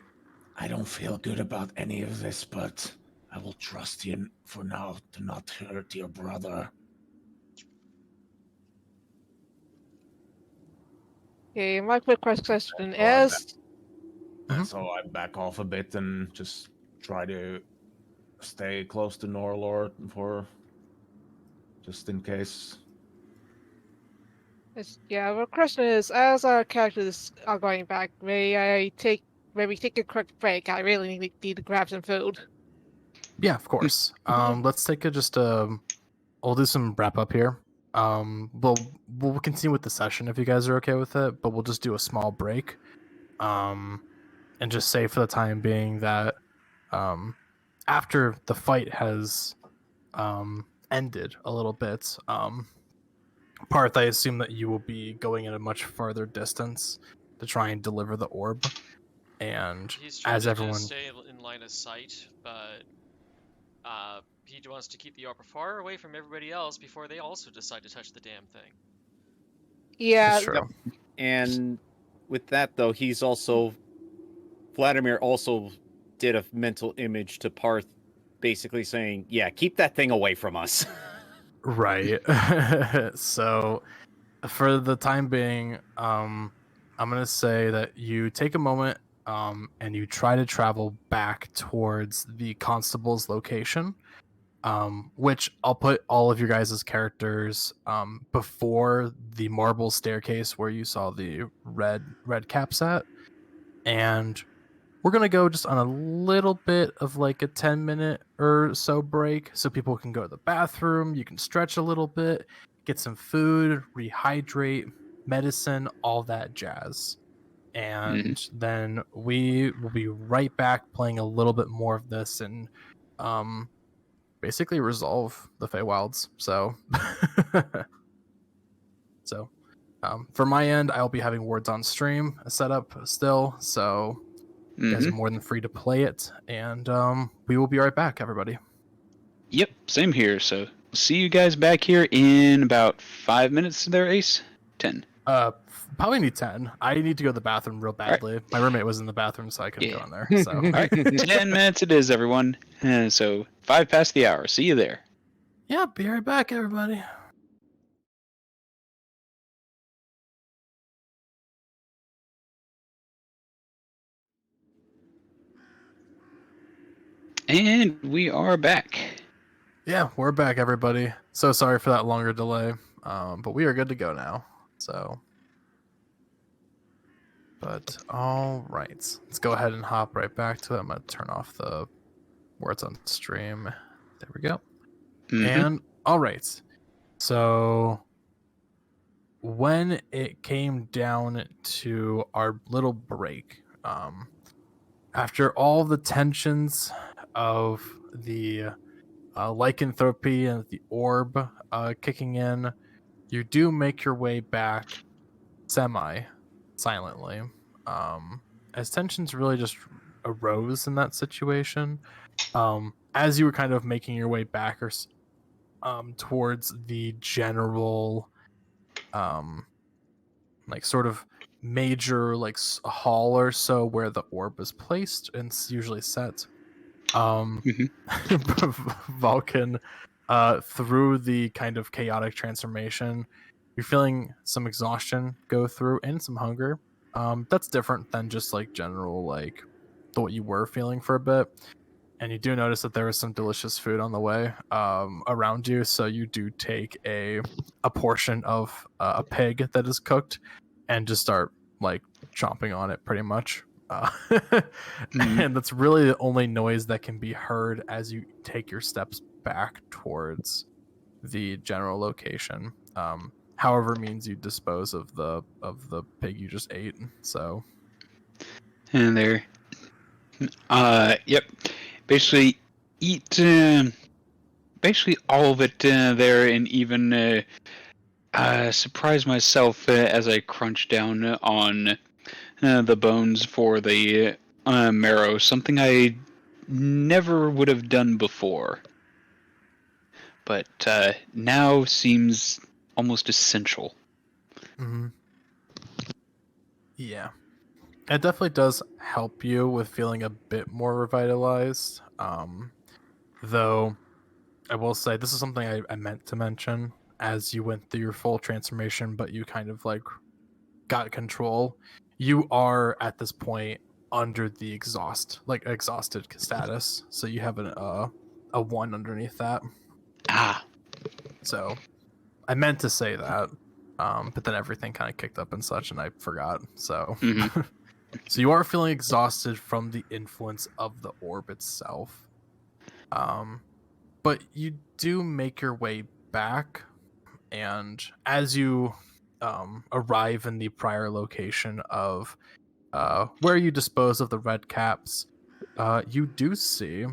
Speaker 8: I don't feel good about any of this, but I will trust you for now to not hurt your brother.
Speaker 6: Okay, my quick question is...
Speaker 4: so I back off a bit and just try to stay close to Norelor for just in case.
Speaker 6: Yeah, my question is, as our characters are going back, may we take a quick break? I really need to grab some food.
Speaker 5: Yeah, of course. Let's take we'll do some wrap up here. We'll continue with the session if you guys are okay with it, but we'll just do a small break. And just say for the time being that after the fight has ended a little bit, Paarth, I assume that you will be going at a much farther distance to try and deliver the orb. And
Speaker 2: He's trying
Speaker 5: as
Speaker 2: to
Speaker 5: everyone
Speaker 2: just stay in line of sight, but he wants to keep the opera far away from everybody else before they also decide to touch the damn thing.
Speaker 6: Yeah,
Speaker 5: That's true.
Speaker 3: And with that, though, Vladimir also did a mental image to Paarth, basically saying, "Yeah, keep that thing away from us."
Speaker 5: Right. So for the time being, I'm gonna say that you take a moment and you try to travel back towards the constable's location. Which I'll put all of your guys' characters before the marble staircase where you saw the red caps at. And we're gonna go just on a little bit of like a 10-minute or so break so people can go to the bathroom, you can stretch a little bit, get some food, rehydrate, medicine, all that jazz. And then we will be right back playing a little bit more of this and basically resolve the Feywilds. So for my end, I'll be having words on stream set up still, so you guys are more than free to play it, and we will be right back, everybody.
Speaker 1: Yep, same here. So see you guys back here in about 5 minutes there, Ace? 10.
Speaker 5: Probably need 10. I need to go to the bathroom real badly. Right. My roommate was in the bathroom, so I couldn't go in there. So.
Speaker 1: All right, 10 minutes it is, everyone. So 5 past the hour. See you there.
Speaker 5: Yeah, be right back, everybody.
Speaker 1: And we are back.
Speaker 5: Yeah, we're back, everybody. So sorry for that longer delay, but we are good to go now. So, but all right, let's go ahead and hop right back to it. I'm gonna turn off the where it's on stream. There we go.
Speaker 1: Mhm.
Speaker 5: And all right. So when it came down to our little break, after all the tensions of the lycanthropy and the orb kicking in, you do make your way back semi-silently. As tensions really just arose in that situation, as you were kind of making your way back or towards the general like sort of major like hall or so where the orb is placed and it's usually set.
Speaker 1: Mhm.
Speaker 5: Valkin, through the kind of chaotic transformation, you're feeling some exhaustion go through and some hunger. That's different than just like general like what you were feeling for a bit. And you do notice that there is some delicious food on the way around you, so you do take a portion of a pig that is cooked and just start like chomping on it pretty much. And that's really the only noise that can be heard as you take your steps back towards the general location. However means you dispose of the pig you just ate. So
Speaker 1: And there. Yep. Basically, eat basically all of it there, and even surprise myself as I crunch down on the bones for the marrow. Something I never would have done before, but now seems almost essential.
Speaker 5: mhm. Yeah. It definitely does help you with feeling a bit more revitalized. Though I will say this is something I meant to mention as you went through your full transformation, but you kind of like got control. You are at this point under the exhausted status, so you have a 1 underneath that.
Speaker 1: Ah.
Speaker 5: So I meant to say that, but then everything kind of kicked up and such, and I forgot. So.
Speaker 1: Mhm.
Speaker 5: So you are feeling exhausted from the influence of the orb itself. But you do make your way back, and as you arrive in the prior location of where you dispose of the red caps, you do see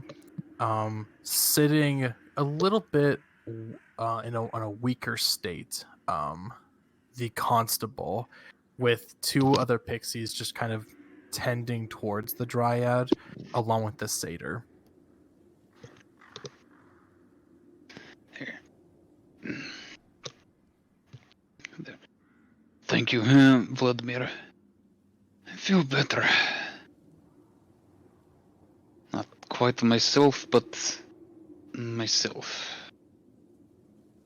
Speaker 5: sitting a little bit on a weaker state, the constable with 2 other pixies just kind of tending towards the dryad along with the satyr.
Speaker 1: Thank you, Vladimir. I feel better. Not quite myself, but myself.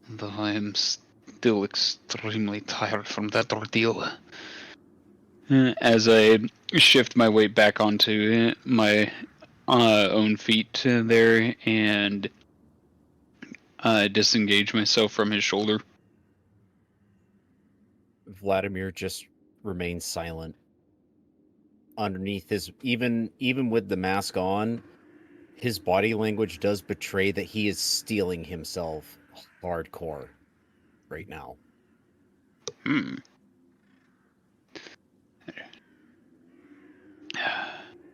Speaker 1: Though I am still extremely tired from that ordeal. As I shift my weight back onto my own feet there and disengage myself from his shoulder.
Speaker 3: Vladimir just remains silent. Underneath his, even with the mask on, his body language does betray that he is steeling himself hardcore right now.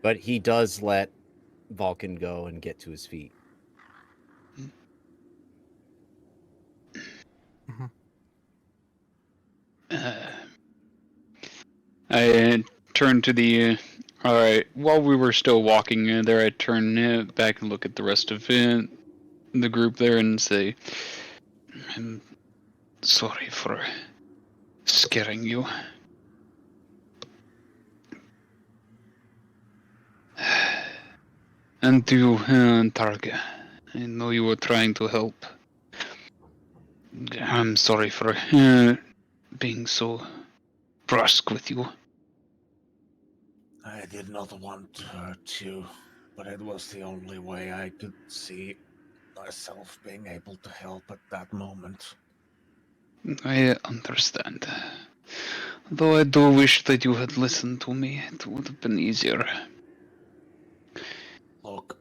Speaker 3: But he does let Valkin go and get to his feet.
Speaker 1: I turned to the. Alright, while we were still walking there, I turned back and look at the rest of the group there and say, I'm sorry for scaring you. And you, Targa, I know you were trying to help. I'm sorry for being so brusque with you.
Speaker 8: I did not want to hurt you, but it was the only way I could see myself being able to help at that moment.
Speaker 1: I understand. Though I do wish that you had listened to me, it would have been easier.
Speaker 8: Look,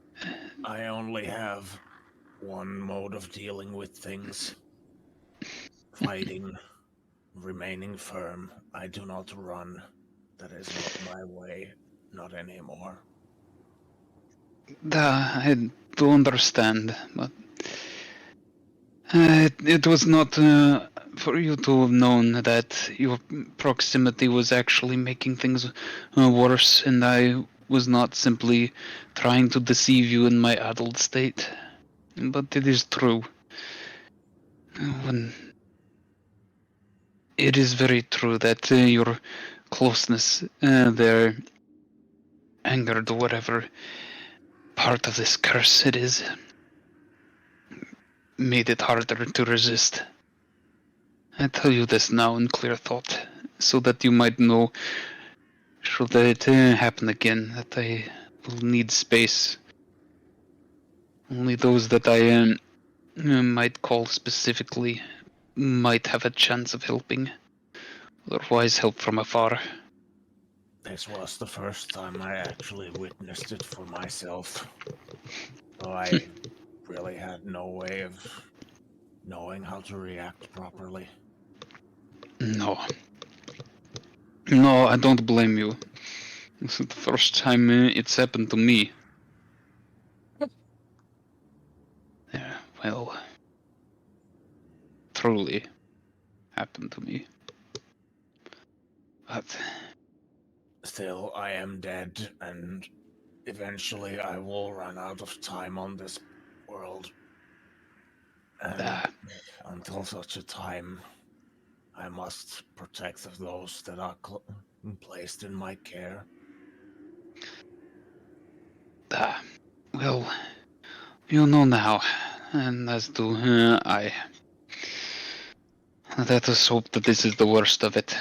Speaker 8: I only have one mode of dealing with things. Fighting, remaining firm. I do not run. That is not my way. Not anymore.
Speaker 1: I do understand, but it was not for you to have known that your proximity was actually making things worse, and I was not simply trying to deceive you in my adult state. But it is true. When it is very true that your closeness there angered whatever part of this curse it is, made it harder to resist. I tell you this now in clear thought, so that you might know, should it happen again, that I will need space. Only those that I might call specifically might have a chance of helping. Otherwise, help from afar.
Speaker 8: This was the first time I actually witnessed it for myself. So I really had no way of knowing how to react properly.
Speaker 1: No. No, I don't blame you. This is the first time it's happened to me. Yeah, well, truly happened to me. But
Speaker 8: Still, I am dead, and eventually I will run out of time on this world. And until such a time, I must protect those that are placed in my care.
Speaker 1: well, you know now, and as do I. Let us hope that this is the worst of it.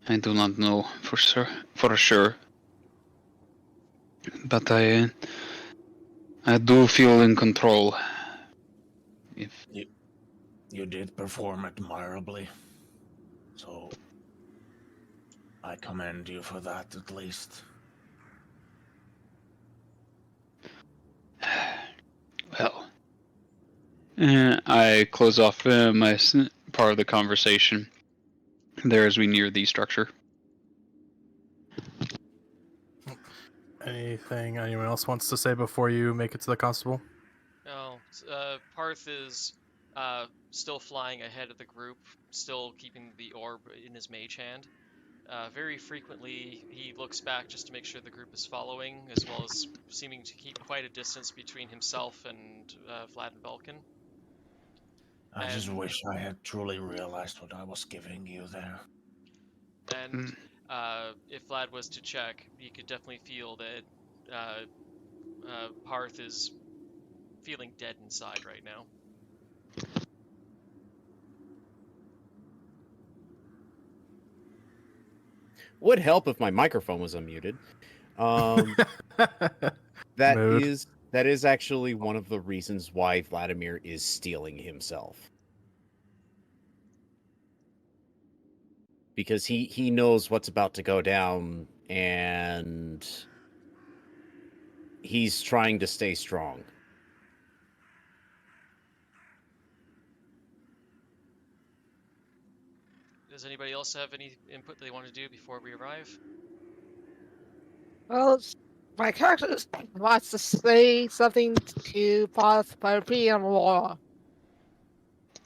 Speaker 1: I do not know for sure, but I do feel in control. If
Speaker 8: you did perform admirably, so I commend you for that at least.
Speaker 1: Well, I close off my part of the conversation there as we near the structure.
Speaker 5: Anything anyone else wants to say before you make it to the constable?
Speaker 2: No, Paarth is still flying ahead of the group, still keeping the orb in his mage hand. Very frequently, he looks back just to make sure the group is following, as well as seeming to keep quite a distance between himself and Vlad and Valkin.
Speaker 8: I just wish I had truly realized what I was giving you there.
Speaker 2: And if Vlad was to check, he could definitely feel that Paarth is feeling dead inside right now.
Speaker 3: Would help if my microphone was unmuted. That is actually one of the reasons why Vladimir is stealing himself. Because he knows what's about to go down, and he's trying to stay strong.
Speaker 2: Does anybody else have any input they want to do before we arrive?
Speaker 6: Well, my character wants to say something to Paarth, but being more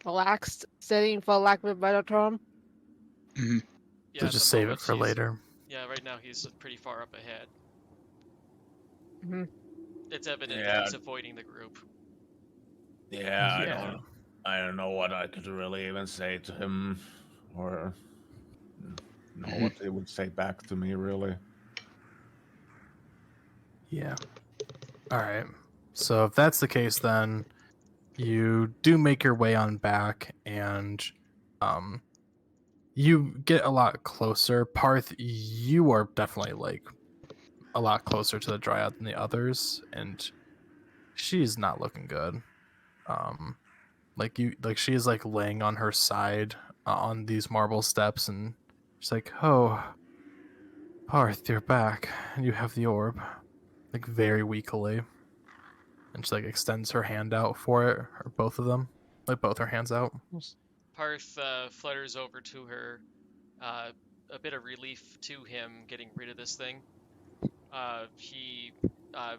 Speaker 6: relaxed setting, for lack of a better term.
Speaker 1: Mm-hmm.
Speaker 2: Yeah,
Speaker 5: so just save it for later.
Speaker 2: Yeah, right now he's pretty far up ahead.
Speaker 6: Mm-hmm.
Speaker 2: It's evident that he's avoiding the group.
Speaker 8: Yeah, I don't know what I could really even say to him, or know what he would say back to me, really.
Speaker 5: Yeah. All right. So if that's the case, then you do make your way on back, and you get a lot closer. Paarth, you are definitely like a lot closer to the dryad than the others, and she's not looking good. She is like laying on her side on these marble steps, and she's like, "Oh, Paarth, you're back, and you have the orb. like very weakly, and she like extends her hand out for it, or both of them, like both her hands out.
Speaker 2: Paarth flutters over to her, a bit of relief to him getting rid of this thing. He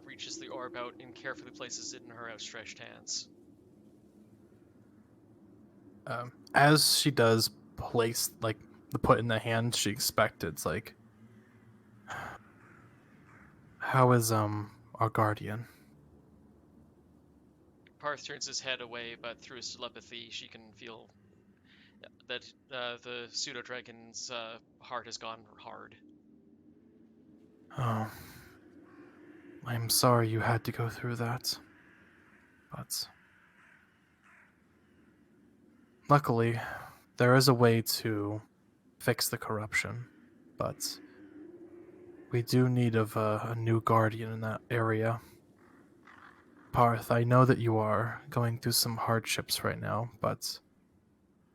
Speaker 2: reaches the orb out and carefully places it in her outstretched hands.
Speaker 5: As she does place like the put in the hand, she expected. It's like, how is our guardian?
Speaker 2: Paarth turns his head away, but through his telepathy, she can feel that the pseudodragon's heart has gone hard.
Speaker 5: Oh, I'm sorry you had to go through that, but luckily, there is a way to fix the corruption, but we do need of a new guardian in that area. Paarth, I know that you are going through some hardships right now, but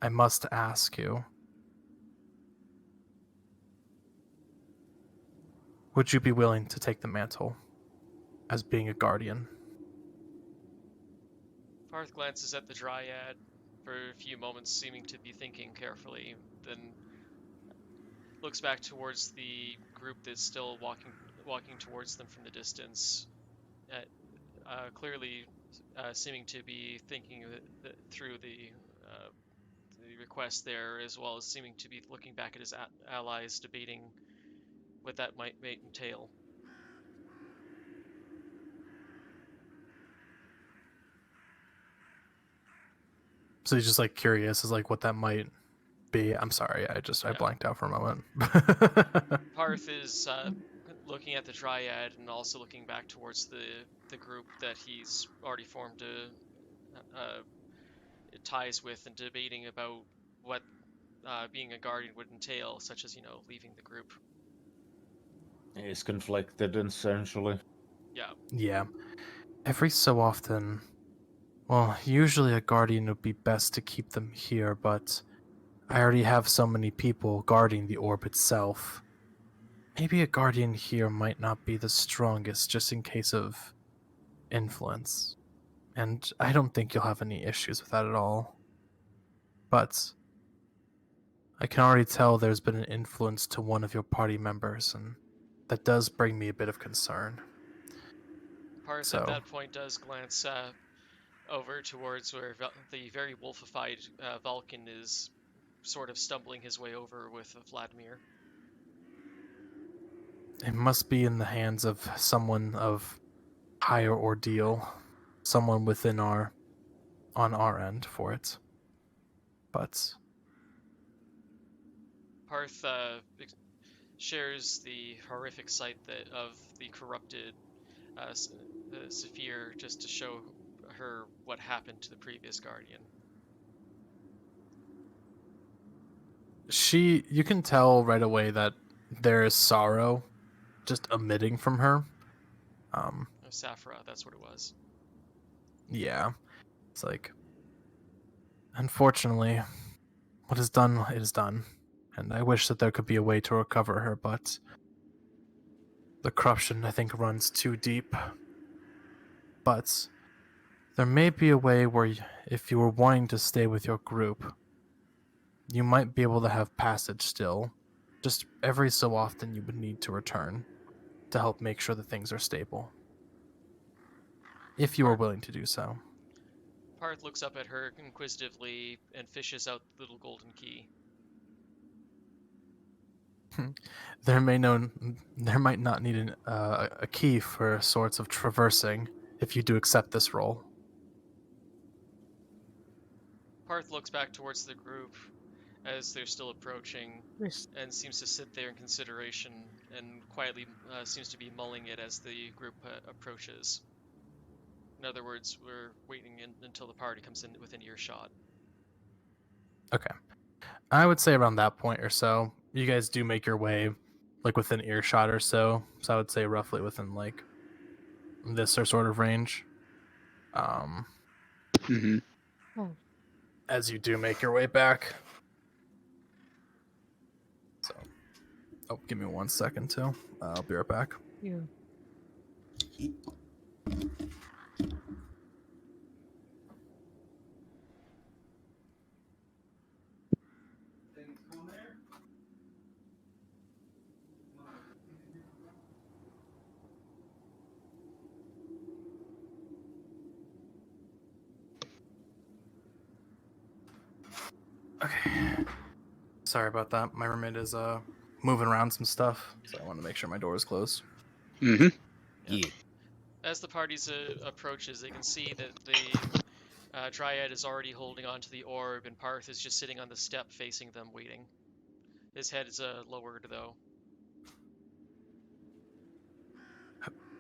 Speaker 5: I must ask you, would you be willing to take the mantle as being a guardian?
Speaker 2: Paarth glances at the dryad for a few moments, seeming to be thinking carefully, then looks back towards the group that's still walking towards them from the distance, clearly seeming to be thinking through the request there, as well as seeming to be looking back at his allies, debating what that might entail.
Speaker 5: So he's just like curious as like what that might be. I'm sorry, I
Speaker 2: Yeah.
Speaker 5: blanked out for a moment.
Speaker 2: Parth is looking at the dryad and also looking back towards the group that he's already formed ties with, and debating about what being a guardian would entail, such as, leaving the group.
Speaker 4: He's conflicted, essentially.
Speaker 2: Yeah.
Speaker 5: Yeah. Every so often, well, usually a guardian would be best to keep them here, but I already have so many people guarding the orb itself. Maybe a guardian here might not be the strongest, just in case of influence. And I don't think you'll have any issues with that at all. But I can already tell there's been an influence to one of your party members, and that does bring me a bit of concern.
Speaker 2: Parth at that point does glance over towards where the very wolfified Valkin is sort of stumbling his way over with Vladimir.
Speaker 5: It must be in the hands of someone of higher ordeal, someone within on our end for it. But
Speaker 2: Parth shares the horrific sight of the corrupted Saphir, just to show her what happened to the previous guardian.
Speaker 5: You can tell right away that there is sorrow just emitting from her.
Speaker 2: Saphira, that's what it was.
Speaker 5: Yeah. It's like, unfortunately, what is done is done. And I wish that there could be a way to recover her, but the corruption, I think, runs too deep. But there may be a way where, if you were wanting to stay with your group, you might be able to have passage still. Just every so often you would need to return to help make sure that things are stable. If you are willing to do so.
Speaker 2: Parth looks up at her inquisitively and fishes out the little golden key.
Speaker 5: There might not need a key for sorts of traversing if you do accept this role.
Speaker 2: Parth looks back towards the group as they're still approaching, and seems to sit there in consideration, and quietly seems to be mulling it as the group approaches. In other words, we're waiting until the party comes in within earshot.
Speaker 5: Okay. I would say around that point or so, you guys do make your way like within earshot or so. So I would say roughly within like this or sort of range. As you do make your way back. So, give me 1 second too. I'll be right back.
Speaker 6: Yeah.
Speaker 5: Okay. Sorry about that. My roommate is moving around some stuff, so I want to make sure my door is closed.
Speaker 1: Mm-hmm.
Speaker 3: Yeah.
Speaker 2: As the parties approaches, they can see that the Dryad is already holding onto the orb, and Paarth is just sitting on the step facing them, waiting. His head is lowered, though.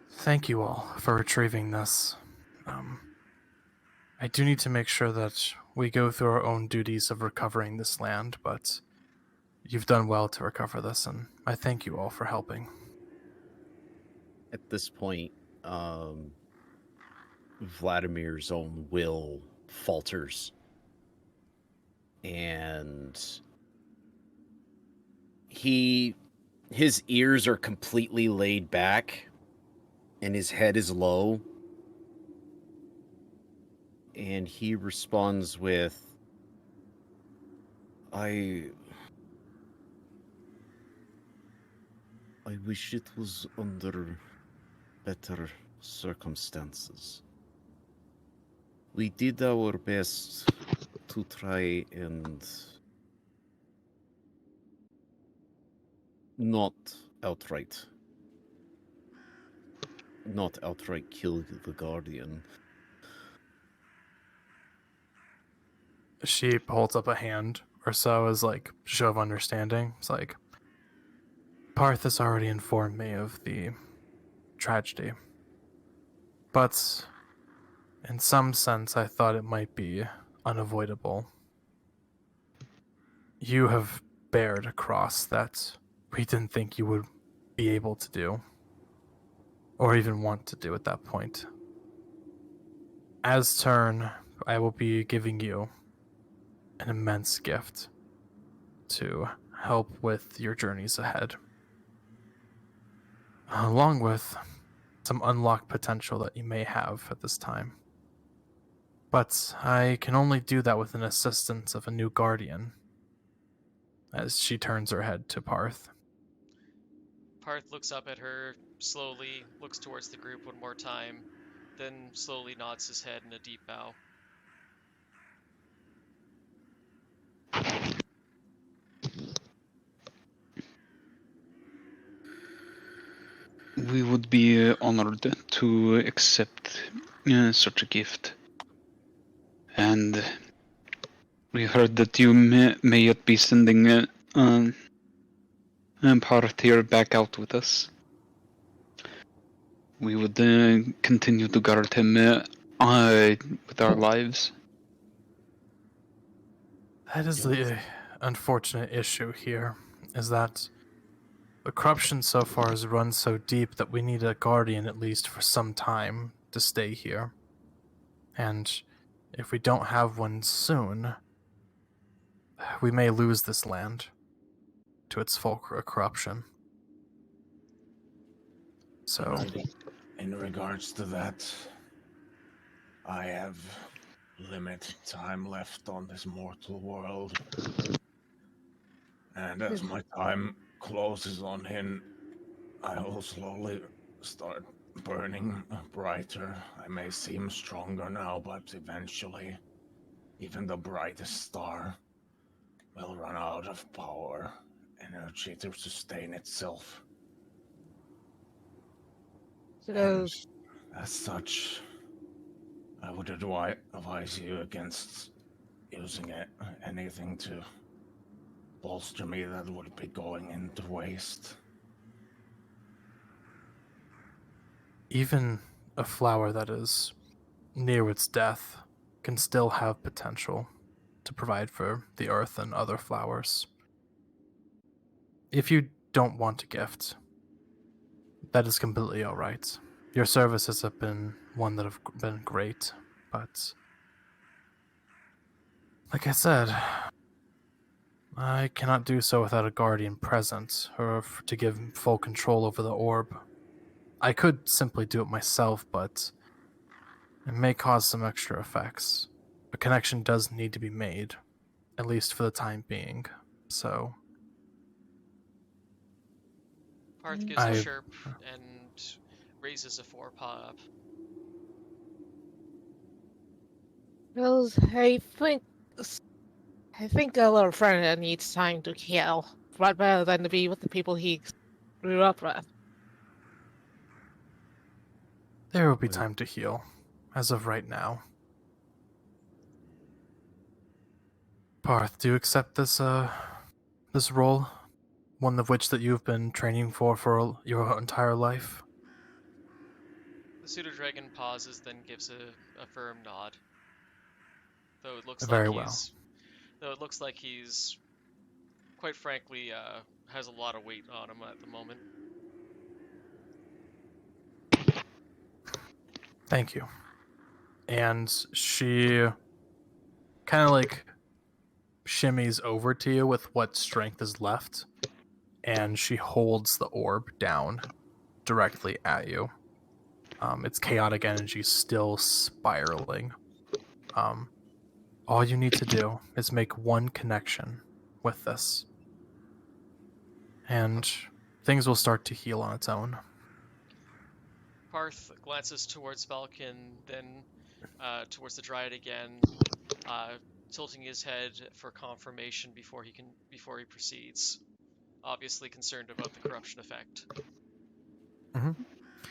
Speaker 5: Thank you all for retrieving this. I do need to make sure that we go through our own duties of recovering this land, but you've done well to recover this, and I thank you all for helping.
Speaker 3: At this point, Vladimir's own will falters. And his ears are completely laid back, and his head is low. And he responds with, I wish it was under better circumstances. We did our best to try and not outright kill the Guardian.
Speaker 5: She holds up a hand or so as like show of understanding. It's like, Paarth has already informed me of the tragedy, but in some sense I thought it might be unavoidable. You have bared a cross that we didn't think you would be able to do, or even want to do at that point. As turn, I will be giving you an immense gift to help with your journeys ahead, along with some unlocked potential that you may have at this time. But I can only do that with an assistance of a new guardian, as she turns her head to Paarth.
Speaker 2: Paarth looks up at her, slowly looks towards the group one more time, then slowly nods his head in a deep bow.
Speaker 1: We would be honored to accept such a gift. And we heard that you may yet be sending Paarth here back out with us. We would continue to guard him with our lives.
Speaker 5: That is the unfortunate issue here, is that the corruption so far has run so deep that we need a guardian at least for some time to stay here. And if we don't have one soon, we may lose this land to its full corruption. So,
Speaker 8: in regards to that, I have limited time left on this mortal world. And as my time closes on him, I will slowly start burning brighter. I may seem stronger now, but eventually, even the brightest star will run out of power, energy to sustain itself.
Speaker 6: So,
Speaker 8: And as such, I would advise you against using anything to bolster me that would be going into waste.
Speaker 5: even a flower that is near its death can still have potential to provide for the earth and other flowers. If you don't want a gift, that is completely alright. Your services have been one that have been great, but like I said, I cannot do so without a guardian present, or to give full control over the orb. I could simply do it myself, but it may cause some extra effects. A connection does need to be made, at least for the time being. So
Speaker 2: Paarth gives a
Speaker 5: I
Speaker 2: chirp and raises a forepaw up.
Speaker 6: Well, I think a little friend needs time to heal, rather than to be with the people he grew up with.
Speaker 5: there will be
Speaker 3: Well-
Speaker 5: time to heal, as of right now. Paarth, do you accept this role? One of which that you've been training for your entire life?
Speaker 2: The pseudodragon pauses, then gives a firm nod. Though it looks
Speaker 5: Very
Speaker 2: like
Speaker 5: well.
Speaker 2: he's quite frankly has a lot of weight on him at the moment.
Speaker 5: Thank you. And she kind of like shimmies over to you with what strength is left, and she holds the orb down directly at you. Its chaotic energy still spiraling. All you need to do is make one connection with this, and things will start to heal on its own.
Speaker 2: Paarth glances towards Valkin, then towards the Dryad again, tilting his head for confirmation before he proceeds. Obviously concerned about the corruption effect.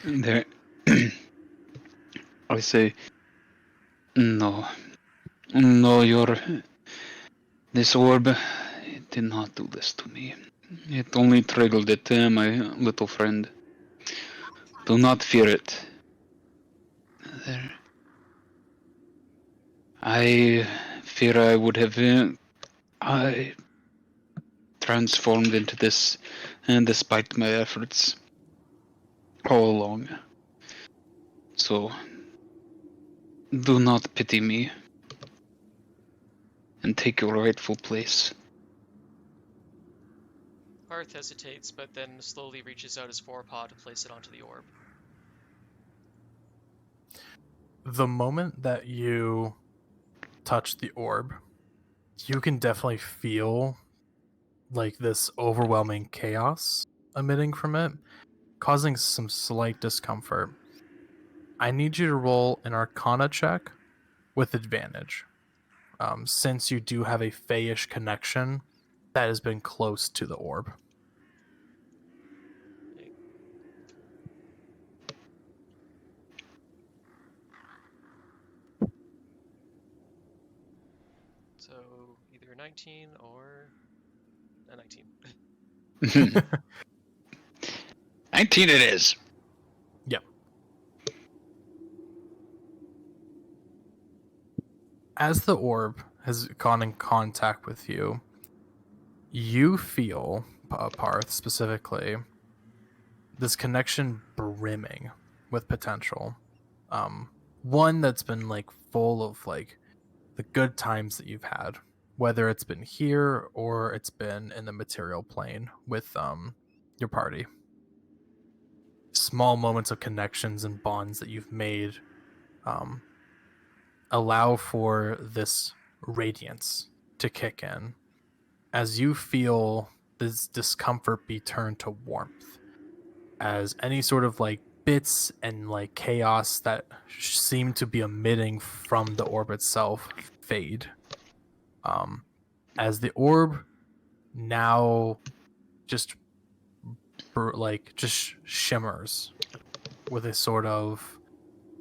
Speaker 1: There. I say, no. No, this orb, it did not do this to me. It only triggered it, my little friend. Do not fear it. There. I fear I would have I transformed into this, and despite my efforts all along. So, do not pity me, and take your rightful place.
Speaker 2: Paarth hesitates, but then slowly reaches out his forepaw to place it onto the orb.
Speaker 5: The moment that you touch the orb, you can definitely feel like this overwhelming chaos emitting from it, causing some slight discomfort. I need you to roll an Arcana check with advantage, since you do have a Fayish connection that has been close to the orb.
Speaker 2: So either 19 or a 19.
Speaker 1: 19 it is.
Speaker 5: Yep. As the orb has gone in contact with you, you feel, Paarth specifically, this connection brimming with potential. One that's been like full of like the good times that you've had, whether it's been here or it's been in the material plane with your party. Small moments of connections and bonds that you've made allow for this radiance to kick in as you feel this discomfort be turned to warmth, as any sort of like bits and like chaos that seem to be emitting from the orb itself fade. As the orb now just shimmers with a sort of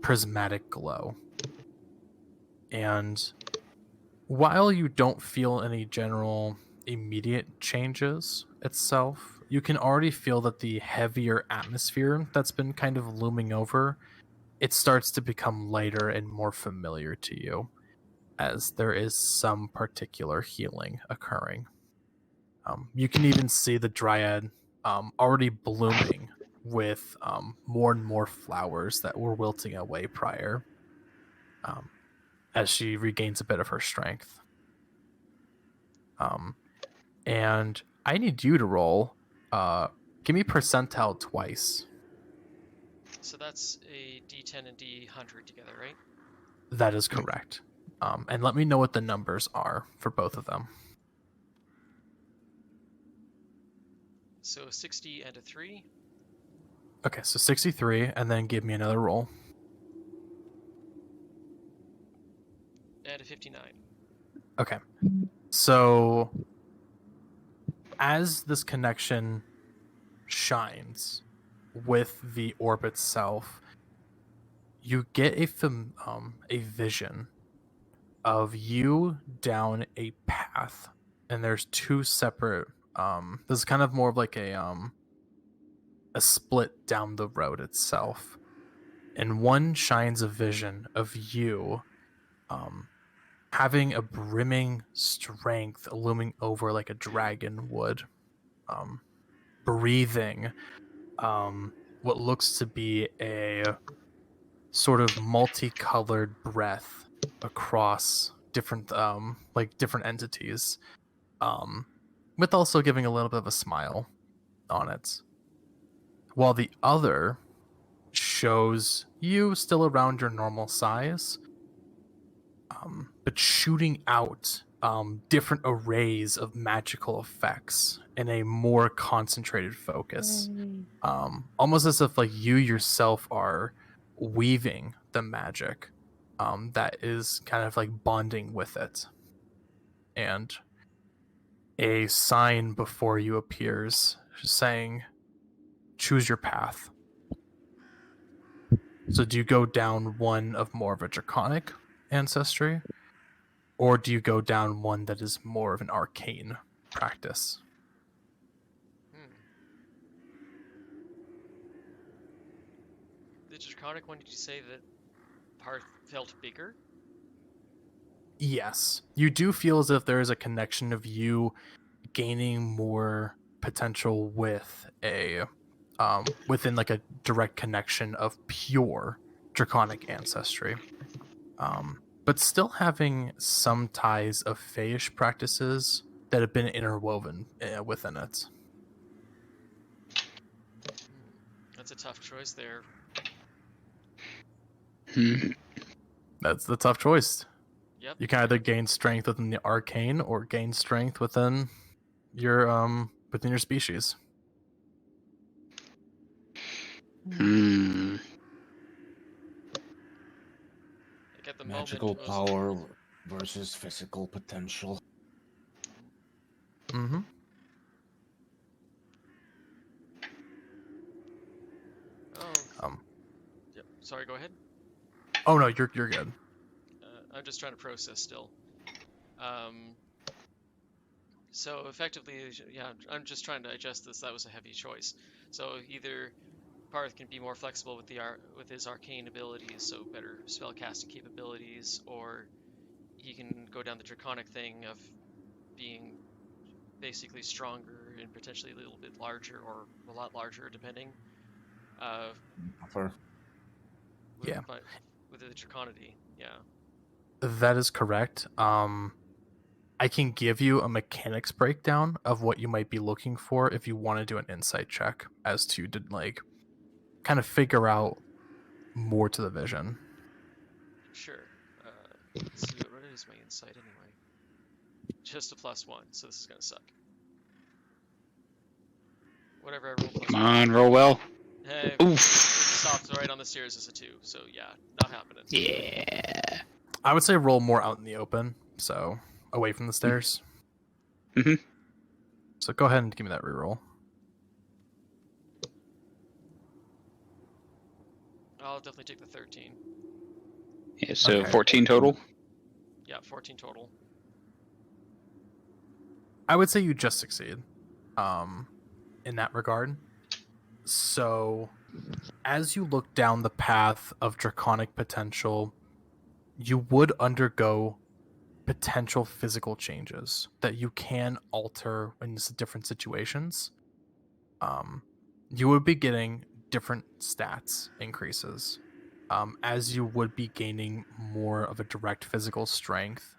Speaker 5: prismatic glow. And while you don't feel any general immediate changes itself, you can already feel that the heavier atmosphere that's been kind of looming over, it starts to become lighter and more familiar to you, as there is some particular healing occurring. You can even see the Dryad already blooming with more and more flowers that were wilting away prior, as she regains a bit of her strength. And I need you to roll. Give me percentile twice.
Speaker 2: So that's a D10 and D100 together, right?
Speaker 5: That is correct. And let me know what the numbers are for both of them.
Speaker 2: So a 60 and a 3.
Speaker 5: Okay, so 63, and then give me another roll.
Speaker 2: And a 59.
Speaker 5: Okay. So as this connection shines with the orb itself, you get a vision of you down a path, and there's two separate. This is kind of more of like a split down the road itself, and one shines a vision of you, having a brimming strength looming over like a dragon would, breathing what looks to be a sort of multicolored breath across different different entities, with also giving a little bit of a smile on it, while the other shows you still around your normal size, but shooting out different arrays of magical effects in a more concentrated focus, almost as if like you yourself are weaving the magic that is kind of like bonding with it. And a sign before you appears saying, choose your path. So do you go down one of more of a draconic ancestry, or do you go down one that is more of an arcane practice?
Speaker 2: The draconic one, did you say that Paarth felt bigger?
Speaker 5: Yes. You do feel as if there is a connection of you gaining more potential with a within like a direct connection of pure draconic ancestry, but still having some ties of fayish practices that have been interwoven within it.
Speaker 2: That's a tough choice there.
Speaker 5: That's the tough choice.
Speaker 2: Yep.
Speaker 5: You can either gain strength within the arcane or gain strength within your species.
Speaker 2: Like at the
Speaker 4: Magical
Speaker 2: moment,
Speaker 4: power versus physical potential.
Speaker 5: Mm-hmm.
Speaker 2: Yep. Sorry, go ahead.
Speaker 5: Oh no, you're good.
Speaker 2: I'm just trying to process still. So effectively, yeah, I'm just trying to digest this. That was a heavy choice. So either Paarth can be more flexible with his arcane abilities, so better spellcasting capabilities, or he can go down the draconic thing of being basically stronger and potentially a little bit larger, or a lot larger, depending.
Speaker 5: Yeah.
Speaker 2: With the draconity, yeah.
Speaker 5: That is correct. I can give you a mechanics breakdown of what you might be looking for if you want to do an insight check as to like kind of figure out more to the vision.
Speaker 2: Sure. Let's see, what is my insight anyway? Just a +1, so this is gonna suck. Whatever I roll plus
Speaker 1: Come
Speaker 2: 1.
Speaker 1: on, roll well.
Speaker 2: Hey,
Speaker 1: Oof.
Speaker 2: it stopped right on the stairs as a 2, so yeah, not happening.
Speaker 1: Yeah.
Speaker 5: I would say roll more out in the open, so away from the stairs.
Speaker 1: Mm-hmm.
Speaker 5: So go ahead and give me that reroll.
Speaker 2: I'll definitely take the 13.
Speaker 1: Yeah, so
Speaker 5: Okay.
Speaker 1: 14 total?
Speaker 2: Yeah, 14 total.
Speaker 5: I would say you just succeed in that regard. So as you look down the path of draconic potential, you would undergo potential physical changes that you can alter in different situations. You would be getting different stats increases as you would be gaining more of a direct physical strength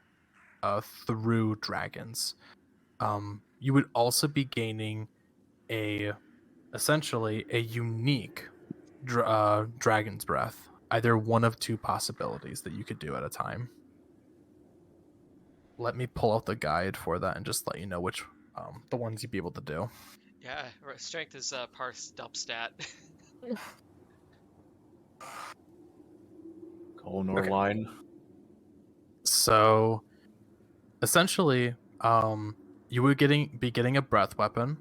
Speaker 5: through dragons. You would also be gaining essentially a unique Dragon's Breath. Either one of two possibilities that you could do at a time. Let me pull out the guide for that and just let you know which the ones you'd be able to do.
Speaker 2: Yeah, strength is Paarth's dump stat.
Speaker 4: Go Norline.
Speaker 5: So essentially, you would be getting a breath weapon,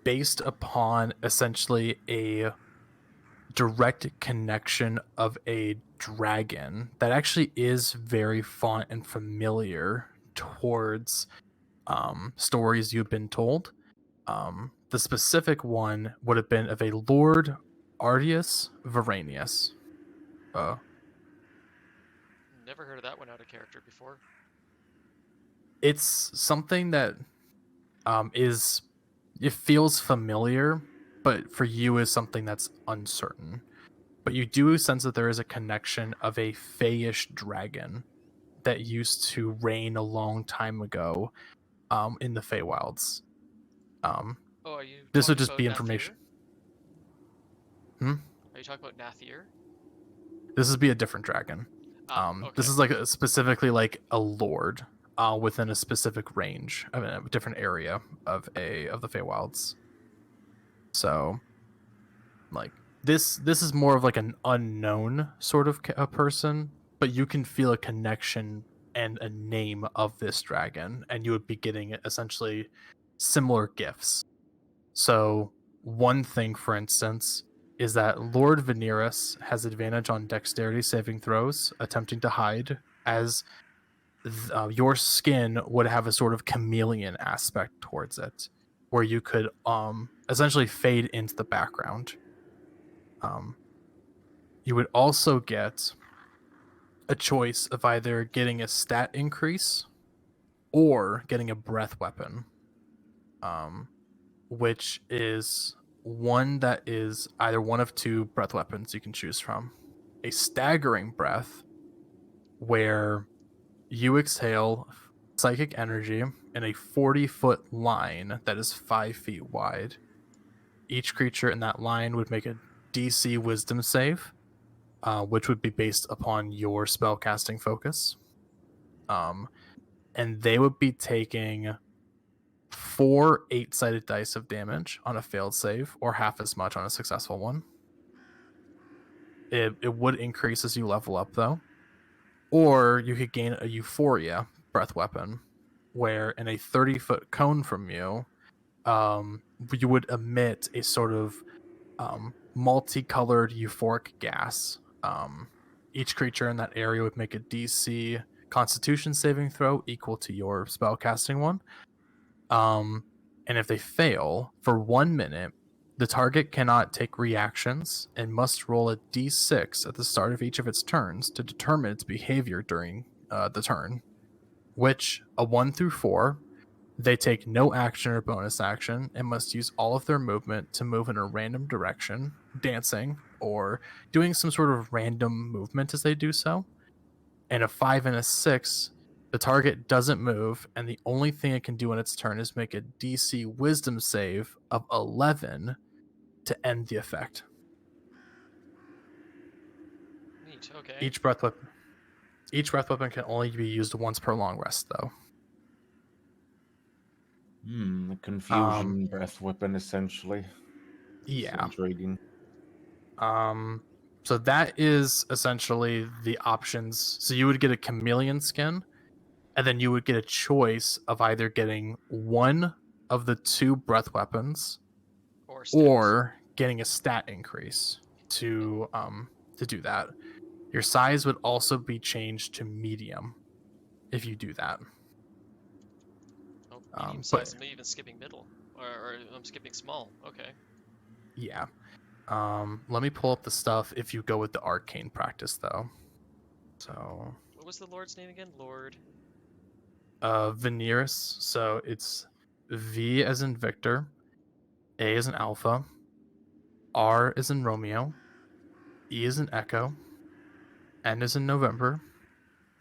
Speaker 5: based upon essentially a direct connection of a dragon that actually is very fond and familiar towards stories you've been told. The specific one would have been of a Lord Ardius Varanius.
Speaker 2: Never heard of that one out of character before.
Speaker 5: It's something that it feels familiar, but for you is something that's uncertain. But you do sense that there is a connection of a fayish dragon that used to reign a long time ago in the Feywilds.
Speaker 2: Are you
Speaker 5: This would
Speaker 2: talking
Speaker 5: just be
Speaker 2: about
Speaker 5: information.
Speaker 2: Nathir? Are you talking about Nathir?
Speaker 5: This would be a different dragon.
Speaker 2: Okay.
Speaker 5: This is like specifically like a lord within a specific range, I mean, a different area of the Feywilds. So, like this is more of like an unknown sort of a person, but you can feel a connection and a name of this dragon, and you would be getting essentially similar gifts. So, one thing, for instance, is that Lord Veneris has advantage on dexterity saving throws attempting to hide, as your skin would have a sort of chameleon aspect towards it, where you could essentially fade into the background. You would also get a choice of either getting a stat increase or getting a breath weapon, which is one that is either one of two breath weapons you can choose from. A staggering breath, where you exhale psychic energy in a 40-foot line that is 5 feet wide. Each creature in that line would make a DC Wisdom save, which would be based upon your spellcasting focus. And they would be taking 4 8-sided dice of damage on a failed save, or half as much on a successful one. It would increase as you level up, though. Or you could gain a Euphoria breath weapon, where in a 30-foot cone from you, you would emit a sort of multicolored euphoric gas. Each creature in that area would make a DC Constitution saving throw equal to your spellcasting one. And if they fail, for 1 minute, the target cannot take reactions and must roll a d6 at the start of each of its turns to determine its behavior during the turn, which, a 1 through 4, they take no action or bonus action and must use all of their movement to move in a random direction, dancing, or doing some sort of random movement as they do so. And a 5 and a 6, the target doesn't move, and the only thing it can do on its turn is make a DC Wisdom save of 11 to end the effect.
Speaker 2: Neat. Okay.
Speaker 5: Each breath weapon can only be used once per long rest, though.
Speaker 4: The confusion breath weapon, essentially.
Speaker 5: Yeah.
Speaker 4: It's intriguing.
Speaker 5: So that is essentially the options. So you would get a chameleon skin, and then you would get a choice of either getting one of the 2 breath weapons or getting a stat increase to do that. Your size would also be changed to medium if you do that.
Speaker 2: Oh, medium size. I'm even skipping middle, or I'm skipping small. Okay.
Speaker 5: Yeah. Let me pull up the stuff if you go with the arcane practice, though. So.
Speaker 2: What was the Lord's name again? Lord.
Speaker 5: Veneris. So it's V as in Victor, A as in Alpha, R as in Romeo, E as in Echo, N as in November,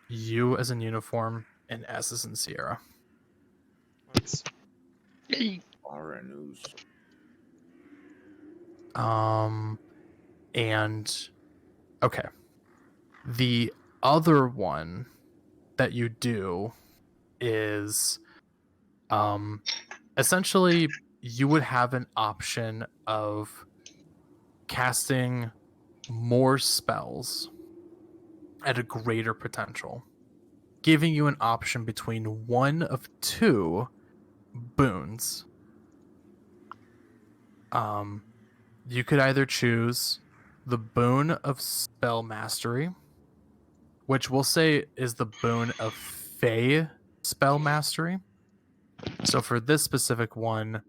Speaker 5: U as in Uniform, and S as in Sierra.
Speaker 2: Nice.
Speaker 4: RNUs.
Speaker 5: And okay, the other one that you do is essentially you would have an option of casting more spells at a greater potential, giving you an option between one of two boons. You could either choose the boon of spell mastery, which we'll say is the boon of Fey spell mastery. So for this specific one,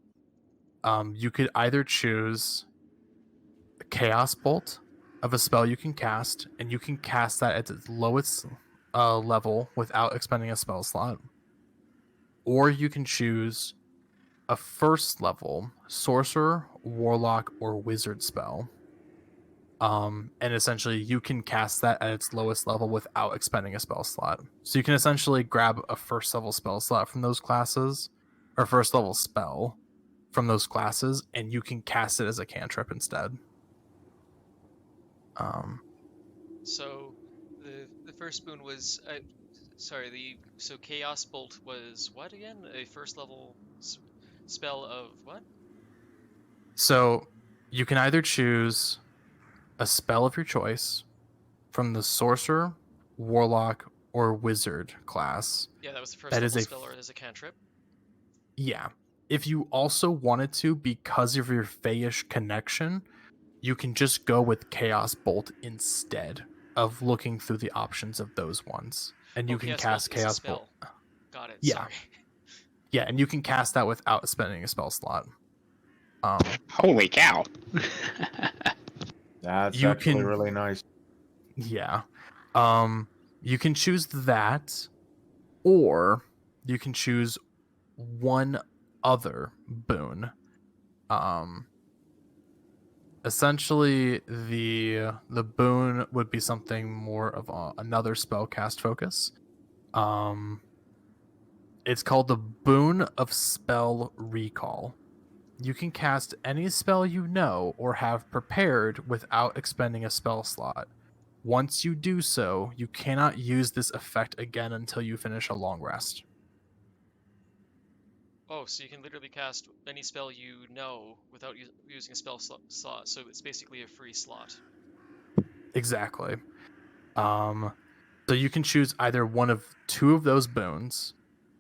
Speaker 5: you could either choose a Chaos Bolt of a spell you can cast, and you can cast that at its lowest level without expending a spell slot. Or you can choose a first level sorcerer, warlock, or wizard spell. And essentially you can cast that at its lowest level without expending a spell slot. So you can essentially grab a first level spell slot from those classes, or first level spell from those classes, and you can cast it as a cantrip instead.
Speaker 2: So the first boon was so Chaos Bolt was what again? A first level spell of what?
Speaker 5: So you can either choose a spell of your choice from the sorcerer, warlock, or wizard class.
Speaker 2: Yeah, that was the first
Speaker 5: That
Speaker 2: level
Speaker 5: is
Speaker 2: spell or as a cantrip.
Speaker 5: Yeah. If you also wanted to, because of your Feyish connection, you can just go with Chaos Bolt instead of looking through the options of those ones. And you can cast
Speaker 2: Bolt is a
Speaker 5: Chaos Bolt.
Speaker 2: spell. Got it.
Speaker 5: Yeah.
Speaker 2: Sorry.
Speaker 5: Yeah, and you can cast that without spending a spell slot.
Speaker 1: Holy cow!
Speaker 4: That's
Speaker 5: You
Speaker 4: actually
Speaker 5: can-
Speaker 4: really nice.
Speaker 5: Yeah. You can choose that, or you can choose one other boon. Essentially, the boon would be something more of another spellcast focus. It's called the Boon of Spell Recall. You can cast any spell you know or have prepared without expending a spell slot. Once you do so, you cannot use this effect again until you finish a long rest.
Speaker 2: Oh, so you can literally cast any spell you know without using a spell slot. So it's basically a free slot.
Speaker 5: Exactly. So you can choose either one of two of those boons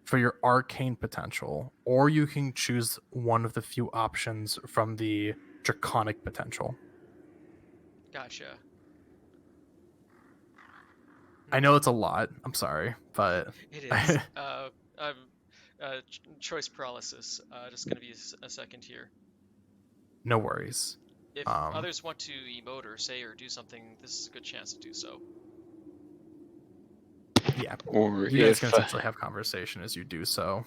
Speaker 5: for your arcane potential, or you can choose one of the few options from the draconic potential.
Speaker 2: Gotcha.
Speaker 5: I know it's a lot. I'm sorry, but
Speaker 2: It is. I'm choice paralysis. Just gonna be a second here.
Speaker 5: no worries.
Speaker 2: If others want to emote or say or do something, this is a good chance to do so.
Speaker 5: Yeah,
Speaker 1: Or
Speaker 5: you guys
Speaker 1: if
Speaker 5: can essentially have conversation as you do so.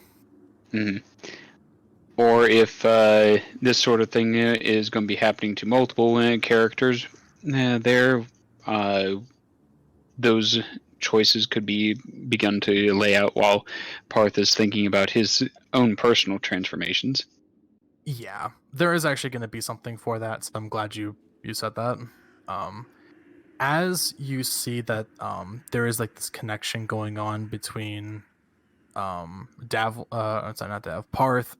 Speaker 1: Or if this sort of thing is going to be happening to multiple characters, those choices could be begun to lay out while Paarth is thinking about his own personal transformations.
Speaker 5: Yeah, there is actually going to be something for that, so I'm glad you said that. As you see that there is like this connection going on between Paarth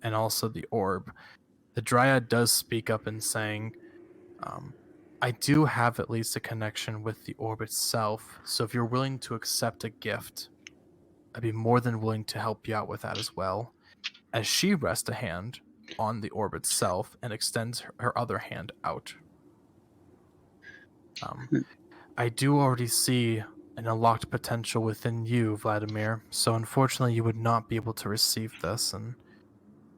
Speaker 5: and also the orb, the Dryad does speak up in saying, I do have at least a connection with the orb itself, so if you're willing to accept a gift, I'd be more than willing to help you out with that as well. As she rests a hand on the orb itself and extends her other hand out. I do already see an unlocked potential within you, Vladimir, so unfortunately you would not be able to receive this, and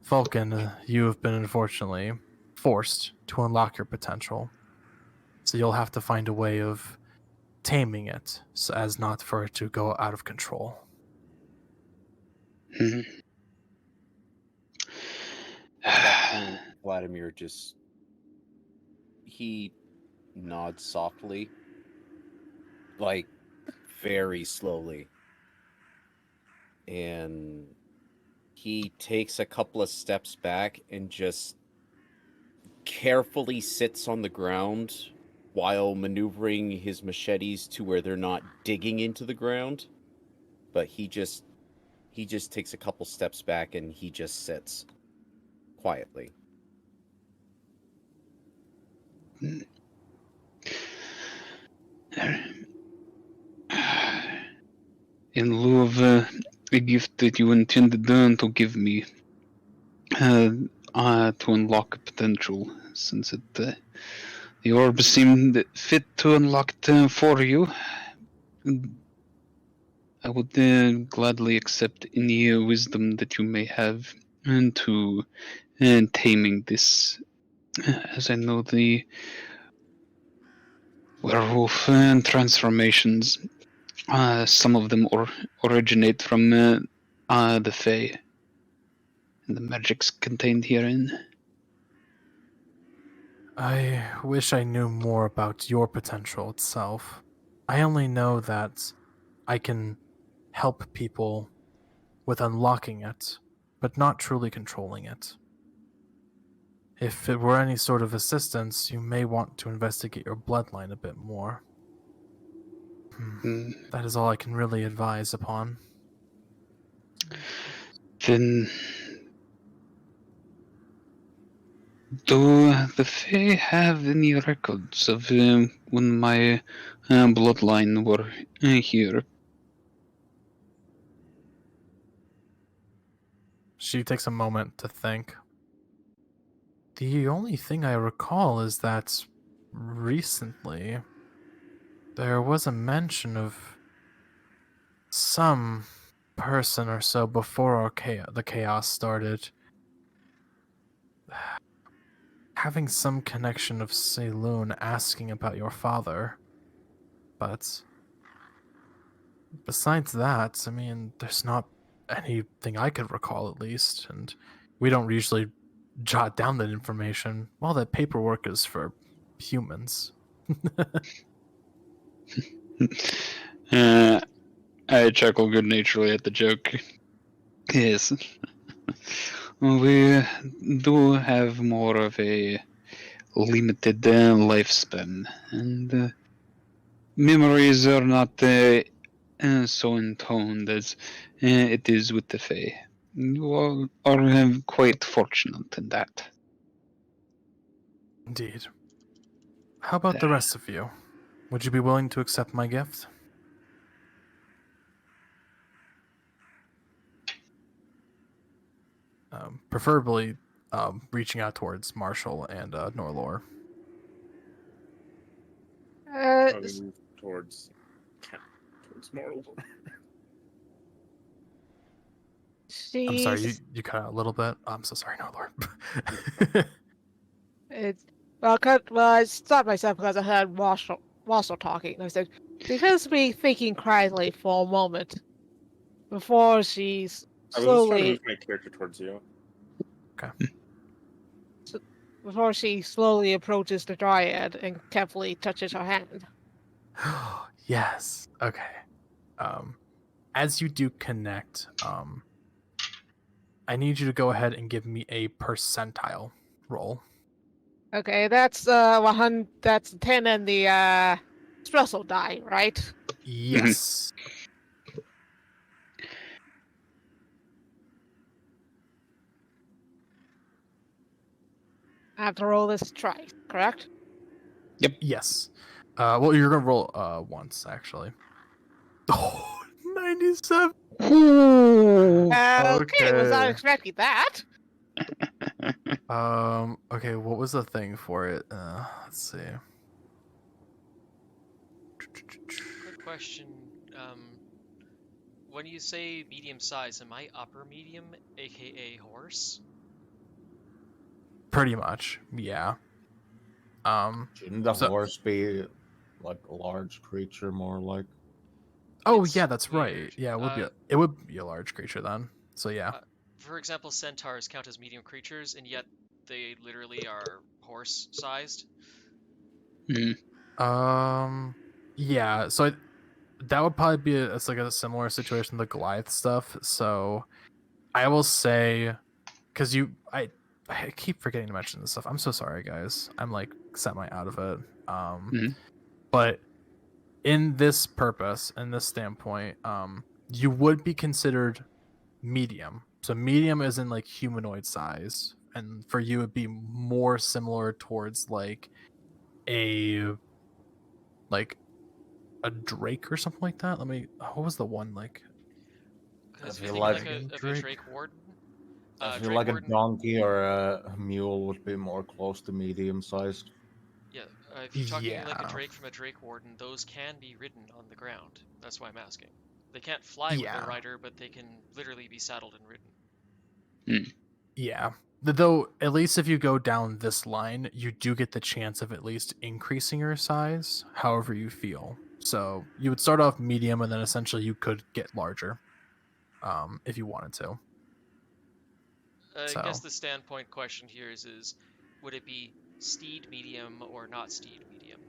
Speaker 5: Valkin, you have been unfortunately forced to unlock your potential. So you'll have to find a way of taming it so as not for it to go out of control.
Speaker 3: Vladimir he nods softly, like very slowly, and he takes a couple of steps back and just carefully sits on the ground while maneuvering his machetes to where they're not digging into the ground. But he just takes a couple steps back and he just sits quietly.
Speaker 1: In lieu of a gift that you intended to give me to unlock potential, since the orb seemed fit to unlock it for you, I would gladly accept any wisdom that you may have into taming this, as I know the werewolf transformations, some of them originate from the Fae and the magics contained herein.
Speaker 5: I wish I knew more about your potential itself. I only know that I can help people with unlocking it, but not truly controlling it. If it were any sort of assistance, you may want to investigate your bloodline a bit more. That is all I can really advise upon.
Speaker 1: Then, do the Fae have any records of when my bloodline were here?
Speaker 5: She takes a moment to think. The only thing I recall is that recently there was a mention of some person or so before the chaos started having some connection of Saloon asking about your father. But besides that, I mean, there's not anything I could recall, at least, and we don't usually jot down that information. Well, that paperwork is for humans.
Speaker 1: I chuckle good-naturedly at the joke. Yes. We do have more of a limited lifespan, and memories are not so intoned as it is with the Fae. You are quite fortunate in that.
Speaker 5: Indeed. How about the rest of you? Would you be willing to accept my gift? Preferably reaching out towards Marshell and Norelor.
Speaker 7: Probably move towards Norelor.
Speaker 5: I'm sorry,
Speaker 6: She's...
Speaker 5: you cut out a little bit. I'm so sorry, Norelor.
Speaker 6: I stopped myself because I heard Marshall talking. And I said, she seems to be thinking quietly for a moment before she
Speaker 7: I was just trying to
Speaker 6: slowly
Speaker 7: move my character towards you.
Speaker 6: approaches the dryad and carefully touches her hand.
Speaker 5: Yes. Okay. As you do connect, I need you to go ahead and give me a percentile roll.
Speaker 6: Okay, that's 100. That's 10 and the stressful die, right?
Speaker 5: Yes.
Speaker 6: I have to roll this twice, correct?
Speaker 5: Yes. Well, you're gonna roll once actually. Oh, 97.
Speaker 6: Okay, was not expecting that.
Speaker 5: Okay, what was the thing for it? Let's see.
Speaker 2: Quick question. When you say medium size, am I upper medium, aka horse?
Speaker 5: Pretty much, yeah.
Speaker 4: Shouldn't the horse be like a large creature, more like?
Speaker 5: Oh
Speaker 2: It's
Speaker 5: yeah, that's right.
Speaker 2: weird.
Speaker 5: Yeah, it would be a large creature then. So yeah.
Speaker 2: For example, centaurs count as medium creatures, and yet they literally are horse-sized.
Speaker 5: Yeah. So that would probably be it's like a similar situation to the Goliath stuff. So I will say, because I keep forgetting to mention this stuff. I'm so sorry, guys. I'm like semi out of it.
Speaker 1: Mhm.
Speaker 5: But in this purpose, in this standpoint, you would be considered medium. So medium is in like humanoid size, and for you it'd be more similar towards a like a drake or something like that. What was the one like?
Speaker 2: Because if
Speaker 4: I
Speaker 2: you
Speaker 4: feel
Speaker 2: think
Speaker 4: like-
Speaker 2: like of a
Speaker 5: Drake.
Speaker 2: Drake Warden,
Speaker 4: I feel
Speaker 2: Drake
Speaker 4: like a
Speaker 2: Warden,
Speaker 4: donkey or a mule would be more close to medium sized.
Speaker 2: yeah. If you're talking like a
Speaker 5: Yeah.
Speaker 2: Drake from a Drake Warden, those can be ridden on the ground. That's why I'm asking. They can't fly with
Speaker 5: Yeah.
Speaker 2: their rider, but they can literally be saddled and ridden.
Speaker 5: Yeah. Though, at least if you go down this line, you do get the chance of at least increasing your size however you feel. So you would start off medium, and then essentially you could get larger, if you wanted to.
Speaker 2: I
Speaker 5: So-
Speaker 2: guess the standpoint question here is would it be steed medium or not steed medium?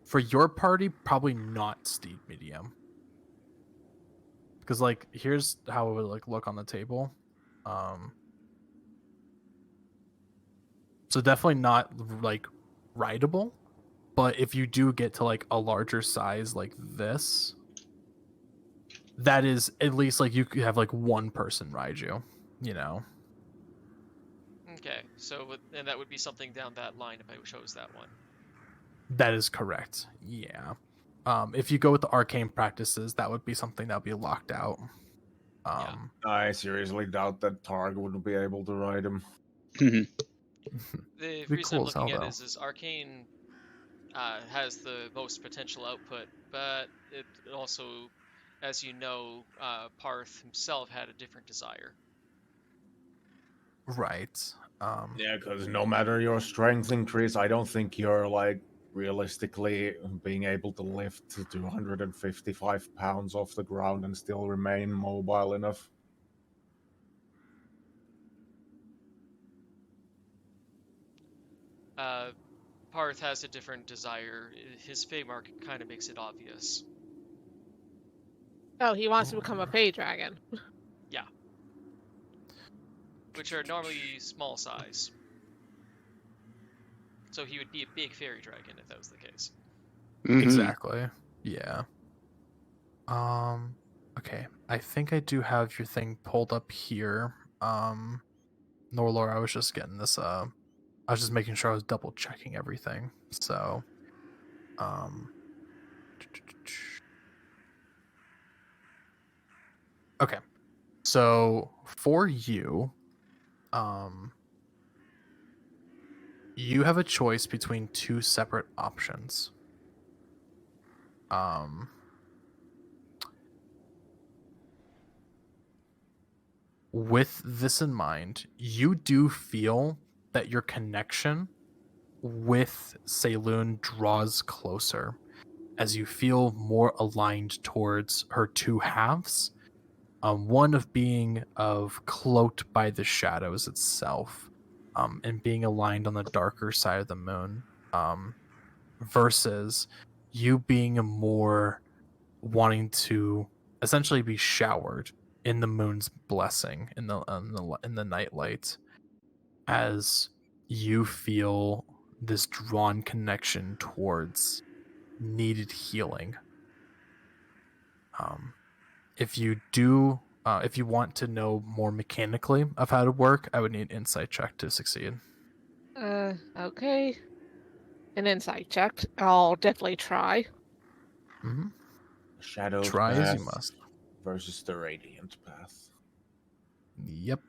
Speaker 5: For your party, probably not steed medium, because like here's how it would like look on the table. So definitely not like rideable, but if you do get to like a larger size like this, that is at least like you could have like one person ride you, you know.
Speaker 2: Okay, so and that would be something down that line if I chose that one.
Speaker 5: That is correct. Yeah. If you go with the arcane practices, that would be something that would be locked out.
Speaker 4: I seriously doubt that Targ would be able to ride him.
Speaker 2: The
Speaker 5: Be
Speaker 2: reason I'm
Speaker 5: cool as hell,
Speaker 2: looking at
Speaker 5: though.
Speaker 2: is arcane has the most potential output, but it also, as you know, Paarth himself had a different desire.
Speaker 5: Right.
Speaker 4: Yeah, because no matter your strength increase, I don't think you're like realistically being able to lift to 255 pounds off the ground and still remain mobile enough.
Speaker 2: Paarth has a different desire. His Fey mark kind of makes it obvious.
Speaker 6: Oh, he wants to become a Fey dragon.
Speaker 2: Which are normally small size. So he would be a big fairy dragon if that was the case.
Speaker 1: Mhm.
Speaker 5: Exactly. Yeah. Okay. I think I do have your thing pulled up here. Norelor, I was just getting this I was just making sure I was double checking everything. So okay. So for you, you have a choice between two separate options. With this in mind, you do feel that your connection with Saloon draws closer as you feel more aligned towards her two halves. One of being cloaked by the shadows itself, and being aligned on the darker side of the moon, versus you being more wanting to essentially be showered in the moon's blessing in the nightlight, as you feel this drawn connection towards needed healing. If you want to know more mechanically of how to work, I would need an insight check to succeed.
Speaker 6: Okay. An insight check. I'll definitely try.
Speaker 5: Mm-hmm.
Speaker 4: Shadowed
Speaker 5: Try
Speaker 4: path
Speaker 5: as you must.
Speaker 4: versus the radiant path.
Speaker 5: Yep.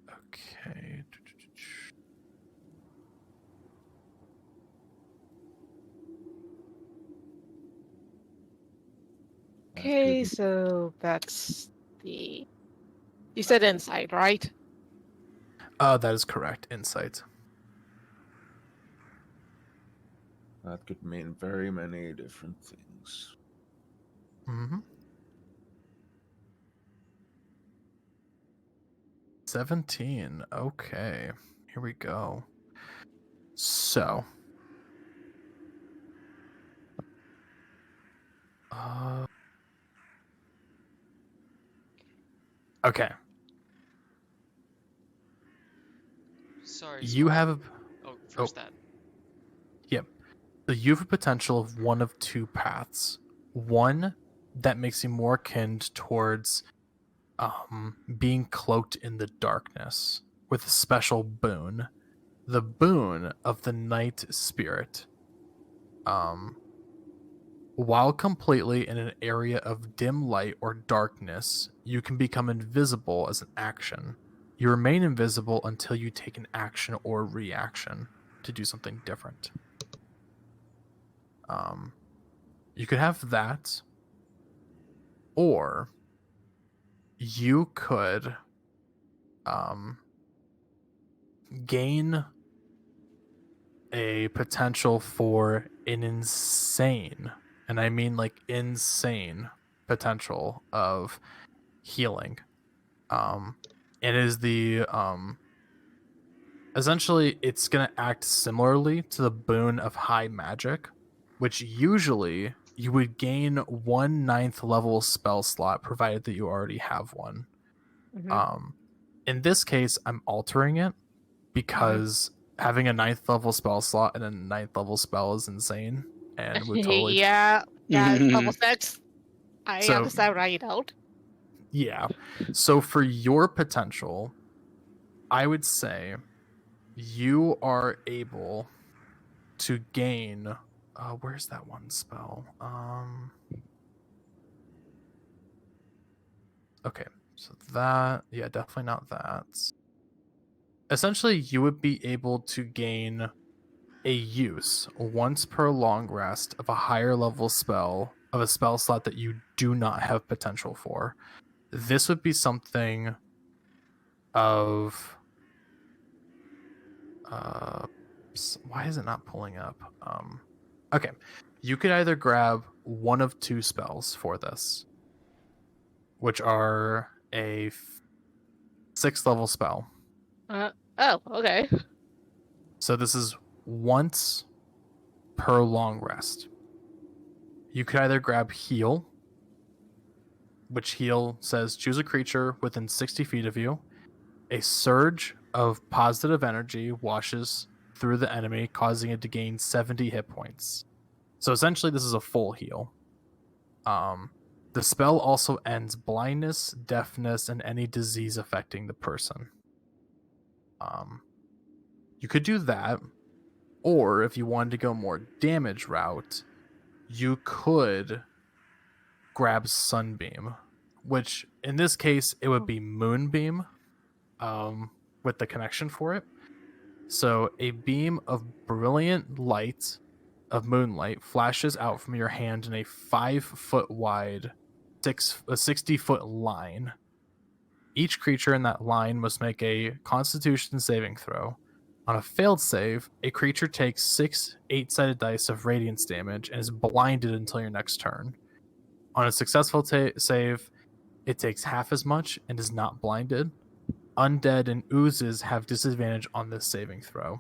Speaker 5: Okay.
Speaker 6: Okay, so that's the. You said insight, right?
Speaker 5: That is correct. Insight.
Speaker 4: That could mean very many different things.
Speaker 5: Mm-hmm. 17. Okay. Here we go. So. Okay.
Speaker 2: Sorry.
Speaker 5: You have.
Speaker 2: Oh, first that.
Speaker 5: Yep. So you have a potential of one of two paths. One that makes you more akin towards being cloaked in the darkness with a special boon. The boon of the Night Spirit. While completely in an area of dim light or darkness, you can become invisible as an action. You remain invisible until you take an action or reaction to do something different. You could have that, or you could gain a potential for an insane, and I mean like insane potential of healing. It is the essentially it's gonna act similarly to the boon of high magic, which usually you would gain 1/9 level spell slot provided that you already have one.
Speaker 6: Mhm.
Speaker 5: In this case, I'm altering it because having a 9th level spell slot and a 9th level spell is insane and would totally
Speaker 6: yeah, level 6. I
Speaker 5: So-
Speaker 6: understand why you don't.
Speaker 5: Yeah. So for your potential, I would say you are able to gain where's that one spell? Okay. So that, yeah, definitely not that. Essentially, you would be able to gain a use once per long rest of a higher level spell of a spell slot that you do not have potential for. This would be something of why is it not pulling up? Okay, you could either grab one of two spells for this, which are a 6th level spell.
Speaker 6: Oh, okay.
Speaker 5: So this is once per long rest. You could either grab heal, which heal says choose a creature within 60 feet of you. A surge of positive energy washes through the enemy, causing it to gain 70 hit points. So essentially, this is a full heal. The spell also ends blindness, deafness, and any disease affecting the person. You could do that, or if you wanted to go more damage route, you could grab Sunbeam, which in this case it would be Moonbeam, with the connection for it. So a beam of brilliant light of moonlight flashes out from your hand in a 5-foot wide, 60-foot line. Each creature in that line must make a Constitution saving throw. On a failed save, a creature takes 6 8-sided dice of radiance damage and is blinded until your next turn. On a successful save, it takes half as much and is not blinded. Undead and oozes have disadvantage on this saving throw.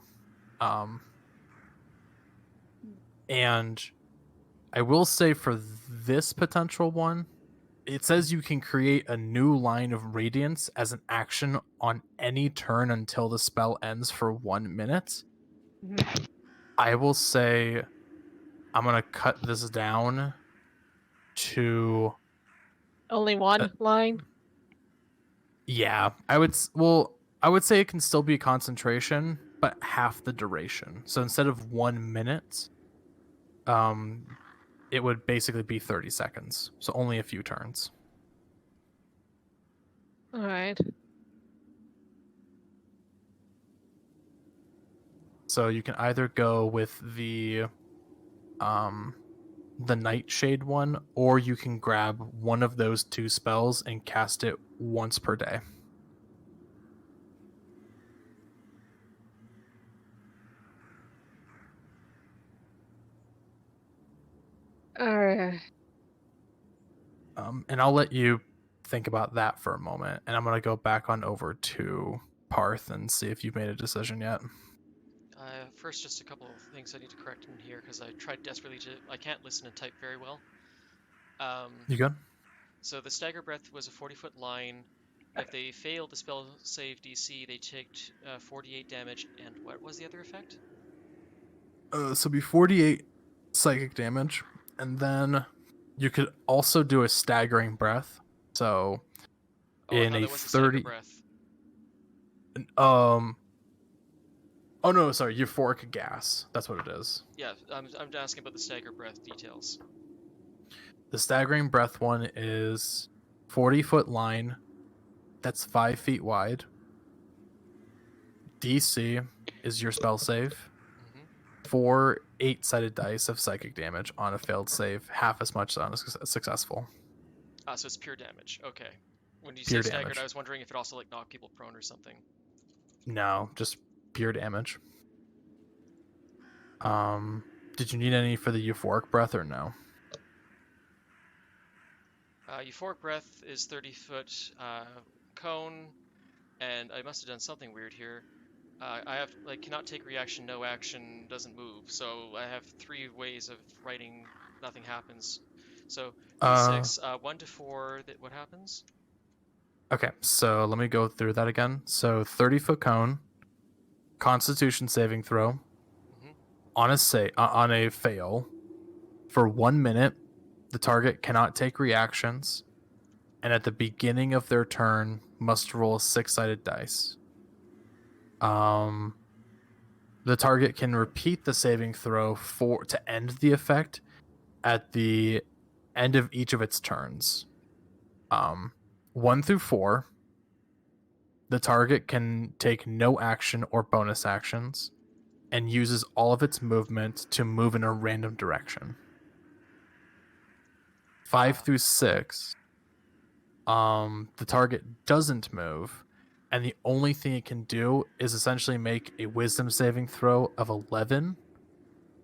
Speaker 5: And I will say for this potential one, it says you can create a new line of radiance as an action on any turn until the spell ends for 1 minute.
Speaker 6: Mhm.
Speaker 5: I will say I'm going to cut this down to
Speaker 6: Only one line.
Speaker 5: yeah, I would say it can still be a concentration, but half the duration. So instead of 1 minute, it would basically be 30 seconds. So only a few turns.
Speaker 6: All right.
Speaker 5: So you can either go with the Nightshade one, or you can grab one of those two spells and cast it once per day.
Speaker 6: All right.
Speaker 5: And I'll let you think about that for a moment, and I'm going to go back on over to Paarth and see if you've made a decision yet.
Speaker 2: First, just a couple of things I need to correct in here because I tried desperately to. I can't listen and type very well.
Speaker 5: You good?
Speaker 2: So the stagger breath was a 40-foot line. If they fail the spell save DC, they take 48 damage. And what was the other effect?
Speaker 5: So be 48 psychic damage, and then you could also do a staggering breath. So
Speaker 2: Oh, I
Speaker 5: in
Speaker 2: thought
Speaker 5: a
Speaker 2: that was the stagger
Speaker 5: 30
Speaker 2: breath.
Speaker 5: oh no, sorry, euphoric gas. That's what it is.
Speaker 2: Yeah, I'm asking about the stagger breath details.
Speaker 5: The staggering breath one is 40-foot line. That's 5 feet wide. DC is your spell save.
Speaker 2: Hmm.
Speaker 5: 4 8-sided dice of psychic damage on a failed save, half as much on a successful.
Speaker 2: So it's pure damage. Okay. When you
Speaker 5: Pure
Speaker 2: say staggered,
Speaker 5: damage.
Speaker 2: I was wondering if it also like knocked people prone or something.
Speaker 5: No, just pure damage. Did you need any for the euphoric breath or no?
Speaker 2: Euphoric breath is 30-foot cone, and I must have done something weird here. I have cannot take reaction, no action, doesn't move. So I have 3 ways of writing nothing happens. So D6, 1 to 4. What happens?
Speaker 5: Okay, so let me go through that again. So 30-foot cone, Constitution saving throw,
Speaker 2: Mhm.
Speaker 5: on a fail. For 1 minute, the target cannot take reactions, and at the beginning of their turn, must roll a 6-sided dice. The target can repeat the saving throw to end the effect at the end of each of its turns. 1 through 4, the target can take no action or bonus actions and uses all of its movement to move in a random direction. 5 through 6, the target doesn't move, and the only thing it can do is essentially make a wisdom saving throw of 11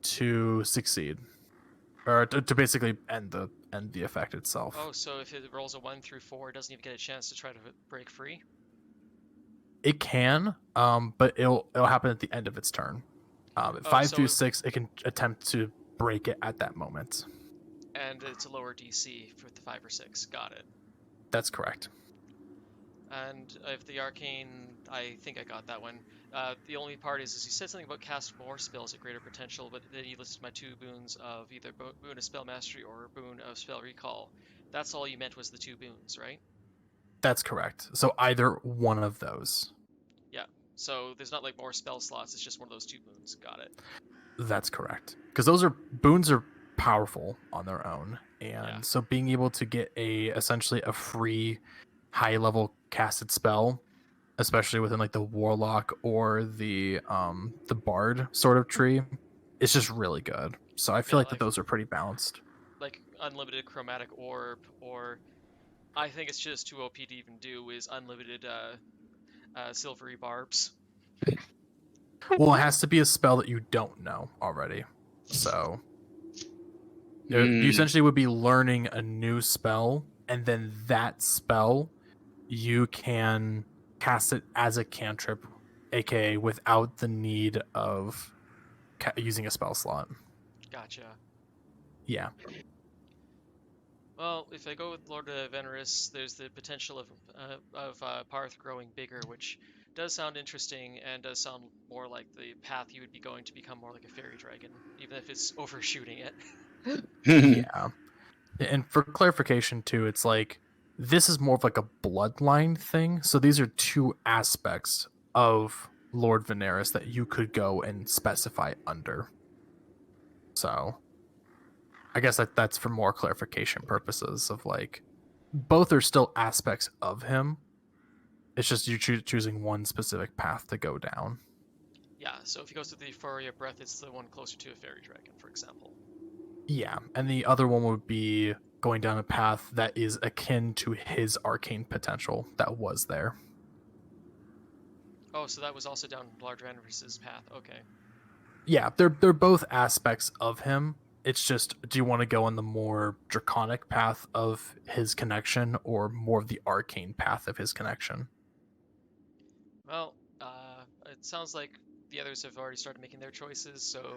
Speaker 5: to succeed, or to basically end the effect itself.
Speaker 2: Oh, so if it rolls a 1 through 4, it doesn't even get a chance to try to break free?
Speaker 5: It can, but it'll happen at the end of its turn. At 5
Speaker 2: so
Speaker 5: through 6, it can attempt to break it at that moment.
Speaker 2: And it's a lower DC for the 5 or 6. Got it.
Speaker 5: That's correct.
Speaker 2: And if the arcane, I think I got that one. The only part is you said something about cast more spells at greater potential, but then you listed my 2 boons of either boon of spell mastery or boon of spell recall. That's all you meant was the 2 boons, right?
Speaker 5: That's correct. So either one of those.
Speaker 2: Yeah. So there's not like more spell slots. It's just one of those 2 boons. Got it.
Speaker 5: That's correct. Because those boons are powerful on their own, and
Speaker 2: Yeah.
Speaker 5: so being able to get essentially a free high level casted spell, especially within like the warlock or the bard sort of tree, it's just really good. So I feel like that those are pretty balanced.
Speaker 2: Like unlimited chromatic orb, or I think it's just too OP to even do is unlimited silvery barbs.
Speaker 5: Well, it has to be a spell that you don't know already. So you essentially would be learning a new spell, and then that spell you can cast it as a cantrip, aka without the need of using a spell slot.
Speaker 2: Gotcha.
Speaker 5: Yeah.
Speaker 2: Well, if I go with Lord of Veneris, there's the potential of Paarth growing bigger, which does sound interesting and does sound more like the path you would be going to become more like a fairy dragon, even if it's overshooting it.
Speaker 5: Yeah. And for clarification too, it's like this is more of like a bloodline thing. So these are 2 aspects of Lord Veneris that you could go and specify under. So I guess that's for more clarification purposes of like both are still aspects of him. It's just you choosing one specific path to go down.
Speaker 2: Yeah, so if he goes to the Euphoria Breath, it's the one closer to a fairy dragon, for example.
Speaker 5: Yeah, and the other one would be going down a path that is akin to his arcane potential that was there.
Speaker 2: Oh, so that was also down Lord Veneris' path. Okay.
Speaker 5: Yeah, they're both aspects of him. It's just, do you want to go on the more draconic path of his connection or more of the arcane path of his connection?
Speaker 2: Well, it sounds like the others have already started making their choices, so...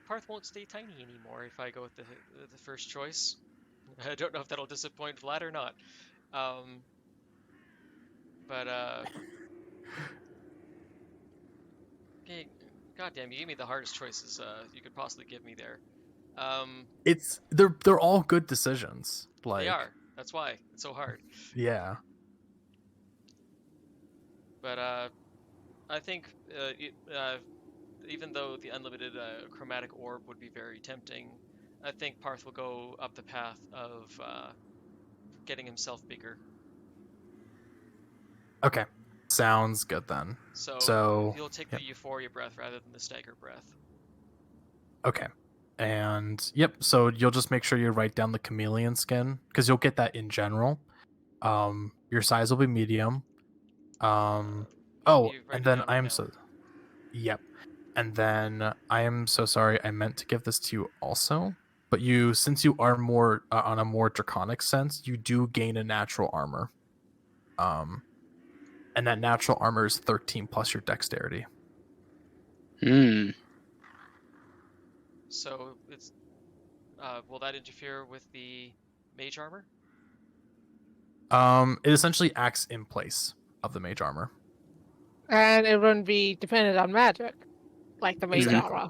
Speaker 2: Paarth won't stay tiny anymore if I go with the first choice. I don't know if that'll disappoint Vlad or not. Okay, goddamn, you gave me the hardest choices you could possibly give me there.
Speaker 5: They're all good decisions. Like
Speaker 2: They are. That's why it's so hard.
Speaker 5: yeah.
Speaker 2: But I think even though the unlimited chromatic orb would be very tempting, I think Paarth will go up the path of getting himself bigger.
Speaker 5: Okay. Sounds good then.
Speaker 2: So he'll take the euphoria breath rather than the stagger breath.
Speaker 5: Okay. And yep, so you'll just make sure you write down the chameleon skin because you'll get that in general. Your size will be medium. And then yep. And then I am so sorry. I meant to give this to you also, but since you are more on a more draconic sense, you do gain a natural armor. And that natural armor is 13 plus your dexterity.
Speaker 1: Hmm.
Speaker 2: So it's will that interfere with the mage armor?
Speaker 5: It essentially acts in place of the mage armor.
Speaker 6: And it wouldn't be dependent on magic, like the mage armor.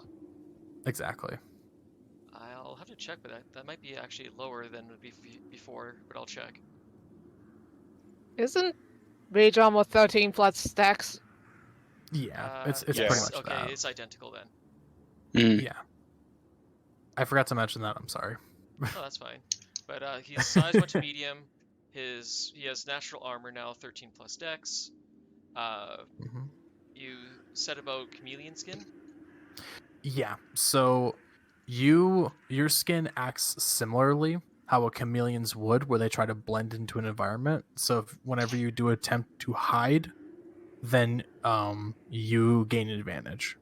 Speaker 5: Exactly.
Speaker 2: I'll have to check, but that might be actually lower than would be before, but I'll check.
Speaker 6: Isn't mage armor 13 plus stacks?
Speaker 5: Yeah, it's
Speaker 2: yes.
Speaker 5: pretty much
Speaker 2: okay,
Speaker 5: that.
Speaker 2: It's identical then.
Speaker 5: Yeah. I forgot to mention that. I'm sorry.
Speaker 2: Oh, that's fine. But he's size went to medium. He has natural armor now, 13 plus dex. You said about chameleon skin?
Speaker 5: Yeah. So your skin acts similarly how a chameleon's would, where they try to blend into an environment. So whenever you do attempt to hide, then you gain an advantage.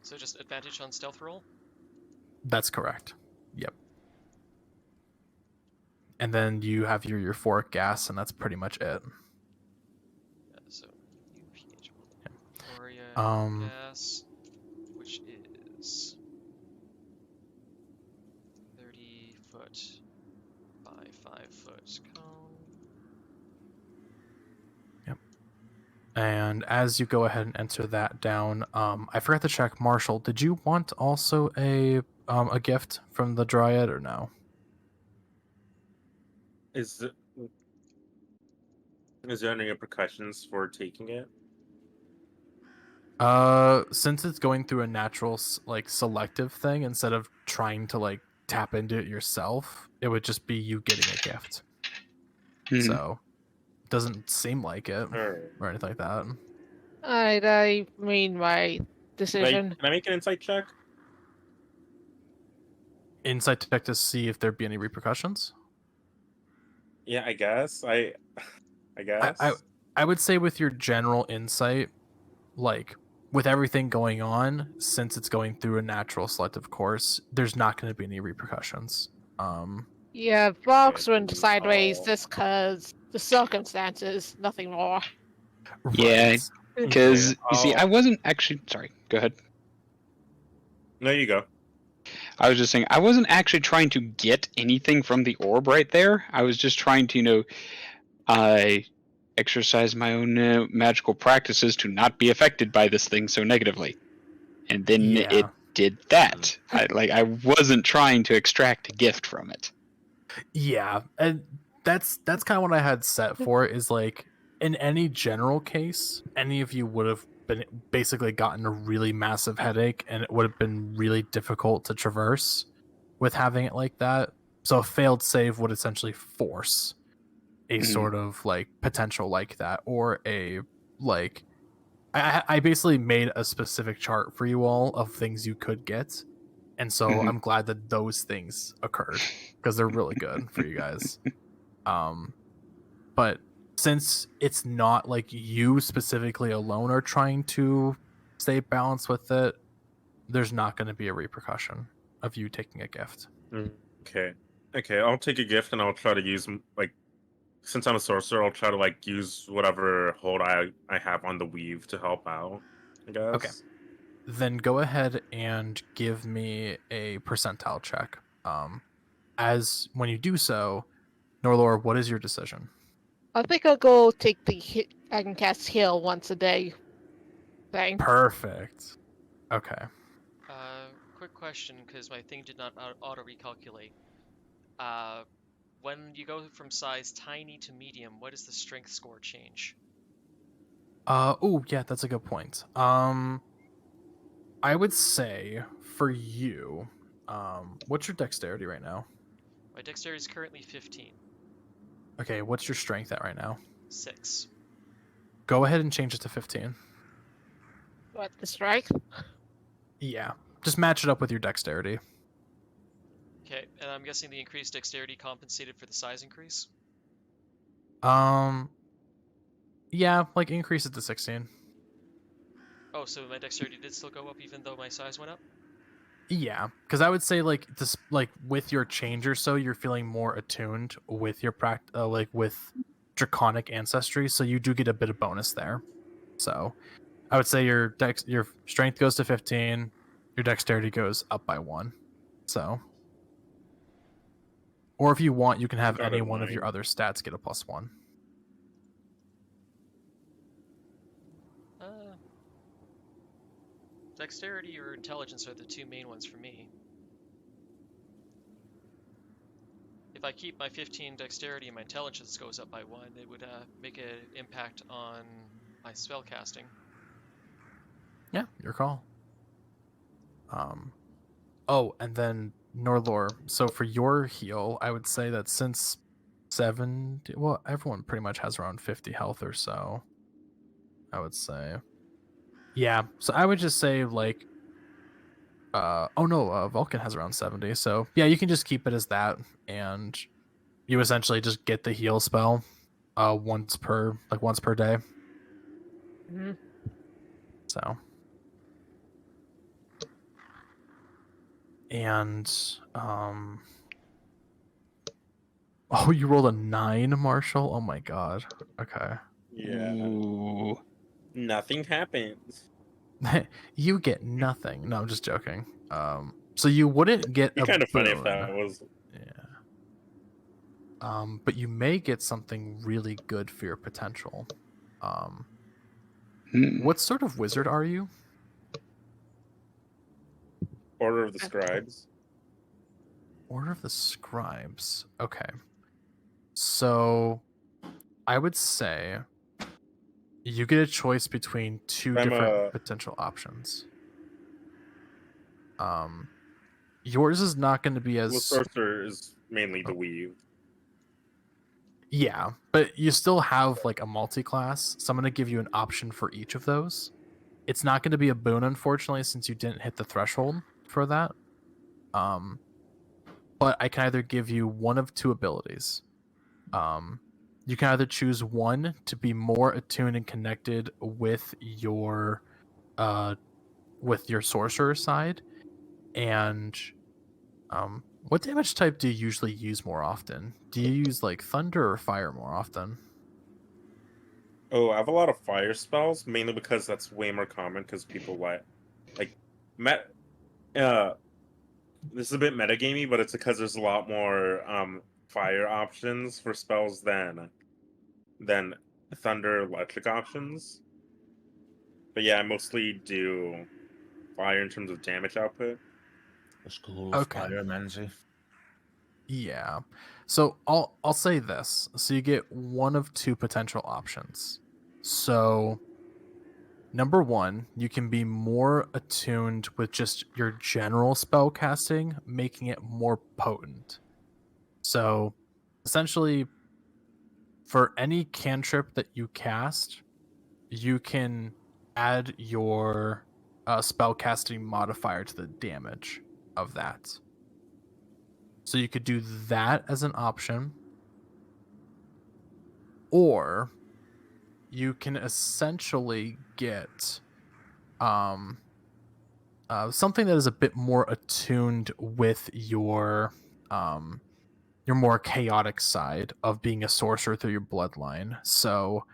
Speaker 2: So just advantage on stealth roll?
Speaker 5: That's correct. Yep. And then you have your euphoric gas, and that's pretty much it.
Speaker 2: Yeah, so Euphoria gas, which is 30 foot by 5 foot cone.
Speaker 5: Yep. And as you go ahead and enter that down, I forgot to check, Marshall, did you want also a gift from the Dryad or no?
Speaker 7: Is there any repercussions for taking it?
Speaker 5: Since it's going through a natural selective thing instead of trying to tap into it yourself, it would just be you getting a gift. So it doesn't seem like it or anything like that.
Speaker 6: I mean my decision.
Speaker 7: Can I make an insight check?
Speaker 5: Insight check to see if there'd be any repercussions?
Speaker 7: Yeah, I guess. I guess.
Speaker 5: I would say with your general insight, with everything going on, since it's going through a natural selective course, there's not going to be any repercussions.
Speaker 6: Yeah, Vox went sideways just because the circumstances, nothing more.
Speaker 1: Yeah, because you see, I wasn't actually. Sorry, go ahead.
Speaker 7: No, you go.
Speaker 1: I was just saying, I wasn't actually trying to get anything from the orb right there. I was just trying to, exercise my own magical practices to not be affected by this thing so negatively. And then it did that. I wasn't trying to extract a gift from it.
Speaker 5: Yeah, and that's kind of what I had set for it, is in any general case, any of you would have been basically gotten a really massive headache, and it would have been really difficult to traverse with having it like that. So a failed save would essentially force a sort of potential like that, or a I basically made a specific chart for you all of things you could get, and so I'm glad that those things occurred because they're really good for you guys. But since it's not you specifically alone are trying to stay balanced with it, there's not going to be a repercussion of you taking a gift.
Speaker 7: Okay, I'll take a gift and I'll try to use since I'm a sorcerer, I'll try to use whatever hold I have on the weave to help out, I guess.
Speaker 5: Okay. Then go ahead and give me a percentile check. As when you do so, Norelor, what is your decision?
Speaker 6: I think I'll go take the hit. I can cast heal once a day. thing.
Speaker 5: Perfect. Okay.
Speaker 2: Quick question, because my thing did not auto recalculate. When you go from size tiny to medium, what is the strength score change?
Speaker 5: Oh yeah, that's a good point. I would say for you, what's your dexterity right now?
Speaker 2: My dexterity is currently 15.
Speaker 5: Okay, what's your strength at right now?
Speaker 2: 6.
Speaker 5: Go ahead and change it to 15.
Speaker 6: What, the strike?
Speaker 5: Yeah, just match it up with your dexterity.
Speaker 2: Okay, and I'm guessing the increased dexterity compensated for the size increase?
Speaker 5: Yeah, like increase it to 16.
Speaker 2: Oh, so my dexterity did still go up even though my size went up?
Speaker 5: Yeah, because I would say like this, like with your change or so, you're feeling more attuned with your like with draconic ancestry, so you do get a bit of bonus there. So I would say your strength goes to 15, your dexterity goes up by 1. So, or if you want, you can have
Speaker 7: Got
Speaker 5: any
Speaker 7: it,
Speaker 5: one of
Speaker 7: 9.
Speaker 5: your other stats get a +1.
Speaker 2: Dexterity or intelligence are the two main ones for me. If I keep my 15 dexterity and my intelligence goes up by 1, it would make an impact on my spell casting.
Speaker 5: Yeah, your call. Oh, and then Norelor. So for your heal, I would say that since 70, well, everyone pretty much has around 50 health or so. I would say. Yeah, so I would just say like Valkin has around 70. So yeah, you can just keep it as that, and you essentially just get the heal spell once per day.
Speaker 6: Mm-hmm.
Speaker 5: So and oh, you rolled a 9, Marshall? Oh my god. Okay.
Speaker 7: Yeah.
Speaker 1: Ooh.
Speaker 7: Nothing happens.
Speaker 5: You get nothing. No, I'm just joking. So you wouldn't get
Speaker 7: Be
Speaker 5: a
Speaker 7: kind of funny if
Speaker 5: boon.
Speaker 7: that was.
Speaker 5: Yeah. But you may get something really good for your potential. What sort of wizard are you?
Speaker 7: Order of the Scribes.
Speaker 5: Order of the Scribes. Okay. So I would say you get a choice between two
Speaker 7: I'm
Speaker 5: different potential options. Yours is not going to be
Speaker 7: Well,
Speaker 5: as
Speaker 7: sorcerer is mainly the weave.
Speaker 5: yeah, but you still have like a multi-class, so I'm going to give you an option for each of those. It's not going to be a boon, unfortunately, since you didn't hit the threshold for that. But I can either give you one of two abilities. You can either choose one to be more attuned and connected with your sorcerer side, and what damage type do you usually use more often? Do you use like thunder or fire more often?
Speaker 7: Oh, I have a lot of fire spells, mainly because that's way more common because people this is a bit metagamey, but it's because there's a lot more fire options for spells than thunder electric options. But yeah, I mostly do fire in terms of damage output.
Speaker 8: The school of
Speaker 5: Okay.
Speaker 8: pyromancy.
Speaker 5: Yeah. So I'll say this. So you get one of two potential options. So number one, you can be more attuned with just your general spell casting, making it more potent. So essentially, for any cantrip that you cast, you can add your spell casting modifier to the damage of that. So you could do that as an option. Or you can essentially get something that is a bit more attuned with your more chaotic side of being a sorcerer through your bloodline. So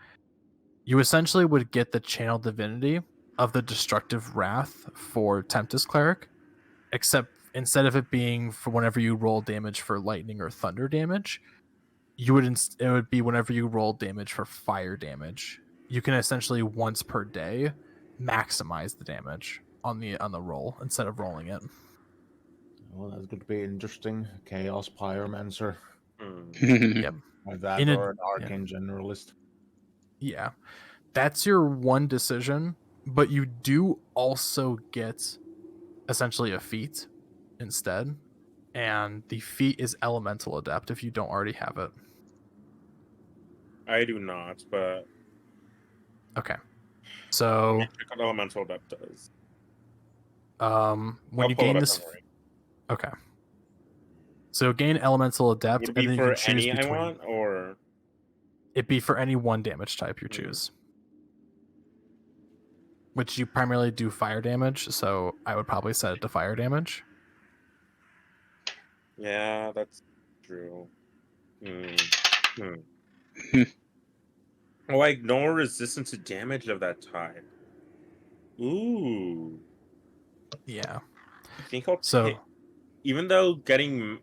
Speaker 5: you essentially would get the channel divinity of the destructive wrath for Tempest Cleric, except instead of it being for whenever you roll damage for lightning or thunder damage, it would be whenever you roll damage for fire damage. You can essentially once per day maximize the damage on the roll instead of rolling it.
Speaker 4: Well, that could be interesting. Chaos Pyromancer.
Speaker 5: Yep.
Speaker 4: Like that,
Speaker 5: In a-
Speaker 4: or an Arcane Generalist.
Speaker 5: Yeah. That's your one decision, but you do also get essentially a feat instead. And the feat is Elemental Adept if you don't already have it.
Speaker 7: I do not, but
Speaker 5: Okay.
Speaker 7: let
Speaker 5: So
Speaker 7: me check what Elemental Adept does.
Speaker 5: when
Speaker 7: I'll
Speaker 5: you
Speaker 7: pull
Speaker 5: gain
Speaker 7: it up,
Speaker 5: this,
Speaker 7: don't worry.
Speaker 5: okay. So gain Elemental Adept,
Speaker 7: Would it
Speaker 5: and
Speaker 7: be
Speaker 5: then you
Speaker 7: for
Speaker 5: can choose
Speaker 7: any I
Speaker 5: between.
Speaker 7: want, or
Speaker 5: It'd be for any one damage type you choose, which you primarily do fire damage. So I would probably set it to fire damage.
Speaker 7: yeah, that's true. Oh, I ignore resistance to damage of that type. Ooh,
Speaker 5: Yeah.
Speaker 7: I think I'll
Speaker 5: So
Speaker 7: take. Even though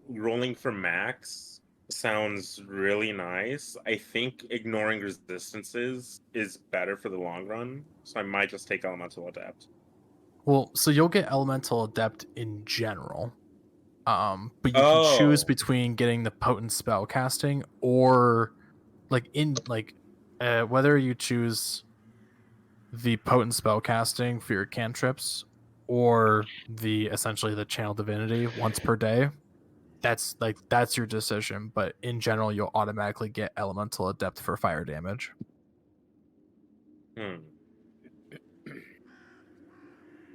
Speaker 7: rolling for max sounds really nice, I think ignoring resistances is better for the long run. So I might just take Elemental Adept.
Speaker 5: well, so you'll get Elemental Adept in general. But you can choose between getting the potent spell casting or whether you choose the potent spell casting for your cantrips or essentially the channel divinity once per day. That's your decision, but in general you'll automatically get Elemental Adept for fire damage.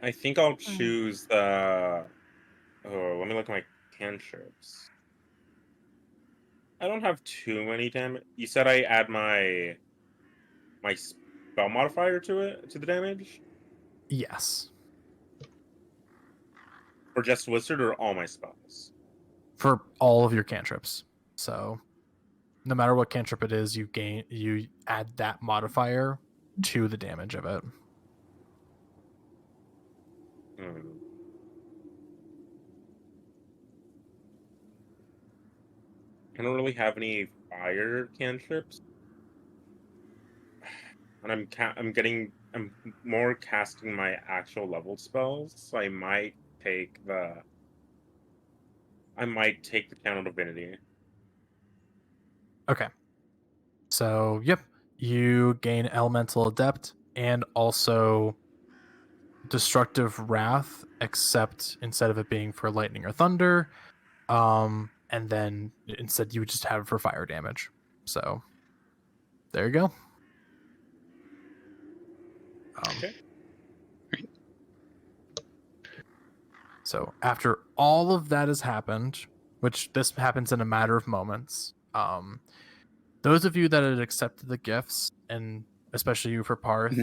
Speaker 7: I think I'll choose the. Oh, let me look at my cantrips. I don't have too many damage. You said I add my spell modifier to the damage,
Speaker 5: Yes.
Speaker 7: or just wizard, or all my spells.
Speaker 5: For all of your cantrips. So no matter what cantrip it is, you add that modifier to the damage of it.
Speaker 7: I don't really have any fire cantrips, and I'm more casting my actual leveled spells. So I might take the channel divinity.
Speaker 5: Okay. So, yep, you gain Elemental Adept and also Destructive Wrath, except instead of it being for lightning or thunder, and then instead you would just have it for fire damage. So, there you go.
Speaker 7: Okay.
Speaker 5: So, after all of that has happened, which this happens in a matter of moments, those of you that had accepted the gifts, and especially you for Paarth,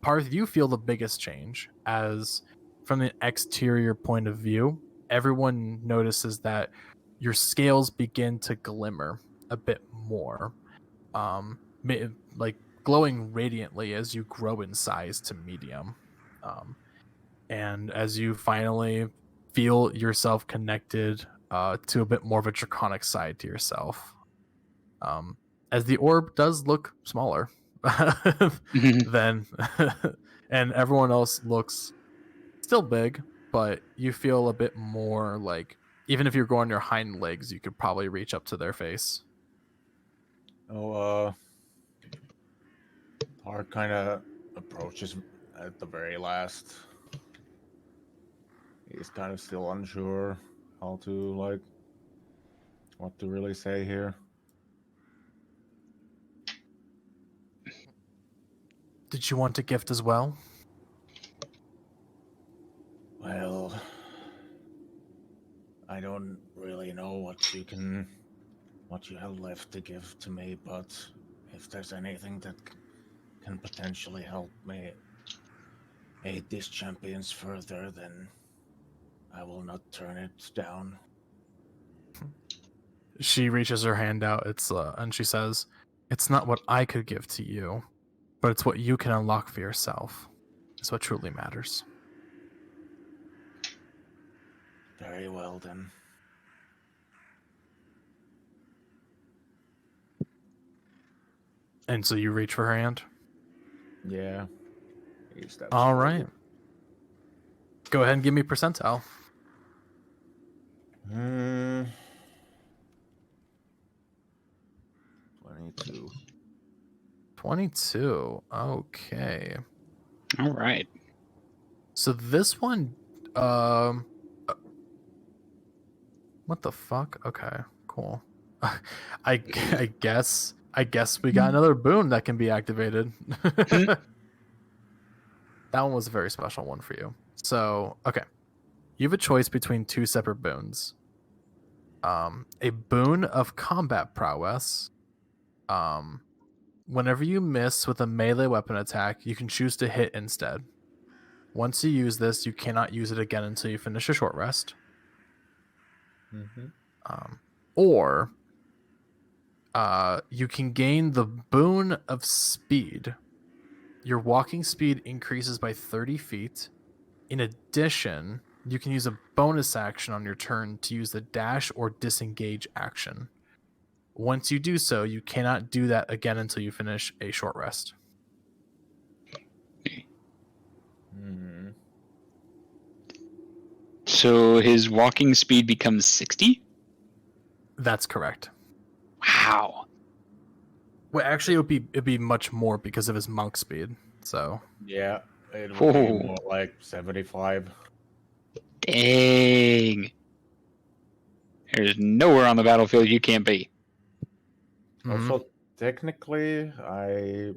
Speaker 5: Paarth, you feel the biggest change as from the exterior point of view, everyone notices that your scales begin to glimmer a bit more, like glowing radiantly as you grow in size to medium. And as you finally feel yourself connected to a bit more of a draconic side to yourself. As the orb does look smaller than and everyone else looks still big, but you feel a bit more like even if you're going on your hind legs, you could probably reach up to their face.
Speaker 4: Paarth kind of approaches at the very last. He's kind of still unsure how to what to really say here.
Speaker 5: Did you want a gift as well?
Speaker 8: Well, I don't really know what you have left to give to me, but if there's anything that can potentially help me aid these champions further, then I will not turn it down.
Speaker 5: She reaches her hand out. And she says, "It's not what I could give to you, but it's what you can unlock for yourself. It's what truly matters."
Speaker 8: Very well, then.
Speaker 5: And so you reach for her hand?
Speaker 4: Yeah. 3 steps.
Speaker 5: All
Speaker 4: forward.
Speaker 5: right. Go ahead and give me percentile.
Speaker 4: 22.
Speaker 5: 22. Okay.
Speaker 1: All right.
Speaker 5: So this one, what the fuck? Okay, cool. I guess we got another boon that can be activated. That one was a very special one for you. So, okay. You have a choice between two separate boons. A boon of combat prowess. Whenever you miss with a melee weapon attack, you can choose to hit instead. Once you use this, you cannot use it again until you finish a short rest. Or you can gain the boon of speed. Your walking speed increases by 30 feet. In addition, you can use a bonus action on your turn to use the dash or disengage action. Once you do so, you cannot do that again until you finish a short rest.
Speaker 1: So his walking speed becomes 60?
Speaker 5: That's correct.
Speaker 1: Wow.
Speaker 5: Well, actually, it'd be much more because of his monk speed. So
Speaker 4: Yeah, it would be
Speaker 1: Oh.
Speaker 4: more like 75.
Speaker 1: Dang. There's nowhere on the battlefield you can't be.
Speaker 4: Also, technically, I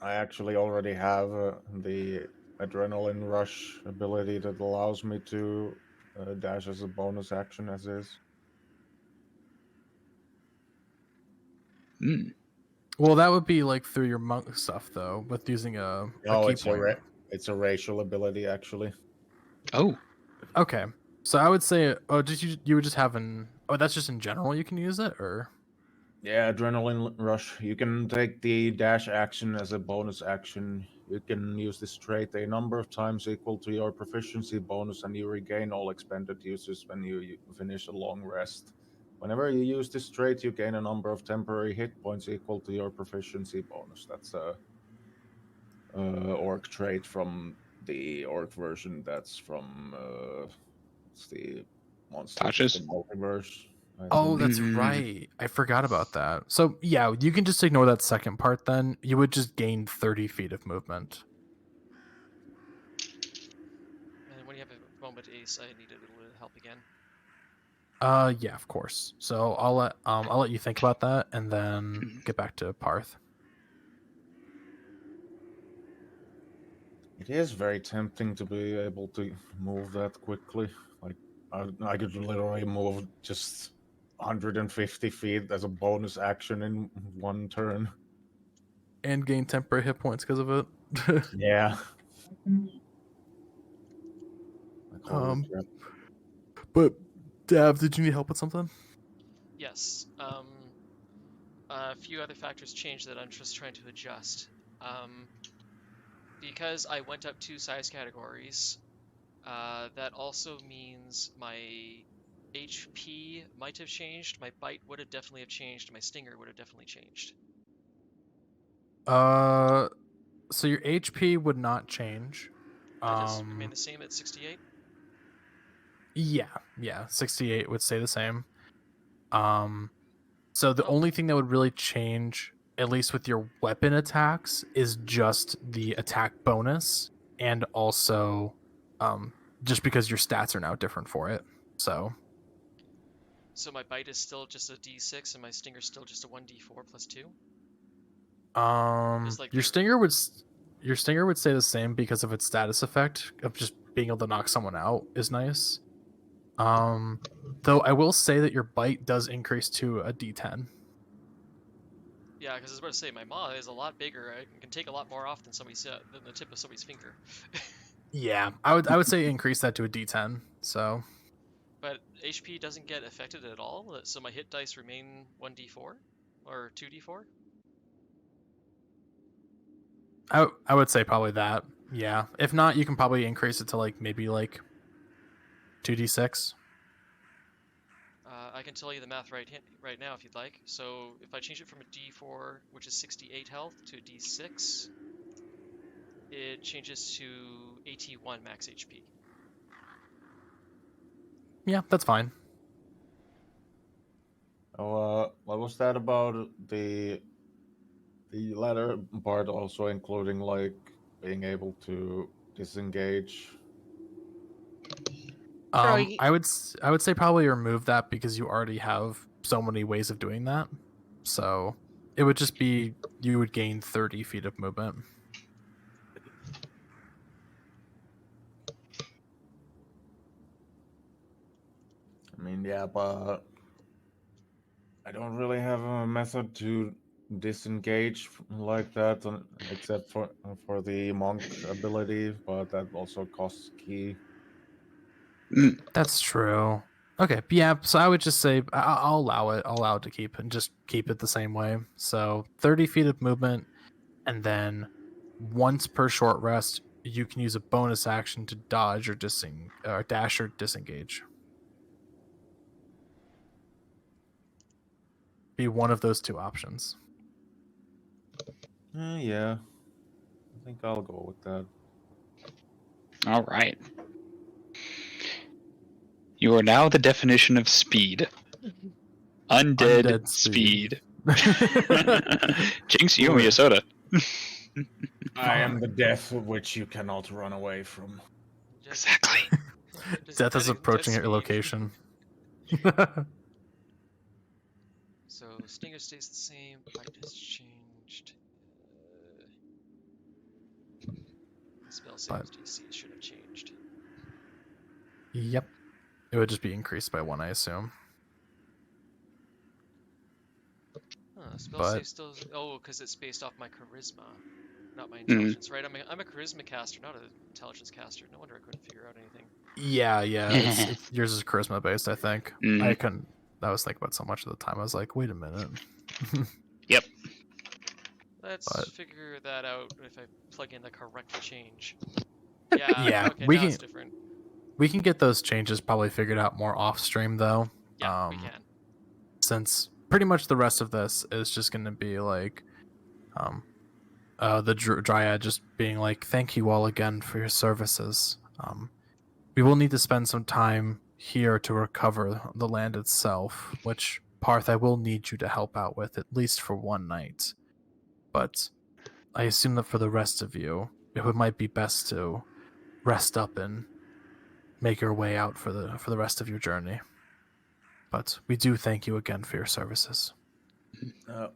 Speaker 4: actually already have the adrenaline rush ability that allows me to dash as a bonus action as is.
Speaker 1: Hmm.
Speaker 5: well, that would be like through your monk stuff though, with using a
Speaker 4: No,
Speaker 5: key
Speaker 4: it's
Speaker 5: point.
Speaker 4: it's a racial ability actually.
Speaker 1: Oh.
Speaker 5: Okay, so I would say, you were just having. Oh, that's just in general. You can use it, or
Speaker 4: Yeah, adrenaline rush. You can take the dash action as a bonus action. You can use this trait a number of times equal to your proficiency bonus, and you regain all expended uses when you finish a long rest. Whenever you use this trait, you gain a number of temporary hit points equal to your proficiency bonus. That's a orc trait from the orc version. That's from what's the monsters of the
Speaker 1: Tasha's?
Speaker 4: multiverse. I
Speaker 5: oh,
Speaker 4: think.
Speaker 5: that's
Speaker 1: Mhm.
Speaker 5: right. I forgot about that. So yeah, you can just ignore that second part. Then you would just gain 30 feet of movement.
Speaker 2: And when you have a moment, Ace, I need a little help again.
Speaker 5: Yeah, of course. So I'll let you think about that and then get back to Paarth.
Speaker 4: It is very tempting to be able to move that quickly. Like, I could literally move just 150 feet as a bonus action in one turn.
Speaker 5: And gain temporary hit points because of it.
Speaker 4: Yeah. Like, holy
Speaker 5: Um,
Speaker 4: crap.
Speaker 5: but Dav, did you need help with something?
Speaker 2: Yes. A few other factors changed that I'm just trying to adjust. Because I went up 2 size categories, that also means my HP might have changed, my bite would have definitely have changed, my stinger would have definitely changed.
Speaker 5: So your HP would not change.
Speaker 2: That is remain the same at 68.
Speaker 5: Yeah, 68 would stay the same. So the
Speaker 2: Oh.
Speaker 5: only thing that would really change, at least with your weapon attacks, is just the attack bonus, and also, just because your stats are now different for it. So
Speaker 2: So my bite is still just a D6 and my stinger's still just a 1D4 plus 2? Like
Speaker 5: your
Speaker 2: the-
Speaker 5: stinger would stay the same because of its status effect of just being able to knock someone out is nice. Though I will say that your bite does increase to a D10.
Speaker 2: Yeah, because I was about to say, my maw is a lot bigger. I can take a lot more off than than the tip of somebody's finger.
Speaker 5: Yeah, I would say increase that to a D10. So
Speaker 2: But HP doesn't get affected at all, so my hit dice remain 1d4 or 2d4.
Speaker 5: I would say probably that. Yeah. If not, you can probably increase it to like maybe like 2d6.
Speaker 2: I can tell you the math right now if you'd like. So if I change it from a d4, which is 68 health, to a d6, it changes to AT1 max HP.
Speaker 5: Yeah, that's fine.
Speaker 4: Oh, what was that about the latter part also including like being able to disengage?
Speaker 6: Sure,
Speaker 5: I would say probably remove that because you already have so many ways of doing that. So it would just be you would gain 30 feet of movement.
Speaker 4: I mean, yeah, but I don't really have a method to disengage like that, except for the monk ability, but that also costs key.
Speaker 5: That's true. Okay, yeah. So I would just say I'll allow it. I'll allow it to keep and just keep it the same way. So 30 feet of movement, and then once per short rest, you can use a bonus action to dodge or dash or disengage. Be one of those two options.
Speaker 4: Yeah, I think I'll go with that.
Speaker 1: All right. You are now the definition of speed. Undead speed. Jinx, you owe me a soda.
Speaker 4: I am the death which you cannot run away from.
Speaker 1: Exactly.
Speaker 5: Death is approaching at your
Speaker 2: speed.
Speaker 5: location.
Speaker 2: So Stinger stays the same. Bite has changed. Spell saves DC should have changed.
Speaker 5: Yep. It would just be increased by 1, I assume.
Speaker 2: Spell
Speaker 5: But-
Speaker 2: save still. Oh, because it's based off my charisma, not my intelligence, right? I'm a charisma caster, not an intelligence caster. No wonder I couldn't figure out anything.
Speaker 5: Yeah. It's yours is charisma based, I think. I couldn't. I was thinking about so much at the time. I was like, wait a minute.
Speaker 1: Yep.
Speaker 2: Let's figure that out if I plug in the correct change. Yeah.
Speaker 5: Yeah,
Speaker 2: Okay,
Speaker 5: we
Speaker 2: now
Speaker 5: can-
Speaker 2: it's different.
Speaker 5: We can get those changes probably figured out more off stream though.
Speaker 2: Yeah, we can.
Speaker 5: Since pretty much the rest of this is just going to be like the dryad just being like, thank you all again for your services. We will need to spend some time here to recover the land itself, which Paarth I will need you to help out with at least for one night. But I assume that for the rest of you, it might be best to rest up and make your way out for the rest of your journey. But we do thank you again for your services.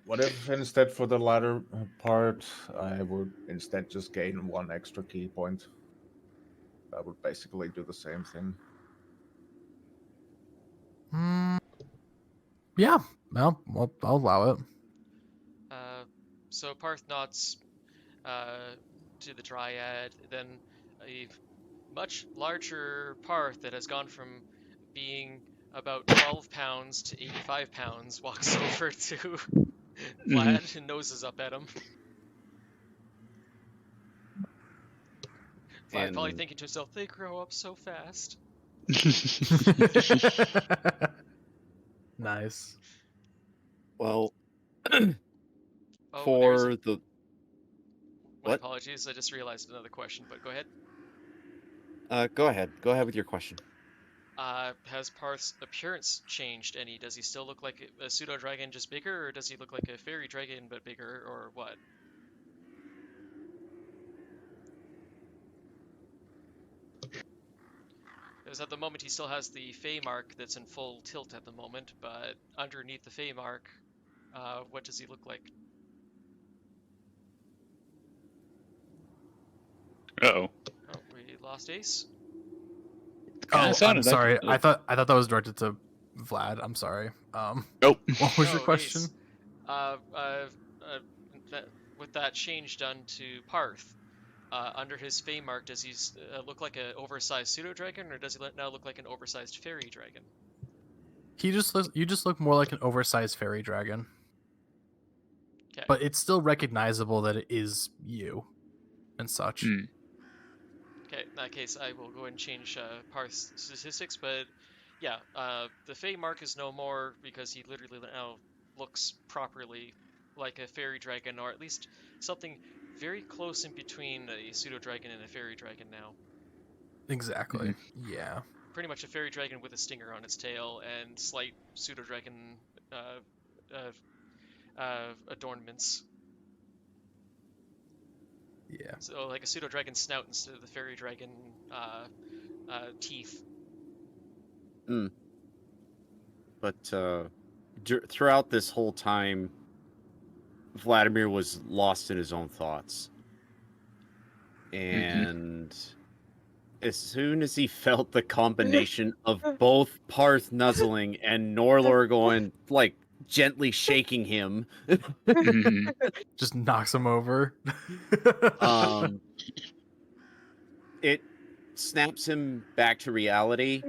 Speaker 4: What if instead for the latter part, I would instead just gain 1 extra key point? That would basically do the same thing.
Speaker 5: Yeah, well, I'll allow it.
Speaker 2: So Paarth nods to the dryad, then a much larger Paarth that has gone from being about 12 pounds to 85 pounds walks over to Vlad and noses up at him. Vlad probably thinking to himself, they grow up so fast.
Speaker 5: Nice.
Speaker 3: Well,
Speaker 2: Oh,
Speaker 3: for the
Speaker 2: my
Speaker 3: what?
Speaker 2: apologies, I just realized another question, but go ahead.
Speaker 3: Go ahead. Go ahead with your question.
Speaker 2: Has Paarth's appearance changed any? Does he still look like a pseudodragon, just bigger, or does he look like a fairy dragon but bigger, or what? Because at the moment he still has the Fey mark that's in full tilt at the moment, but underneath the Fey mark, what does he look like?
Speaker 1: Uh-oh.
Speaker 2: Oh, we lost Ace.
Speaker 1: Kinda
Speaker 5: I'm
Speaker 1: sounded like
Speaker 5: sorry.
Speaker 1: it.
Speaker 5: I thought that was directed to Vlad. I'm sorry.
Speaker 1: Nope.
Speaker 5: What was your
Speaker 2: No,
Speaker 5: question?
Speaker 2: Ace. With that change done to Paarth, under his Fey mark, does he look like an oversized pseudo-dragon, or does he now look like an oversized fairy dragon?
Speaker 5: You just look more like an oversized fairy dragon.
Speaker 2: Okay.
Speaker 5: But it's still recognizable that it is you and such.
Speaker 2: Okay, in that case, I will go and change Paarth's statistics, but yeah, the Fey mark is no more because he literally now looks properly like a fairy dragon, or at least something very close in between a pseudodragon and a fairy dragon now.
Speaker 5: Exactly. Yeah.
Speaker 2: Pretty much a fairy dragon with a stinger on its tail and slight pseudodragon adornments.
Speaker 5: Yeah.
Speaker 2: So like a pseudodragon snout instead of the fairy dragon teeth.
Speaker 3: But throughout this whole time, Vladimir was lost in his own thoughts. And as soon as he felt the combination of both Paarth nuzzling and Norelor going, like, gently shaking him,
Speaker 5: Just knocks him over.
Speaker 3: it snaps him back to reality,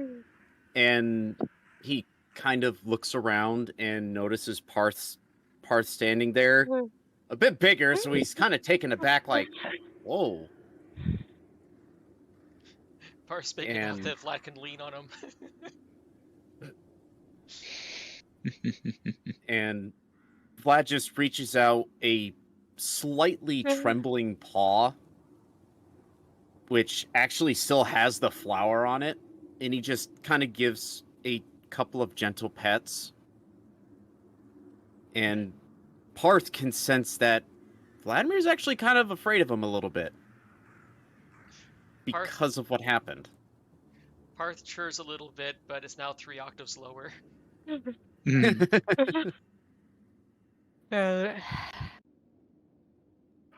Speaker 3: and he kind of looks around and notices Paarth standing there, a bit bigger, so he's kind of taken aback, like, whoa.
Speaker 2: Paarth's big enough that Vlad can lean on him.
Speaker 3: And Vlad just reaches out a slightly trembling paw, which actually still has the flower on it, and he just kind of gives a couple of gentle pets. And Paarth can sense that Vladimir's actually kind of afraid of him a little bit because of what happened.
Speaker 2: Paarth churs a little bit, but it's now 3 octaves lower.
Speaker 6: I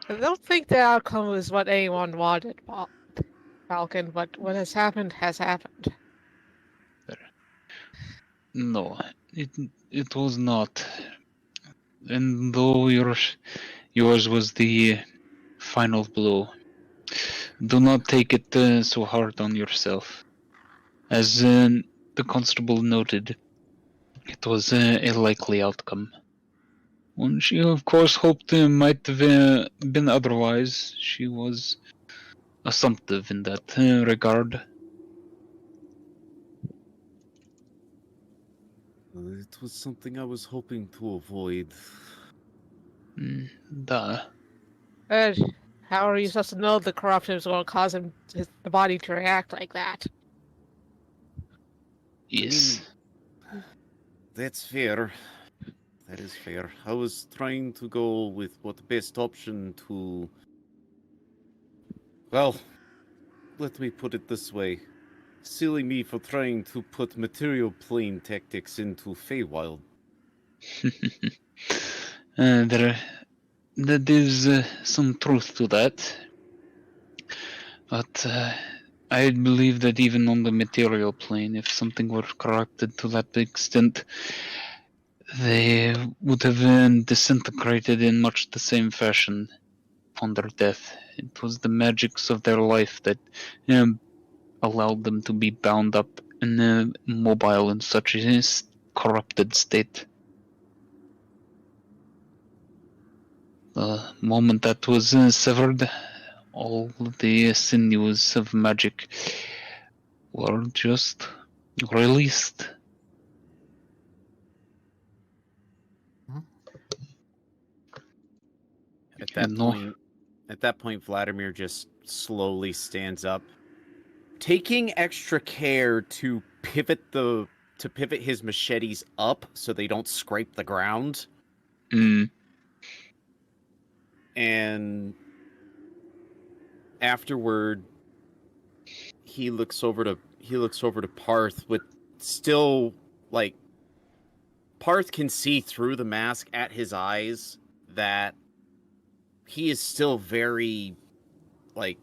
Speaker 6: don't think the outcome was what anyone wanted, Valkin, but what has happened has happened.
Speaker 1: No, it was not. And though yours was the final blow, do not take it so hard on yourself. As the constable noted, it was a likely outcome. One she, of course, hoped might have been otherwise. She was assumptive in that regard.
Speaker 3: It was something I was hoping to avoid.
Speaker 6: How are you supposed to know the corruption is going to cause the body to react like that?
Speaker 1: Yes.
Speaker 3: I mean, that's fair. That is fair. I was trying to go with what the best option to... Well, let me put it this way. Silly me for trying to put material plane tactics into Feywild.
Speaker 1: That is some truth to that. But I believe that even on the material plane, if something were corrupted to that extent, they would have disintegrated in much the same fashion upon their death. It was the magics of their life that allowed them to be bound up and mobile in such a corrupted state. The moment that was severed, all the sinews of magic were just released.
Speaker 3: At that point, Vladimir just slowly stands up, taking extra care to pivot his machetes up so they don't scrape the ground. And afterward, he looks over to Paarth with still, like, Paarth can see through the mask at his eyes that he is still very, like,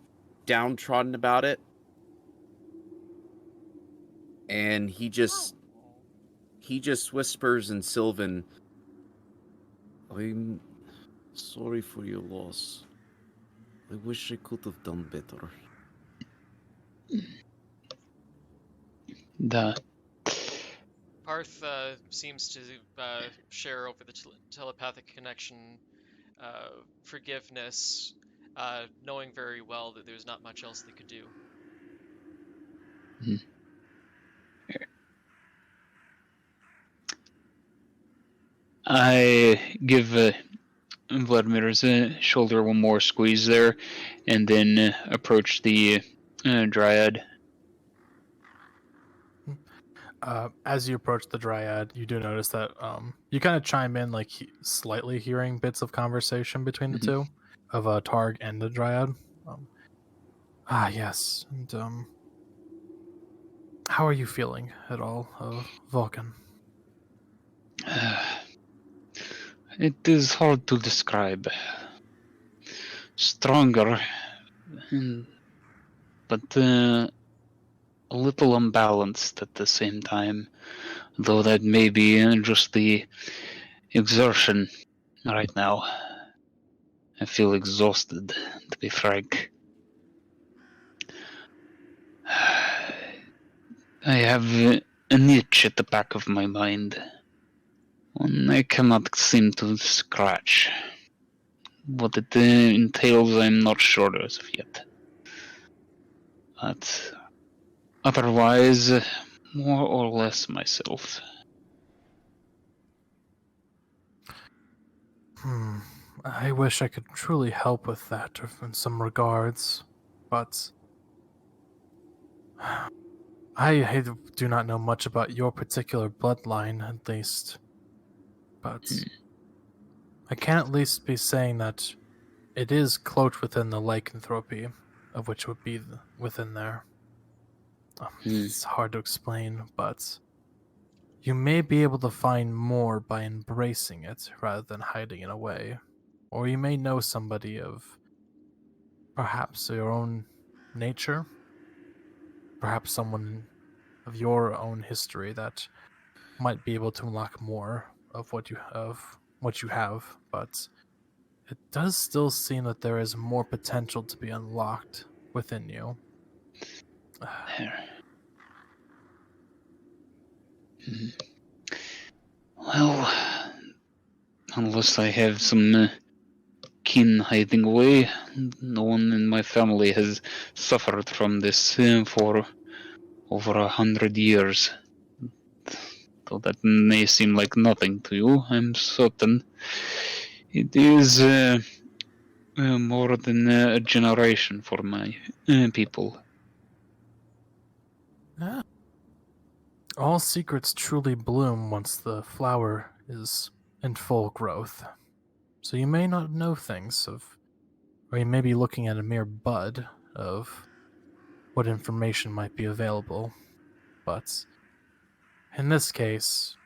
Speaker 3: downtrodden about it. And he just whispers in Sylvan, I'm sorry for your loss. I wish I could have done better.
Speaker 2: Paarth seems to share over the telepathic connection forgiveness, knowing very well that there's not much else they could do.
Speaker 1: I give Vladimir's shoulder one more squeeze there, and then approach the dryad.
Speaker 5: As you approach the dryad, you do notice that you kind of chime in, like slightly hearing bits of conversation between the two of Targ and the dryad. Yes, and how are you feeling at all, Vulcan?
Speaker 1: It is hard to describe. Stronger, but a little unbalanced at the same time. Though that may be just the exertion right now. I feel exhausted, to be frank. I have an itch at the back of my mind. One I cannot seem to scratch. What it entails, I'm not sure as of yet. But otherwise, more or less myself.
Speaker 5: I wish I could truly help with that in some regards, but I do not know much about your particular bloodline, at least. But I can at least be saying that it is cloaked within the lycanthropy, of which would be within there. It's hard to explain, but you may be able to find more by embracing it rather than hiding it away. Or you may know somebody of perhaps your own nature, perhaps someone of your own history that might be able to unlock more of what you have, but it does still seem that there is more potential to be unlocked within you.
Speaker 1: Well, unless I have some kin hiding away, no one in my family has suffered from this for over 100 years. Though that may seem like nothing to you, I'm certain it is more than a generation for my people.
Speaker 5: Yeah. All secrets truly bloom once the flower is in full growth. So you may not know things or you may be looking at a mere bud of what information might be available. But in this case,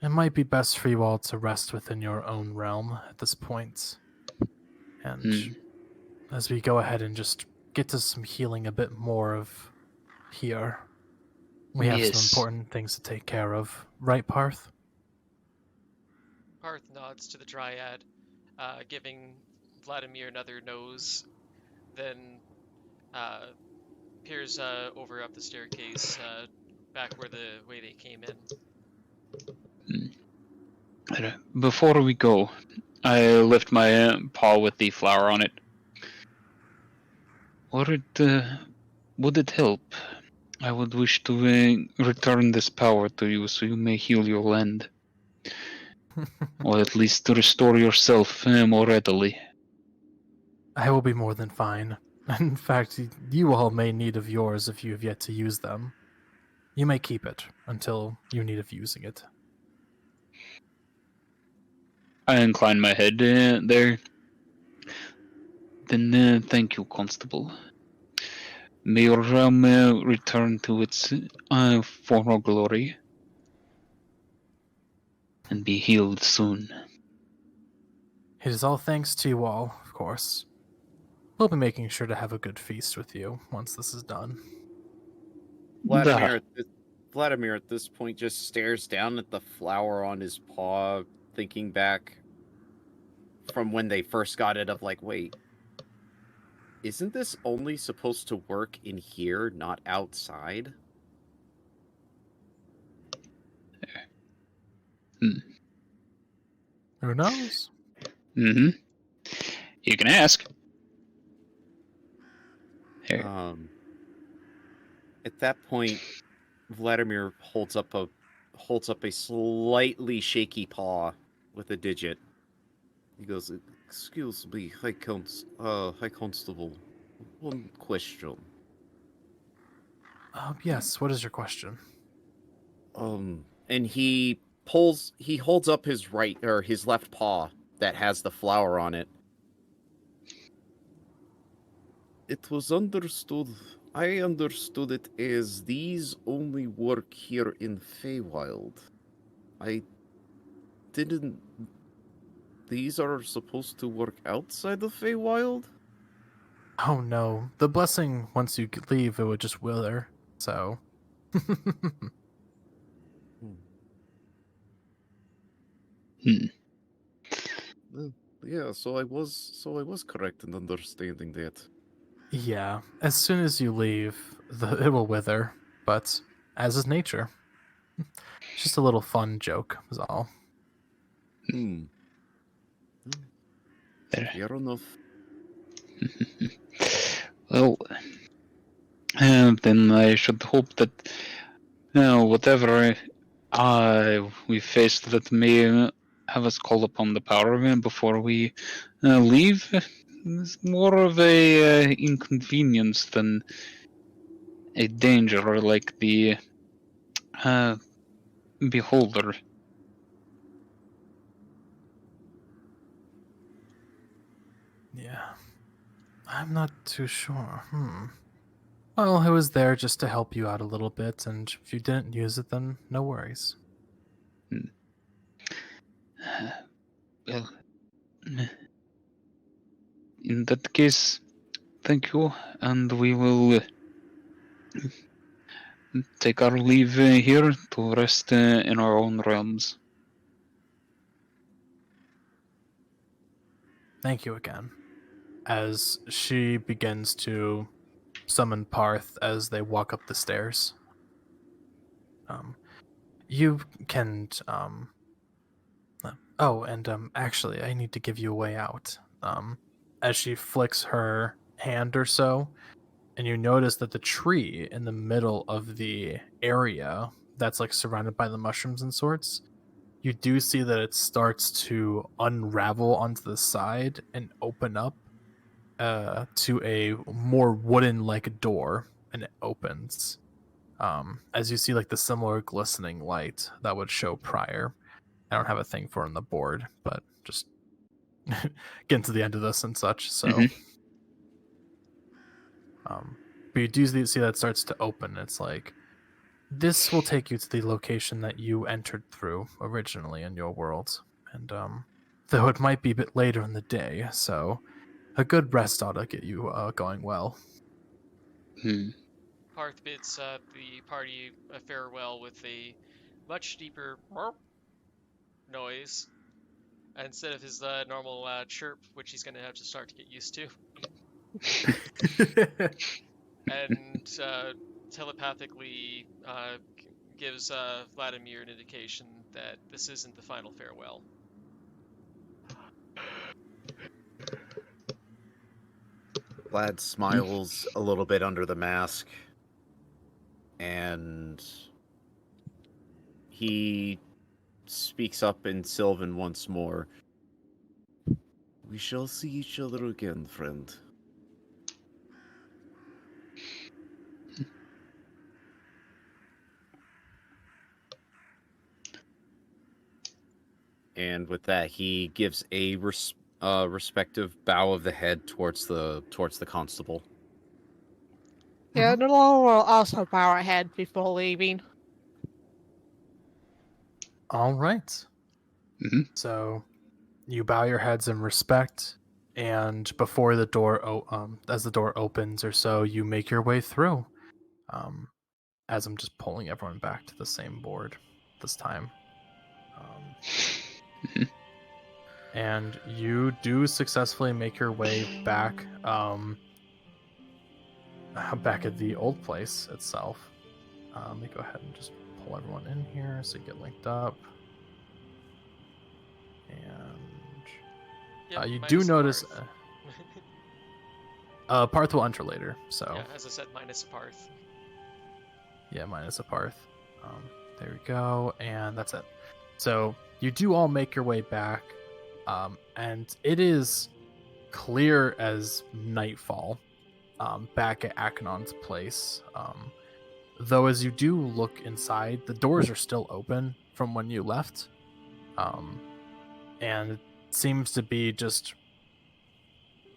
Speaker 5: it might be best for you all to rest within your own realm at this point. And as we go ahead and just get to some healing a bit more of here, we have some important things to take care of. Right, Paarth?
Speaker 2: Paarth nods to the dryad, giving Vladimir another nose, then peers over up the staircase, back where the way they came in.
Speaker 1: Before we go, I lift my paw with the flower on it. Would it help? I would wish to return this power to you so you may heal your land. Or at least to restore yourself more readily.
Speaker 5: I will be more than fine. In fact, you all may need of yours if you have yet to use them. You may keep it until you need of using it.
Speaker 1: I incline my head there. Then thank you, Constable. May your realm return to its former glory. And be healed soon.
Speaker 5: It is all thanks to you all, of course. We'll be making sure to have a good feast with you once this is done.
Speaker 3: Vladimir at this point just stares down at the flower on his paw, thinking back from when they first got it of like, wait, isn't this only supposed to work in here, not outside?
Speaker 5: Who knows?
Speaker 1: You can ask.
Speaker 3: At that point, Vladimir holds up a slightly shaky paw with a digit He goes, "Excuse me, High Constable. One question.
Speaker 5: Yes, what is your question?
Speaker 3: And he holds up his his left paw that has the flower on it. It was understood. I understood it as these only work here in Feywild. I didn't. These are supposed to work outside the Feywild?
Speaker 5: Oh no, the blessing, once you leave, it would just wither, so...
Speaker 3: Yeah, so I was correct in understanding that.
Speaker 5: Yeah, as soon as you leave, it will wither, but as is nature. Just a little fun joke, was all.
Speaker 1: There.
Speaker 3: Fair enough.
Speaker 1: Well, then I should hope that whatever we faced that may have us call upon the power of it before we leave is more of a inconvenience than a danger, like the beholder.
Speaker 5: Yeah, I'm not too sure. Well, it was there just to help you out a little bit, and if you didn't use it, then no worries.
Speaker 1: Well, in that case, thank you, and we will take our leave here to rest in our own realms.
Speaker 5: Thank you again. As she begins to summon Paarth as they walk up the stairs. You can actually I need to give you a way out. As she flicks her hand or so, and you notice that the tree in the middle of the area that's like surrounded by the mushrooms and sorts, you do see that it starts to unravel onto the side and open up to a more wooden-like door, and it opens. As you see, like the similar glistening light that would show prior. I don't have a thing for it on the board, but just getting to the end of this and such. So, but you do see that it starts to open. It's like this will take you to the location that you entered through originally in your world, and though it might be a bit later in the day, so a good rest ought to get you going well.
Speaker 2: Paarth bids the party a farewell with a much deeper noise instead of his normal chirp, which he's going to have to start to get used to. And telepathically gives Vladimir an indication that this isn't the final farewell.
Speaker 3: Vlad smiles a little bit under the mask, and he speaks up in Sylvan once more. We shall see each other again, friend. And with that, he gives a respective bow of the head towards the constable.
Speaker 6: Yeah, Norelor will also bow ahead before leaving.
Speaker 5: All right. So you bow your heads in respect, and before the door, as the door opens or so, you make your way through. As I'm just pulling everyone back to the same board this time. And you do successfully make your way back, back at the old place itself. Let me go ahead and just pull everyone in here so you get linked up. And you do notice Paarth will enter later. So
Speaker 2: yeah, as I said, minus a Paarth.
Speaker 5: Yeah, minus a Paarth. There we go, and that's it. So you do all make your way back. and it is clear as nightfall back at Akenon's place. Though as you do look inside, the doors are still open from when you left. And it seems to be just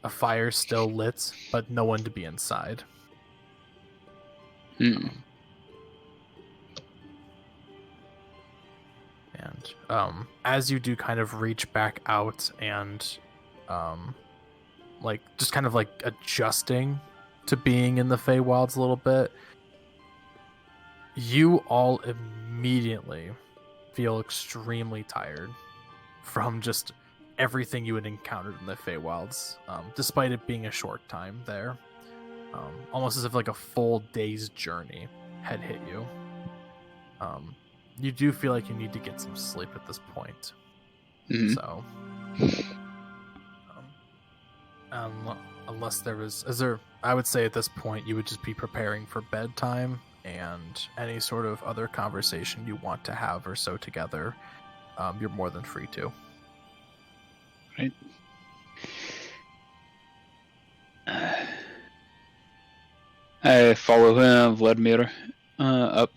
Speaker 5: a fire still lit, but no one to be inside. And as you do kind of reach back out and like just kind of like adjusting to being in the Feywilds a little bit, you all immediately feel extremely tired from just everything you had encountered in the Feywilds, despite it being a short time there. Almost as if like a full day's journey had hit you. You do feel like you need to get some sleep at this point. So, unless there was, I would say at this point you would just be preparing for bedtime, and any sort of other conversation you want to have or so together, you're more than free to.
Speaker 1: Right. I follow Vladimir up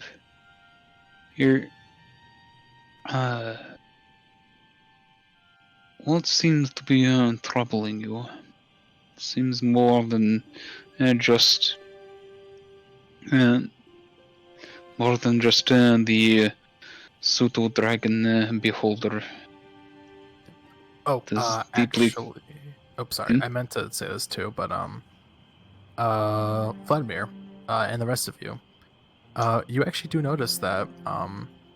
Speaker 1: here. What seems to be troubling you? Seems more than just the pseudodragon beholder.
Speaker 5: Oh,
Speaker 1: deeply...
Speaker 5: actually, sorry, I meant to say this too, but Vladimir, and the rest of you, you actually do notice that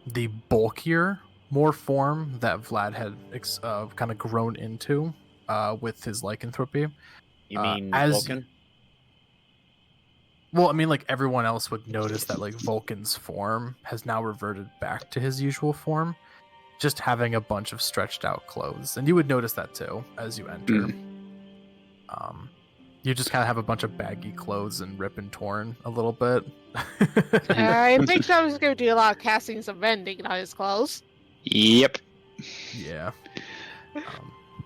Speaker 5: the bulkier, more form that Vlad had kind of grown into with his lycanthropy.
Speaker 3: You mean Vulcan?
Speaker 5: Well, I mean, like everyone else would notice that like Vulcan's form has now reverted back to his usual form, just having a bunch of stretched out clothes, and you would notice that too as you enter. You just kind of have a bunch of baggy clothes and rip and torn a little bit.
Speaker 6: I think I was going to do a lot of castings and mending on his clothes.
Speaker 1: Yep.
Speaker 5: Yeah.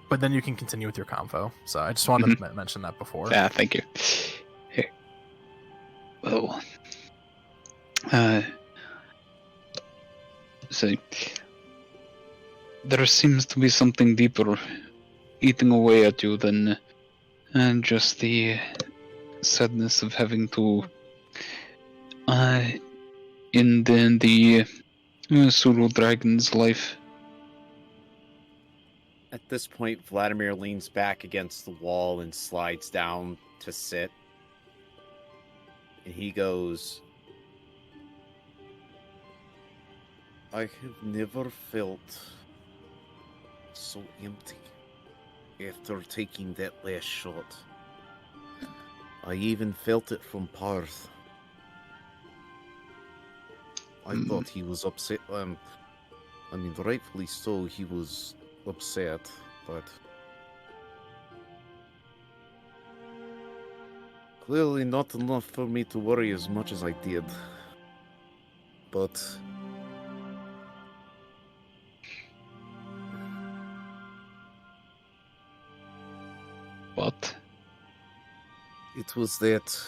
Speaker 5: But then you can continue with your convo. So I just wanted to mention that before.
Speaker 1: Yeah, thank you. Here. Well, so there seems to be something deeper eating away at you than just the sadness of having to end the pseudodragon's life.
Speaker 3: At this point, Vladimir leans back against the wall and slides down to sit. And he goes, I have never felt so empty after taking that last shot. I even felt it from Paarth. I thought he was upset. I mean, rightfully so, he was upset, but clearly not enough for me to worry as much as I did. But it was that.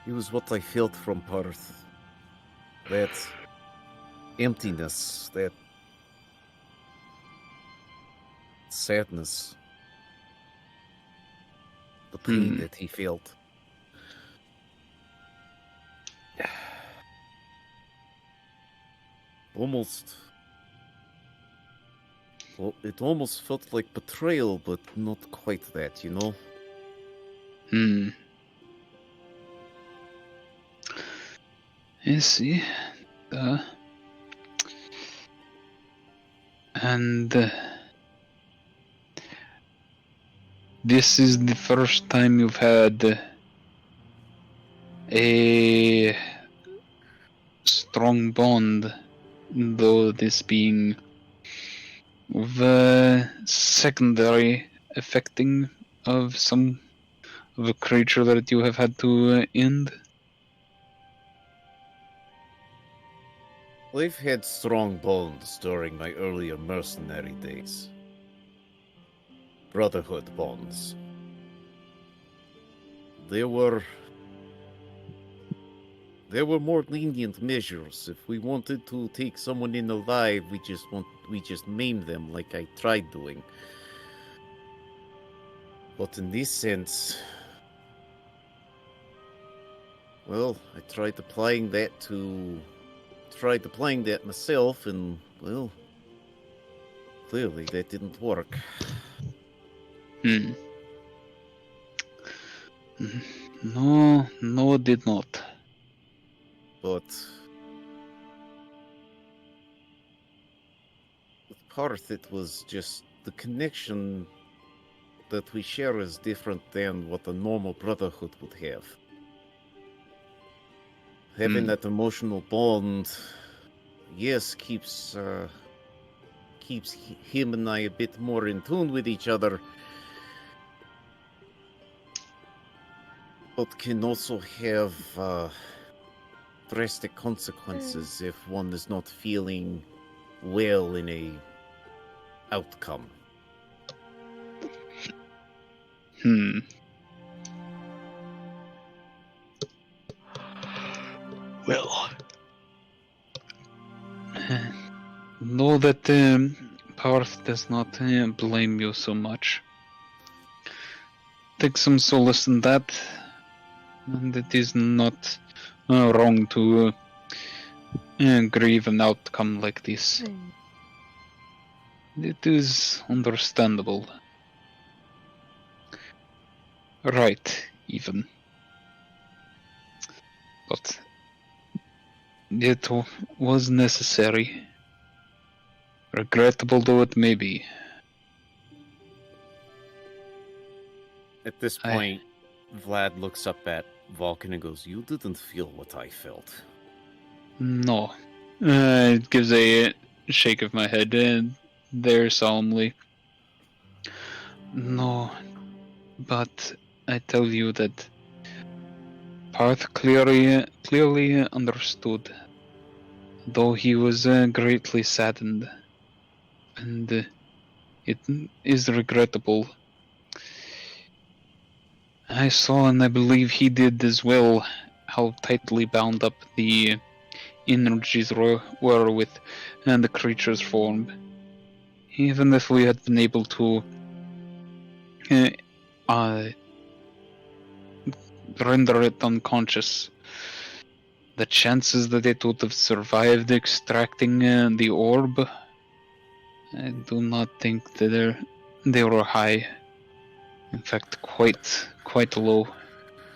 Speaker 3: It was what I felt from Paarth. That emptiness, that sadness, the pain that he felt. It almost felt like betrayal, but not quite that, you know?
Speaker 1: I see. And this is the first time you've had a strong bond, though this being of secondary affecting of a creature that you have had to end.
Speaker 3: I've had strong bonds during my earlier mercenary days. Brotherhood bonds. There were more lenient measures. If we wanted to take someone in alive, we just maim them like I tried doing. But in this sense, well, I tried applying that myself, and well, clearly that didn't work.
Speaker 1: Hmm. No, it did not.
Speaker 3: But with Paarth, it was just the connection that we share is different than what a normal brotherhood would have. Having that emotional bond, yes, keeps him and I a bit more in tune with each other, but can also have drastic consequences if one is not feeling well in a outcome.
Speaker 1: Well, know that Paarth does not blame you so much. Take some solace in that, and it is not wrong to grieve an outcome like this. It is understandable. Right, even. But it was necessary. Regrettable though it may be.
Speaker 3: At this point, Vlad looks up at Valkin and goes, "You didn't feel what I felt."
Speaker 1: No. It gives a shake of my head there solemnly. No, but I tell you that Paarth clearly understood, though he was greatly saddened, and it is regrettable. I saw, and I believe he did as well, how tightly bound up the energies were with the creature's form. Even if we had been able to render it unconscious, the chances that it would have survived extracting the orb, I do not think that they were high. In fact, quite low.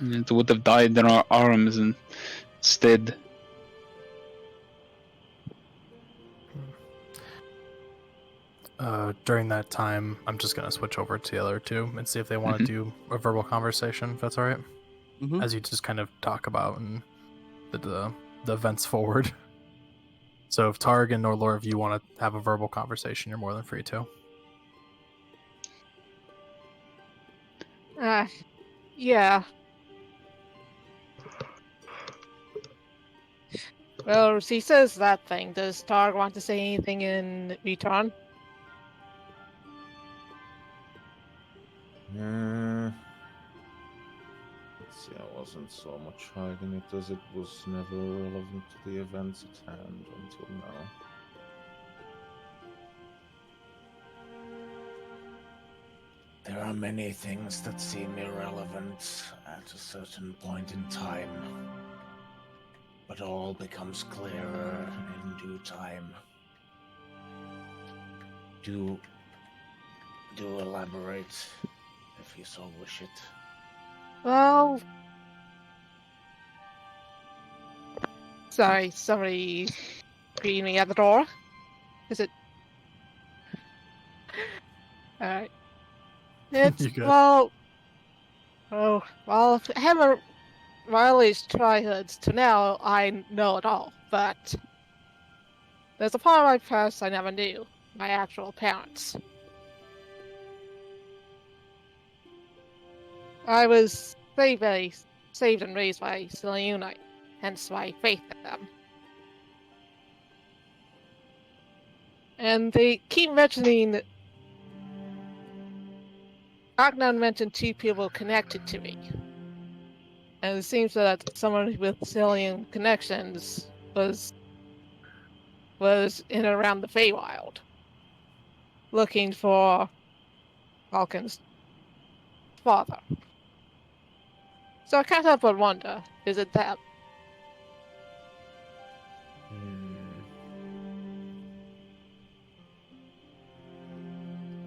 Speaker 1: It would have died in our arms instead.
Speaker 5: During that time, I'm just going to switch over to the other two and see if they want to do a verbal conversation, if that's all right. As you just kind of talk about and the events forward. So if Targ and Norelor, if you want to have a verbal conversation, you're more than free to.
Speaker 6: Yeah. Well, she says that thing. Does Targ want to say anything in return?
Speaker 4: Let's see, I wasn't so much hiding it as it was never relevant to the events at hand until now.
Speaker 8: There are many things that seem irrelevant at a certain point in time, but all becomes clearer in due time. Do elaborate, if you so wish it.
Speaker 6: Well... Sorry, somebody greeting me at the door. Is it... Alright. It's, well... Oh, well, I haven't Riley's childhoods to now, I know it all, but... There's a part of my past I never knew. My actual parents. I was saved and raised by Selene, hence my faith in them. And they keep mentioning... Agnan mentioned 2 people connected to me. And it seems that someone with Cillian connections was in and around the Feywild, looking for Valkin's father. So I can't help but wonder, is it that?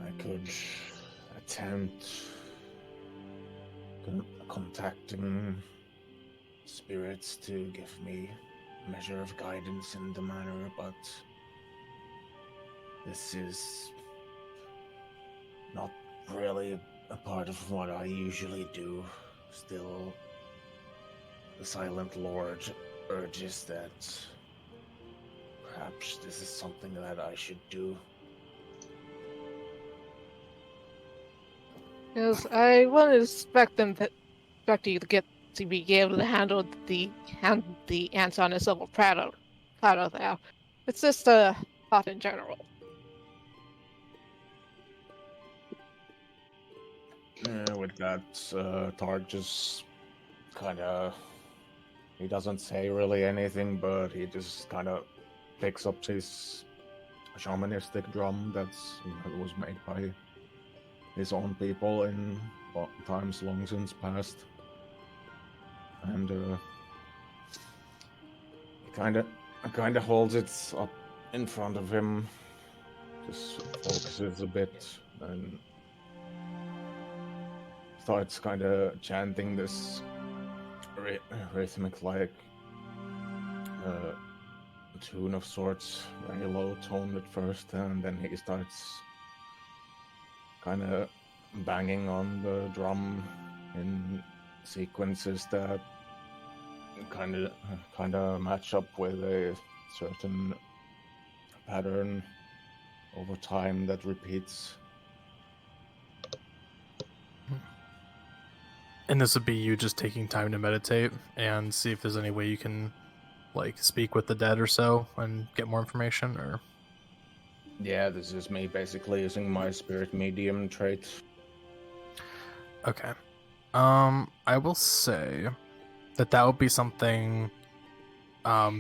Speaker 8: I could attempt contacting spirits to give me a measure of guidance in the matter, but this is not really a part of what I usually do. Still, the Silent Lord urges that perhaps this is something that I should do.
Speaker 6: Because I wouldn't expect you to be able to handle the ants on this little plateau there. It's just a thought in general.
Speaker 8: Yeah, with that, Targ just kind of... He doesn't say really anything, but he just kind of picks up his shamanistic drum that was made by his own people in times long since past. And he kind of holds it up in front of him, just focuses a bit, and starts kind of chanting this rhythmic like tune of sorts, very low tone at first, and then he starts kind of banging on the drum in sequences that kind of match up with a certain pattern over time that repeats.
Speaker 5: And this would be you just taking time to meditate and see if there's any way you can, like, speak with the dead or so and get more information, or...
Speaker 8: Yeah, this is me basically using my spirit medium trait.
Speaker 5: Okay. I will say that would be something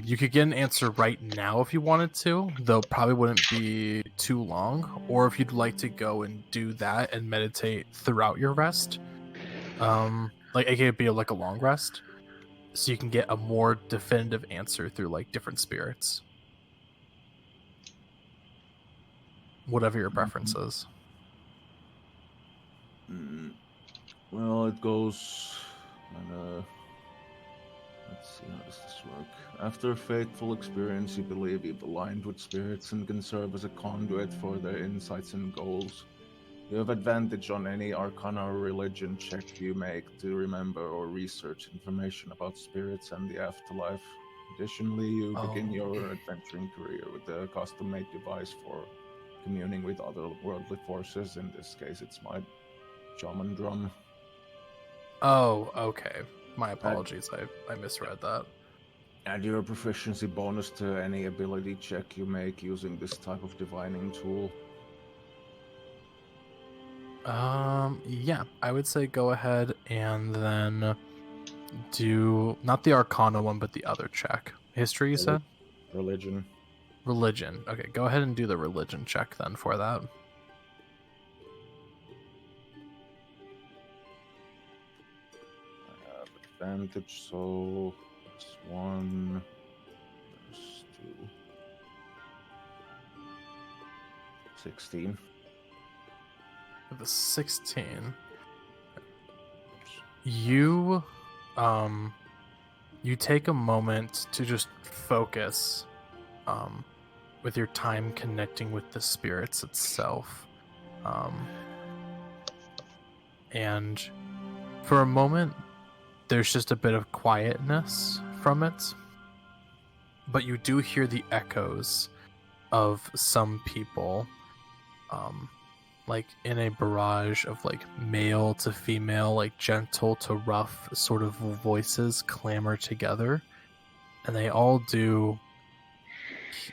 Speaker 5: you could get an answer right now if you wanted to, though probably wouldn't be too long, or if you'd like to go and do that and meditate throughout your rest. Like it could be like a long rest, so you can get a more definitive answer through like different spirits. Whatever your preference is.
Speaker 4: Well, it goes. Let's see, how does this work? After a fateful experience, you believe you've aligned with spirits and can serve as a conduit for their insights and goals. You have advantage on any arcana or religion check you make to remember or research information about spirits and the afterlife. Additionally, you begin your adventuring career with a custom-made device for communing with otherworldly forces. In this case, it's my shaman drum.
Speaker 5: Oh, okay. My apologies. I misread that.
Speaker 4: Add your proficiency bonus to any ability check you make using this type of divining tool.
Speaker 5: Yeah, I would say go ahead and then do not the Arcana one, but the other check. History, you said?
Speaker 4: Religion.
Speaker 5: Religion. Okay, go ahead and do the religion check then for that.
Speaker 4: I have advantage, so it's 1, there's 2. 16.
Speaker 5: The 16. You take a moment to just focus with your time connecting with the spirits itself. And for a moment there's just a bit of quietness from it, but you do hear the echoes of some people like in a barrage of like male to female, like gentle to rough sort of voices clamor together, and they all do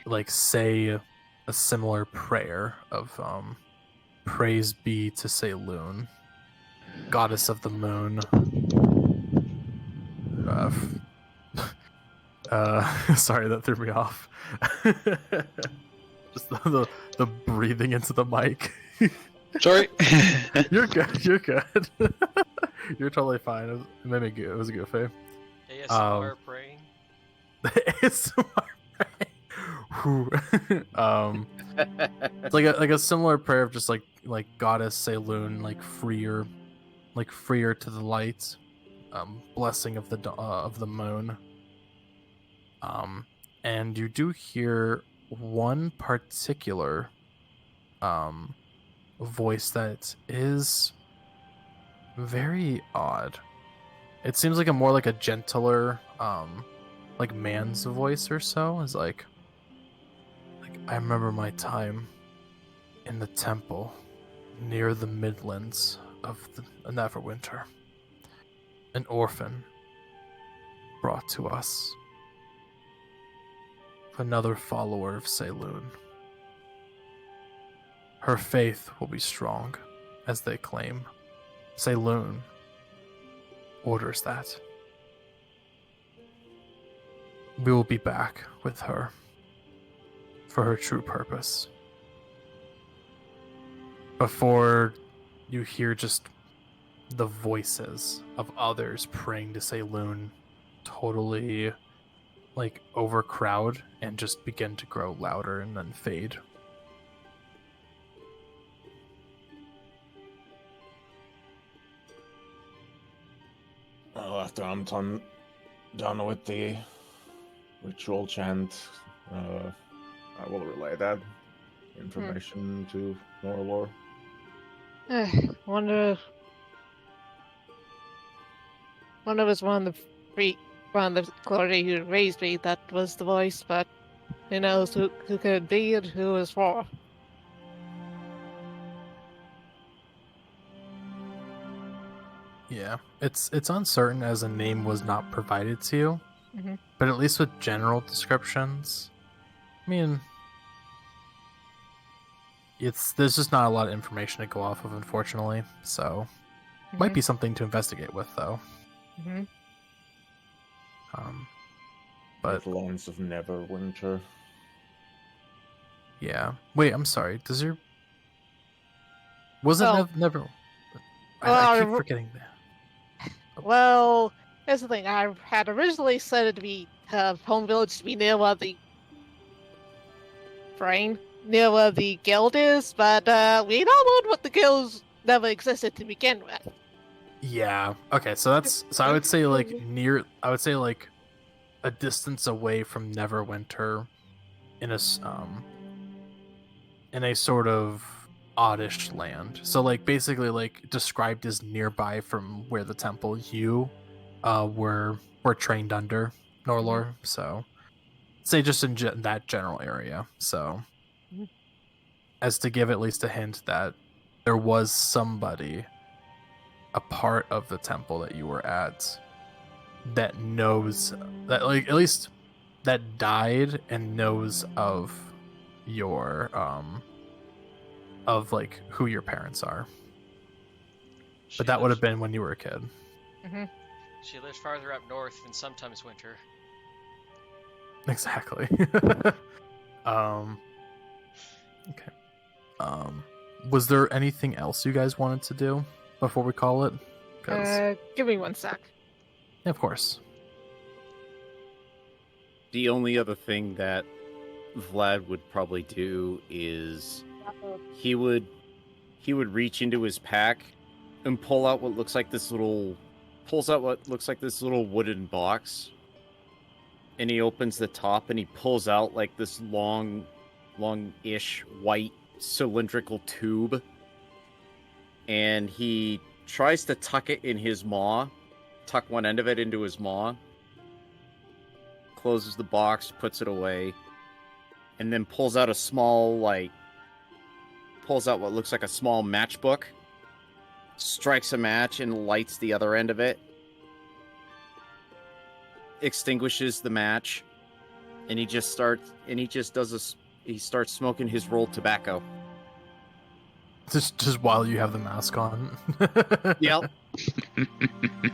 Speaker 5: like say a a similar prayer of praise be to Saloon, goddess of the moon. Sorry, that threw me off. Just the breathing into the mic.
Speaker 1: Sorry.
Speaker 5: You're good. You're good. You're totally fine. It made me good. It was a goofy.
Speaker 2: ASMR praying.
Speaker 5: ASMR praying. It's like a similar prayer of just like goddess Saloon, like freer to the light, blessing of the moon. And you do hear one particular voice that is very odd. It seems like more like a gentler like man's voice or so. Is like I remember my time in the temple near the Midlands of the Neverwinter. An orphan brought to us. Another follower of Saloon. Her faith will be strong, as they claim. Saloon orders that. We will be back with her for her true purpose. Before you hear just the voices of others praying to Saloon totally like overcrowd and just begin to grow louder and then fade.
Speaker 4: Well, after I'm done with the ritual chant, I will relay that information to Norelor.
Speaker 6: Wonder it was one of the clergy who raised me that was the voice, but who knows who could it be and who is for.
Speaker 5: Yeah, it's uncertain as a name was not provided to you, but at least with general descriptions, I mean, there's just not a lot of information to go off of, unfortunately. So, might be something to investigate with, though. But
Speaker 4: Lands of Neverwinter.
Speaker 5: Yeah. Wait, I'm sorry. Does your wasn't never? I keep forgetting that.
Speaker 6: Well, here's the thing. I had originally said it to be home village to be near where the guild is, but we don't know what the guilds never existed to begin with.
Speaker 5: Yeah. Okay. So I would say like near. I would say like a distance away from Neverwinter, in a sort of oddish land. So like basically like described as nearby from where the temple you were trained under Norelor. So say just in that general area. So as to give at least a hint that there was somebody, a part of the temple that you were at, that knows that, like, at least that died and knows of your of like who your parents are. But that would have been when you were a kid.
Speaker 2: She lives farther up north and sometimes winter.
Speaker 5: Exactly. Okay. Was there anything else you guys wanted to do before we call it?
Speaker 6: Give me one sec.
Speaker 5: Yeah, of course.
Speaker 3: The only other thing that Vlad would probably do is he would reach into his pack and pull out what looks like this little wooden box, and he opens the top and he pulls out like this long-ish white cylindrical tube, and he tries to tuck one end of it into his maw, closes the box, puts it away, and then pulls out what looks like a small matchbook, strikes a match and lights the other end of it, extinguishes the match, and he just does he starts smoking his rolled tobacco.
Speaker 5: Just while you have the mask on.
Speaker 3: Yep.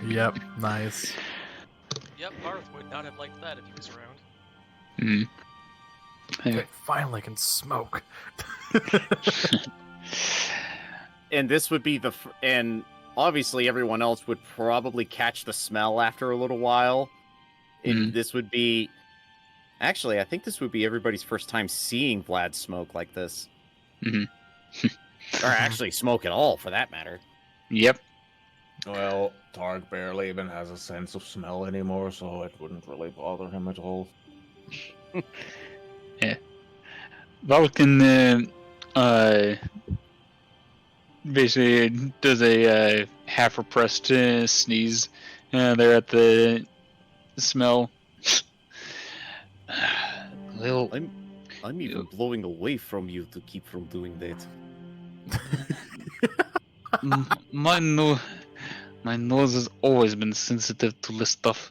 Speaker 5: Yep. Nice.
Speaker 2: Yep, Paarth would not have liked that if he was around.
Speaker 1: Mm.
Speaker 5: Okay, finally I can smoke.
Speaker 3: And this would be and obviously everyone else would probably catch the smell after a little while. And this would be... Actually, I think this would be everybody's first time seeing Vlad smoke like this.
Speaker 1: Mhm.
Speaker 3: Or actually smoke at all, for that matter.
Speaker 1: Yep.
Speaker 4: Well, Targ barely even has a sense of smell anymore, so it wouldn't really bother him at all.
Speaker 1: Yeah. Valkin basically does a half repressed sneeze there at the smell. Well,
Speaker 3: I'm even blowing away from you to keep from doing that.
Speaker 1: my nose has always been sensitive to this stuff.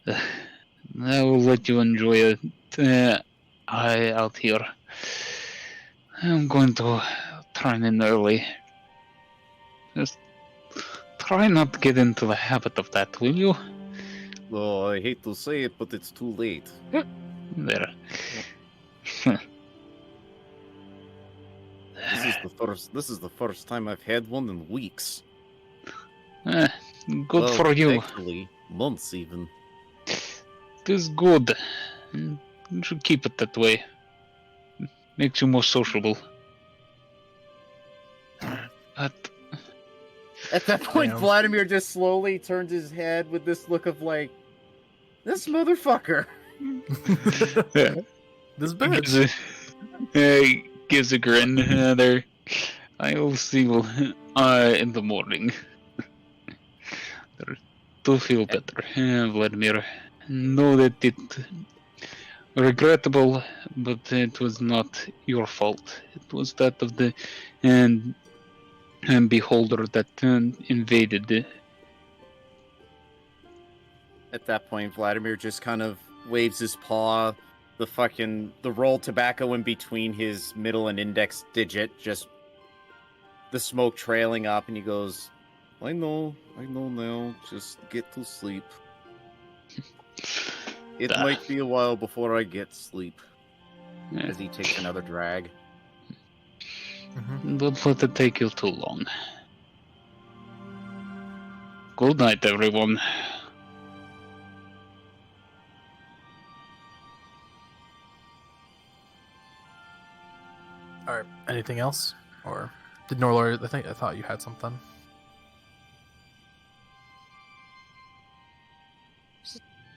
Speaker 1: I will let you enjoy it. Out here. I'm going to turn in early. Just try not to get into the habit of that, will you?
Speaker 3: Oh, I hate to say it, but it's too late.
Speaker 1: There.
Speaker 3: This is the first time I've had one in weeks.
Speaker 1: Good
Speaker 3: Well,
Speaker 1: for you.
Speaker 3: Actually, months even.
Speaker 1: It is good. You should keep it that way. Makes you more sociable. But
Speaker 3: At that point,
Speaker 5: Damn.
Speaker 3: Vladimir just slowly turns his head with this look of like, this motherfucker.
Speaker 5: This bitch.
Speaker 1: Gives a grin there. I will see you in the morning. Do feel better, Vladimir. Know that it regrettable, but it was not your fault. It was that of the beholder that invaded.
Speaker 3: At that point, Vladimir just kind of waves his paw, the rolled tobacco in between his middle and index digit, just the smoke trailing up, and he goes, I know now, just get to sleep. It might be a while before I get sleep. As he takes another drag.
Speaker 1: Don't let it take you too long. Good night, everyone.
Speaker 5: All right. Anything else, or did Norelor? I thought you had something.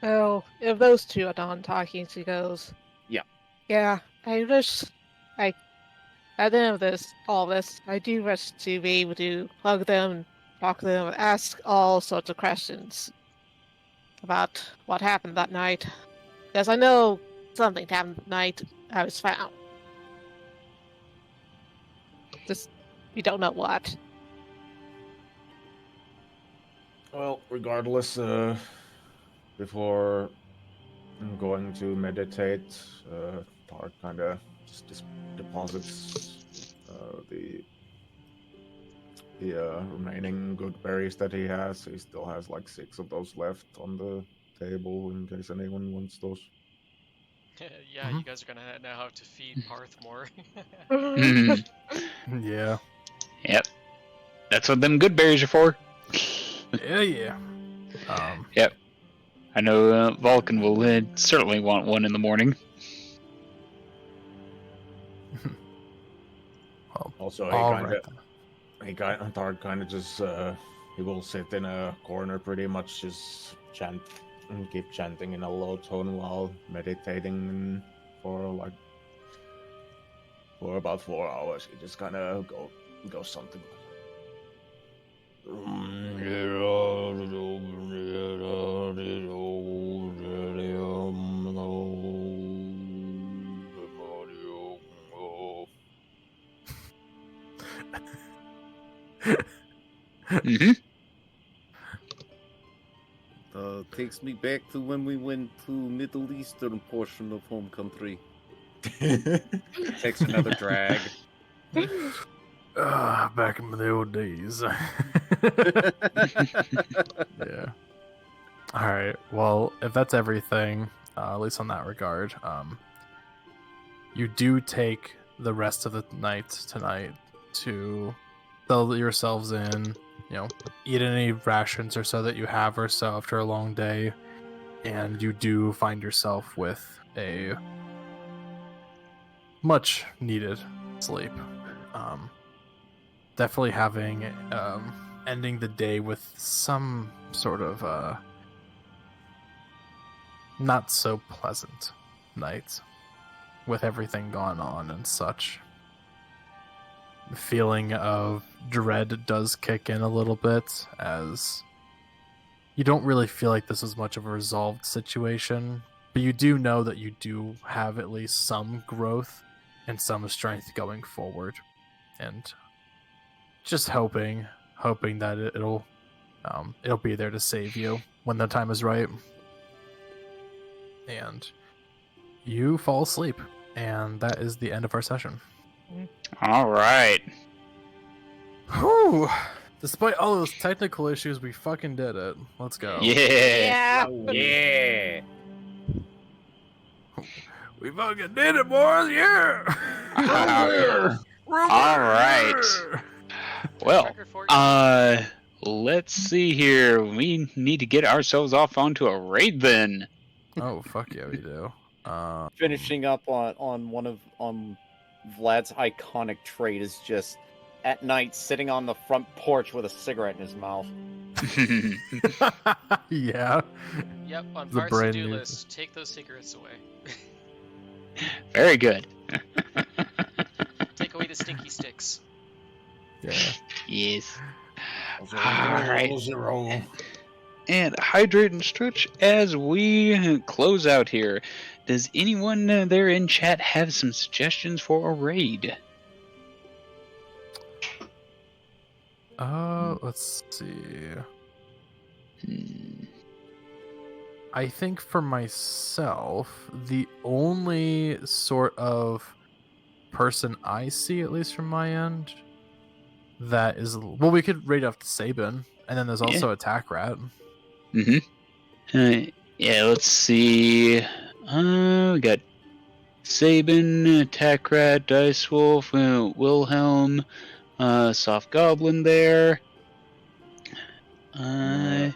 Speaker 6: Well, if those two are done talking, she goes,
Speaker 3: Yeah.
Speaker 6: Yeah, I wish at the end of all this, I do wish to be able to hug them, talk to them, and ask all sorts of questions about what happened that night. Because I know something happened the night I was found. Just, we don't know what.
Speaker 4: Well, regardless, before going to meditate, Tark kind of just deposits the remaining good berries that he has. He still has like 6 of those left on the table in case anyone wants those.
Speaker 2: Yeah, you guys are gonna now have to feed Paarth more.
Speaker 5: Yeah.
Speaker 1: Yep. That's what them good berries are for.
Speaker 5: Yeah.
Speaker 1: Yep. I know Valkin will certainly want one in the morning.
Speaker 5: Well,
Speaker 4: Also,
Speaker 5: all right.
Speaker 4: Tark kind of just he will sit in a corner pretty much, just keep chanting in a low tone while meditating for about 4 hours. He just kind of goes something.
Speaker 1: Mm-hmm.
Speaker 3: Takes me back to when we went to Middle Eastern portion of home country. Takes another drag.
Speaker 5: Back in the old days. Yeah. All right. Well, if that's everything, at least on that regard, you do take the rest of the night tonight to settle yourselves in. Eat any rations or so that you have or so after a long day, and you do find yourself with a much needed sleep. Definitely having ending the day with some sort of not so pleasant night with everything going on and such. The feeling of dread does kick in a little bit, as you don't really feel like this is much of a resolved situation, but you do know that you do have at least some growth and some strength going forward, and just hoping that it'll be there to save you when the time is right. And you fall asleep, and that is the end of our session.
Speaker 1: All right.
Speaker 5: Whew. Despite all those technical issues, we fucking did it. Let's go.
Speaker 1: Yeah.
Speaker 3: Yeah.
Speaker 5: We fucking did it, boys. Yeah.
Speaker 1: All right. Well,
Speaker 2: Record 14.
Speaker 1: let's see here. We need to get ourselves off onto a raid then.
Speaker 5: Oh, fuck yeah, we do.
Speaker 3: Finishing up on Vlad's iconic trait is just at night sitting on the front porch with a cigarette in his mouth.
Speaker 5: Yeah.
Speaker 2: Yep, on
Speaker 5: The
Speaker 2: Paarth's
Speaker 5: brand
Speaker 2: to-do
Speaker 5: new-
Speaker 2: list, take those cigarettes away.
Speaker 1: Very good.
Speaker 2: Take away the stinky sticks.
Speaker 5: Yeah.
Speaker 1: Yes.
Speaker 4: All
Speaker 1: right.
Speaker 4: 0.
Speaker 1: And hydrate and stretch as we close out here. Does anyone there in chat have some suggestions for a raid?
Speaker 5: Let's see.
Speaker 1: Hmm.
Speaker 5: I think for myself, the only sort of person I see, at least from my end, that is... Well, we could raid off to Sabin, and then there's also Attack Rat.
Speaker 1: Mm-hmm. Yeah, let's see. We got Sabin, Attack Rat, Dice Wolf, Wilhelm, Soft Goblin there.
Speaker 4: I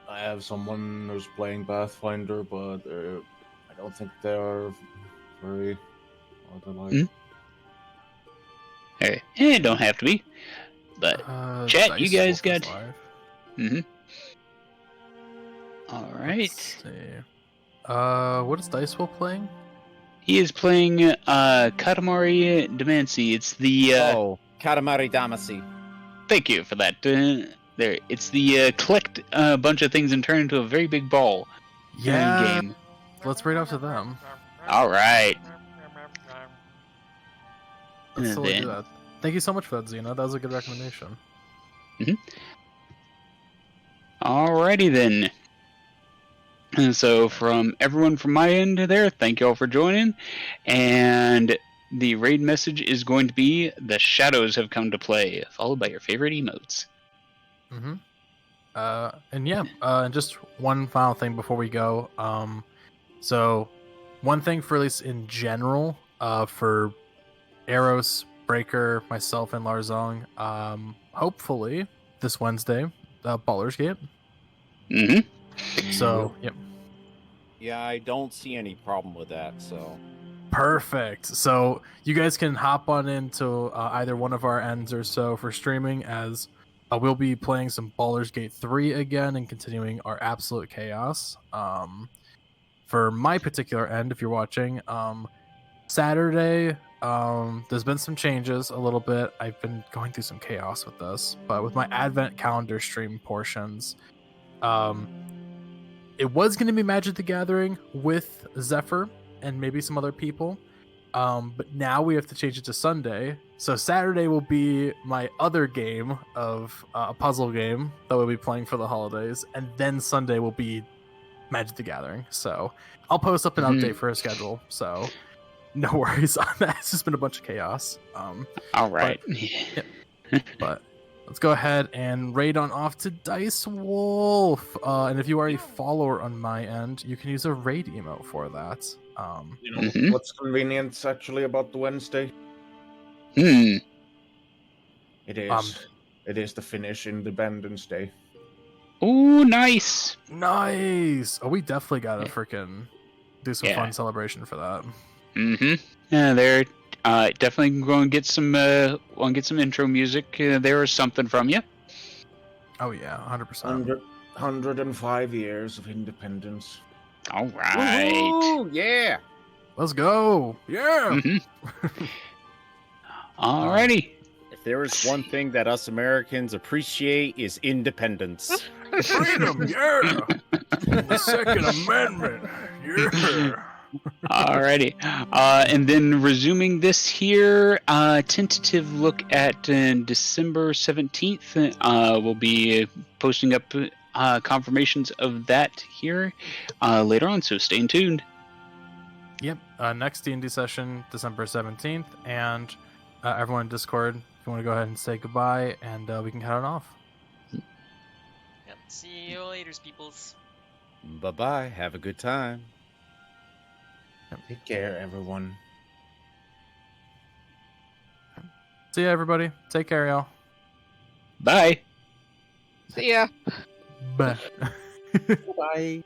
Speaker 4: have someone who's playing Pathfinder, but I don't think they are very like.
Speaker 1: Hey, it don't have to be. But chat, you guys
Speaker 5: Wolf is
Speaker 1: got.
Speaker 5: live.
Speaker 1: Mm-hmm. All right.
Speaker 5: Let's see. What is Dice Wolf playing?
Speaker 1: He is playing Katamari Damacy. It's the
Speaker 3: Katamari Damacy.
Speaker 1: Thank you for that. There, it's the collect a bunch of things and turn into a very big ball game.
Speaker 5: Let's raid off to them.
Speaker 1: All right.
Speaker 5: Let's totally
Speaker 1: Then-
Speaker 5: do that. Thank you so much for that, Xena. That was a good recommendation.
Speaker 1: Alrighty then. And so from everyone from my end there, thank you all for joining. And the raid message is going to be the shadows have come to play, followed by your favorite emotes.
Speaker 5: And just one final thing before we go. So one thing for at least in general, for Aeros, Breaker, myself, and Larzong, hopefully this Wednesday, Baldur's Gate. So, yep.
Speaker 3: Yeah, I don't see any problem with that, so...
Speaker 5: Perfect. So you guys can hop on into either one of our ends or so for streaming, as we'll be playing some Baldur's Gate 3 again and continuing our absolute chaos. For my particular end, if you're watching, Saturday, there's been some changes a little bit. I've been going through some chaos with this, but with my Advent calendar stream portions, it was going to be Magic the Gathering with Zephyr and maybe some other people, but now we have to change it to Sunday. So Saturday will be my other game of a puzzle game that we'll be playing for the holidays, and then Sunday will be Magic the Gathering. So I'll post up an update for a schedule. So No worries on that. It's just been a bunch of chaos.
Speaker 1: All right.
Speaker 5: But let's go ahead and raid on off to Dice Wolf. And if you are a follower on my end, you can use a raid emote for that.
Speaker 4: You know
Speaker 1: Mhm.
Speaker 4: what's convenient actually about the Wednesday?
Speaker 1: Hmm.
Speaker 4: It is the Finnish Independence Day.
Speaker 1: Ooh, nice.
Speaker 5: Nice. Oh, we definitely gotta freaking do some
Speaker 1: Yeah.
Speaker 5: fun celebration for that.
Speaker 1: Mm-hmm. Yeah, they're definitely going to get some intro music there or something from you.
Speaker 5: Oh yeah, 100%.
Speaker 4: 105 years of independence.
Speaker 1: All right.
Speaker 3: Woohoo! Yeah.
Speaker 5: Let's go. Yeah.
Speaker 1: Mm-hmm. Alrighty.
Speaker 3: If there is one thing that us Americans appreciate is independence.
Speaker 5: Freedom. Yeah. The Second Amendment. Yeah.
Speaker 1: Alrighty. And then resuming this here, tentative look at December 17th. We'll be posting up confirmations of that here later on, so stay tuned.
Speaker 5: Yep. Next D&D session, December 17th, and everyone in Discord, if you want to go ahead and say goodbye, and we can head on off.
Speaker 2: Yep. See you later, peoples.
Speaker 3: Bye-bye. Have a good time.
Speaker 4: Take care, everyone.
Speaker 5: See ya, everybody. Take care, y'all.
Speaker 1: Bye.
Speaker 6: See ya.
Speaker 5: Bye.
Speaker 4: Bye.